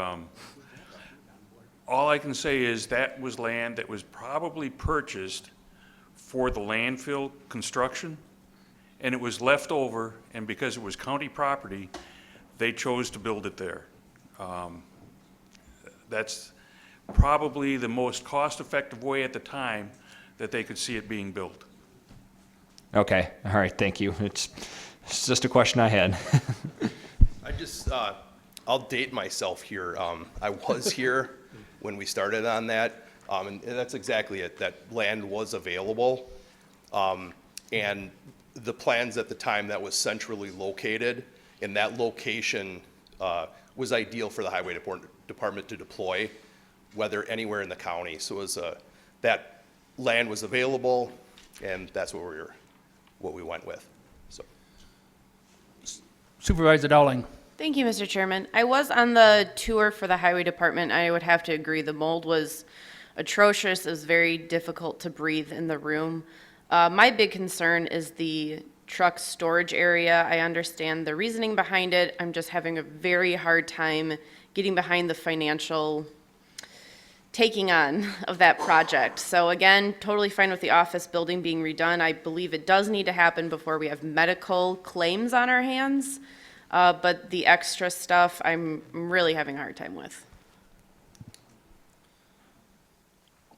all I can say is that was land that was probably purchased for the landfill construction, and it was left over, and because it was county property, they chose to build it there. That's probably the most cost-effective way at the time that they could see it being built. Okay, all right, thank you. It's just a question I had. I just, I'll date myself here. I was here when we started on that, and that's exactly it. That land was available, and the plans at the time, that was centrally located, and that location was ideal for the highway department to deploy, whether anywhere in the county. So it was that land was available, and that's what we went with. So. Supervisor Dowling. Thank you, Mr. Chairman. I was on the tour for the highway department. I would have to agree, the mold was atrocious. It was very difficult to breathe in the room. My big concern is the truck storage area. I understand the reasoning behind it. I'm just having a very hard time getting behind the financial taking on of that project. So again, totally fine with the office building being redone. I believe it does need to happen before we have medical claims on our hands. But the extra stuff, I'm really having a hard time with.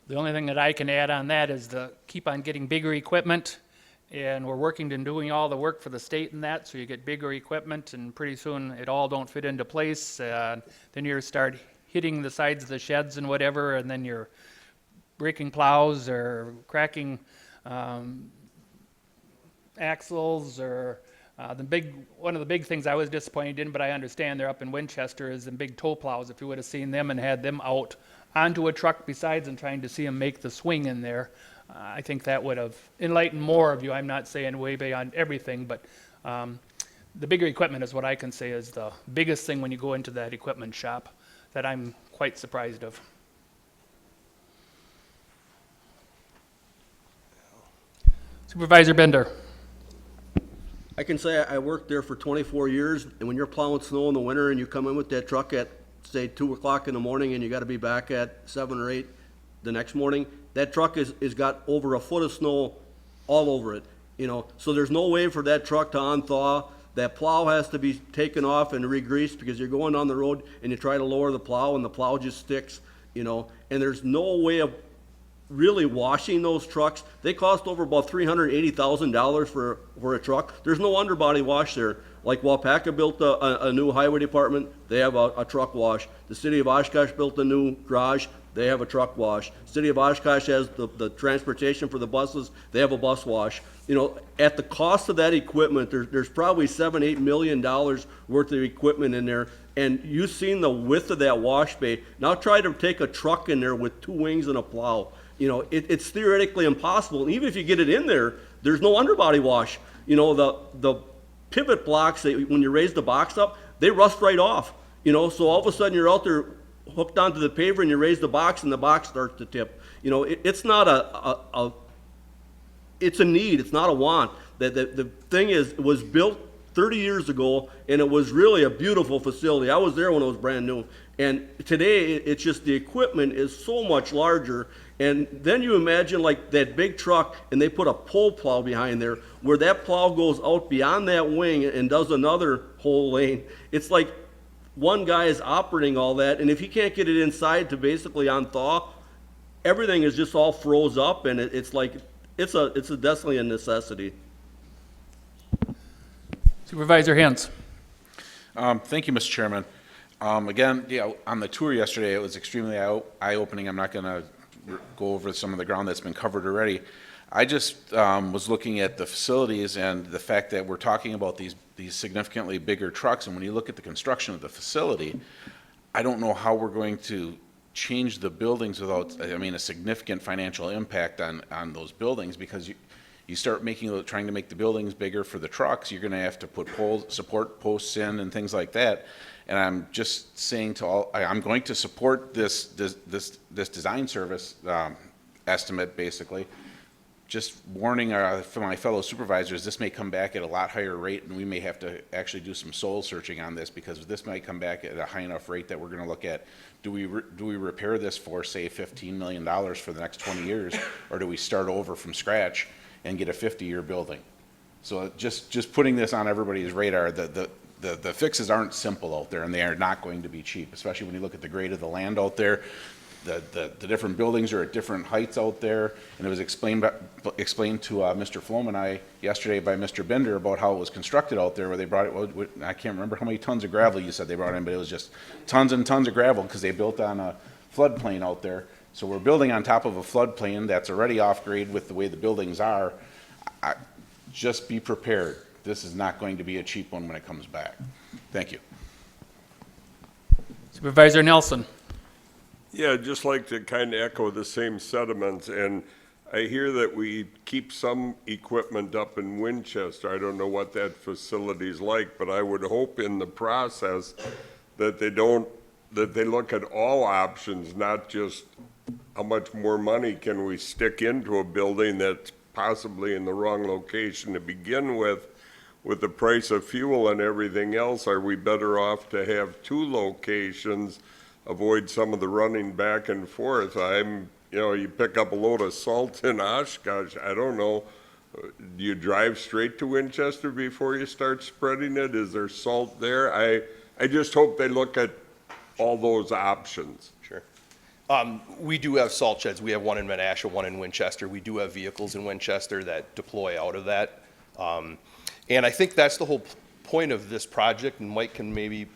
The only thing that I can add on that is to keep on getting bigger equipment, and we're working and doing all the work for the state and that, so you get bigger equipment, and pretty soon it all don't fit into place. Then you start hitting the sides of the sheds and whatever, and then you're breaking plows or cracking axles or one of the big things I was disappointed in, but I understand they're up in Winchester, is the big tow plows. If you would have seen them and had them out onto a truck besides and trying to see them make the swing in there, I think that would have enlightened more of you. I'm not saying way beyond everything, but the bigger equipment is what I can say is the biggest thing when you go into that equipment shop that I'm quite surprised of. Supervisor Bender. I can say I worked there for 24 years, and when you're plowing snow in the winter and you come in with that truck at, say, 2 o'clock in the morning and you got to be back at 7 or 8 the next morning, that truck is got over a foot of snow all over it, you know. So there's no way for that truck to unthaw. That plow has to be taken off and re-greased because you're going down the road and you try to lower the plow and the plow just sticks, you know. And there's no way of really washing those trucks. They cost over about $380,000 for a truck. There's no underbody wash there. Like Wapaka built a new highway department, they have a truck wash. The city of Oshkosh built a new garage, they have a truck wash. City of Oshkosh has the transportation for the buses, they have a bus wash. You know, at the cost of that equipment, there's probably $7-8 million worth of equipment in there. And you've seen the width of that wash bay. Now try to take a truck in there with 2 wings and a plow. You know, it's theoretically impossible. And even if you get it in there, there's no underbody wash. You know, the pivot blocks, when you raise the box up, they rust right off. You know, so all of a sudden you're out there hooked onto the paver and you raise the box and the box starts to tip. You know, it's not it's a need, it's not a want. The thing is, it was built 30 years ago, and it was really a beautiful facility. I was there when it was brand new. And today, it's just the equipment is so much larger. And then you imagine like that big truck, and they put a pole plow behind there, where that plow goes out beyond that wing and does another whole lane. It's like one guy is operating all that, and if he can't get it inside to basically unthaw, everything is just all froze up, and it's like, it's definitely a necessity. Supervisor Hens. Thank you, Mr. Chairman. Again, yeah, on the tour yesterday, it was extremely eye-opening. I'm not going to go over some of the ground that's been covered already. I just was looking at the facilities and the fact that we're talking about these significantly bigger trucks, and when you look at the construction of the facility, I don't know how we're going to change the buildings without, I mean, a significant financial impact on those buildings, because you start trying to make the buildings bigger for the trucks, you're going to have to put support posts in and things like that. And I'm just saying to all, I'm going to support this design service estimate, basically. just warning for my fellow supervisors, this may come back at a lot higher rate, and we may have to actually do some soul searching on this, because this might come back at a high enough rate that we're going to look at, do we repair this for, say, $15 million for the next 20 years, or do we start over from scratch and get a 50-year building? So just putting this on everybody's radar, the fixes aren't simple out there, and they are not going to be cheap, especially when you look at the grade of the land out there. The different buildings are at different heights out there, and it was explained to Mr. Flom and I yesterday by Mr. Bender about how it was constructed out there, where they brought it, I can't remember how many tons of gravel you said they brought in, but it was just tons and tons of gravel, because they built on a floodplain out there. So we're building on top of a floodplain that's already off grade with the way the buildings are. Just be prepared. This is not going to be a cheap one when it comes back. Thank you. Supervisor Nelson. Yeah, I'd just like to kind of echo the same sentiments, and I hear that we keep some equipment up in Winchester. I don't know what that facility's like, but I would hope in the process that they look at all options, not just how much more money can we stick into a building that's possibly in the wrong location to begin with the price of fuel and everything else. Are we better off to have two locations, avoid some of the running back and forth? You pick up a load of salt in Oshkosh, I don't know, do you drive straight to Winchester before you start spreading it? Is there salt there? I just hope they look at all those options. Sure. We do have salt sheds. We have one in Menasha, one in Winchester. We do have vehicles in Winchester that deploy out of that. And I think that's the whole point of this project, and Mike can maybe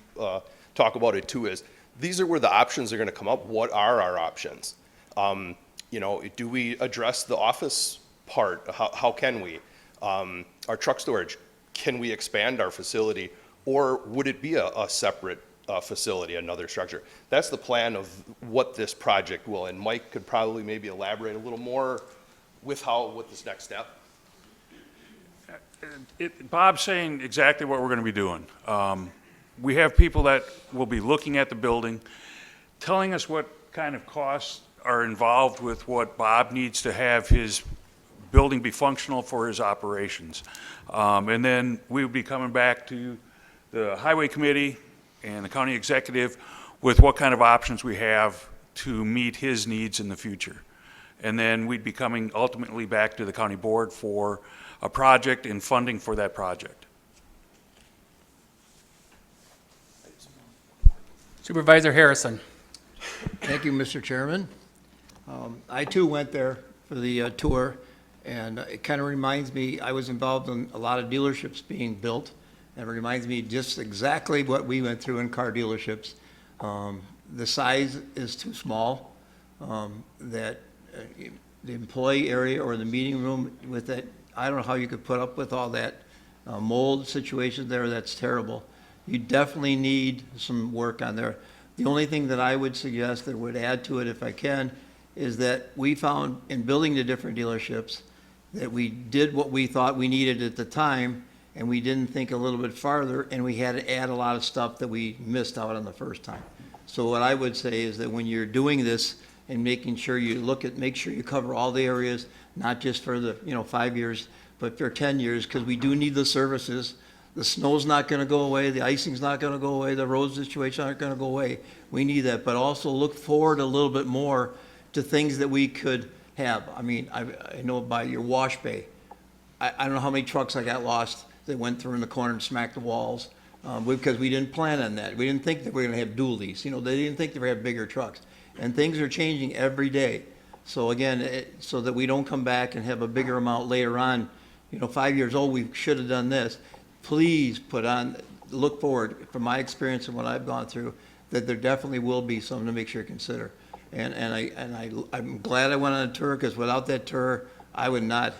talk about it too, is these are where the options are going to come up. What are our options? Do we address the office part? How can we? Our truck storage, can we expand our facility, or would it be a separate facility, another structure? That's the plan of what this project will, and Mike could probably maybe elaborate a little more with this next step. Bob's saying exactly what we're going to be doing. We have people that will be looking at the building, telling us what kind of costs are involved with what Bob needs to have his building be functional for his operations. And then we would be coming back to the Highway Committee and the County Executive with what kind of options we have to meet his needs in the future. And then we'd be coming ultimately back to the County Board for a project and funding for that project. Supervisor Harrison. Thank you, Mr. Chairman. I too went there for the tour, and it kind of reminds me, I was involved in a lot of dealerships being built, and it reminds me just exactly what we went through in car dealerships. The size is too small, that the employee area or the meeting room with that, I don't know how you could put up with all that mold situation there. That's terrible. You definitely need some work on there. The only thing that I would suggest that would add to it, if I can, is that we found in building the different dealerships that we did what we thought we needed at the time, and we didn't think a little bit farther, and we had to add a lot of stuff that we missed out on the first time. So what I would say is that when you're doing this and making sure you make sure you cover all the areas, not just for the 5 years, but for 10 years, because we do need the services. The snow's not going to go away, the icing's not going to go away, the road situation aren't going to go away. We need that, but also look forward a little bit more to things that we could have. I mean, I know by your wash bay, I don't know how many trucks I got lost that went through in the corner and smacked the walls, because we didn't plan on that. We didn't think that we were going to have dualies. They didn't think they were going to have bigger trucks. And things are changing every day. So again, so that we don't come back and have a bigger amount later on, 5 years old, we should have done this. Please look forward, from my experience and what I've gone through, that there definitely will be something to make sure you consider. And I'm glad I went on a tour, because without that tour, I would not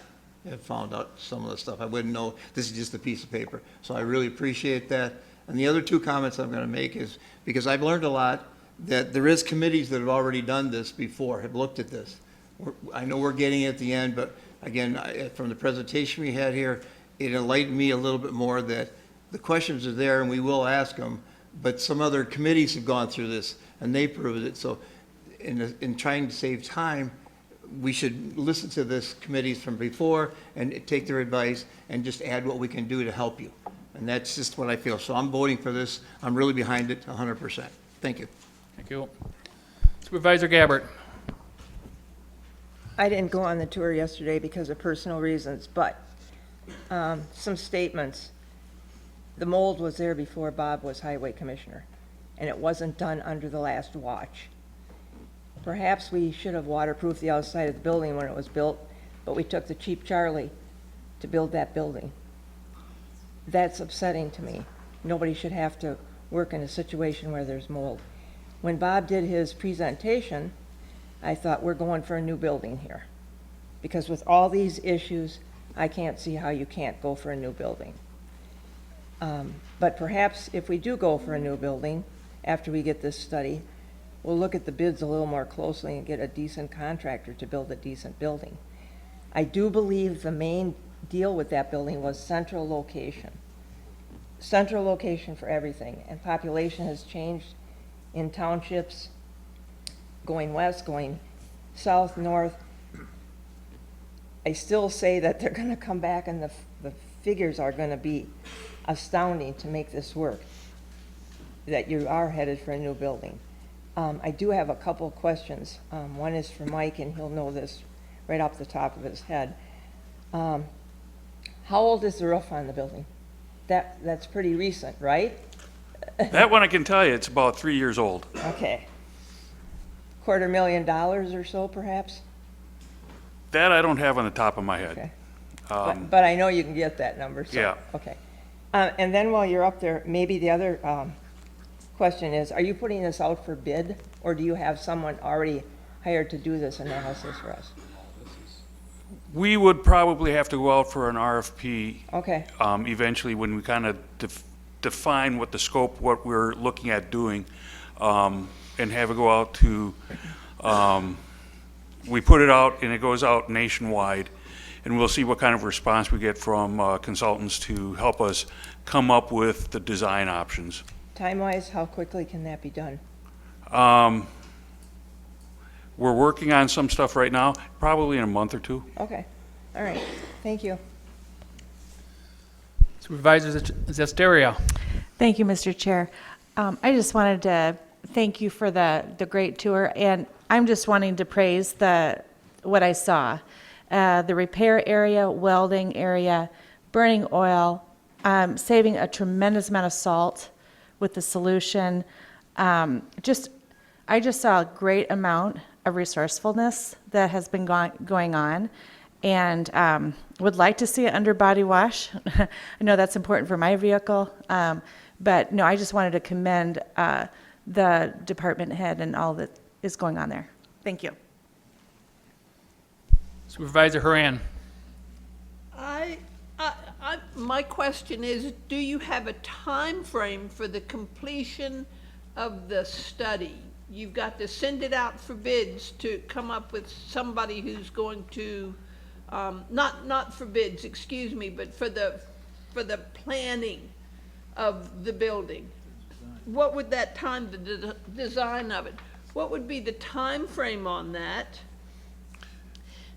have found out some of the stuff. I wouldn't know this is just a piece of paper. So I really appreciate that. And the other two comments I'm going to make is, because I've learned a lot, that there is committees that have already done this before, have looked at this. I know we're getting at the end, but again, from the presentation we had here, it enlightened me a little bit more that the questions are there and we will ask them, but some other committees have gone through this and they proved it. So in trying to save time, we should listen to this committees from before and take their advice and just add what we can do to help you. And that's just what I feel. So I'm voting for this. I'm really behind it 100%. Thank you. Thank you. Supervisor Gabbard. I didn't go on the tour yesterday because of personal reasons, but some statements. The mold was there before Bob was highway commissioner, and it wasn't done under the last watch. Perhaps we should have waterproofed the outside of the building when it was built, but we took the cheap Charlie to build that building. That's upsetting to me. Nobody should have to work in a situation where there's mold. When Bob did his presentation, I thought, we're going for a new building here. Because with all these issues, I can't see how you can't go for a new building. But perhaps if we do go for a new building, after we get this study, we'll look at the bids a little more closely and get a decent contractor to build a decent building. I do believe the main deal with that building was central location. Central location for everything, and population has changed in townships, going west, going south, north. I still say that they're gonna come back and the figures are gonna be astounding to make this work, that you are headed for a new building. I do have a couple of questions. One is for Mike, and he'll know this right off the top of his head. How old is the roof on the building? That's pretty recent, right? That one I can tell you, it's about 3 years old. Okay. $250,000 or so, perhaps? That I don't have on the top of my head. Okay. But I know you can get that number, so. Yeah. Okay. And then while you're up there, maybe the other question is, are you putting this out for bid, or do you have someone already hired to do this analysis for us? We would probably have to go out for an RFP. Okay. Eventually, when we kind of define what the scope, what we're looking at doing, and have it go out to, we put it out and it goes out nationwide, and we'll see what kind of response we get from consultants to help us come up with the design options. Time-wise, how quickly can that be done? We're working on some stuff right now, probably in a month or two. Okay. All right. Thank you. Supervisor Zesteria. Thank you, Mr. Chair. I just wanted to thank you for the great tour, and I'm just wanting to praise what I saw. The repair area, welding area, burning oil, saving a tremendous amount of salt with the solution. I just saw a great amount of resourcefulness that has been going on, and would like to see an underbody wash. I know that's important for my vehicle, but no, I just wanted to commend the department head and all that is going on there. Thank you. Supervisor Haran. My question is, do you have a time frame for the completion of the study? You've got to send it out for bids to come up with somebody who's going to, not for bids, excuse me, but for the planning of the building. What would that time, the design of it, what would be the time frame on that?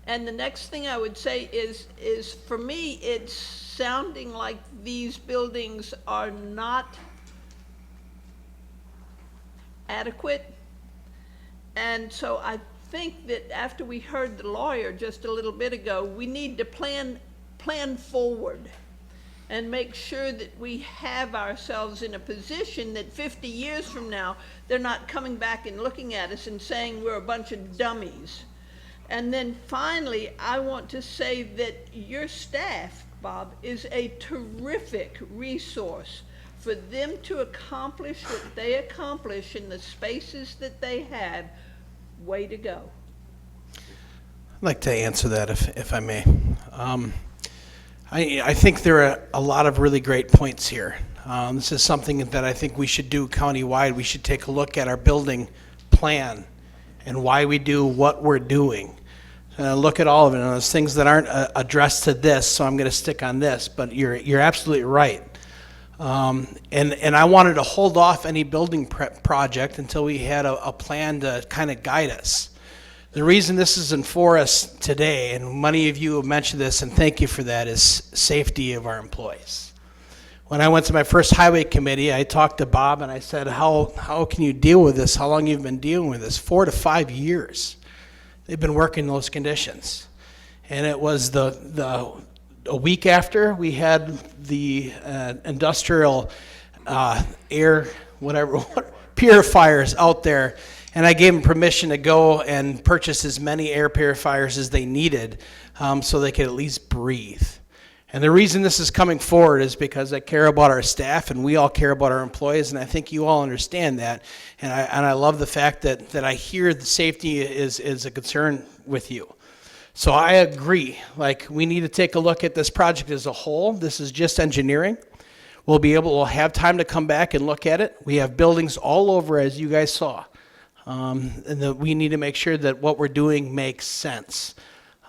And the next thing I would say is for me, it's sounding like these buildings are not adequate. And so I think that after we heard the lawyer just a little bit ago, we need to plan forward and make sure that we have ourselves in a position that 50 years from now, they're not coming back and looking at us and saying we're a bunch of dummies. And then finally, I want to say that your staff, Bob, is a terrific resource for them to accomplish what they accomplish in the spaces that they have. Way to go. I'd like to answer that if I may. I think there are a lot of really great points here. This is something that I think we should do countywide. We should take a look at our building plan and why we do what we're doing. Look at all of it. And there's things that aren't addressed to this, so I'm going to stick on this. But you're absolutely right. And I wanted to hold off any building project until we had a plan to kind of guide us. The reason this isn't for us today, and many of you have mentioned this, and thank you for that, is safety of our employees. When I went to my first highway committee, I talked to Bob and I said, how can you deal with this? How long you've been dealing with this? 4 to 5 years. They've been working those conditions. And it was a week after we had the industrial air, whatever, purifiers out there, and I gave them permission to go and purchase as many air purifiers as they needed so they could at least breathe. And the reason this is coming forward is because I care about our staff and we all care about our employees, and I think you all understand that. And I love the fact that I hear the safety is a concern with you. So I agree, like, we need to take a look at this project as a whole. This is just engineering. We'll have time to come back and look at it. We have buildings all over, as you guys saw. And that we need to make sure that what we're doing makes sense.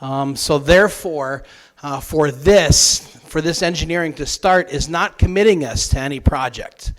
So therefore, for this engineering to start is not committing us to any project,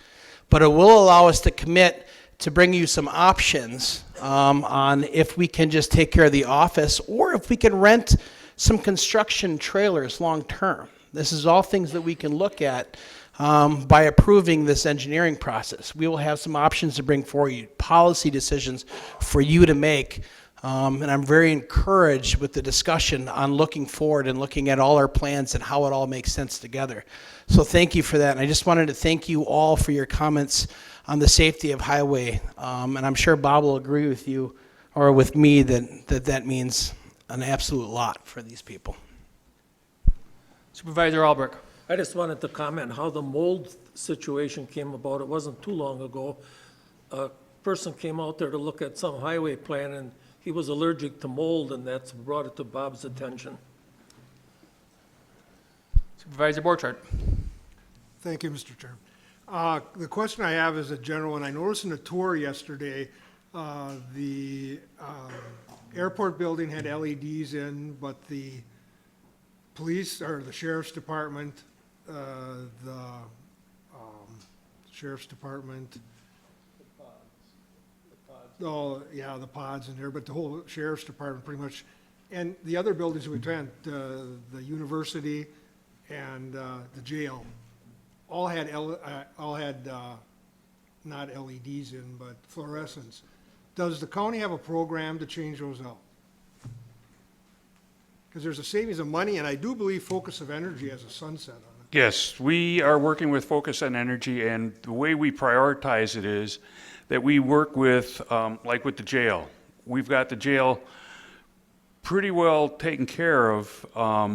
but it will allow us to commit to bring you some options on if we can just take care of the office or if we can rent some construction trailers long term. This is all things that we can look at by approving this engineering process. We will have some options to bring for you, policy decisions for you to make. And I'm very encouraged with the discussion on looking forward and looking at all our plans and how it all makes sense together. So thank you for that. And I just wanted to thank you all for your comments on the safety of highway. And I'm sure Bob will agree with you or with me that means an absolute lot for these people. Supervisor Albrecht. I just wanted to comment how the mold situation came about. It wasn't too long ago. A person came out there to look at some highway plan, and he was allergic to mold, and that's brought it to Bob's attention. Supervisor Borchardt. Thank you, Mr. Chair. The question I have is a general one. I noticed in a tour yesterday, the airport building had LEDs in, but the police or the sheriff's department, oh, yeah, the pods in there, but the whole sheriff's department pretty much, and the other buildings we went, the university and the jail, all had not LEDs in, but fluorescents. Does the county have a program to change those out? Because there's a savings of money, and I do believe Focus of Energy has a sunset on it. Yes, we are working with Focus on Energy, and the way we prioritize it is that we work with, like with the jail. We've got the jail pretty well taken care of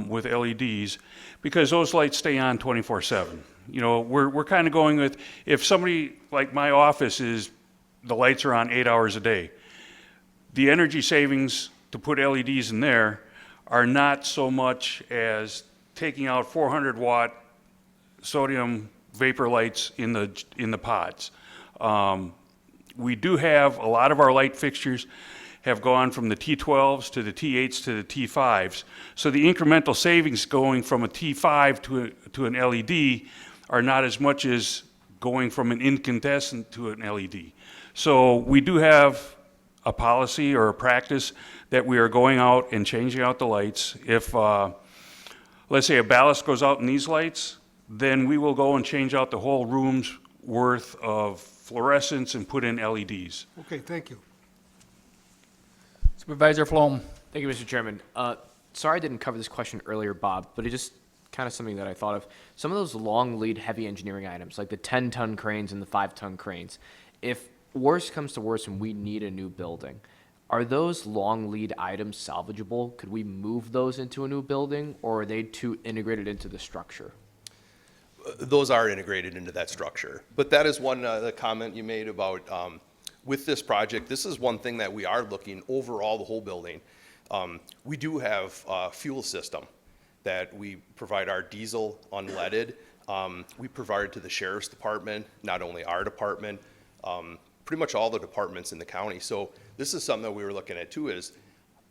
with LEDs because those lights stay on 24/7. You know, we're kind of going with, if somebody, like my office is, the lights are on 8 hours a day. The energy savings to put LEDs in there are not so much as taking out 400-watt sodium vapor lights in the pods. We do have a lot of our light fixtures have gone from the T12s to the T8s to the T5s. So the incremental savings going from a T5 to an LED are not as much as going from an incandescent to an LED. So we do have a policy or a practice that we are going out and changing out the lights. If, let's say, a ballast goes out in these lights, then we will go and change out the whole room's worth of fluorescents and put in LEDs. Okay, thank you. Supervisor Flom. Thank you, Mr. Chairman. Sorry I didn't cover this question earlier, Bob, but it just kind of something that I thought of. Some of those long lead heavy engineering items, like the 10-ton cranes and the 5-ton cranes, if worse comes to worse and we need a new building, are those long lead items salvageable? Could we move those into a new building, or are they too integrated into the structure? Those are integrated into that structure. But that is one the comment you made about with this project. This is one thing that we are looking overall the whole building. We do have a fuel system that we provide our diesel unleaded. We provide it to the sheriff's department, not only our department, pretty much all the departments in the county. So this is something that we were looking at too is,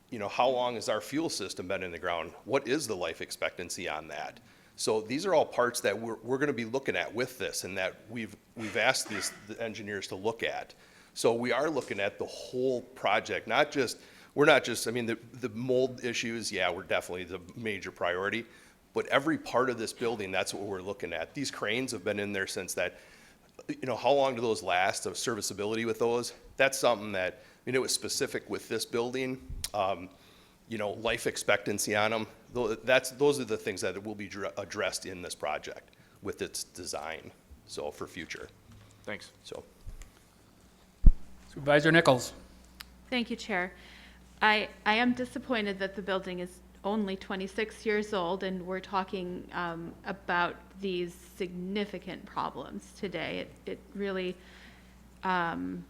you know, how long has our fuel system been in the ground? What is the life expectancy on that? So these are all parts that we're going to be looking at with this, and that we've asked the engineers to look at. So we are looking at the whole project, not just we're not just, I mean, the mold issues, yeah, we're definitely the major priority. But every part of this building, that's what we're looking at. These cranes have been in there since that, you know, how long do those last of serviceability with those? That's something that, I mean, it was specific with this building, you know, life expectancy on them. Those are the things that will be addressed in this project with its design, so for future. Thanks. So. Supervisor Nichols. Thank you, Chair. I am disappointed that the building is only 26 years old and we're talking about these significant problems today. It really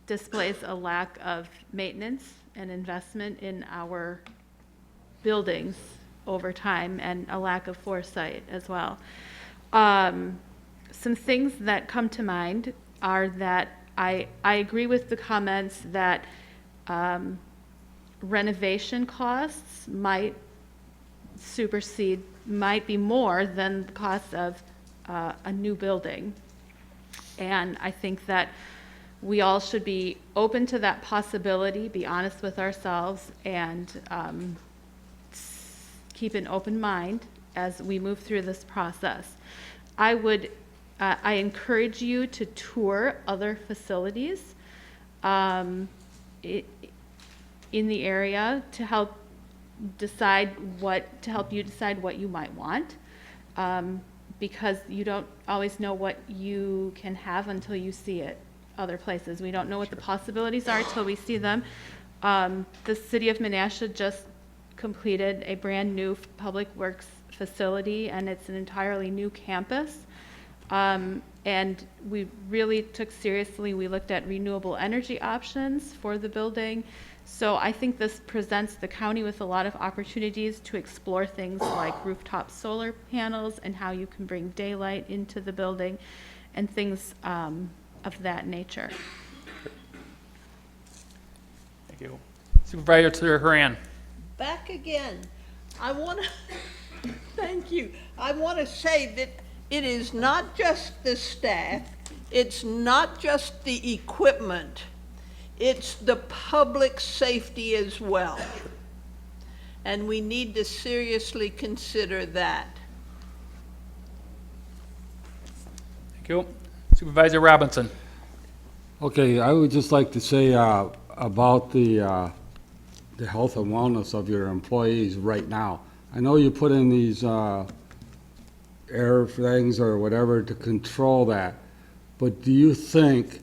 displays a lack of maintenance and investment in our buildings over time and a lack of foresight as well. Some things that come to mind are that I agree with the comments that renovation costs might be more than the cost of a new building. And I think that we all should be open to that possibility, be honest with ourselves, and keep an open mind as we move through this process. I encourage you to tour other facilities in the area to help you decide what you might want, because you don't always know what you can have until you see it other places. We don't know what the possibilities are until we see them. The city of Menasha just completed a brand new public works facility, and it's an entirely new campus. And we really took seriously, we looked at renewable energy options for the building. So I think this presents the county with a lot of opportunities to explore things like rooftop solar panels and how you can bring daylight into the building and things of that nature. Thank you. Supervisor Haran. Back again. Thank you. I want to say that it is not just the staff, it's not just the equipment, it's the public safety as well. And we need to seriously consider that. Thank you. Supervisor Robinson. Okay, I would just like to say about the health and wellness of your employees right now. I know you put in these air things or whatever to control that, but do you think,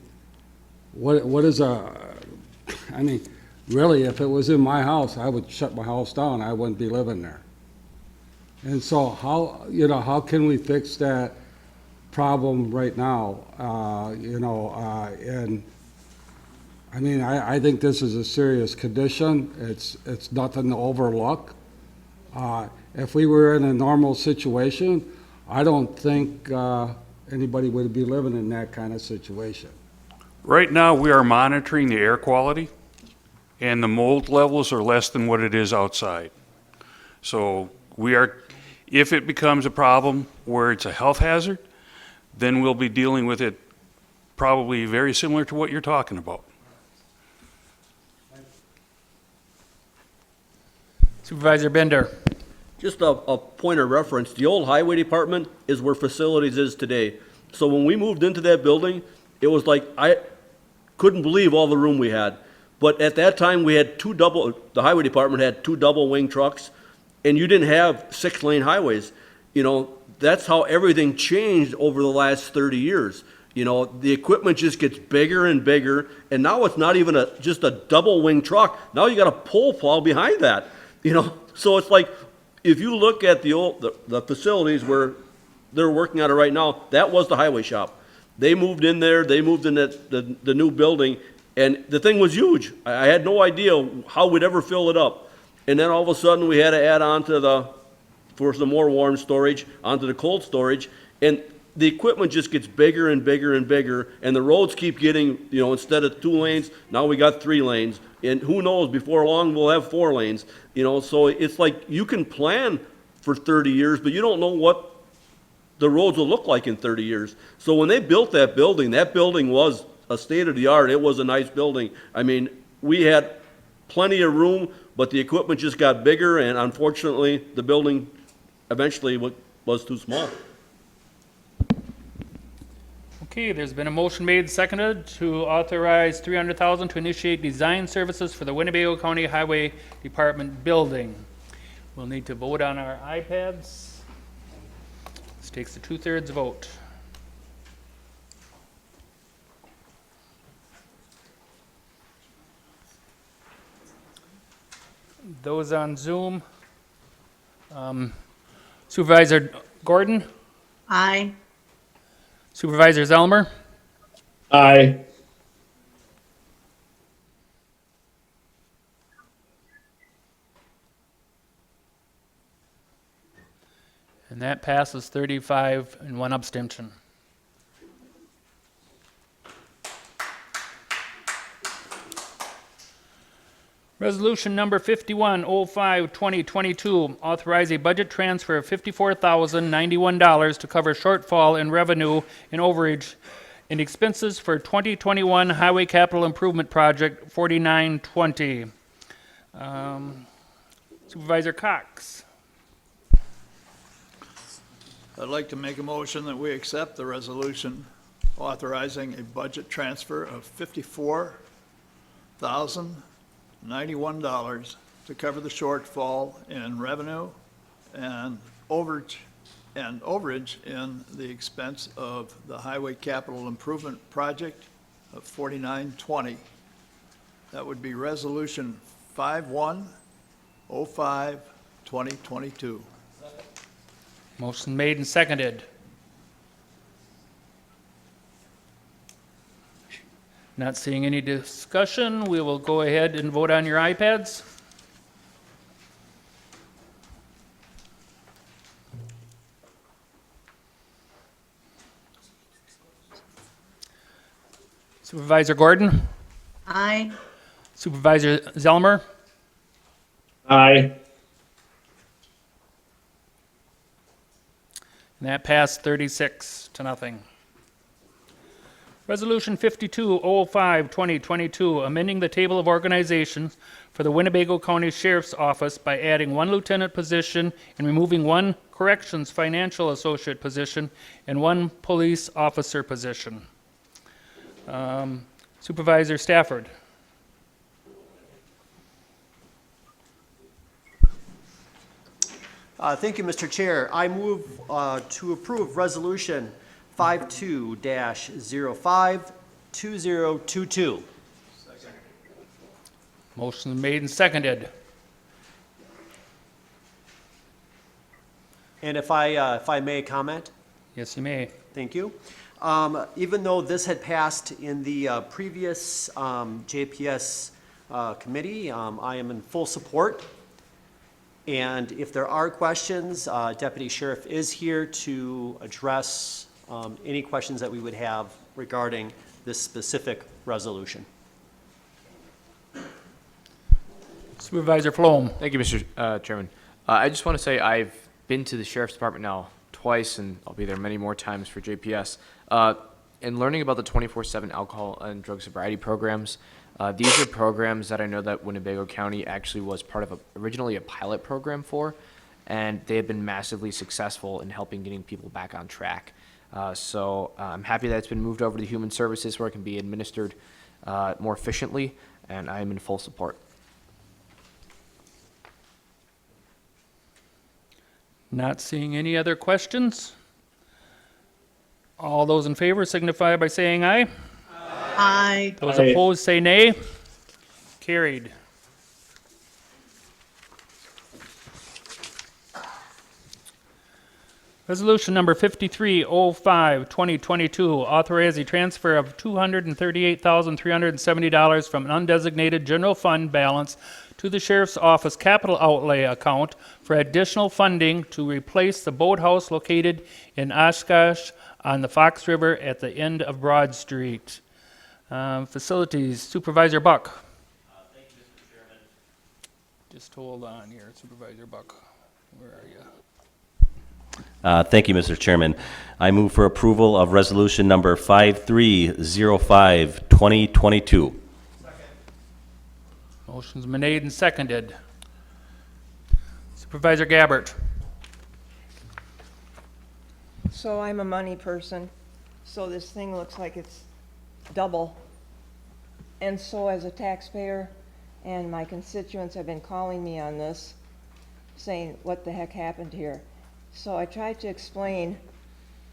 what is I mean, really, if it was in my house, I would shut my house down. I wouldn't be living there. And so how can we fix that problem right now? And I mean, I think this is a serious condition. It's nothing to overlook. If we were in a normal situation, I don't think anybody would be living in that kind of situation. Right now, we are monitoring the air quality, and the mold levels are less than what it is outside. So if it becomes a problem where it's a health hazard, then we'll be dealing with it probably very similar to what you're talking about. Supervisor Bender. Just a point of reference, the old highway department is where facilities is today. So when we moved into that building, it was like, I couldn't believe all the room we had. But at that time, we had the highway department had 2 double wing trucks, and you didn't have 6-lane highways. You know, that's how everything changed over the last 30 years. You know, the equipment just gets bigger and bigger, and now it's not even just a double wing truck. Now you got a pole plow behind that. You know, so it's like, if you look at the facilities where they're working on it right now, that was the highway shop. They moved in there, they moved in the new building, and the thing was huge. I had no idea how we'd ever fill it up. And then all of a sudden, we had to add on to for some more warm storage, onto the cold storage, and the equipment just gets bigger and bigger and bigger, and the roads keep getting, instead of 2 lanes, now we got 3 lanes. And who knows, before long, we'll have 4 lanes. So it's like you can plan for 30 years, but you don't know what the roads will look like in 30 years. So when they built that building was a state of the art. It was a nice building. I mean, we had plenty of room, but the equipment just got bigger, and unfortunately, the building eventually was too small. Okay, there's been a motion made and seconded to authorize $300,000 to initiate design services for the Winnebago County Highway Department building. We'll need to vote on our iPads. This takes a 2/3 vote. Those on Zoom, Supervisor Gordon, Aye. Supervisor Zelmer, Aye. and that passes 35 and 1 abstention. Resolution number 5105-2022, authorize a budget transfer of $54,091 to cover shortfall in revenue and overage and expenses for 2021 Highway Capital Improvement Project 4920. Supervisor Cox. I'd like to make a motion that we accept the resolution authorizing a budget transfer of $54,091 to cover the shortfall in revenue and overage in the expense of the Highway Capital Improvement Project of 4920. That would be Resolution 5105-2022. Motion made and seconded. Not seeing any discussion, we will go ahead and vote on your iPads. Supervisor Gordon, Aye. Supervisor Zelmer, Aye. and that passed 36-0. Resolution 5205-2022, amending the table of organizations for the Winnebago County Sheriff's Office by adding 1 lieutenant position and removing 1 corrections financial associate position and 1 police officer position. Supervisor Stafford. Thank you, Mr. Chair. I move to approve Resolution 52-05-2022. Motion made and seconded. And if I may comment? Yes, you may. Thank you. Even though this had passed in the previous JPS committee, I am in full support. And if there are questions, Deputy Sheriff is here to address any questions that we would have regarding this specific resolution. Supervisor Flom. Thank you, Mr. Chairman. I just want to say I've been to the Sheriff's Department now twice, and I'll be there many more times for JPS. And learning about the 24/7 alcohol and drug sobriety programs, these are programs that I know that Winnebago County actually was part of originally a pilot program for, and they have been massively successful in helping getting people back on track. So I'm happy that it's been moved over to Human Services where it can be administered more efficiently, and I am in full support. Not seeing any other questions? All those in favor signify by saying aye. Aye. Those opposed say nay. Carried. Resolution number 5305-2022, authorize a transfer of $238,370 from an undesignated general fund balance to the Sheriff's Office capital outlay account for additional funding to replace the boathouse located in Oshkosh on the Fox River at the end of Broad Street. Facilities, Supervisor Buck. Thank you, Mr. Chairman. Just hold on here, Supervisor Buck. Where are you? Thank you, Mr. Chairman. I move for approval of resolution number 5305-2022. Motion's been made and seconded. Supervisor Gabbert. So I'm a money person, so this thing looks like it's double. And so as a taxpayer, and my constituents have been calling me on this, saying, what the heck happened here? So I tried to explain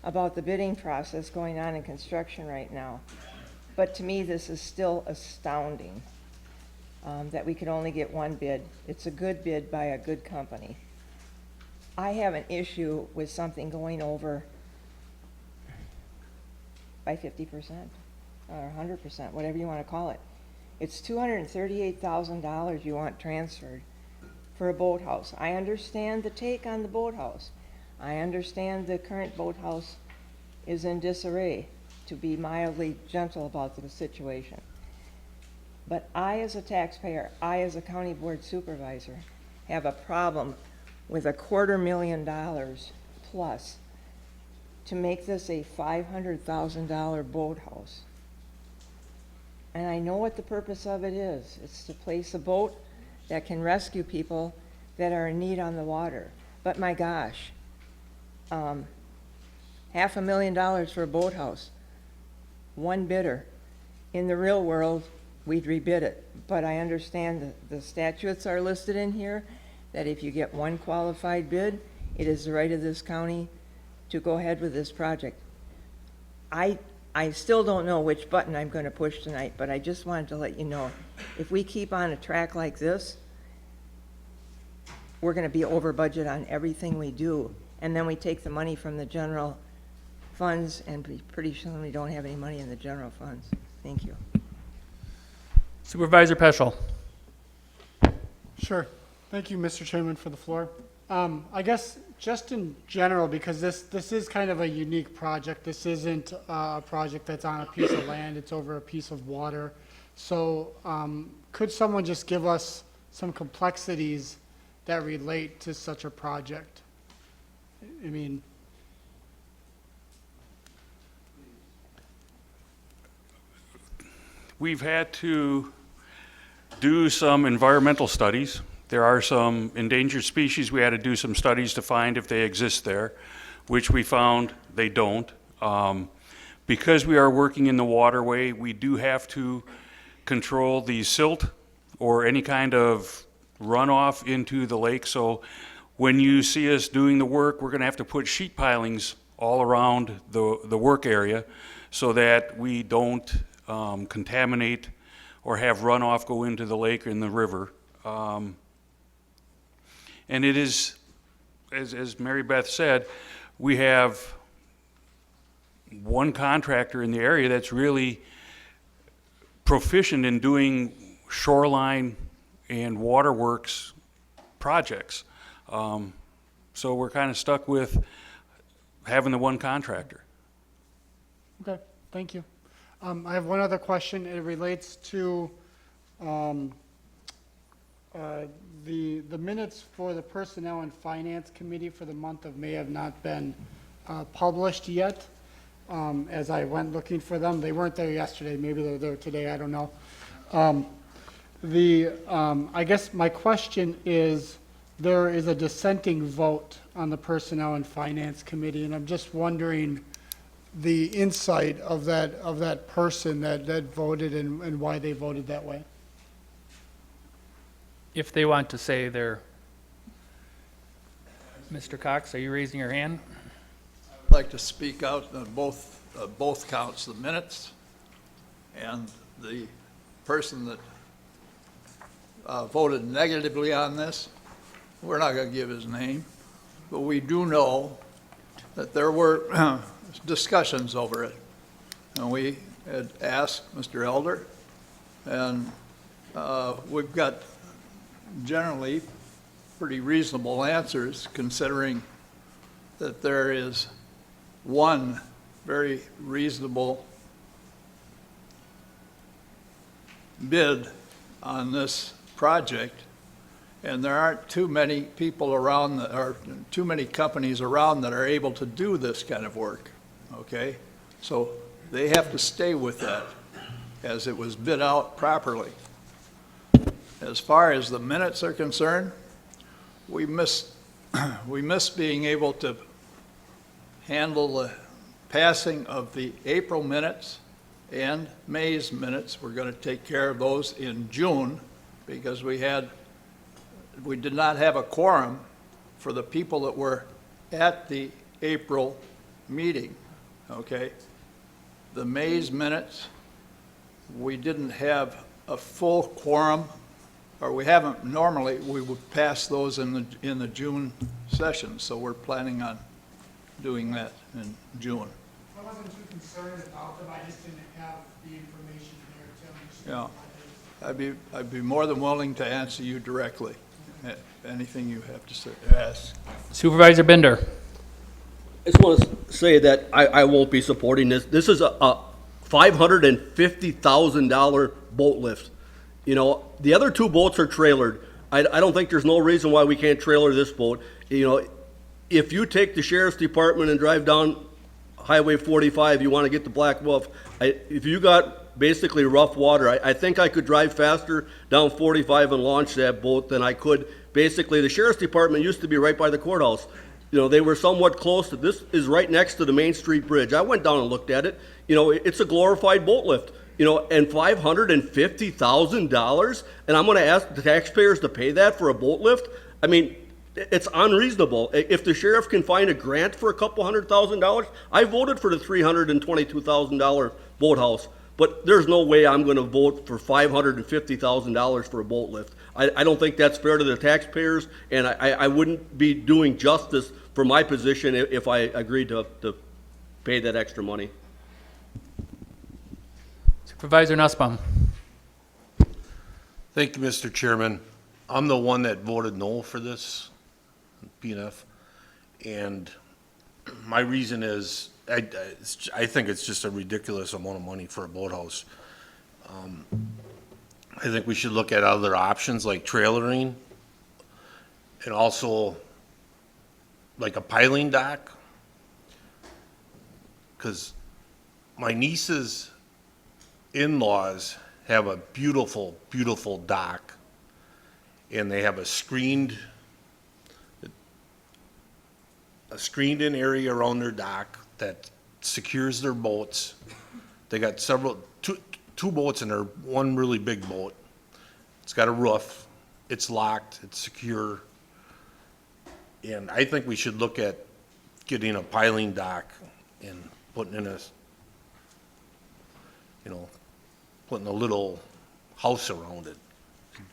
about the bidding process going on in construction right now. But to me, this is still astounding, that we could only get one bid. It's a good bid by a good company. I have an issue with something going over by 50% or 100%, whatever you want to call it. It's $238,000 you want transferred for a boathouse. I understand the take on the boathouse. I understand the current boathouse is in disarray, to be mildly gentle about the situation. But I, as a taxpayer, I, as a county board supervisor, have a problem with $250,000 plus to make this a $500,000 boathouse. And I know what the purpose of it is. It's to place a boat that can rescue people that are in need on the water. But my gosh, $500,000 for a boathouse, one bidder. In the real world, we'd rebid it. But I understand that the statutes are listed in here, that if you get one qualified bid, it is the right of this county to go ahead with this project. I still don't know which button I'm going to push tonight, but I just wanted to let you know, if we keep on a track like this, we're going to be over budget on everything we do. And then we take the money from the general funds, and pretty soon we don't have any money in the general funds. Thank you. Supervisor Peschel. Sure. Thank you, Mr. Chairman, for the floor. I guess just in general, because this is kind of a unique project. This isn't a project that's on a piece of land. It's over a piece of water. So could someone just give us some complexities that relate to such a project? I mean, we've had to do some environmental studies. There are some endangered species we had to do some studies to find if they exist there, which we found they don't. Because we are working in the waterway, we do have to control the silt or any kind of runoff into the lake. So when you see us doing the work, we're going to have to put sheet pilings all around the work area so that we don't contaminate or have runoff go into the lake or in the river. And it is, as Mary Beth said, we have one contractor in the area that's really proficient in doing shoreline and waterworks projects. So we're kind of stuck with having the one contractor. okay, thank you. I have one other question. It relates to the minutes for the Personnel and Finance Committee for the month of May have not been published yet. As I went looking for them, they weren't there yesterday. Maybe they're there today. I don't know. I guess my question is, there is a dissenting vote on the Personnel and Finance Committee, and I'm just wondering the insight of that person that voted and why they voted that way. If they want to say their, Mr. Cox, are you raising your hand? I'd like to speak out on both counts, the minutes and the person that voted negatively on this. We're not going to give his name, but we do know that there were discussions over it. And we had asked Mr. Elder, and we've got generally pretty reasonable answers, considering that there is one very reasonable bid on this project, and there aren't too many people around, or too many companies around that are able to do this kind of work, okay? So they have to stay with that as it was bid out properly. As far as the minutes are concerned, we miss being able to handle the passing of the April minutes and May's minutes. We're going to take care of those in June because we did not have a quorum for the people that were at the April meeting, okay? The May's minutes, we didn't have a full quorum, or we haven't normally. We would pass those in the June session, so we're planning on doing that in June. I wasn't too concerned about them, I just didn't have the information there to understand. Yeah, I'd be more than willing to answer you directly. Anything you have to say, ask. Supervisor Bender. I just want to say that I won't be supporting this. This is a $550,000 boat lift. You know, the other two boats are trailered. I don't think there's no reason why we can't trailer this boat. You know, if you take the sheriff's department and drive down Highway 45, you want to get to Black Wolf, if you got basically rough water, I think I could drive faster down 45 and launch that boat than I could. Basically, the sheriff's department used to be right by the courthouse. You know, they were somewhat close to, this is right next to the Main Street Bridge. I went down and looked at it. You know, it's a glorified boat lift. You know, and $550,000, and I'm going to ask the taxpayers to pay that for a boat lift? I mean, it's unreasonable. If the sheriff can find a grant for a couple $100,000, I voted for the $322,000 boathouse, but there's no way I'm going to vote for $550,000 for a boat lift. I don't think that's fair to the taxpayers, and I wouldn't be doing justice for my position if I agreed to pay that extra money. Supervisor Nussbaum. Thank you, Mr. Chairman. I'm the one that voted no for this, PNF, and my reason is I think it's just a ridiculous amount of money for a boathouse. I think we should look at other options like trailering and also like a piling dock, because my niece's in-laws have a beautiful, beautiful dock, and they have a screened in area around their dock that secures their boats. They got two boats in there, one really big boat. It's got a roof, it's locked, it's secure, and I think we should look at getting a piling dock and putting in putting a little house around it.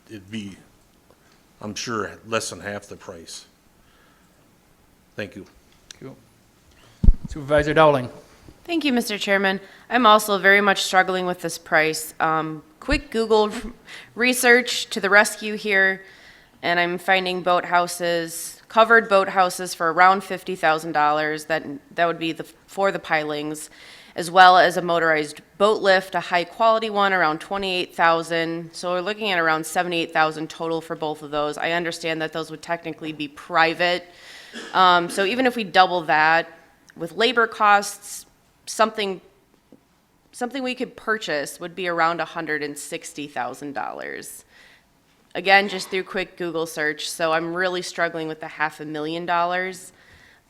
It'd be, I'm sure, less than half the price. Thank you. Supervisor Dowling. Thank you, Mr. Chairman. I'm also very much struggling with this price. Quick Google research to the rescue here, and I'm finding covered boathouses for around $50,000. That would be for the pilings, as well as a motorized boat lift, a high-quality one, around $28,000. So we're looking at around $78,000 total for both of those. I understand that those would technically be private. So even if we double that, with labor costs, something we could purchase would be around $160,000. Again, just through quick Google search, so I'm really struggling with the $500,000.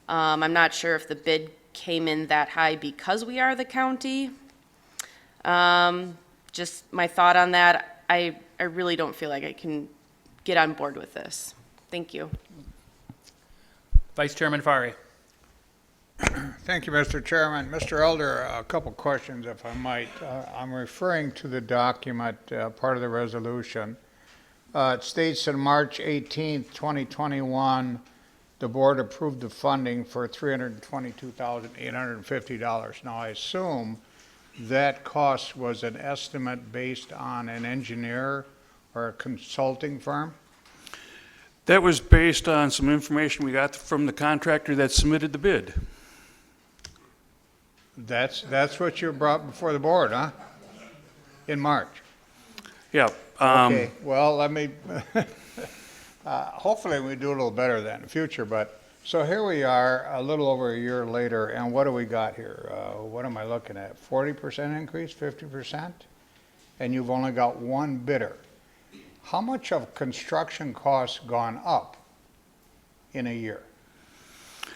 I'm not sure if the bid came in that high because we are the county. Just my thought on that, I really don't feel like I can get on board with this. Thank you. Vice Chairman Fari. Thank you, Mr. Chairman. Mr. Elder, a couple questions, if I might. I'm referring to the document, part of the resolution. It states in March 18th, 2021, the board approved the funding for $322,850. Now, I assume that cost was an estimate based on an engineer or a consulting firm? That was based on some information we got from the contractor that submitted the bid. That's what you brought before the board, huh? In March? Yeah. Okay, well, let me, hopefully we do a little better that in the future, but, so here we are, a little over a year later, and what do we got here? What am I looking at? 40% increase, 50%? And you've only got one bidder. how much have construction costs gone up in a year?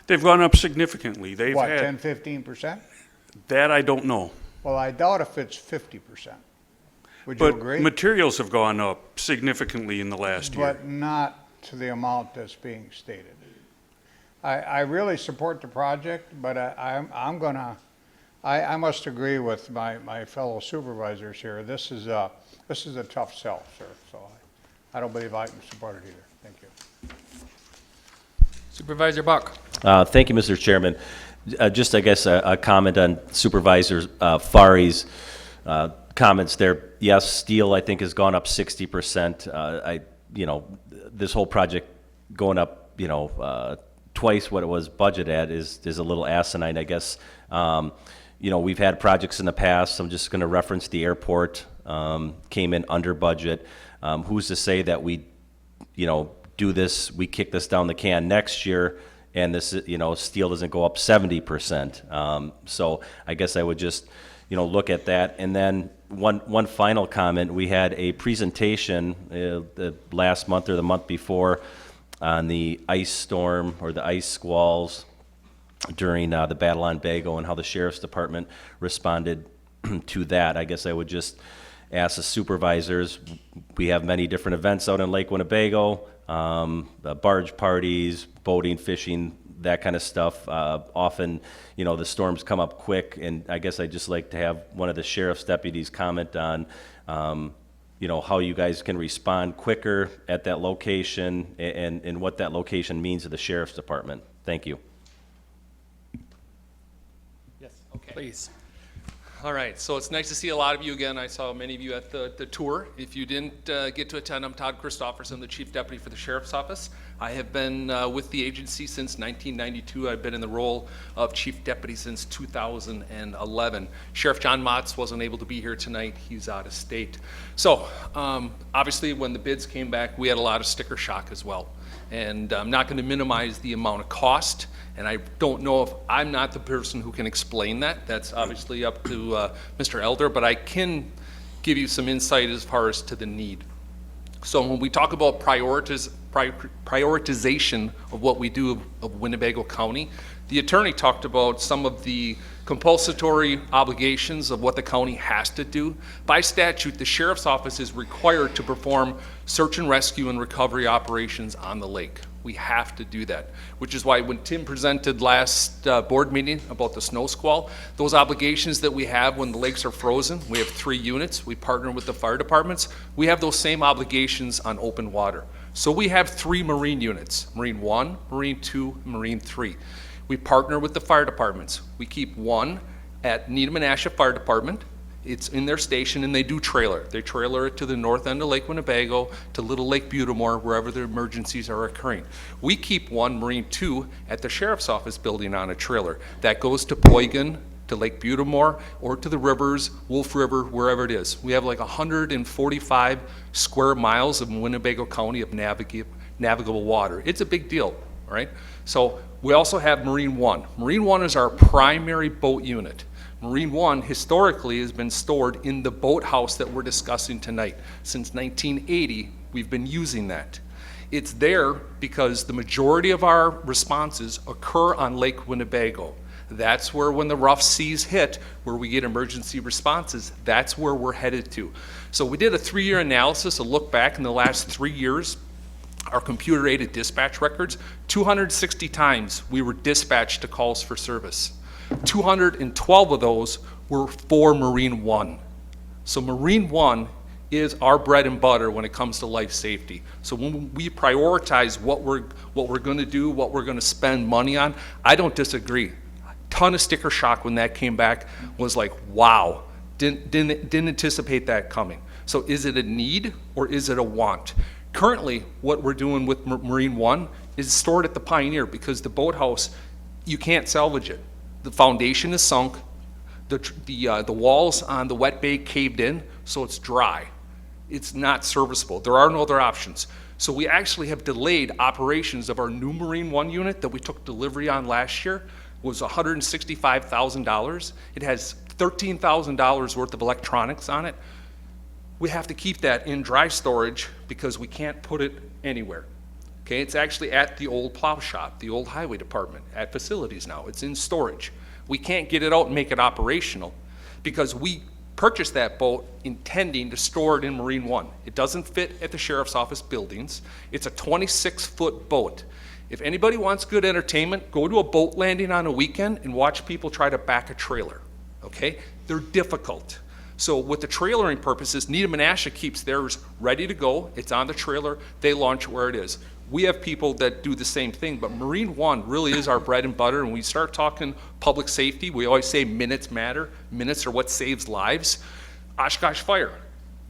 They've gone up significantly. They've What, had, 10-15%? that I don't know. Well, I doubt if it's 50%. Would you But agree? materials have gone up significantly in the last year. But not to the amount that's being stated. I really support the project, but I must agree with my fellow supervisors here. This is a tough sell, sir, so I don't believe I can support it either. Thank you. Supervisor Buck. Thank you, Mr. Chairman. Just, I guess, a comment on Supervisor Fari's comments there. Yes, steel, I think, has gone up 60%. This whole project going up, twice what it was budgeted at is a little asinine, I guess. We've had projects in the past. I'm just going to reference the airport, came in under budget. Who's to say that we, do this, we kick this down the can next year, and this, steel doesn't go up 70%. So I guess I would just, look at that. And then one final comment. We had a presentation the last month or the month before on the ice storm or the ice squalls during the battle on Bago and how the Sheriff's Department responded to that. I guess I would just ask the supervisors, we have many different events out in Lake Winnebago, barge parties, boating, fishing, that kind of stuff. Often, the storms come up quick, and I guess I'd just like to have one of the sheriff's deputies comment on, how you guys can respond quicker at that location and what that location means to the Sheriff's Department. Thank you. Yes, okay. Please. All right, so it's nice to see a lot of you again. I saw many of you at the tour. If you didn't get to attend, I'm Todd Christofferson, the Chief Deputy for the Sheriff's Office. I have been with the agency since 1992. I've been in the role of Chief Deputy since 2011. Sheriff John Motz wasn't able to be here tonight. He's out of state. So obviously when the bids came back, we had a lot of sticker shock as well. And I'm not going to minimize the amount of cost, and I don't know if I'm not the person who can explain that. That's obviously up to Mr. Elder, but I can give you some insight as far as to the need. So when we talk about prioritization of what we do of Winnebago County, the attorney talked about some of the compulsory obligations of what the county has to do. By statute, the Sheriff's Office is required to perform search and rescue and recovery operations on the lake. We have to do that, which is why when Tim presented last board meeting about the snow squall, those obligations that we have when the lakes are frozen, we have 3 units, we partner with the fire departments, we have those same obligations on open water. So we have 3 Marine units, Marine 1, Marine 2, Marine 3. We partner with the fire departments. We keep one at Needham and Asha Fire Department. It's in their station, and they do trailer. They trailer it to the north end of Lake Winnebago, to Little Lake Butamore, wherever the emergencies are occurring. We keep one, Marine 2, at the Sheriff's Office building on a trailer. That goes to Poygan, to Lake Butamore, or to the rivers, Wolf River, wherever it is. We have like 145 square miles of Winnebago County of navigable water. It's a big deal, all right? So we also have Marine 1. Marine 1 is our primary boat unit. Marine 1 historically has been stored in the boathouse that we're discussing tonight. Since 1980, we've been using that. It's there because the majority of our responses occur on Lake Winnebago. That's where, when the rough seas hit, where we get emergency responses, that's where we're headed to. So we did a 3-year analysis, a look back in the last 3 years. Our computer-aided dispatch records, 260 times we were dispatched to calls for service. 212 of those were for Marine 1. So Marine 1 is our bread and butter when it comes to life safety. So when we prioritize what we're going to do, what we're going to spend money on, I don't disagree. Ton of sticker shock when that came back. Was like, wow, didn't anticipate that coming. So is it a need or is it a want? Currently, what we're doing with Marine 1 is stored at the Pioneer because the boathouse, you can't salvage it. The foundation is sunk, the walls on the wet bay caved in, so it's dry. It's not serviceable. There are no other options. So we actually have delayed operations of our new Marine 1 unit that we took delivery on last year. It was $165,000. It has $13,000 worth of electronics on it. we have to keep that in dry storage because we can't put it anywhere. Okay, it's actually at the old plow shop, the old highway department, at facilities now. It's in storage. We can't get it out and make it operational because we purchased that boat intending to store it in Marine One. It doesn't fit at the sheriff's office buildings. It's a 26-foot boat. If anybody wants good entertainment, go to a boat landing on a weekend and watch people try to back a trailer, okay? They're difficult. So with the trailering purposes, Needham and Asha keeps theirs ready to go. It's on the trailer. They launch where it is. We have people that do the same thing, but Marine One really is our bread and butter. And we start talking public safety, we always say minutes matter. Minutes are what saves lives. Oshkosh Fire,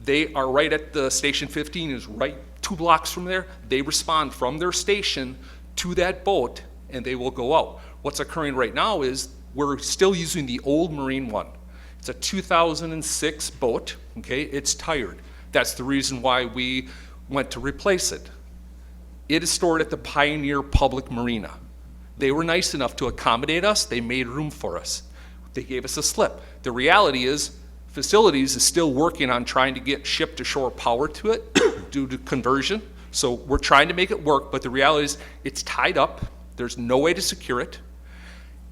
they are right at the Station 15 is right 2 blocks from there. They respond from their station to that boat and they will go out. What's occurring right now is we're still using the old Marine One. It's a 2006 boat, okay? It's tired. That's the reason why we went to replace it. It is stored at the Pioneer Public Marina. They were nice enough to accommodate us. They made room for us. They gave us a slip. The reality is, facilities is still working on trying to get ship-to-shore power to it due to conversion. So we're trying to make it work, but the reality is it's tied up. There's no way to secure it.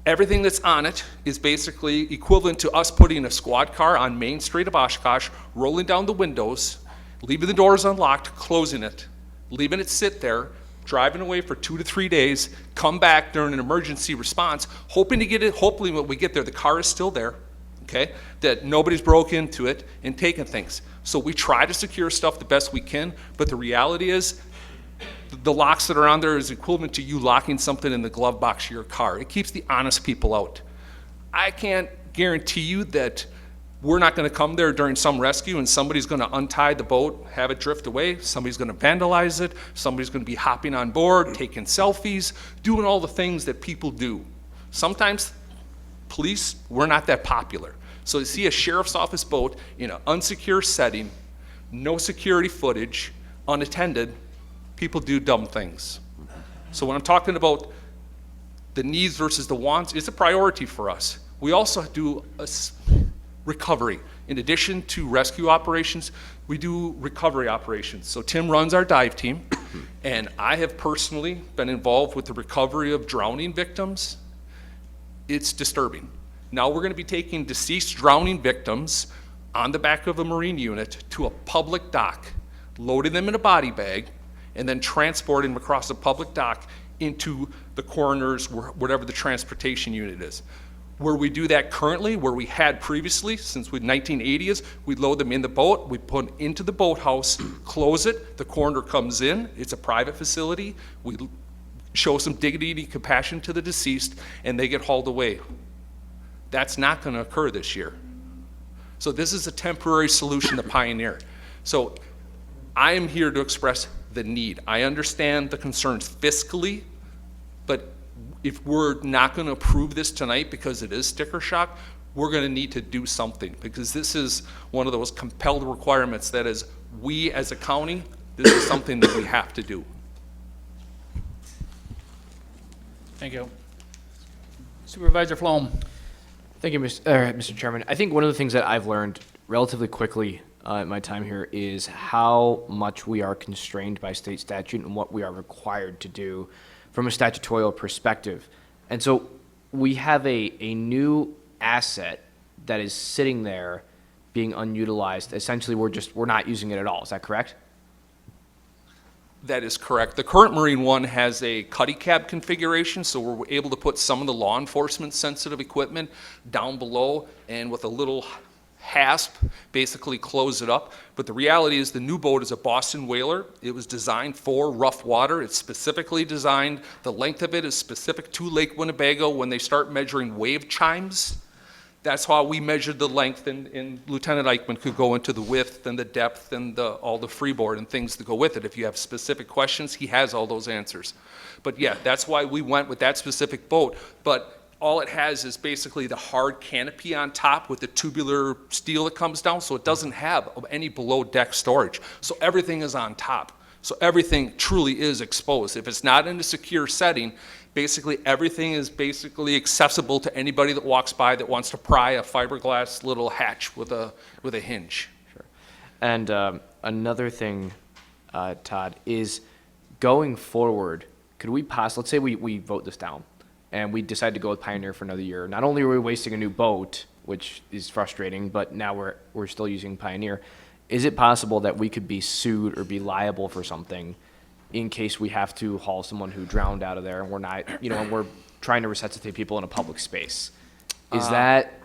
Everything that's on it is basically equivalent to us putting a squad car on Main Street of Oshkosh, rolling down the windows, leaving the doors unlocked, closing it, leaving it sit there, driving away for 2 to 3 days, come back during an emergency response, hoping to get it, hopefully when we get there, the car is still there, okay, that nobody's broke into it and taken things. So we try to secure stuff the best we can, but the reality is the locks that are on there is equivalent to you locking something in the glove box of your car. It keeps the honest people out. I can't guarantee you that we're not going to come there during some rescue and somebody's going to untie the boat, have it drift away, somebody's going to vandalize it, somebody's going to be hopping on board, taking selfies, doing all the things that people do. Sometimes police, we're not that popular. So you see a sheriff's office boat in an unsecure setting, no security footage, unattended, people do dumb things. So when I'm talking about the needs versus the wants, it's a priority for us. We also do recovery. In addition to rescue operations, we do recovery operations. So Tim runs our dive team, and I have personally been involved with the recovery of drowning victims. It's disturbing. Now we're going to be taking deceased drowning victims on the back of a marine unit to a public dock, loading them in a body bag, and then transporting them across a public dock into the coroner's, whatever the transportation unit is. Where we do that currently, where we had previously, since the 1980s, we load them in the boat, we put them into the boathouse, close it, the coroner comes in, it's a private facility, we show some dignity and compassion to the deceased, and they get hauled away. That's not going to occur this year. So this is a temporary solution to Pioneer. So I am here to express the need. I understand the concerns fiscally, but if we're not going to approve this tonight because it is sticker shock, we're going to need to do something, because this is one of those compelled requirements that is, we as a county, this is something that we have to do. Thank you. Supervisor Flom. Thank you, Mr. Chairman. I think one of the things that I've learned relatively quickly in my time here is how much we are constrained by state statute and what we are required to do from a statutorial perspective. And so we have a new asset that is sitting there being unutilized. Essentially, we're not using it at all. Is that correct? That is correct. The current Marine One has a cuddy cab configuration, so we're able to put some of the law enforcement sensitive equipment down below and with a little hasp basically close it up. But the reality is the new boat is a Boston whaler. It was designed for rough water. It's specifically designed, the length of it is specific to Lake Winnebago. When they start measuring wave chimes, that's how we measured the length, and Lieutenant Eichmann could go into the width and the depth and all the freeboard and things that go with it. If you have specific questions, he has all those answers. But yeah, that's why we went with that specific boat. But all it has is basically the hard canopy on top with the tubular steel that comes down, so it doesn't have any below deck storage. So everything is on top. So everything truly is exposed. If it's not in a secure setting, basically everything is basically accessible to anybody that walks by that wants to pry a fiberglass little hatch with a hinge. Sure. And another thing, Todd, is going forward, could we let's say we vote this down and we decide to go with Pioneer for another year. Not only are we wasting a new boat, which is frustrating, but now we're still using Pioneer. Is it possible that we could be sued or be liable for something in case we have to haul someone who drowned out of there and we're not, and we're trying to resuscitate people in a public space? Does that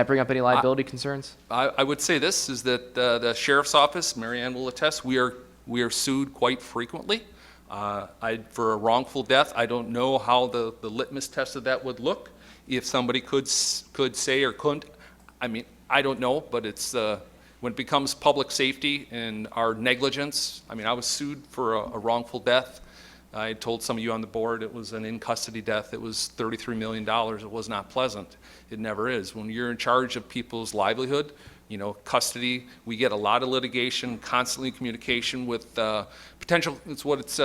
bring up any liability concerns? I would say this, is that the sheriff's office, Mary Ann will attest, we are sued quite frequently. For a wrongful death, I don't know how the litmus test of that would look. If somebody could say or couldn't, I mean, I don't know, but it's, when it becomes public safety and our negligence, I mean, I was sued for a wrongful death. I told some of you on the board it was an in-custody death. It was $33 million. It was not pleasant. It never is. When you're in charge of people's livelihood, custody, we get a lot of litigation, constantly communication with potential, it's what it's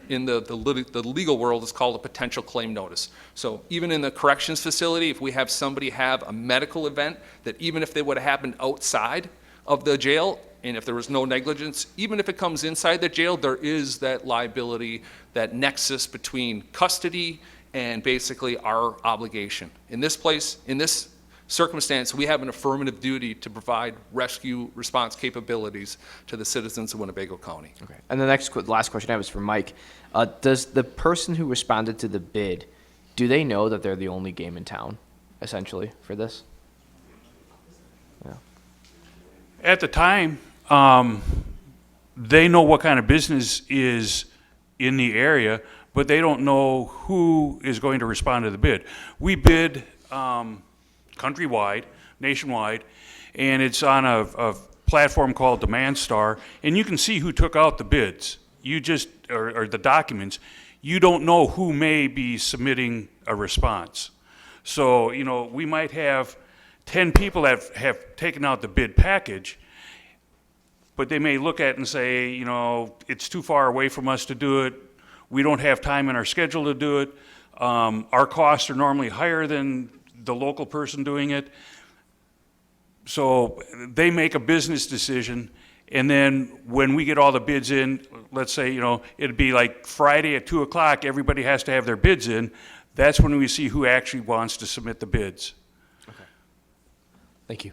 in the legal world is called a potential claim notice. So even in the corrections facility, if we have somebody have a medical event that even if they would have happened outside of the jail, and if there was no negligence, even if it comes inside the jail, there is that liability, that nexus between custody and basically our obligation. In this circumstance, we have an affirmative duty to provide rescue response capabilities to the citizens of Winnebago County. Okay. And the last question I have is for Mike. Does the person who responded to the bid, do they know that they're the only game in town, essentially, for this? Yeah. At the time, they know what kind of business is in the area, but they don't know who is going to respond to the bid. We bid countrywide, nationwide, and it's on a platform called Demand Star, and you can see who took out the bids. You just, or the documents, you don't know who may be submitting a response. So, we might have 10 people that have taken out the bid package, but they may look at it and say, it's too far away from us to do it. We don't have time in our schedule to do it. Our costs are normally higher than the local person doing it. So they make a business decision, and then when we get all the bids in, let's say, it'd be like Friday at 2 o'clock, everybody has to have their bids in. That's when we see who actually wants to submit the bids. Okay. Thank you.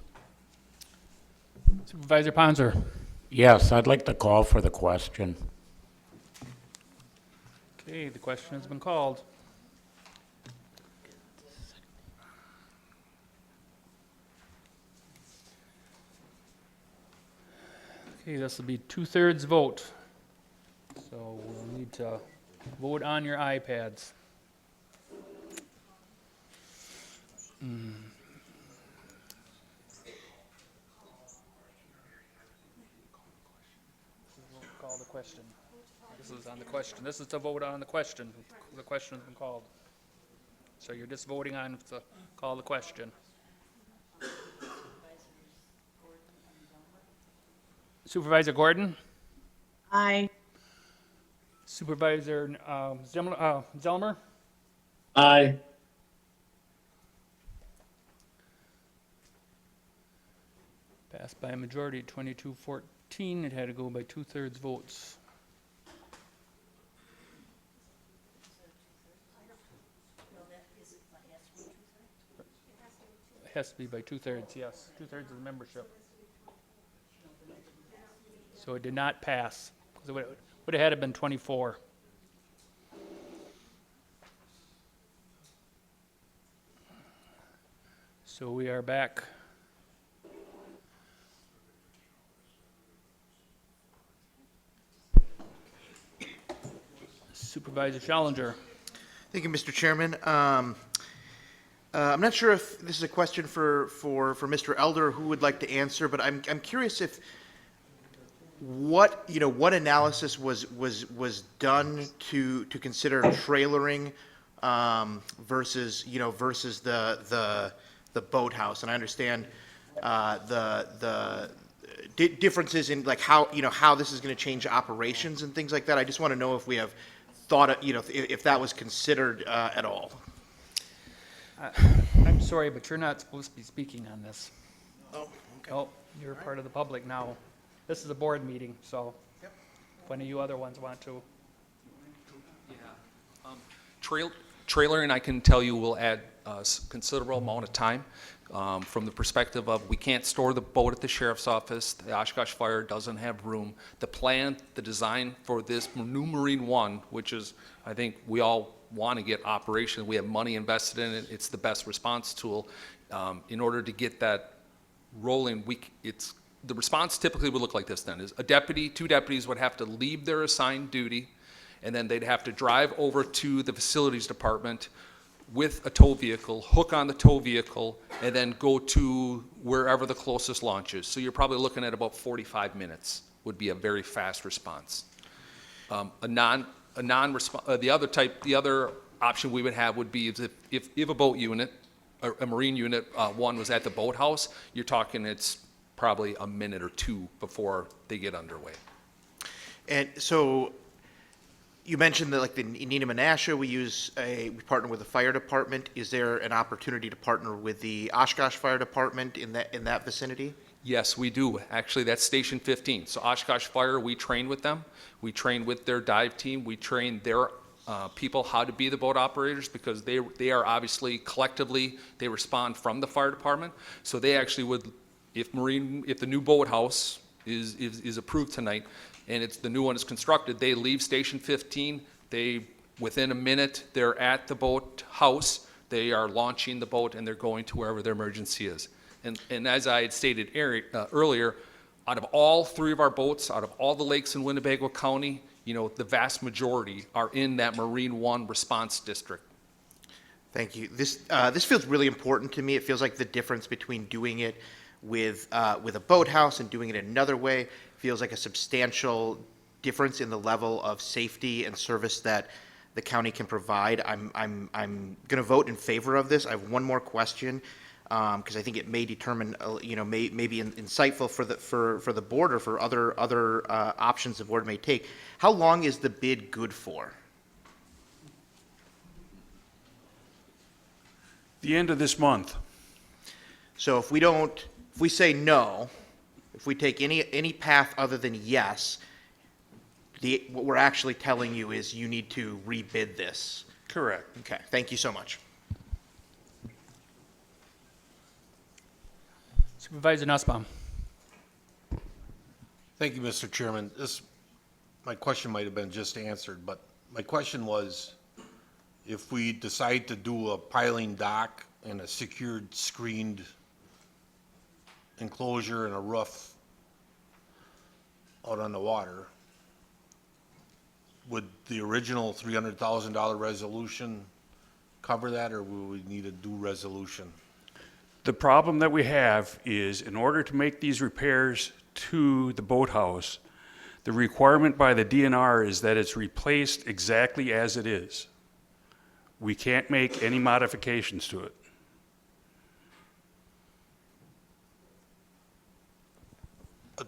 Supervisor Ponzer. Yes, I'd like to call for the question. Okay, the question has been called. Okay, this will be 2/3 vote. So we'll need to vote on your iPads. Call the question. This is on the question. This is to vote on the question. The question has been called. So you're just voting on to call the question. Supervisor Gordon? Aye. Supervisor Zelmer? Aye. Passed by a majority, 22-14. It had to go by 2/3 votes. It has to be by 2/3, yes. 2/3 of the membership. So it did not pass. It would have had to been 24. So we are back. Supervisor Challenger. Thank you, Mr. Chairman. I'm not sure if this is a question for Mr. Elder, who would like to answer, but I'm curious if what analysis was done to consider trailering versus the boathouse. And I understand the differences in like how this is going to change operations and things like that. I just want to know if we have thought, if that was considered at all. I'm sorry, but you're not supposed to be speaking on this. Oh, okay. Oh, You're part of the public now. This is a board meeting, so if any of you other ones want to. Trailering, I can tell you, will add a considerable amount of time. From the perspective of, we can't store the boat at the sheriff's office, the Oshkosh Fire doesn't have room. The plan, the design for this new Marine One, which is, I think we all want to get operational, we have money invested in it, it's the best response tool. In order to get that rolling, the response typically would look like this then, is a deputy, 2 deputies would have to leave their assigned duty, and then they'd have to drive over to the facilities department with a tow vehicle, hook on the tow vehicle, and then go to wherever the closest launch is. So you're probably looking at about 45 minutes would be a very fast response. The other option we would have would be if a boat unit, a Marine unit, one was at the boathouse, you're talking it's probably a minute or 2 before they get underway. And so you mentioned that, like, in Neenah Menasha, we partner with the fire department. Is there an opportunity to partner with the Oshkosh Fire Department in that vicinity? Yes, we do. Actually, that's Station 15. So Oshkosh Fire, we train with them. We train with their dive team. We train their people how to be the boat operators, because they are obviously collectively, they respond from the fire department. So they actually would, if the new boathouse is approved tonight, and the new one is constructed, they leave Station 15, within a minute, they're at the boat house, they are launching the boat, and they're going to wherever their emergency is. And as I had stated earlier, out of all 3 of our boats, out of all the lakes in Winnebago County, the vast majority are in that Marine One response district. Thank you. This feels really important to me. It feels like the difference between doing it with a boathouse and doing it another way feels like a substantial difference in the level of safety and service that the county can provide. I'm going to vote in favor of this. I have one more question, because I think it may determine, may be insightful for the board or for other options the board may take. How long is the bid good for? The end of this month. So if we say no, if we take any path other than yes, what we're actually telling you is you need to rebid this. Correct. Okay, thank you so much. Supervisor Nussbaum. Thank you, Mr. Chairman. My question might have been just answered, but my question was, if we decide to do a piling dock and a secured, screened enclosure and a roof out on the water, would the original $300,000 resolution cover that, or will we need a new resolution? The problem that we have is, in order to make these repairs to the boathouse, the requirement by the DNR is that it's replaced exactly as it is. We can't make any modifications to it.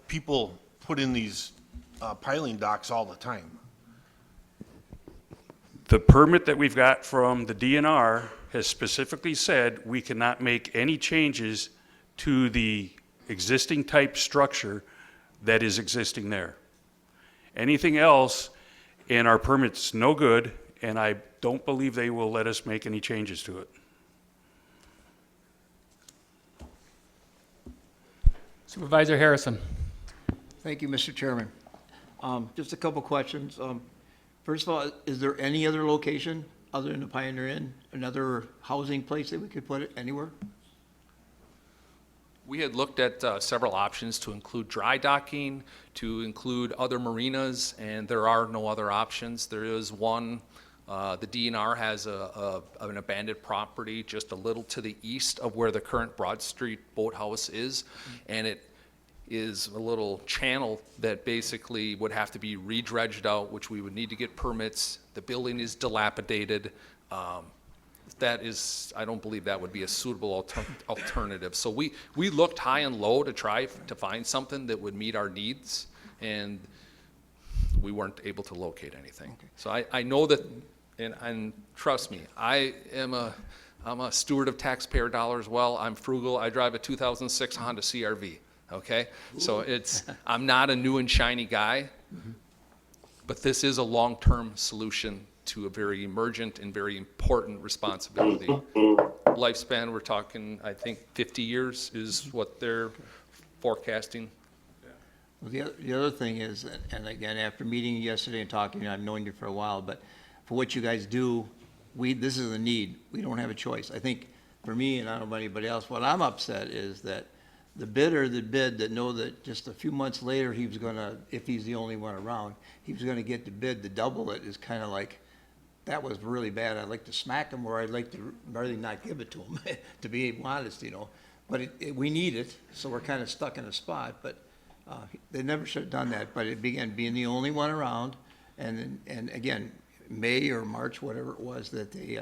People put in these piling docks all the time. The permit that we've got from the DNR has specifically said we cannot make any changes to the existing type structure that is existing there. Anything else in our permit's no good, and I don't believe they will let us make any changes to it. Supervisor Harrison. Thank you, Mr. Chairman. Just a couple questions. First of all, is there any other location other than the Pioneer Inn, another housing place that we could put it anywhere? We had looked at several options to include dry docking, to include other marinas, and there are no other options. There is one, the DNR has an abandoned property just a little to the east of where the current Broad Street Boathouse is, and it is a little channel that basically would have to be redredged out, which we would need to get permits. The building is dilapidated. I don't believe that would be a suitable alternative. So we looked high and low to try to find something that would meet our needs, and we weren't able to locate anything. Okay. So I know that, and trust me, I'm a steward of taxpayer dollars. Well, I'm frugal. I drive a 2006 Honda CRV. okay? So I'm not a new and shiny guy, but this is a long-term solution to a very emergent and very important responsibility. Lifespan, we're talking, I think 50 years is what they're forecasting. Well, the other thing is, and again, after meeting you yesterday and talking, I've known you for a while, but for what you guys do, this is a need. We don't have a choice. I think for me, and I don't know about anybody else, what I'm upset is that the bidder that bid that know that just a few months later he was gonna, if he's the only one around, he was gonna get the bid to double it is kind of like, that was really bad. I'd like to smack him, or I'd like to rather not give it to him, to be honest, you know. But we need it, so we're kind of stuck in a spot, but they never should have done that. But it began being the only one around, and again, May or March, whatever it was, that they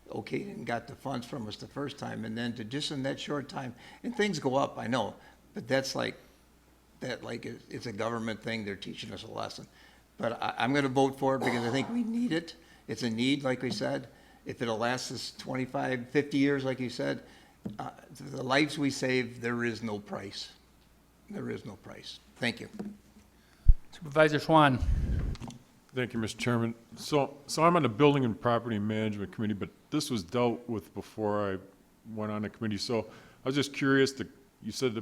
okayed and got the funds from us the first time, and then to just in that short time, and things go up, I know, but that's like, it's a government thing, they're teaching us a lesson. But I'm gonna vote for it because I think we need it. It's a need, like we said. If it'll last us 25, 50 years, like you said, the lives we save, there is no price. There is no price. Thank you. Supervisor Schwan. Thank you, Mr. Chairman. So I'm on the Building and Property Management Committee, but this was dealt with before I went on the committee. So I was just curious, you said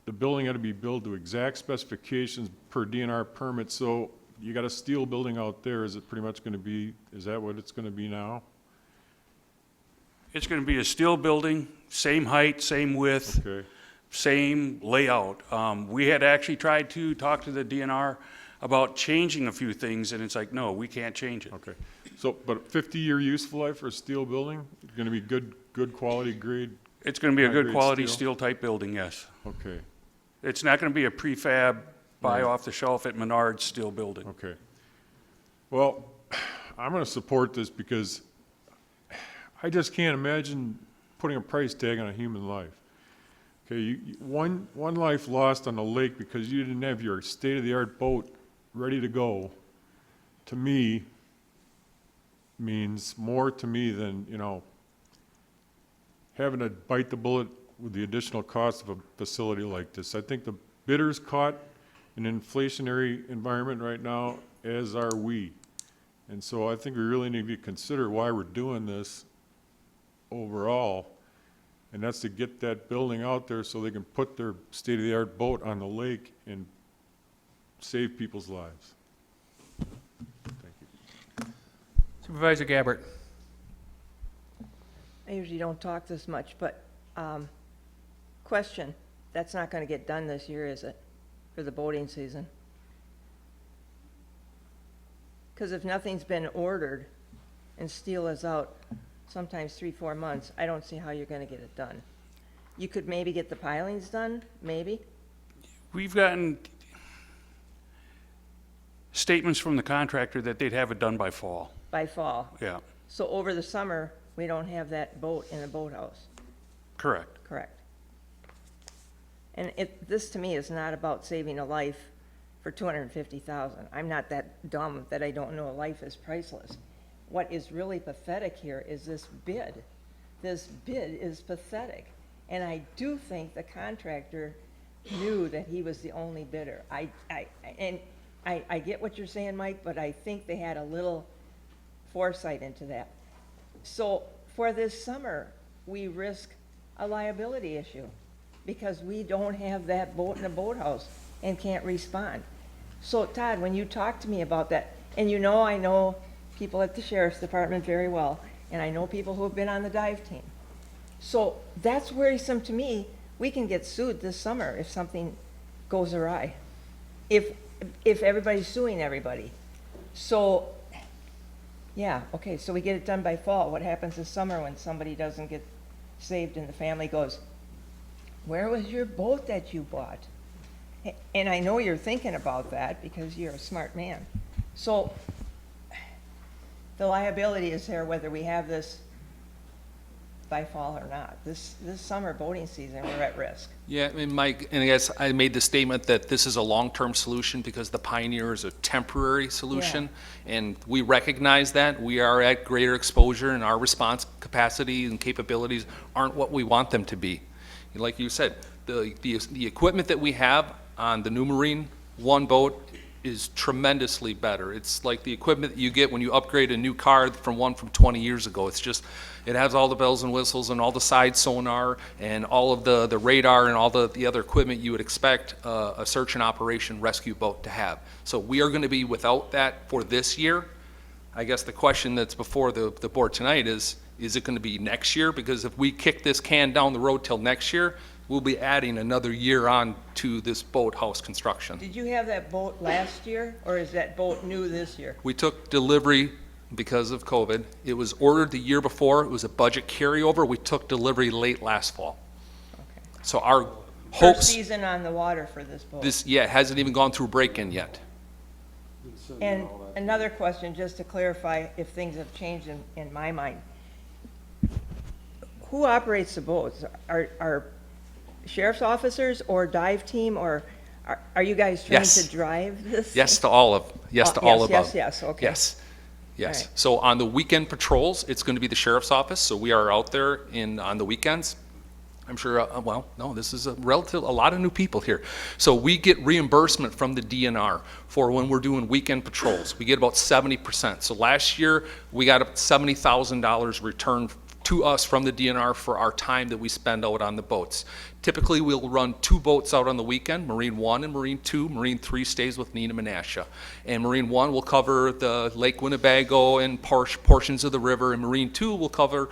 the building had to be built to exact specifications per DNR permit. So you got a steel building out there. Is it pretty much going to be, is that what it's going to be now? It's going to be a steel building, same height, same width, Okay. same layout. We had actually tried to talk to the DNR about changing a few things, and it's like, no, we can't change it. Okay. So, but 50-year useful life for a steel building? Going to be good quality grade? It's going to be a good high-grade quality steel type building, yes. Okay. It's not going to be a prefab, buy Right. off the shelf at Menards steel building. Okay. Well, I'm going to support this because I just can't imagine putting a price tag on a human life. Okay, one life lost on the lake because you didn't have your state-of-the-art boat ready to go, to me, means more to me than, having to bite the bullet with the additional cost of a facility like this. I think the bidder's caught in an inflationary environment right now, as are we. And so I think we really need to consider why we're doing this overall. And that's to get that building out there so they can put their state-of-the-art boat on the lake and save people's lives. Thank you. Supervisor Gabbard. I usually don't talk this much, but, question, that's not gonna get done this year, is it, for the boating season? Because if nothing's been ordered and steel is out sometimes 3-4 months, I don't see how you're gonna get it done. You could maybe get the pilings done, maybe? We've gotten statements from the contractor that they'd have it done by fall. By fall. Yeah, So over the summer, we don't have that boat in the boathouse. correct. Correct. And this to me is not about saving a life for $250,000. I'm not that dumb that I don't know a life is priceless. What is really pathetic here is this bid. This bid is pathetic. And I do think the contractor knew that he was the only bidder. I get what you're saying, Mike, but I think they had a little foresight into that. So for this summer, we risk a liability issue because we don't have that boat in the boathouse and can't respond. So Todd, when you talk to me about that, and I know people at the sheriff's department very well, and I know people who have been on the dive team. So that's worrisome to me. We can get sued this summer if something goes awry. If everybody's suing everybody. So, yeah, okay, so we get it done by fall. What happens this summer when somebody doesn't get saved and the family goes, where was your boat that you bought? And I know you're thinking about that because you're a smart man. So the liability is there whether we have this by fall or not. This summer boating season, we're at risk. Yeah, Mike, and I guess I made the statement that this is a long-term solution because the Pioneer is a temporary solution. And we recognize that. We are at greater exposure and our response capacity and capabilities aren't what we want them to be. like you said, the equipment that we have on the new Marine One boat is tremendously better. It's like the equipment that you get when you upgrade a new car from 20 years ago. It's just, it has all the bells and whistles and all the side sonar and all of the radar and all the other equipment you would expect a search and operation rescue boat to have. So we are going to be without that for this year. I guess the question that's before the board tonight is it going to be next year? Because if we kick this can down the road till next year, we'll be adding another year on to this boathouse construction. Did you have that boat last year, or is that boat new this year? We took delivery because of COVID. It was ordered the year before. It was a budget carryover. We took delivery late last fall. Okay. So our First hopes, season on the water for this boat. it hasn't even gone through break-in yet. And another question, just to clarify if things have changed in my mind. Who operates the boats? Are sheriff's officers or dive team, or are you guys trained Yes. to drive this? Yes to all of, yes to all above. Yes, okay. Yes, yes. All right. So on the weekend patrols, it's going to be the sheriff's office, so we are out there on the weekends. I'm sure, this is a lot of new people here. So we get reimbursement from the DNR for when we're doing weekend patrols. We get about 70%. So last year, we got about $70,000 returned to us from the DNR for our time that we spend out on the boats. Typically, we'll run 2 boats out on the weekend, Marine 1 and Marine 2. Marine 3 stays with Nina Menasha. And Marine 1 will cover the Lake Winnebago and portions of the river, and Marine 2 will cover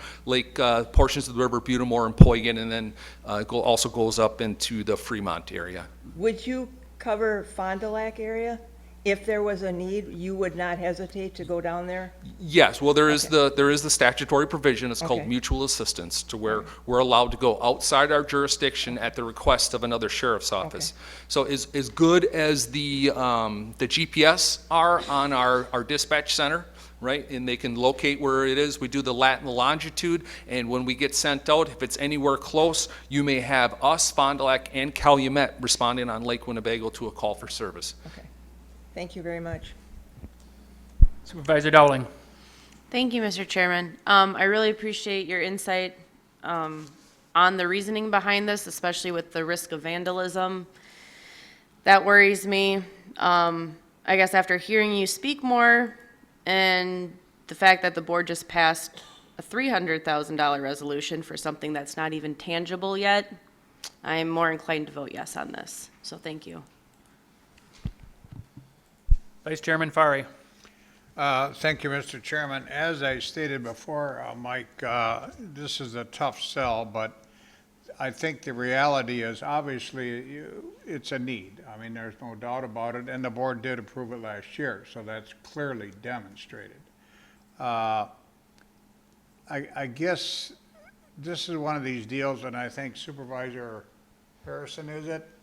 portions of the river, Butamore and Poygan, and then also goes up into the Fremont area. Would you cover Fond du Lac area? If there was a need, you would not hesitate to go down there? Yes, well, there is the statutory provision, it's called Okay. mutual assistance, to where we're allowed to go outside our jurisdiction at the request of another sheriff's office. So as good as the GPS are on our dispatch center, right, and they can locate where it is, we do the lat and the longitude, and when we get sent out, if it's anywhere close, you may have us, Fond du Lac, and Calumet responding on Lake Winnebago to a call for service. Okay. Thank you very much. Supervisor Dowling. Thank you, Mr. Chairman. I really appreciate your insight on the reasoning behind this, especially with the risk of vandalism. That worries me. I guess after hearing you speak more and the fact that the board just passed a $300,000 resolution for something that's not even tangible yet, I'm more inclined to vote yes on this. So thank you. Vice Chairman Fari. Thank you, Mr. Chairman. As I stated before, Mike, this is a tough sell, but I think the reality is obviously it's a need. I mean, there's no doubt about it, and the board did approve it last year, so that's clearly demonstrated. I guess this is one of these deals, and I think Supervisor Harrison,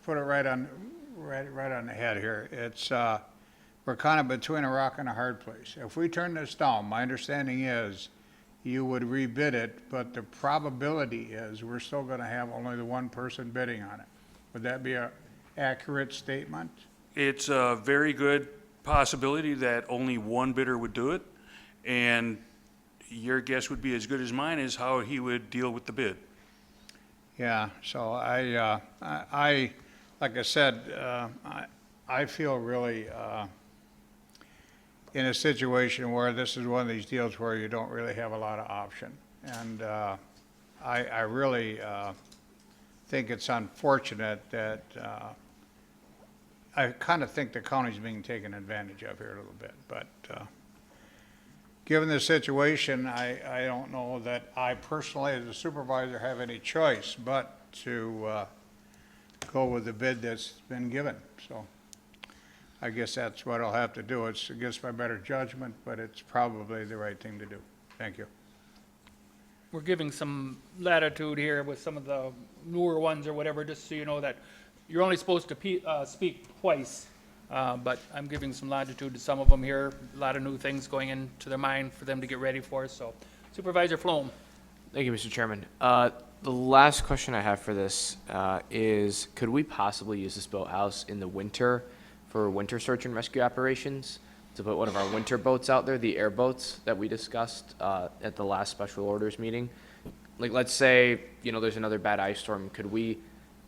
put it right on the head here. It's we're kind of between a rock and a hard place. If we turn this down, my understanding is you would rebid it, but the probability is we're still going to have only the one person bidding on it. Would that be an accurate statement? It's a very good possibility that only one bidder would do it, and your guess would be as good as mine as how he would deal with the bid. Yeah, so I like I said, I feel really in a situation where this is one of these deals where you don't really have a lot of option. And I really think it's unfortunate that I kind of think the county's being taken advantage of here a little bit. But given the situation, I don't know that I personally, as a supervisor, have any choice but to go with the bid that's been given. So I guess that's what I'll have to do. It's against my better judgment, but it's probably the right thing to do. Thank you. We're giving some latitude here with some of the newer ones or whatever, just so you know that you're only supposed to speak twice. But I'm giving some latitude to some of them here, a lot of new things going into their mind for them to get ready for. So Supervisor Flom. Thank you, Mr. Chairman. The last question I have for this is, could we possibly use this boathouse in the winter for winter search and rescue operations, to put one of our winter boats out there, the airboats that we discussed at the last special orders meeting? like, let's say, there's another bad ice storm, could we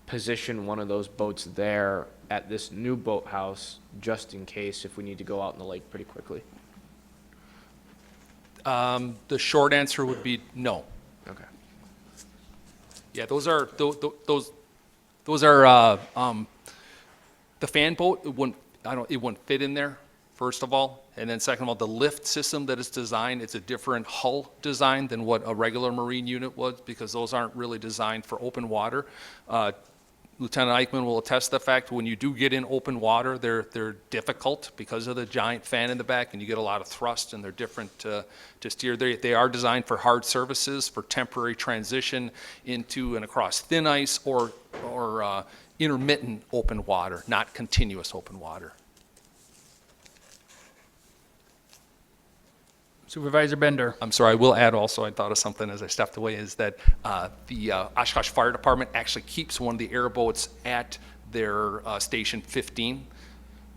position one of those boats there at this new boathouse just in case if we need to go out in the lake pretty quickly? The short answer would be no. Okay. Yeah, those are the fan boat. It wouldn't fit in there, first of all, and then second of all, the lift system that is designed, it's a different hull design than what a regular marine unit was, because those aren't really designed for open water. Lieutenant Eichmann will attest to the fact when you do get in open water, they're difficult because of the giant fan in the back, and you get a lot of thrust, and they're different to steer. They are designed for hard surfaces, for temporary transition into and across thin ice or intermittent open water, not continuous open water. Supervisor Bender. I'm sorry, I will add also, I thought of something as I stepped away, is that the Oshkosh Fire Department actually keeps one of the airboats at their Station 15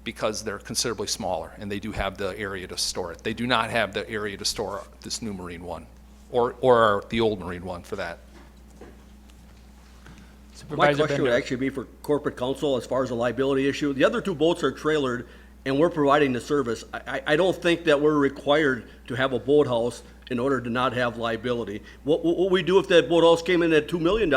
because they're considerably smaller, and they do have the area to store it. They do not have the area to store this new Marine one, or the old Marine one for that. My question would actually be for corporate counsel as far as a liability issue. The other two boats are trailered, and we're providing the service. I don't think that we're required to have a boathouse in order to not have liability. What we do if that boathouse came in at $2 million,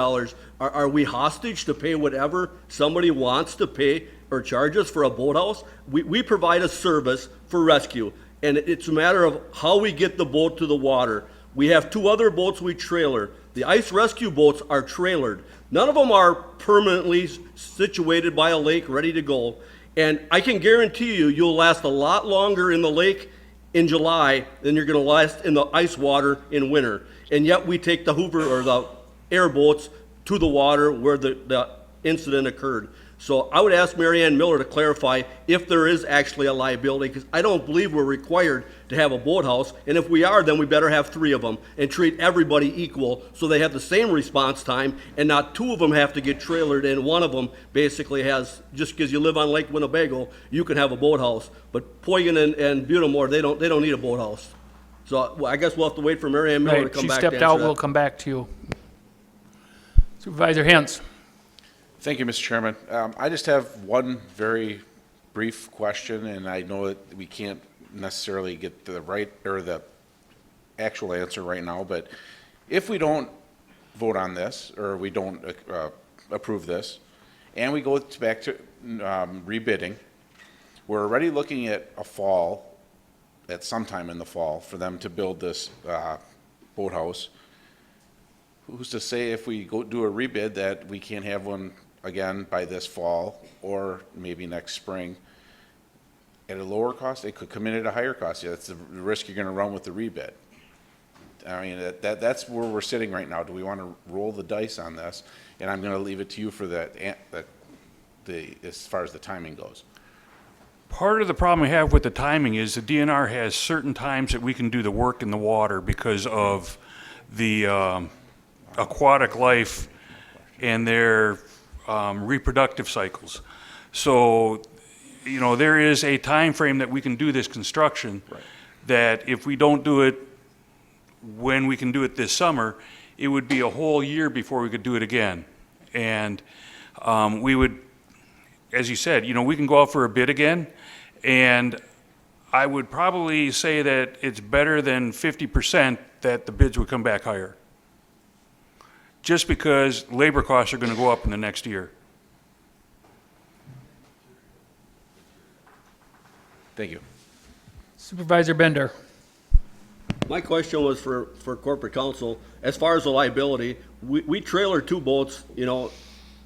are we hostage to pay whatever somebody wants to pay or charge us for a boathouse? We provide a service for rescue, and it's a matter of how we get the boat to the water. We have two other boats we trailer. The ice rescue boats are trailered. None of them are permanently situated by a lake ready to go. And I can guarantee you'll last a lot longer in the lake in July than you're going to last in the ice water in winter. And yet we take the Hoover or the airboats to the water where the incident occurred. So I would ask Mary Ann Miller to clarify if there is actually a liability, because I don't believe we're required to have a boathouse. And if we are, then we better have three of them and treat everybody equal so they have the same response time and not two of them have to get trailered and one of them basically has, just because you live on Lake Winnebago, you can have a boathouse. But Poygan and Butamore, they don't need a boathouse. So I guess we'll have to wait for Mary Ann Miller to come back to answer that. She stepped out, we'll come back to you. Supervisor Hintz. Thank you, Mr. Chairman. I just have one very brief question, and I know that we can't necessarily get the right or the actual answer right now, but if we don't vote on this or we don't approve this and we go back to rebidding, we're already looking at a fall, at sometime in the fall, for them to build this boathouse. Who's to say if we go do a rebid that we can't have one again by this fall or maybe next spring at a lower cost? It could come in at a higher cost. Yeah, that's the risk you're going to run with the rebid. I mean, that's where we're sitting right now. Do we want to roll the dice on this? And I'm going to leave it to you for as far as the timing goes. Part of the problem we have with the timing is the DNR has certain times that we can do the work in the water because of the aquatic life and their reproductive cycles. So, there is a time frame that we can do this construction, right, that if we don't do it when we can do it this summer, it would be a whole year before we could do it again. And we would, as you said, we can go out for a bid again, and I would probably say that it's better than 50% that the bids would come back higher, just because labor costs are going to go up in the next year. Thank you. Supervisor Bender. My question was for corporate counsel. As far as the liability, we trailer two boats,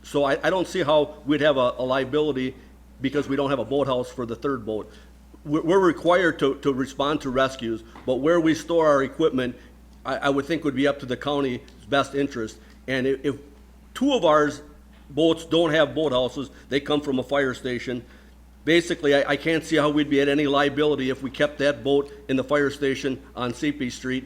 so I don't see how we'd have a liability because we don't have a boathouse for the third boat. We're required to respond to rescues, but where we store our equipment, I would think would be up to the county's best interest. And if two of our boats don't have boathouses, they come from a fire station. Basically, I can't see how we'd be at any liability if we kept that boat in the fire station on CP Street.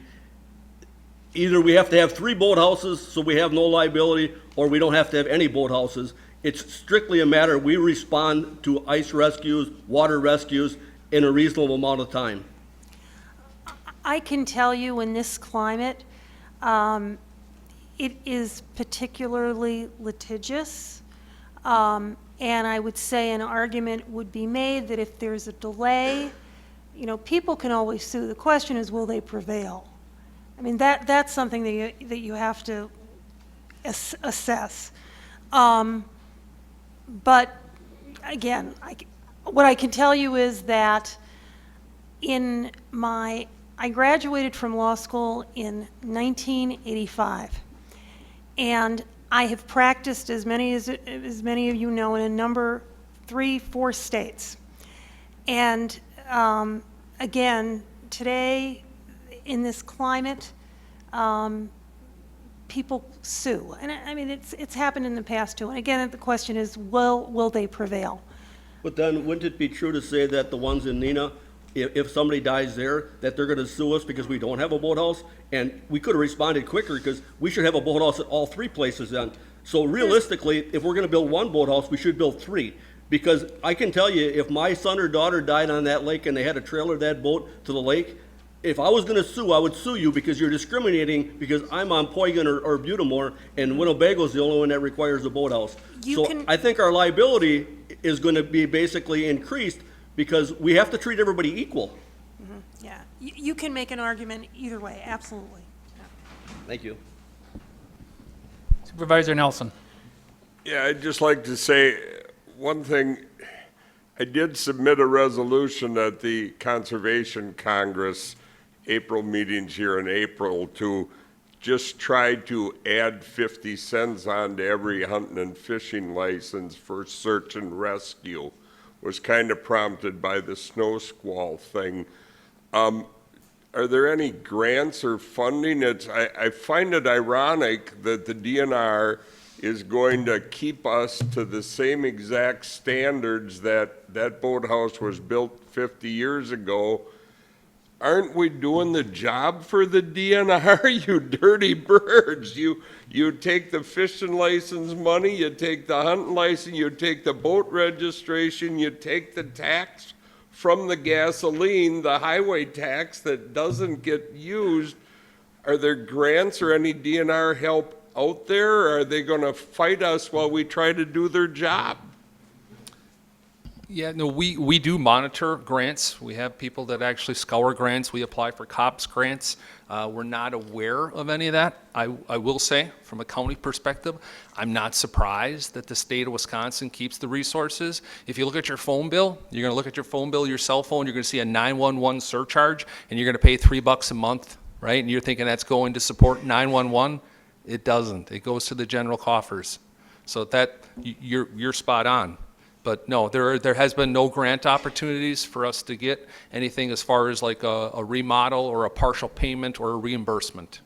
Either we have to have three boathouses so we have no liability, or we don't have to have any boathouses. It's strictly a matter, we respond to ice rescues, water rescues in a reasonable amount of time. I can tell you in this climate, it is particularly litigious. And I would say an argument would be made that if there's a delay, you know, people can always sue. The question is, will they prevail? I mean, that's something that you have to assess. But again, what I can tell you is that I graduated from law school in 1985, and I have practiced, as many of you know, in a 3-4 states. And again, today, in this climate, people sue. And I mean, it's happened in the past too. And again, the question is, will they prevail? But then, wouldn't it be true to say that the ones in Neenah, if somebody dies there, that they're gonna sue us because we don't have a boathouse? And we could have responded quicker, because we should have a boathouse at all 3 places then. So realistically, if we're gonna build 1 boathouse, we should build 3. Because I can tell you, if my son or daughter died on that lake and they had to trailer that boat to the lake, if I was gonna sue, I would sue you because you're discriminating because I'm on Poygan or Butamore, and Winnebago's the only one that requires a boathouse. So I think our liability is gonna be basically increased because we have to treat everybody equal. Yeah, you can make an argument either way, absolutely. Thank you. Supervisor Nelson. Yeah, I'd just like to say one thing. I did submit a resolution at the Conservation Congress April meetings here in April to just try to add 50 cents onto every hunting and fishing license for search and rescue. Was kind of prompted by the snow squall thing. Are there any grants or funding? I find it ironic that the DNR is going to keep us to the same exact standards that boathouse was built 50 years ago. Aren't we doing the job for the DNR, you dirty birds? You take the fishing license money, you take the hunting license, you take the boat registration, you take the tax from the gasoline, the highway tax that doesn't get used. Are there grants or any DNR help out there, or are they going to fight us while we try to do their job? Yeah, no, we do monitor grants. We have people that actually scour grants. We apply for COPS grants. We're not aware of any of that. I will say, from a county perspective, I'm not surprised that the state of Wisconsin keeps the resources. If you look at your phone bill, you're going to look at your phone bill, your cell phone, you're going to see a 911 surcharge, and you're going to pay $3 a month, right? And you're thinking that's going to support 911. It doesn't. It goes to the general coffers. So that you're spot on. But no, there has been no grant opportunities for us to get anything as far as like a remodel or a partial payment or a reimbursement.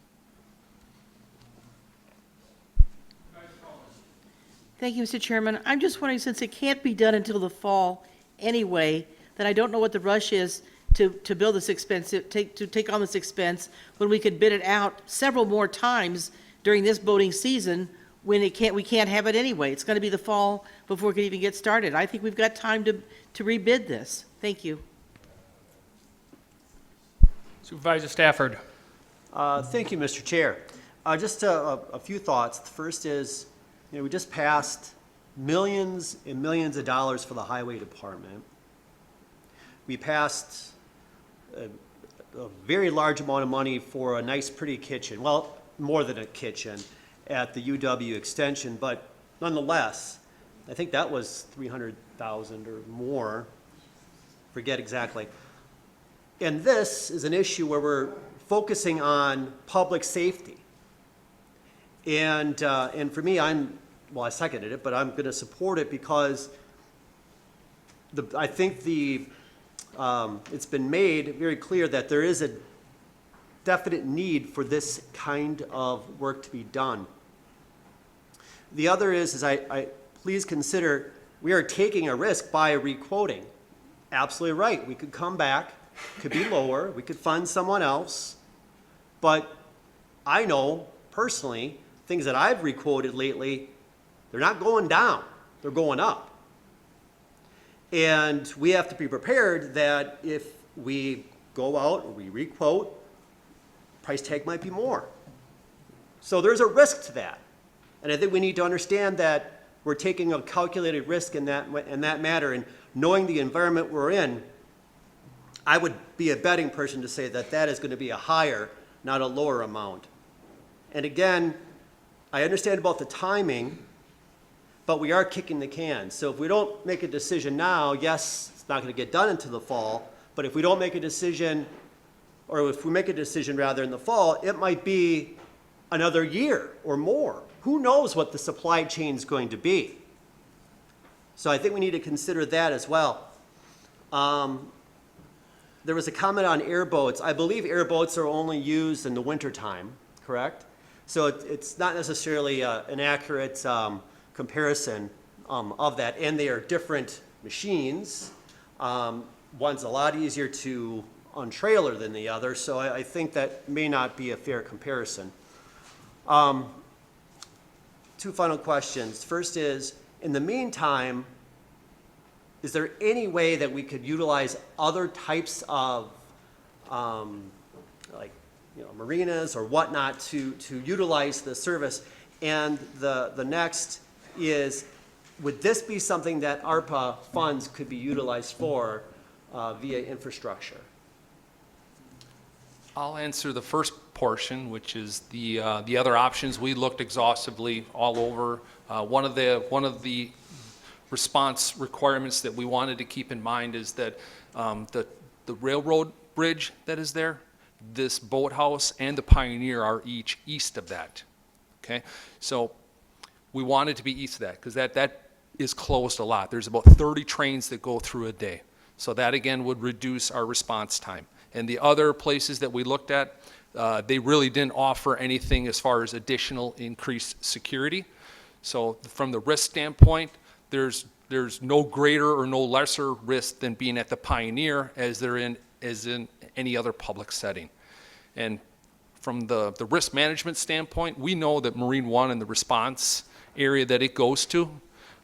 Thank you, Mr. Chairman. I'm just wondering, since it can't be done until the fall anyway, then I don't know what the rush is to build this expensive, to take on this expense when we could bid it out several more times during this boating season when we can't have it anyway. It's going to be the fall before we can even get started. I think we've got time to rebid this. Thank you. Supervisor Stafford. Thank you, Mr. Chair. Just a few thoughts. The first is, we just passed millions and millions of dollars for the highway department. We passed a very large amount of money for a nice, pretty kitchen. Well, more than a kitchen at the UW extension, but nonetheless, I think that was 300,000 or more, forget exactly. And this is an issue where we're focusing on public safety. And for me, I seconded it, but I'm going to support it because I think it's been made very clear that there is a definite need for this kind of work to be done. The other is I please consider, we are taking a risk by requoting. Absolutely right. We could come back, could be lower, we could fund someone else, but I know personally, things that I've requoted lately, they're not going down, they're going up. And we have to be prepared that if we go out or we requote, price tag might be more. So there's a risk to that. And I think we need to understand that we're taking a calculated risk in that matter, and knowing the environment we're in, I would be a betting person to say that that is going to be a higher, not a lower amount. And again, I understand about the timing, but we are kicking the can. So if we don't make a decision now, yes, it's not going to get done until the fall, but if we don't make a decision, or if we make a decision rather in the fall, it might be another year or more. Who knows what the supply chain is going to be? So I think we need to consider that as well. There was a comment on airboats. I believe airboats are only used in the wintertime, correct? So it's not necessarily an accurate comparison of that, and they are different machines. One's a lot easier to untrailer than the other, so I think that may not be a fair comparison. Two final questions. First is, in the meantime, is there any way that we could utilize other types of, marinas or whatnot to utilize the service? And the next is, would this be something that ARPA funds could be utilized for via infrastructure? I'll answer the first portion, which is the other options. We looked exhaustively all over. One of the response requirements that we wanted to keep in mind is that the railroad bridge that is there, this boathouse and the Pioneer are each east of that. Okay, so we wanted to be east of that because that is closed a lot. There's about 30 trains that go through a day. So that again would reduce our response time. And the other places that we looked at, they really didn't offer anything as far as additional increased security. So from the risk standpoint, there's no greater or no lesser risk than being at the Pioneer as in any other public setting. And from the risk management standpoint, we know that Marine One and the response area that it goes to,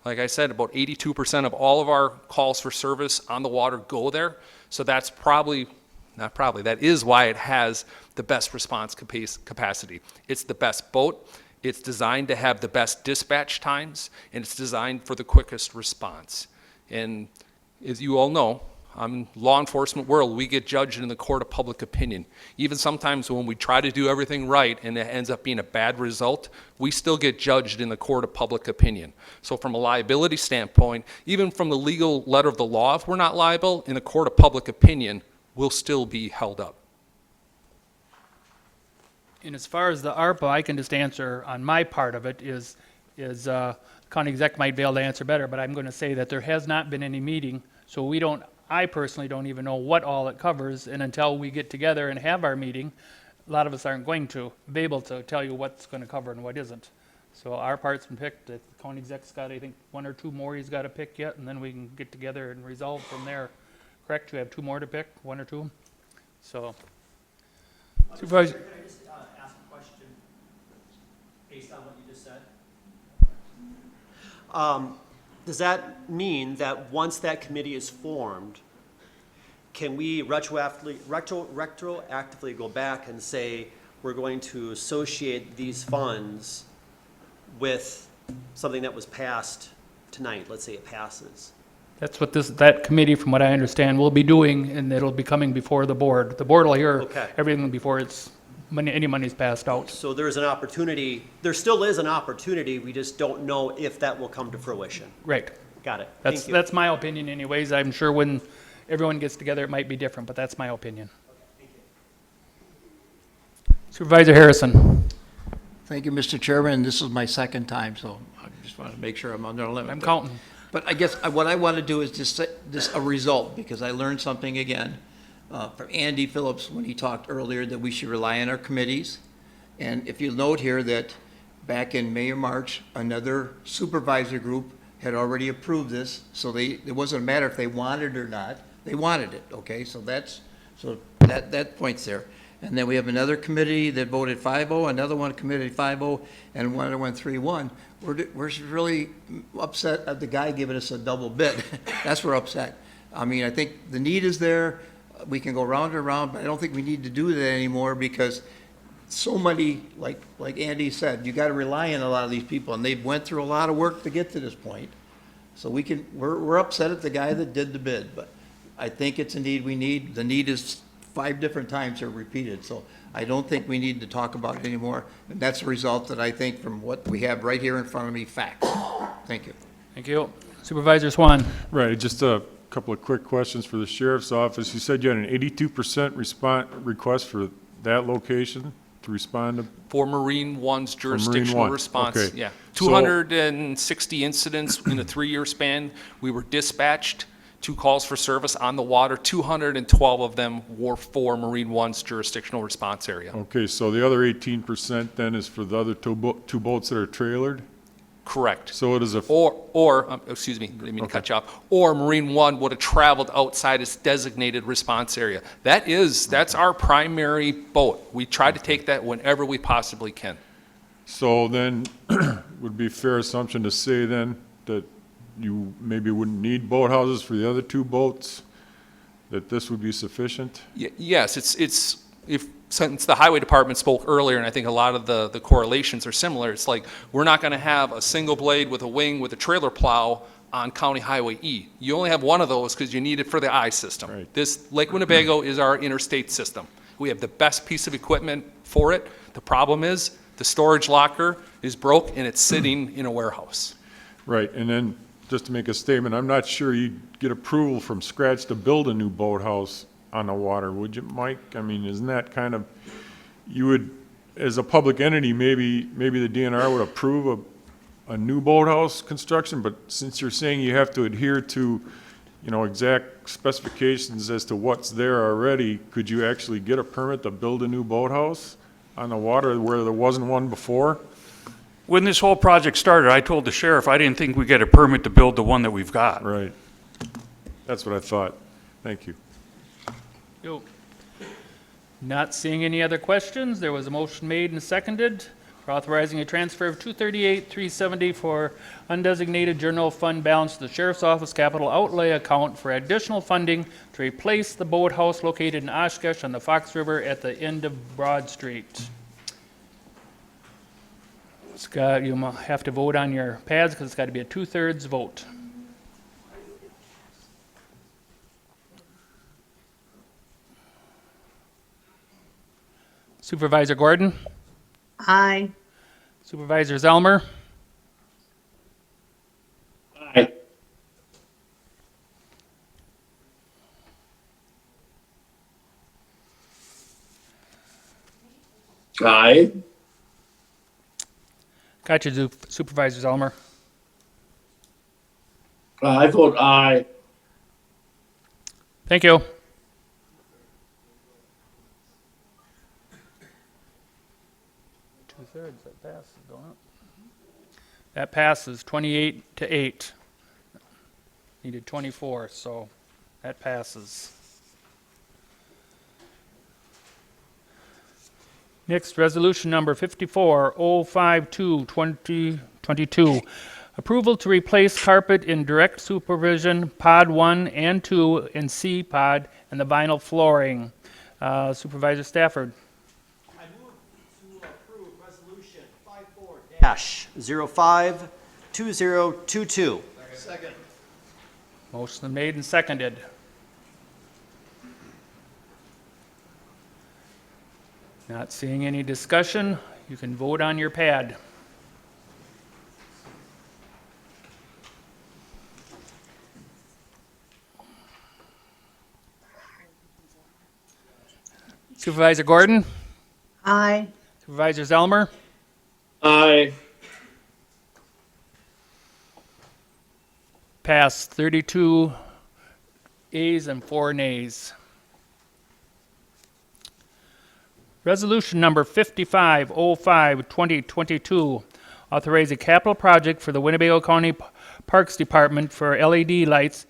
like I said, about 82% of all of our calls for service on the water go there. So that's that is why it has the best response capacity. It's the best boat. It's designed to have the best dispatch times, and it's designed for the quickest response. And as you all know, in law enforcement world, we get judged in the court of public opinion. Even sometimes when we try to do everything right and it ends up being a bad result, we still get judged in the court of public opinion. So from a liability standpoint, even from the legal letter of the law, if we're not liable, in the court of public opinion, we'll still be held up. And as far as the ARPA, I can just answer on my part of it is county exec might be able to answer better, but I'm going to say that there has not been any meeting, so I personally don't even know what all it covers, and until we get together and have our meeting, a lot of us aren't going to be able to tell you what's going to cover and what isn't. So our part's been picked. The county exec's got, I think, one or two more he's got to pick yet, and then we can get together and resolve from there. Correct? You have two more to pick, one or two? So, Supervisor. Can I just ask a question based on what you just said? Does that mean that once that committee is formed, can we retroactively go back and say we're going to associate these funds with something that was passed tonight? Let's say it passes. That's what that committee, from what I understand, will be doing, and it'll be coming before the board. The board will hear everything before any money's passed out. So there still is an opportunity, we just don't know if that will come to fruition. Right. Got it. That's my opinion anyways. I'm sure when everyone gets together, it might be different, but that's my opinion. Supervisor Harrison. Thank you, Mr. Chairman. This is my second time, so I just want to make sure I'm under the limit. I'm counting. But I guess what I want to do is just say this a result, because I learned something again from Andy Phillips when he talked earlier that we should rely on our committees. And if you'll note here that back in May or March, another supervisor group had already approved this, so it wasn't a matter if they wanted it or not. They wanted it, okay? So that point's there. And then we have another committee that voted 5-0, another one committee 5-0, and one that went 3-1. We're really upset at the guy giving us a double bid. That's where we're upset. I mean, I think the need is there. We can go round and round, but I don't think we need to do that anymore, because so many, like Andy said, you gotta rely on a lot of these people, and they've went through a lot of work to get to this point. So we're upset at the guy that did the bid, but I think it's a need we need. The need is 5 different times are repeated, so I don't think we need to talk about it anymore. And that's a result that I think from what we have right here in front of me, facts. Thank you. Thank you. Supervisor Swan. Right, just a couple of quick questions for the sheriff's office. You said you had an 82% request for that location to respond to? For Marine One's Marine jurisdictional One, response, okay. yeah. So- 260 incidents in a 3-year span. We were dispatched, 2 calls for service on the water. 212 of them were for Marine One's jurisdictional response area. Okay, so the other 18% then is for the other two boats that are trailered? Correct. So it is a, Excuse me, didn't mean to cut you off. Or Marine One would have traveled outside its designated response area. That's our primary boat. We try to take that whenever we possibly can. so then, would be a fair assumption to say then that you maybe wouldn't need boathouses for the other 2 boats? That this would be sufficient? Yes, since the highway department spoke earlier, and I think a lot of the correlations are similar, it's like, we're not gonna have a single blade with a wing with a trailer plow on County Highway E. You only have one of those because you need it for the I system. Right. This Lake Winnebago is our interstate system. We have the best piece of equipment for it. The problem is, the storage locker is broke and it's sitting in a warehouse. Right, and then, just to make a statement, I'm not sure you'd get approval from scratch to build a new boathouse on the water, would you, Mike? I mean, isn't that kind of, you would, as a public entity, maybe the DNR would approve a new boathouse construction, but since you're saying you have to adhere to, exact specifications as to what's there already, could you actually get a permit to build a new boathouse on the water where there wasn't one before? When this whole project started, I told the sheriff I didn't think we'd get a permit to build the one that we've got. Right. That's what I thought. Thank you. Yo. Not seeing any other questions, there was a motion made and seconded for authorizing a transfer of $238,370 for undesignated general fund balance to the Sheriff's Office capital outlay account for additional funding to replace the boathouse located in Oshkosh on the Fox River at the end of Broad Street. Scott, you have to vote on your pads because it's got to be a 2/3 vote. Supervisor Gordon? Aye. Supervisor Zelmer? Aye. Aye. Gotcha, Supervisor Zelmer. I vote aye. Thank you. Two-thirds, that passes, don't it? That passes 28-8. Needed 24, so that passes. Next, resolution number 54-052-2022. Approval to replace carpet in direct supervision, pod 1 and 2 in C pod, and the vinyl flooring. Supervisor Stafford. I move to approve resolution 54-05-2022. Second. Motion made and seconded. Not seeing any discussion, you can vote on your pad. Supervisor Gordon? Aye. Supervisor Zelmer? Aye. Passed 32 ayes and 4 nays. Resolution number 55-05-2022, authorize a capital project for the Winnebago County Parks Department for LED lights,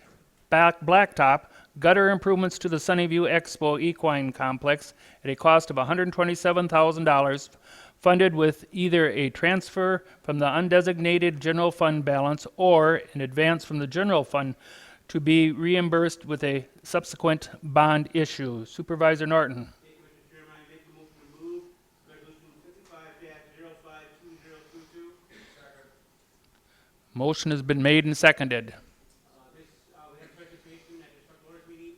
blacktop, gutter improvements to the Sunnyview Expo Equine Complex at a cost of $127,000, funded with either a transfer from the undesignated general fund balance or an advance from the general fund to be reimbursed with a subsequent bond issue. Supervisor Norton. Mr. Chairman, I make a motion to move resolution Motion has been made and seconded. We had a presentation at the Struck Orders meeting.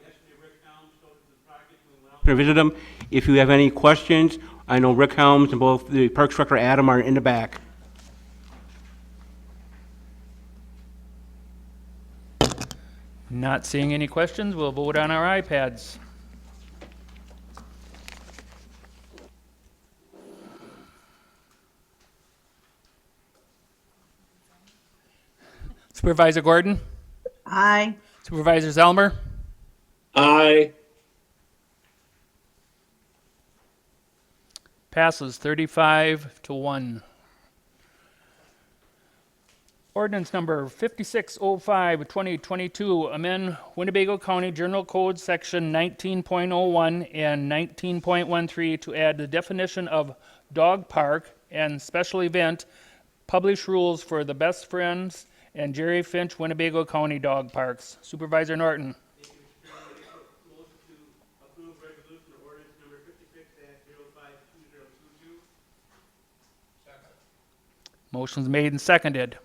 Yesterday, Rick Helms showed us the project. We went out to visit him. If you have any questions, I know Rick Helms and both the Parks Director Adam are in the back. Not seeing any questions, we'll vote on our iPads. Supervisor Gordon? Aye. Supervisor Zelmer? Aye. Passes 35 to 1. Ordinance number 5605, 2022, amend Winnebago County General Code Section 19.01 and 19.13 to add the definition of dog park and special event, publish rules for the Best Friends and Jerry Finch Winnebago County Dog Parks. Supervisor Norton. Thank you, Mr. Chairman. I make a motion to approve resolution or ordinance number 56-052022. Motion's made and seconded.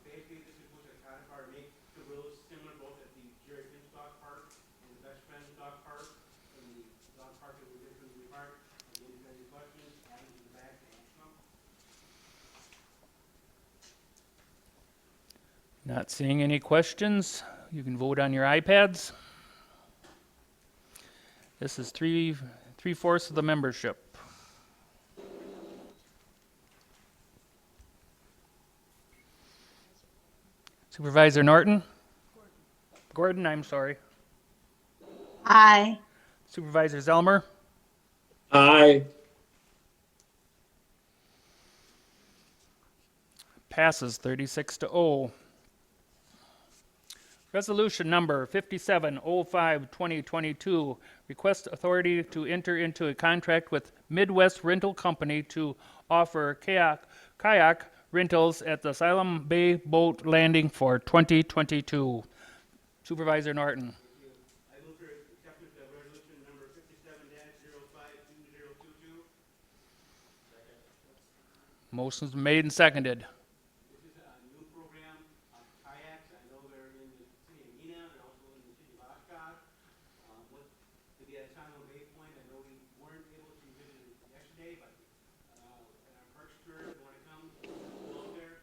Basically, this is what the codifier make the rules similar both at the Jerry Finch Dog Park and the Best Friends Dog Park and the dog park that we did from the park. And if you have any questions, Adam's in the back to answer them. Not seeing any questions. You can vote on your iPads. This is three-fourths of the membership. Supervisor Norton? Gordon, I'm sorry. Aye. Supervisor Zelmer? Aye. Passes 36 to 0. Resolution number 5705, 2022, request authority to enter into a contract with Midwest Rental Company to offer kayak rentals at the Salem Bay Boat Landing for 2022. Supervisor Norton. I move for acceptance of resolution number 57-052022. Motion's made and seconded. This is a new program of kayaks. I know they're in the city of Neenah and also in the city of Oshkosh. To be at Salem Bay Point, I know we weren't able to visit it yesterday, but at our parks tour, if you want to come, go out there.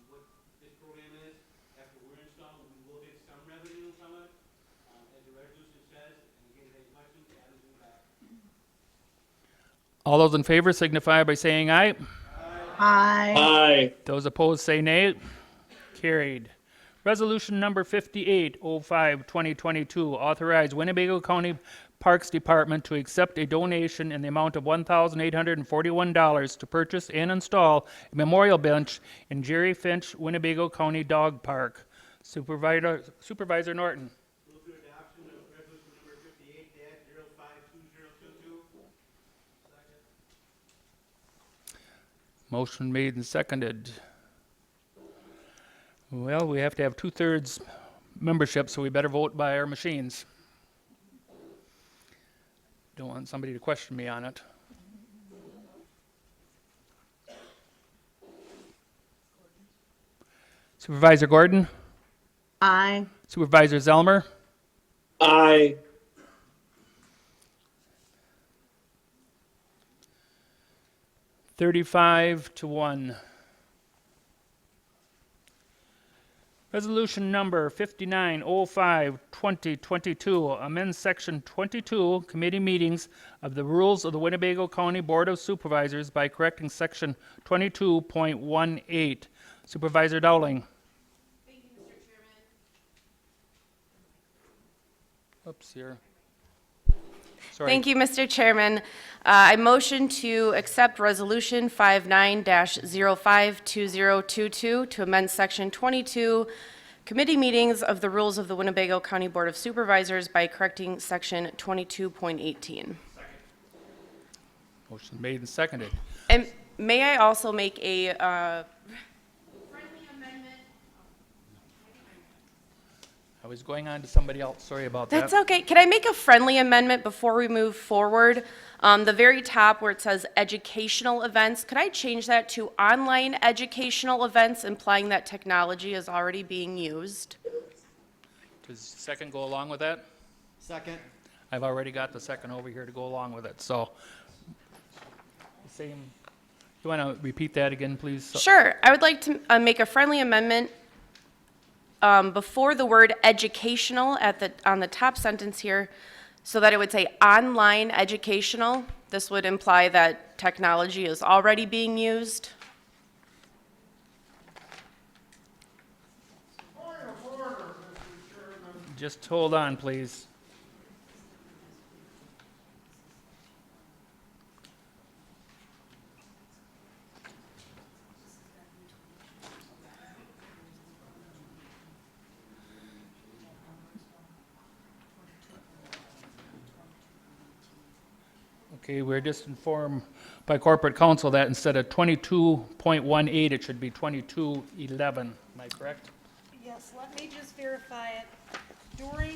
What this program is, after we're installed, we will get some revenue from it, as the resolution says. And again, if any questions, Adam's in the back. All those in favor signify by saying aye. Aye. Aye. Those opposed say nay. Carried. Resolution number 5805, 2022, authorize Winnebago County Parks Department to accept a donation in the amount of $1,841 to purchase and install a memorial bench in Jerry Finch Winnebago County Dog Park. Supervisor Norton. Move to adoption of resolution number 58-052022. Motion made and seconded. Well, we have to have 2/3 membership, so we better vote by our machines. Don't want somebody to question me on it. Supervisor Gordon? Aye. Supervisor Zelmer? Aye. $35 to 1. Resolution number 5905, 2022, amends section 22, committee meetings of the rules of the Winnebago County Board of Supervisors by correcting section 22.18. Supervisor Dowling. Thank you, Mr. Chairman. Oops, here. Sorry. Thank you, Mr. Chairman. I motion to accept Resolution 59-052022 to amend Section 22, Committee Meetings of the Rules of the Winnebago County Board of Supervisors by correcting Section 22.18. Motion made and seconded. And may I also make a friendly amendment? I was going on to somebody else, sorry about that. That's okay. Can I make a friendly amendment before we move forward? The very top where it says educational events, could I change that to online educational events, implying that technology is already being used? Does second go along with that? Second. I've already got the second over here to go along with it, so. Same, you want to repeat that again, please? Sure. I would like to make a friendly amendment before the word educational on the top sentence here, so that it would say online educational. This would imply that technology is already being used. Just hold on, please. Okay, we're just informed by corporate counsel that instead of 22.18, it should be 2211. Am I correct? Yes, let me just verify it. During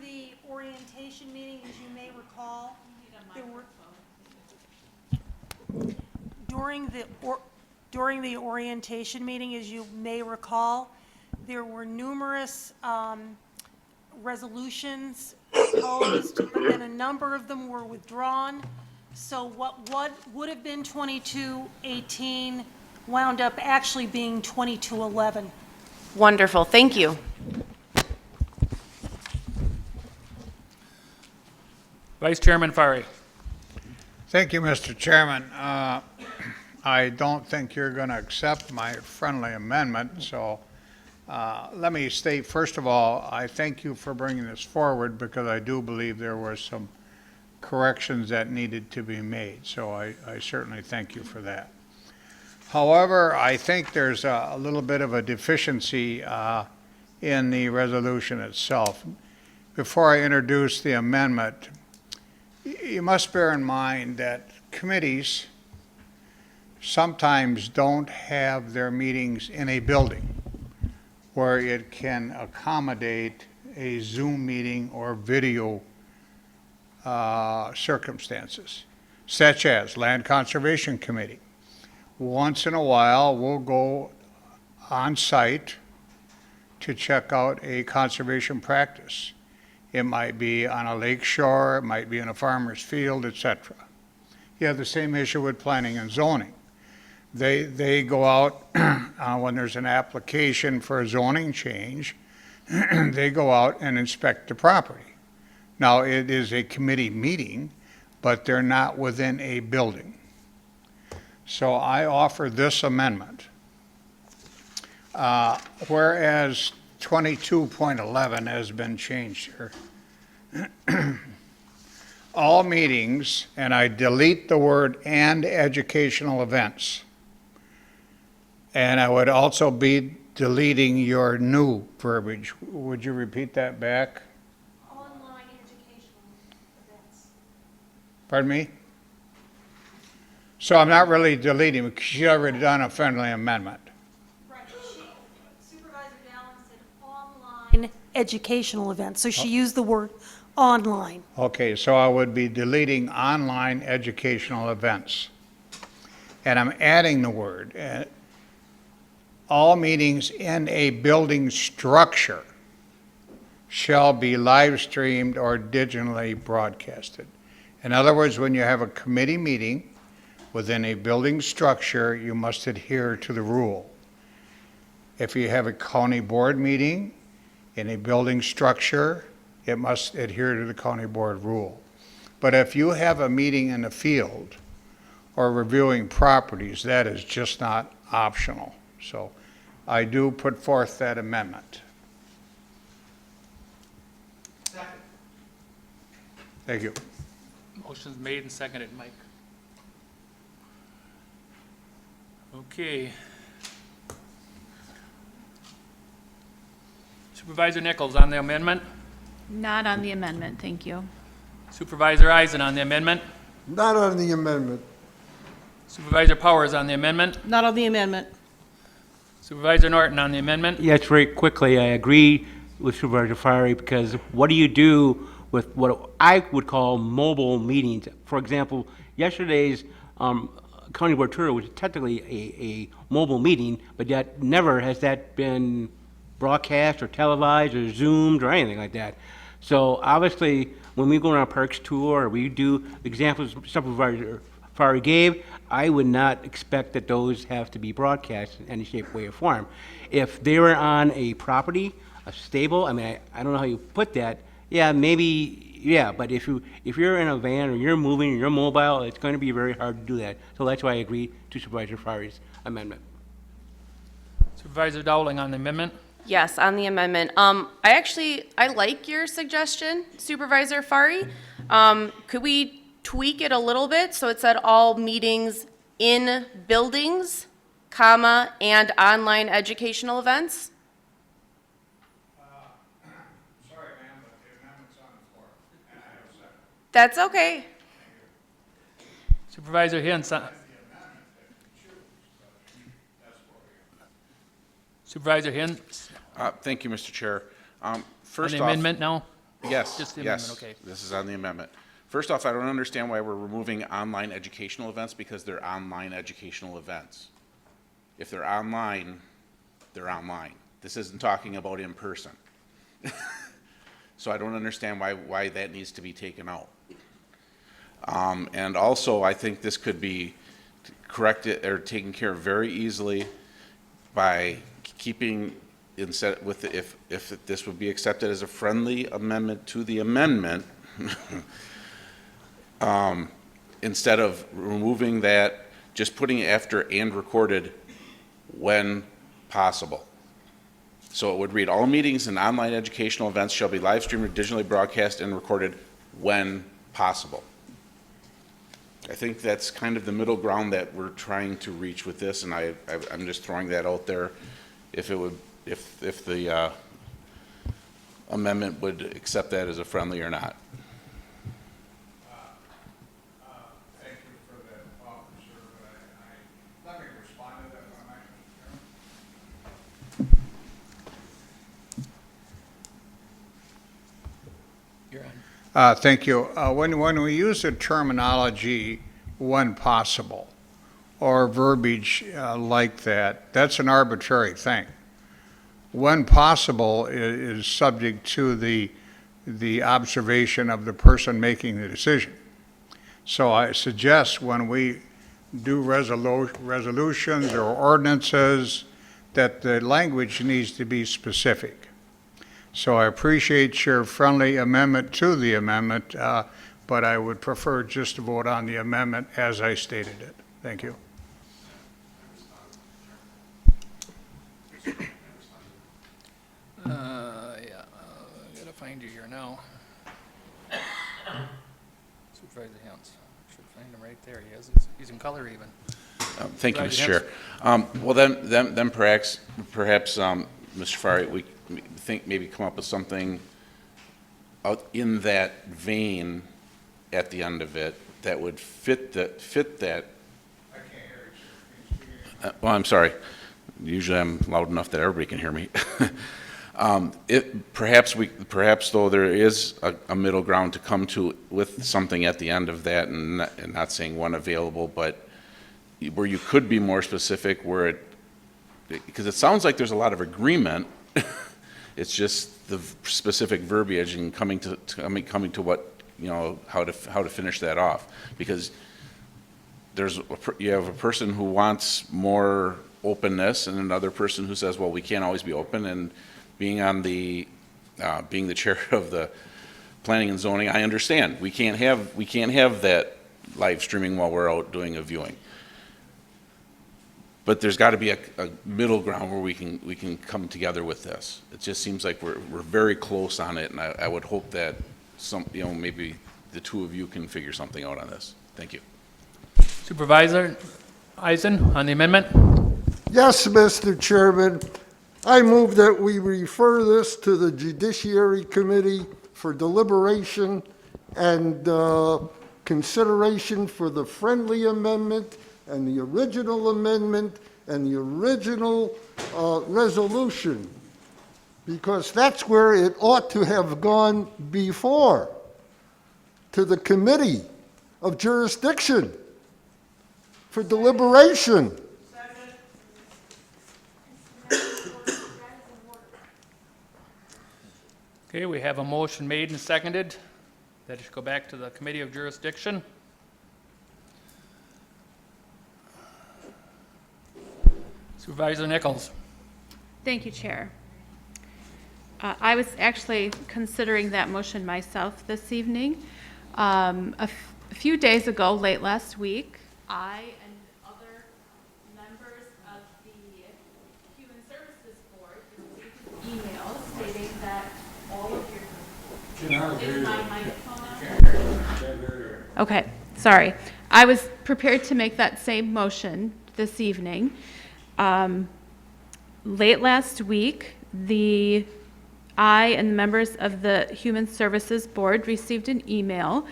the orientation meeting, as you may recall, there were, during the orientation meeting, as you may recall, there were numerous resolutions proposed, but then a number of them were withdrawn. So what would have been 2218 wound up actually being 2211. Wonderful. Thank you. Vice Chairman Fari. Thank you, Mr. Chairman. I don't think you're going to accept my friendly amendment, so let me state, first of all, I thank you for bringing this forward because I do believe there were some corrections that needed to be made, so I certainly thank you for that. However, I think there's a little bit of a deficiency in the resolution itself. Before I introduce the amendment, you must bear in mind that committees sometimes don't have their meetings in a building where it can accommodate a Zoom meeting or video circumstances, such as Land Conservation Committee. Once in a while, we'll go on site to check out a conservation practice. It might be on a lake shore, it might be in a farmer's field, etc. You have the same issue with planning and zoning. They go out when there's an application for a zoning change, they go out and inspect the property. Now, it is a committee meeting, but they're not within a building. So I offer this amendment. Whereas 22.11 has been changed here. All meetings, and I delete the word "and educational events." And I would also be deleting your new verbiage. Would you repeat that back? Online educational events. Pardon me? So I'm not really deleting because she's already done a friendly amendment. Right, Supervisor Dallin said online educational events, so she used the word online. Okay, so I would be deleting online educational events. And I'm adding the word, all meetings in a building structure shall be live streamed or digitally broadcasted. In other words, when you have a committee meeting within a building structure, you must adhere to the rule. If you have a county board meeting in a building structure, it must adhere to the county board rule. But if you have a meeting in the field or reviewing properties, that is just not optional. So I do put forth that amendment. Second. Thank you. Motion's made and seconded, Mike. Okay. Supervisor Nichols on the amendment. Not on the amendment, thank you. Supervisor Eisen on the amendment. Not on the amendment. Supervisor Powers on the amendment. Not on the amendment. Supervisor Norton on the amendment. Yes, very quickly, I agree with Supervisor Fiery, because what do you do with what I would call mobile meetings? For example, yesterday's county board tour was technically a mobile meeting, but yet never has that been broadcast or televised or zoomed or anything like that. So obviously, when we go on our parks tour, or we do examples Supervisor Fiery gave, I would not expect that those have to be broadcast in any shape, way, or form. If they were on a property, a stable, I mean, I don't know how you put that. Yeah, maybe, yeah, but if you're in a van or you're moving or you're mobile, it's going to be very hard to do that. So that's why I agree to Supervisor Fiery's amendment. Supervisor Dowling on the amendment. Yes, on the amendment. I like your suggestion, Supervisor Fari. Could we tweak it a little bit so it said all meetings in buildings, comma, and online educational events? Sorry, ma'am, but the amendment's on the floor, and I have a second. That's okay. Supervisor Hintz. Supervisor Hintz. Thank you, Mr. Chair. On First the off, amendment now? yes, Just the yes, amendment, okay. this is on the amendment. First off, I don't understand why we're removing online educational events, because they're online educational events. If they're online, they're online. This isn't talking about in person. So I don't understand why that needs to be taken out. And also, I think this could be corrected or taken care of very easily by keeping, instead with the, if this would be accepted as a friendly amendment to the amendment, instead of removing that, just putting it after "and recorded when possible." So it would read, all meetings and online educational events shall be live streamed or digitally broadcast and recorded when possible. I think that's kind of the middle ground that we're trying to reach with this, and I'm just throwing that out there. If it would, if the amendment would accept that as a friendly or not. Thank you for that offer, sir, but let me respond to that, if I might, Mr. Chairman. You're on. Thank you. When we use the terminology "when possible" or verbiage like that, that's an arbitrary thing. When possible is subject to the observation of the person making the decision. So I suggest when we do resolutions or ordinances, that the language needs to be specific. So I appreciate your friendly amendment to the amendment, but I would prefer just to vote on the amendment as I stated it. Thank you. Yeah, I gotta find you here now. Supervisor Hintz. Should find him right there. He's in color even. Thank you, Mr. Supervisor Chair. Well, then perhaps, Mr. Fari, we think maybe come up with something out in that vein at the end of it that would fit that. I can't hear you, sir. Well, I'm sorry. Usually I'm loud enough that everybody can hear me. Perhaps though there is a middle ground to come to with something at the end of that, and not saying one available, but where you could be more specific, because it sounds like there's a lot of agreement. It's just the specific verbiage and coming to what, how to finish that off, because you have a person who wants more openness and another person who says, well, we can't always be open. And being the chair of the planning and zoning, I understand we can't have that live streaming while we're out doing a viewing. But there's got to be a middle ground where we can come together with this. It just seems like we're very close on it, and I would hope that maybe the two of you can figure something out on this. Thank you. Supervisor Eisen on the amendment. Yes, Mr. Chairman. I move that we refer this to the Judiciary Committee for deliberation and consideration for the friendly amendment and the original amendment and the original resolution, because that's where it ought to have gone before, to the committee of jurisdiction for deliberation. Okay, we have a motion made and seconded that it should go back to the Committee of Jurisdiction. Supervisor Nichols. Thank you, Chair. I was actually considering that motion myself this evening. A few days ago, late last week, I and other members of the Human Services Board received an email stating that all of your... Is my microphone on? Okay, sorry. I was prepared to make that same motion this evening. Late last week, I and the members of the Human Services Board received an email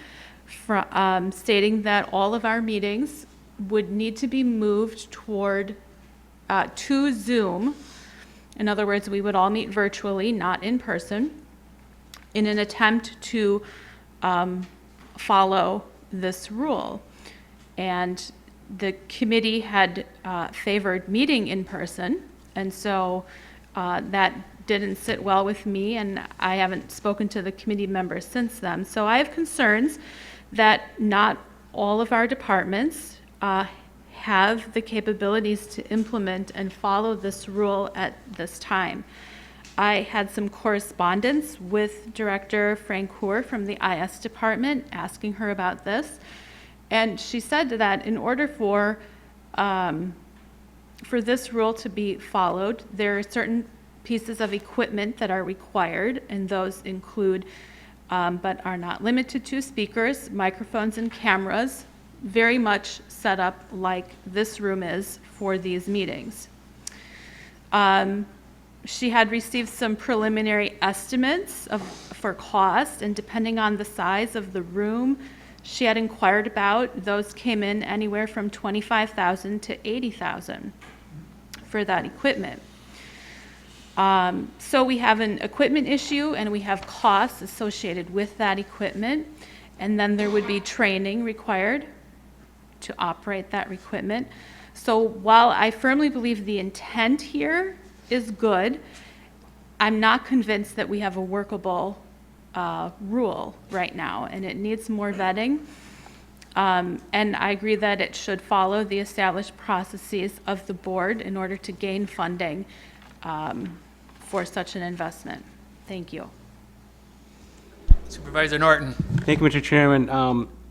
stating that all of our meetings would need to be moved toward to Zoom. In other words, we would all meet virtually, not in person, in an attempt to follow this rule. And the committee had favored meeting in person, and so that didn't sit well with me, and I haven't spoken to the committee members since then. So I have concerns that not all of our departments have the capabilities to implement and follow this rule at this time. I had some correspondence with Director Francoeur from the IS department asking her about this, and she said that in order for this rule to be followed, there are certain pieces of equipment that are required, and those include, but are not limited to, speakers, microphones, and cameras, very much set up like this room is for these meetings. She had received some preliminary estimates for cost, and depending on the size of the room she had inquired about, those came in anywhere from $25,000 to $80,000 for that equipment. So we have an equipment issue, and we have costs associated with that equipment, and then there would be training required to operate that equipment. So while I firmly believe the intent here is good, I'm not convinced that we have a workable rule right now, and it needs more vetting. And I agree that it should follow the established processes of the board in order to gain funding for such an investment. Thank you. Supervisor Norton. Thank you, Mr. Chairman.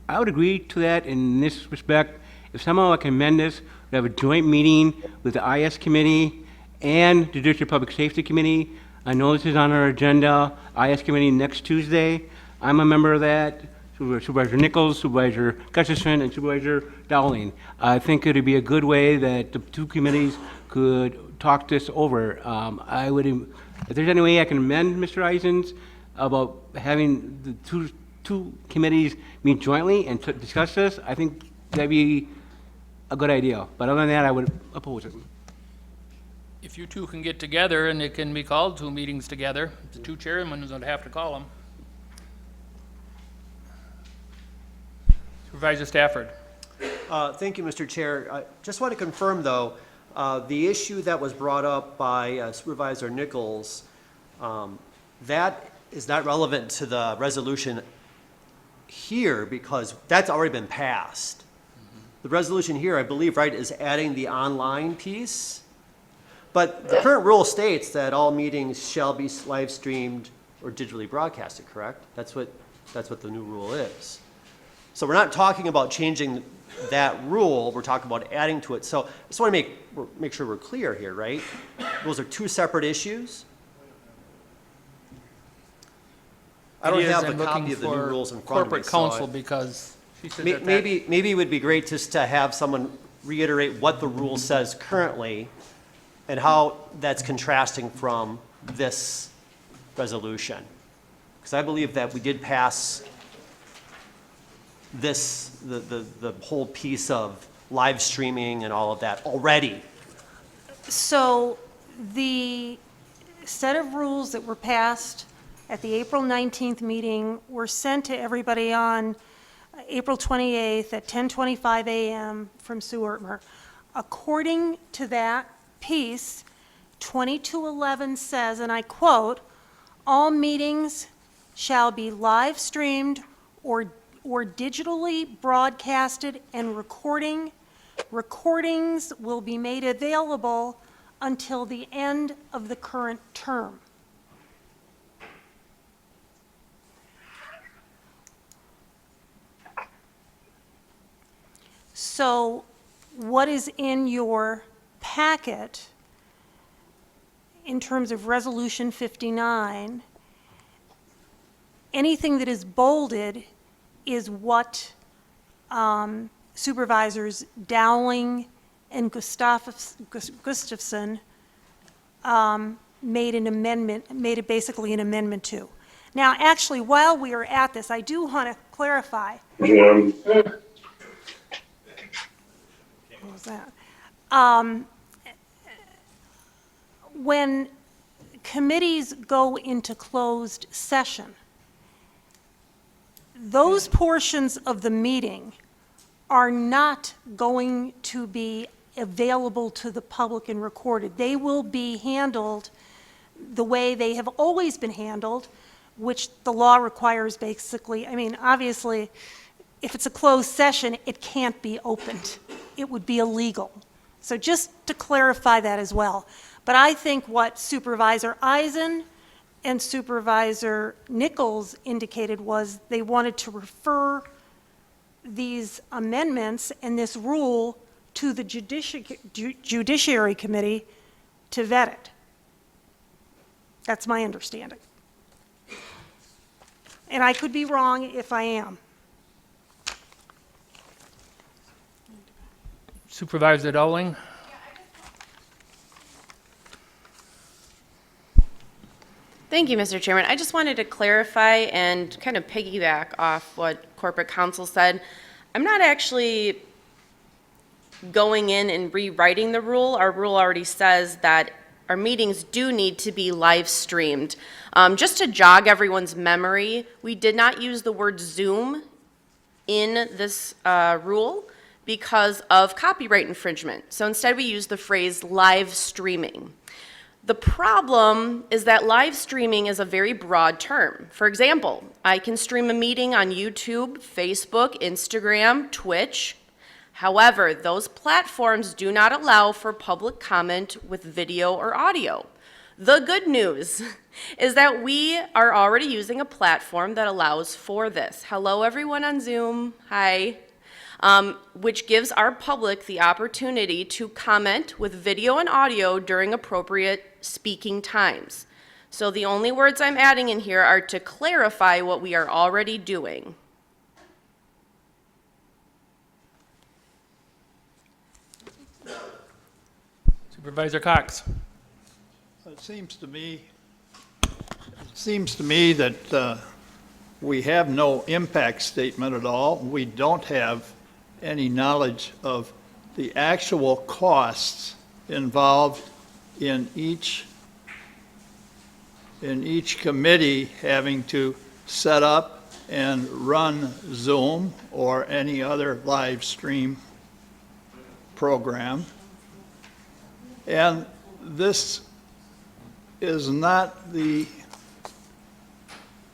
I would agree to that in this respect. If somehow I can amend this, we have a joint meeting with the IS committee and the District Public Safety Committee. I know this is on our agenda, IS committee next Tuesday. I'm a member of that. Supervisor Nichols, Supervisor Gustafson, and Supervisor Dowling. I think it would be a good way that the two committees could talk this over. If there's any way I can amend Mr. Eisens about having the two committees meet jointly and discuss this, I think that'd be a good idea. But other than that, I would oppose it. If you two can get together and it can be called two meetings together, the two chairmen would have to call them. Supervisor Stafford. Thank you, Mr. Chair. I just want to confirm, though, the issue that was brought up by Supervisor Nichols, that is not relevant to the resolution here because that's already been passed. The resolution here, I believe, right, is adding the online piece. But the current rule states that all meetings shall be live streamed or digitally broadcasted, correct? That's what the new rule is. So we're not talking about changing that rule, we're talking about adding to it. So I just want to make sure we're clear here, right? Those are two separate issues. I don't have a copy of the new rules in front of me. Corporate counsel, because she said that maybe it would be great just to have someone reiterate what the rule says currently and how that's contrasting from this resolution. Because I believe that we did pass the whole piece of live streaming and all of that already. So the set of rules that were passed at the April 19th meeting were sent to everybody on April 28th at 10:25 a.m. from Sue Ertmer. According to that piece, 2211 says, and I quote, "All meetings shall be live streamed or digitally broadcasted, and recordings will be made available until the end of the current term." So what is in your packet in terms of Resolution 59, anything that is bolded is what Supervisors Dowling and Gustafson made an amendment, made it basically an amendment to. Now, actually, while we are at this, I do want to clarify. What was that? When committees go into closed session, those portions of the meeting are not going to be available to the public and recorded. They will be handled the way they have always been handled, which the law requires basically. I mean, obviously, if it's a closed session, it can't be opened. It would be illegal. So just to clarify that as well. But I think what Supervisor Eisen and Supervisor Nichols indicated was they wanted to refer these amendments and this rule to the Judiciary Committee to vet it. That's my understanding. And I could be wrong if I am. Supervisor Dowling? Thank you, Mr. Chairman. I just wanted to clarify and kind of piggyback off what corporate counsel said. I'm not actually going in and rewriting the rule. Our rule already says that our meetings do need to be live streamed. Just to jog everyone's memory, we did not use the word Zoom in this rule because of copyright infringement. So instead we used the phrase live streaming. The problem is that live streaming is a very broad term. For example, I can stream a meeting on YouTube, Facebook, Instagram, Twitch. However, those platforms do not allow for public comment with video or audio. The good news is that we are already using a platform that allows for this. Hello, everyone on Zoom. Hi. Which gives our public the opportunity to comment with video and audio during appropriate speaking times. So the only words I'm adding in here are to clarify what we are already doing. Supervisor Cox? It seems to me that we have no impact statement at all. We don't have any knowledge of the actual costs involved in each committee having to set up and run Zoom or any other live stream program. And this is not the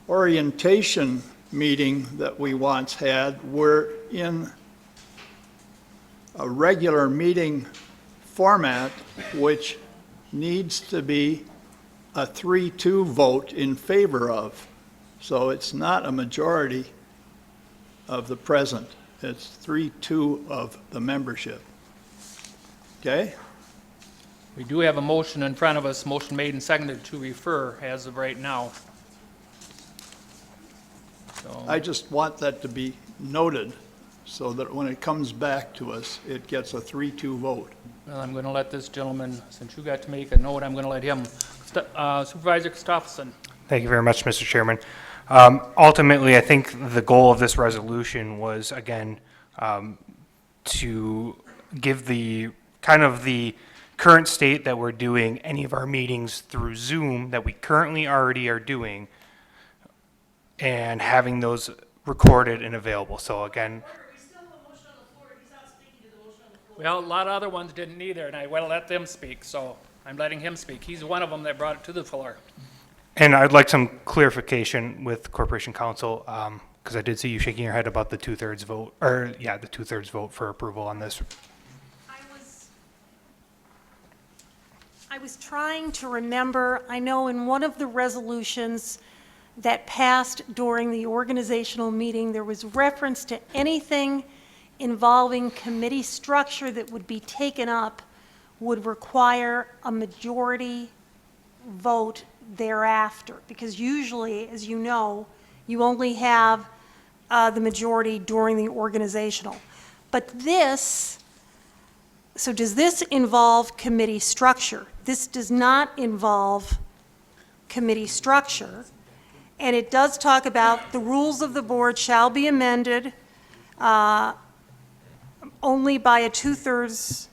orientation meeting that we once had. We're in a regular meeting format, which needs to be a 3-2 vote in favor of. So it's not a majority of the present. It's 3-2 of the membership. Okay? We do have a motion in front of us, motion made and seconded to refer as of right now. So, I just want that to be noted so that when it comes back to us, it gets a 3-2 vote. well, I'm going to let this gentleman, since you got to make a note, I'm going to let him. Supervisor Gustafson? Thank you very much, Mr. Chairman. Ultimately, I think the goal of this resolution was, again, to give the kind of the current state that we're doing any of our meetings through Zoom that we currently already are doing and having those recorded and available. So again, Well, a lot of other ones didn't either, and I will let them speak, so I'm letting him speak. He's one of them that brought it to the floor. and I'd like some clarification with Corporation Counsel, because I did see you shaking your head about the two-thirds vote, or yeah, the two-thirds vote for approval on this. I was trying to remember, I know in one of the resolutions that passed during the organizational meeting, there was reference to anything involving committee structure that would be taken up would require a majority vote thereafter, because usually, as you know, you only have the majority during the organizational. But this, so does this involve committee structure? This does not involve committee structure, and it does talk about the rules of the board shall be amended only by a two-thirds,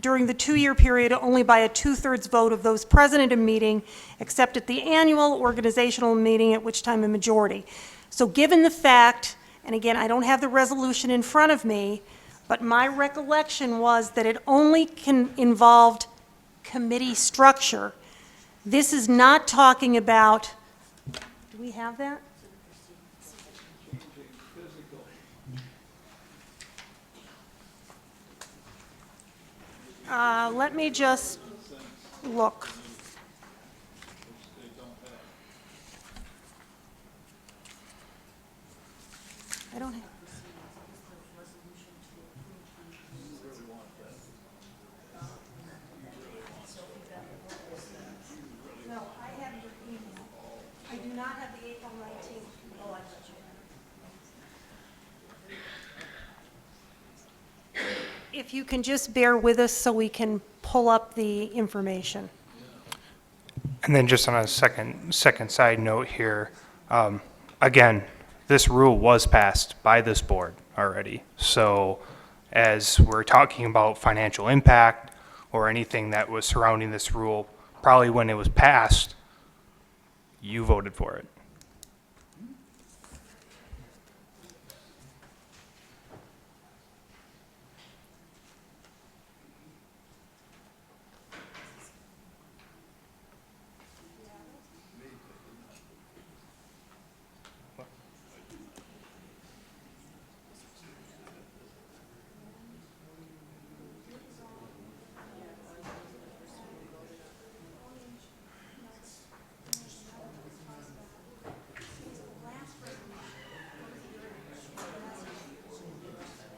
during the two-year period, only by a two-thirds vote of those present at a meeting, except at the annual organizational meeting, at which time a majority. So given the fact, and again, I don't have the resolution in front of me, but my recollection was that it only involved committee structure. This is not talking about, do we have that? Let me just look. I don't have. No, I have your email. I do not have the April 19th. Oh, I got you. If you can just bear with us so we can pull up the information. And then just on a second side note here, again, this rule was passed by this board already. So as we're talking about financial impact or anything that was surrounding this rule, probably when it was passed, you voted for it.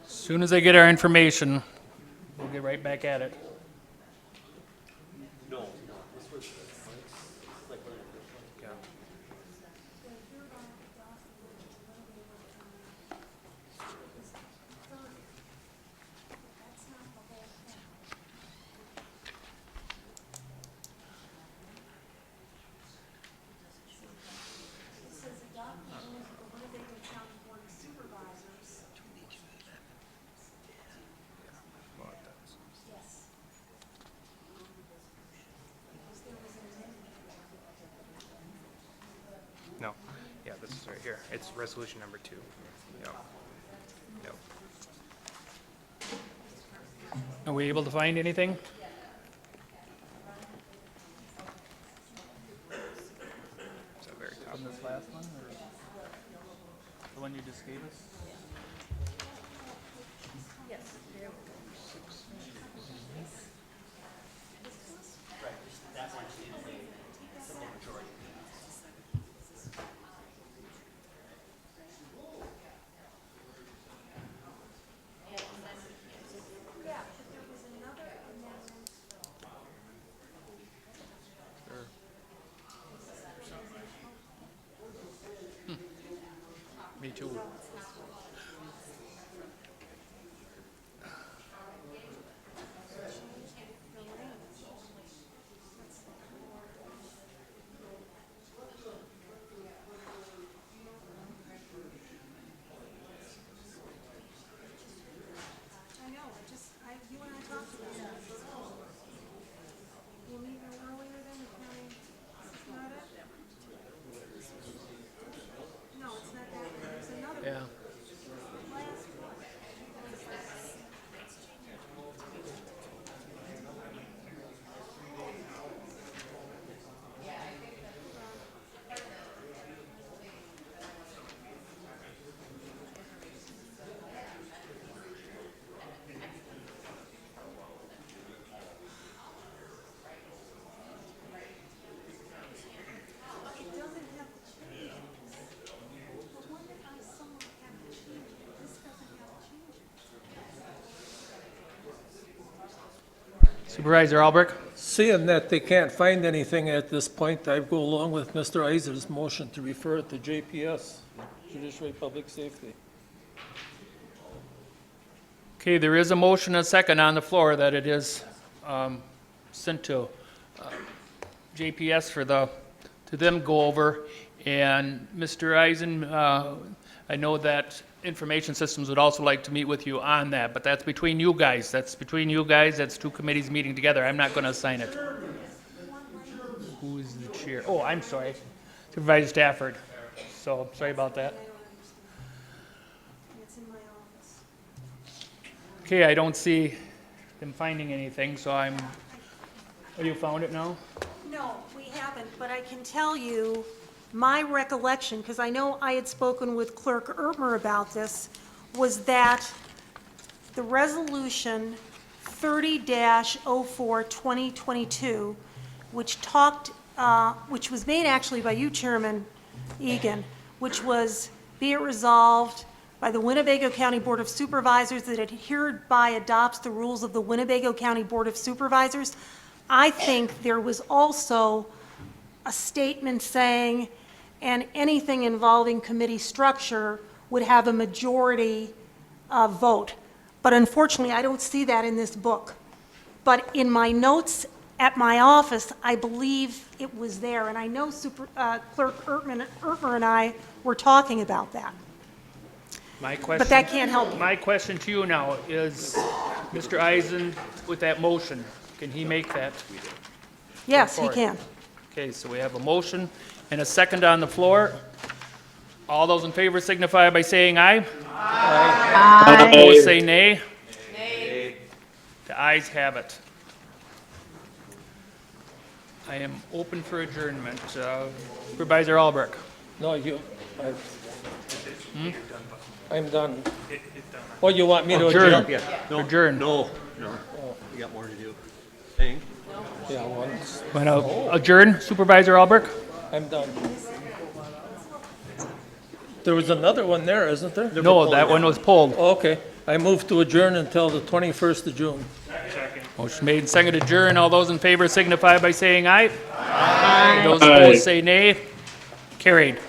As soon as I get our information, we'll get right back at it. No, yeah, this is right here. It's resolution number 2. Yep. Yep. Are we able to find anything? Is that very top? From this last one, or the one you just gave us? Me too. I know, you and I talked about it. Supervisor Albrecht? Seeing that they can't find anything at this point, I go along with Mr. Iser's motion to refer it to JPS, Judiciary Public Safety. Okay, there is a motion and a second on the floor that it is sent to JPS to them go over. And Mr. Eisen, I know that Information Systems would also like to meet with you on that, but that's between you guys. That's between you guys. That's two committees meeting together. I'm not going to assign it. Who is the chair? Oh, I'm sorry. Supervisor Stafford. So, sorry about that. Okay, I don't see them finding anything, so I'm, oh, you found it now? No, we haven't, but I can tell you my recollection, because I know I had spoken with Clerk Ertmer about this, was that the resolution 30-04-2022, which talked, which was made actually by you, Chairman Egan, which was, be it resolved by the Winnebago County Board of Supervisors that it hereby adopts the rules of the Winnebago County Board of Supervisors. I think there was also a statement saying, and anything involving committee structure would have a majority vote. But unfortunately, I don't see that in this book. But in my notes at my office, I believe it was there, and I know Clerk Ertmer and I were talking about that. My question, But that can't help you. My question to you now is, Mr. Eisen, with that motion, can he make that? Yes, he Forward. can. Okay, so we have a motion and a second on the floor. All those in favor signify by saying aye. Aye. Opposed, say nay. Nay. The ayes have it. I am open for adjournment. Supervisor Albrecht. No, I'm done. Oh, you want me to Adjourn. adjourn? No, Adjourn. No, we got more to do. Thing? Yeah, once. Want to adjourn, Supervisor Albrecht? I'm done. There was another one there, isn't there? No, that one was pulled. Okay, I move to adjourn until the 21st of June. Motion made and seconded to adjourn. All those in favor signify by saying aye. Aye. Those opposed say nay. Carried.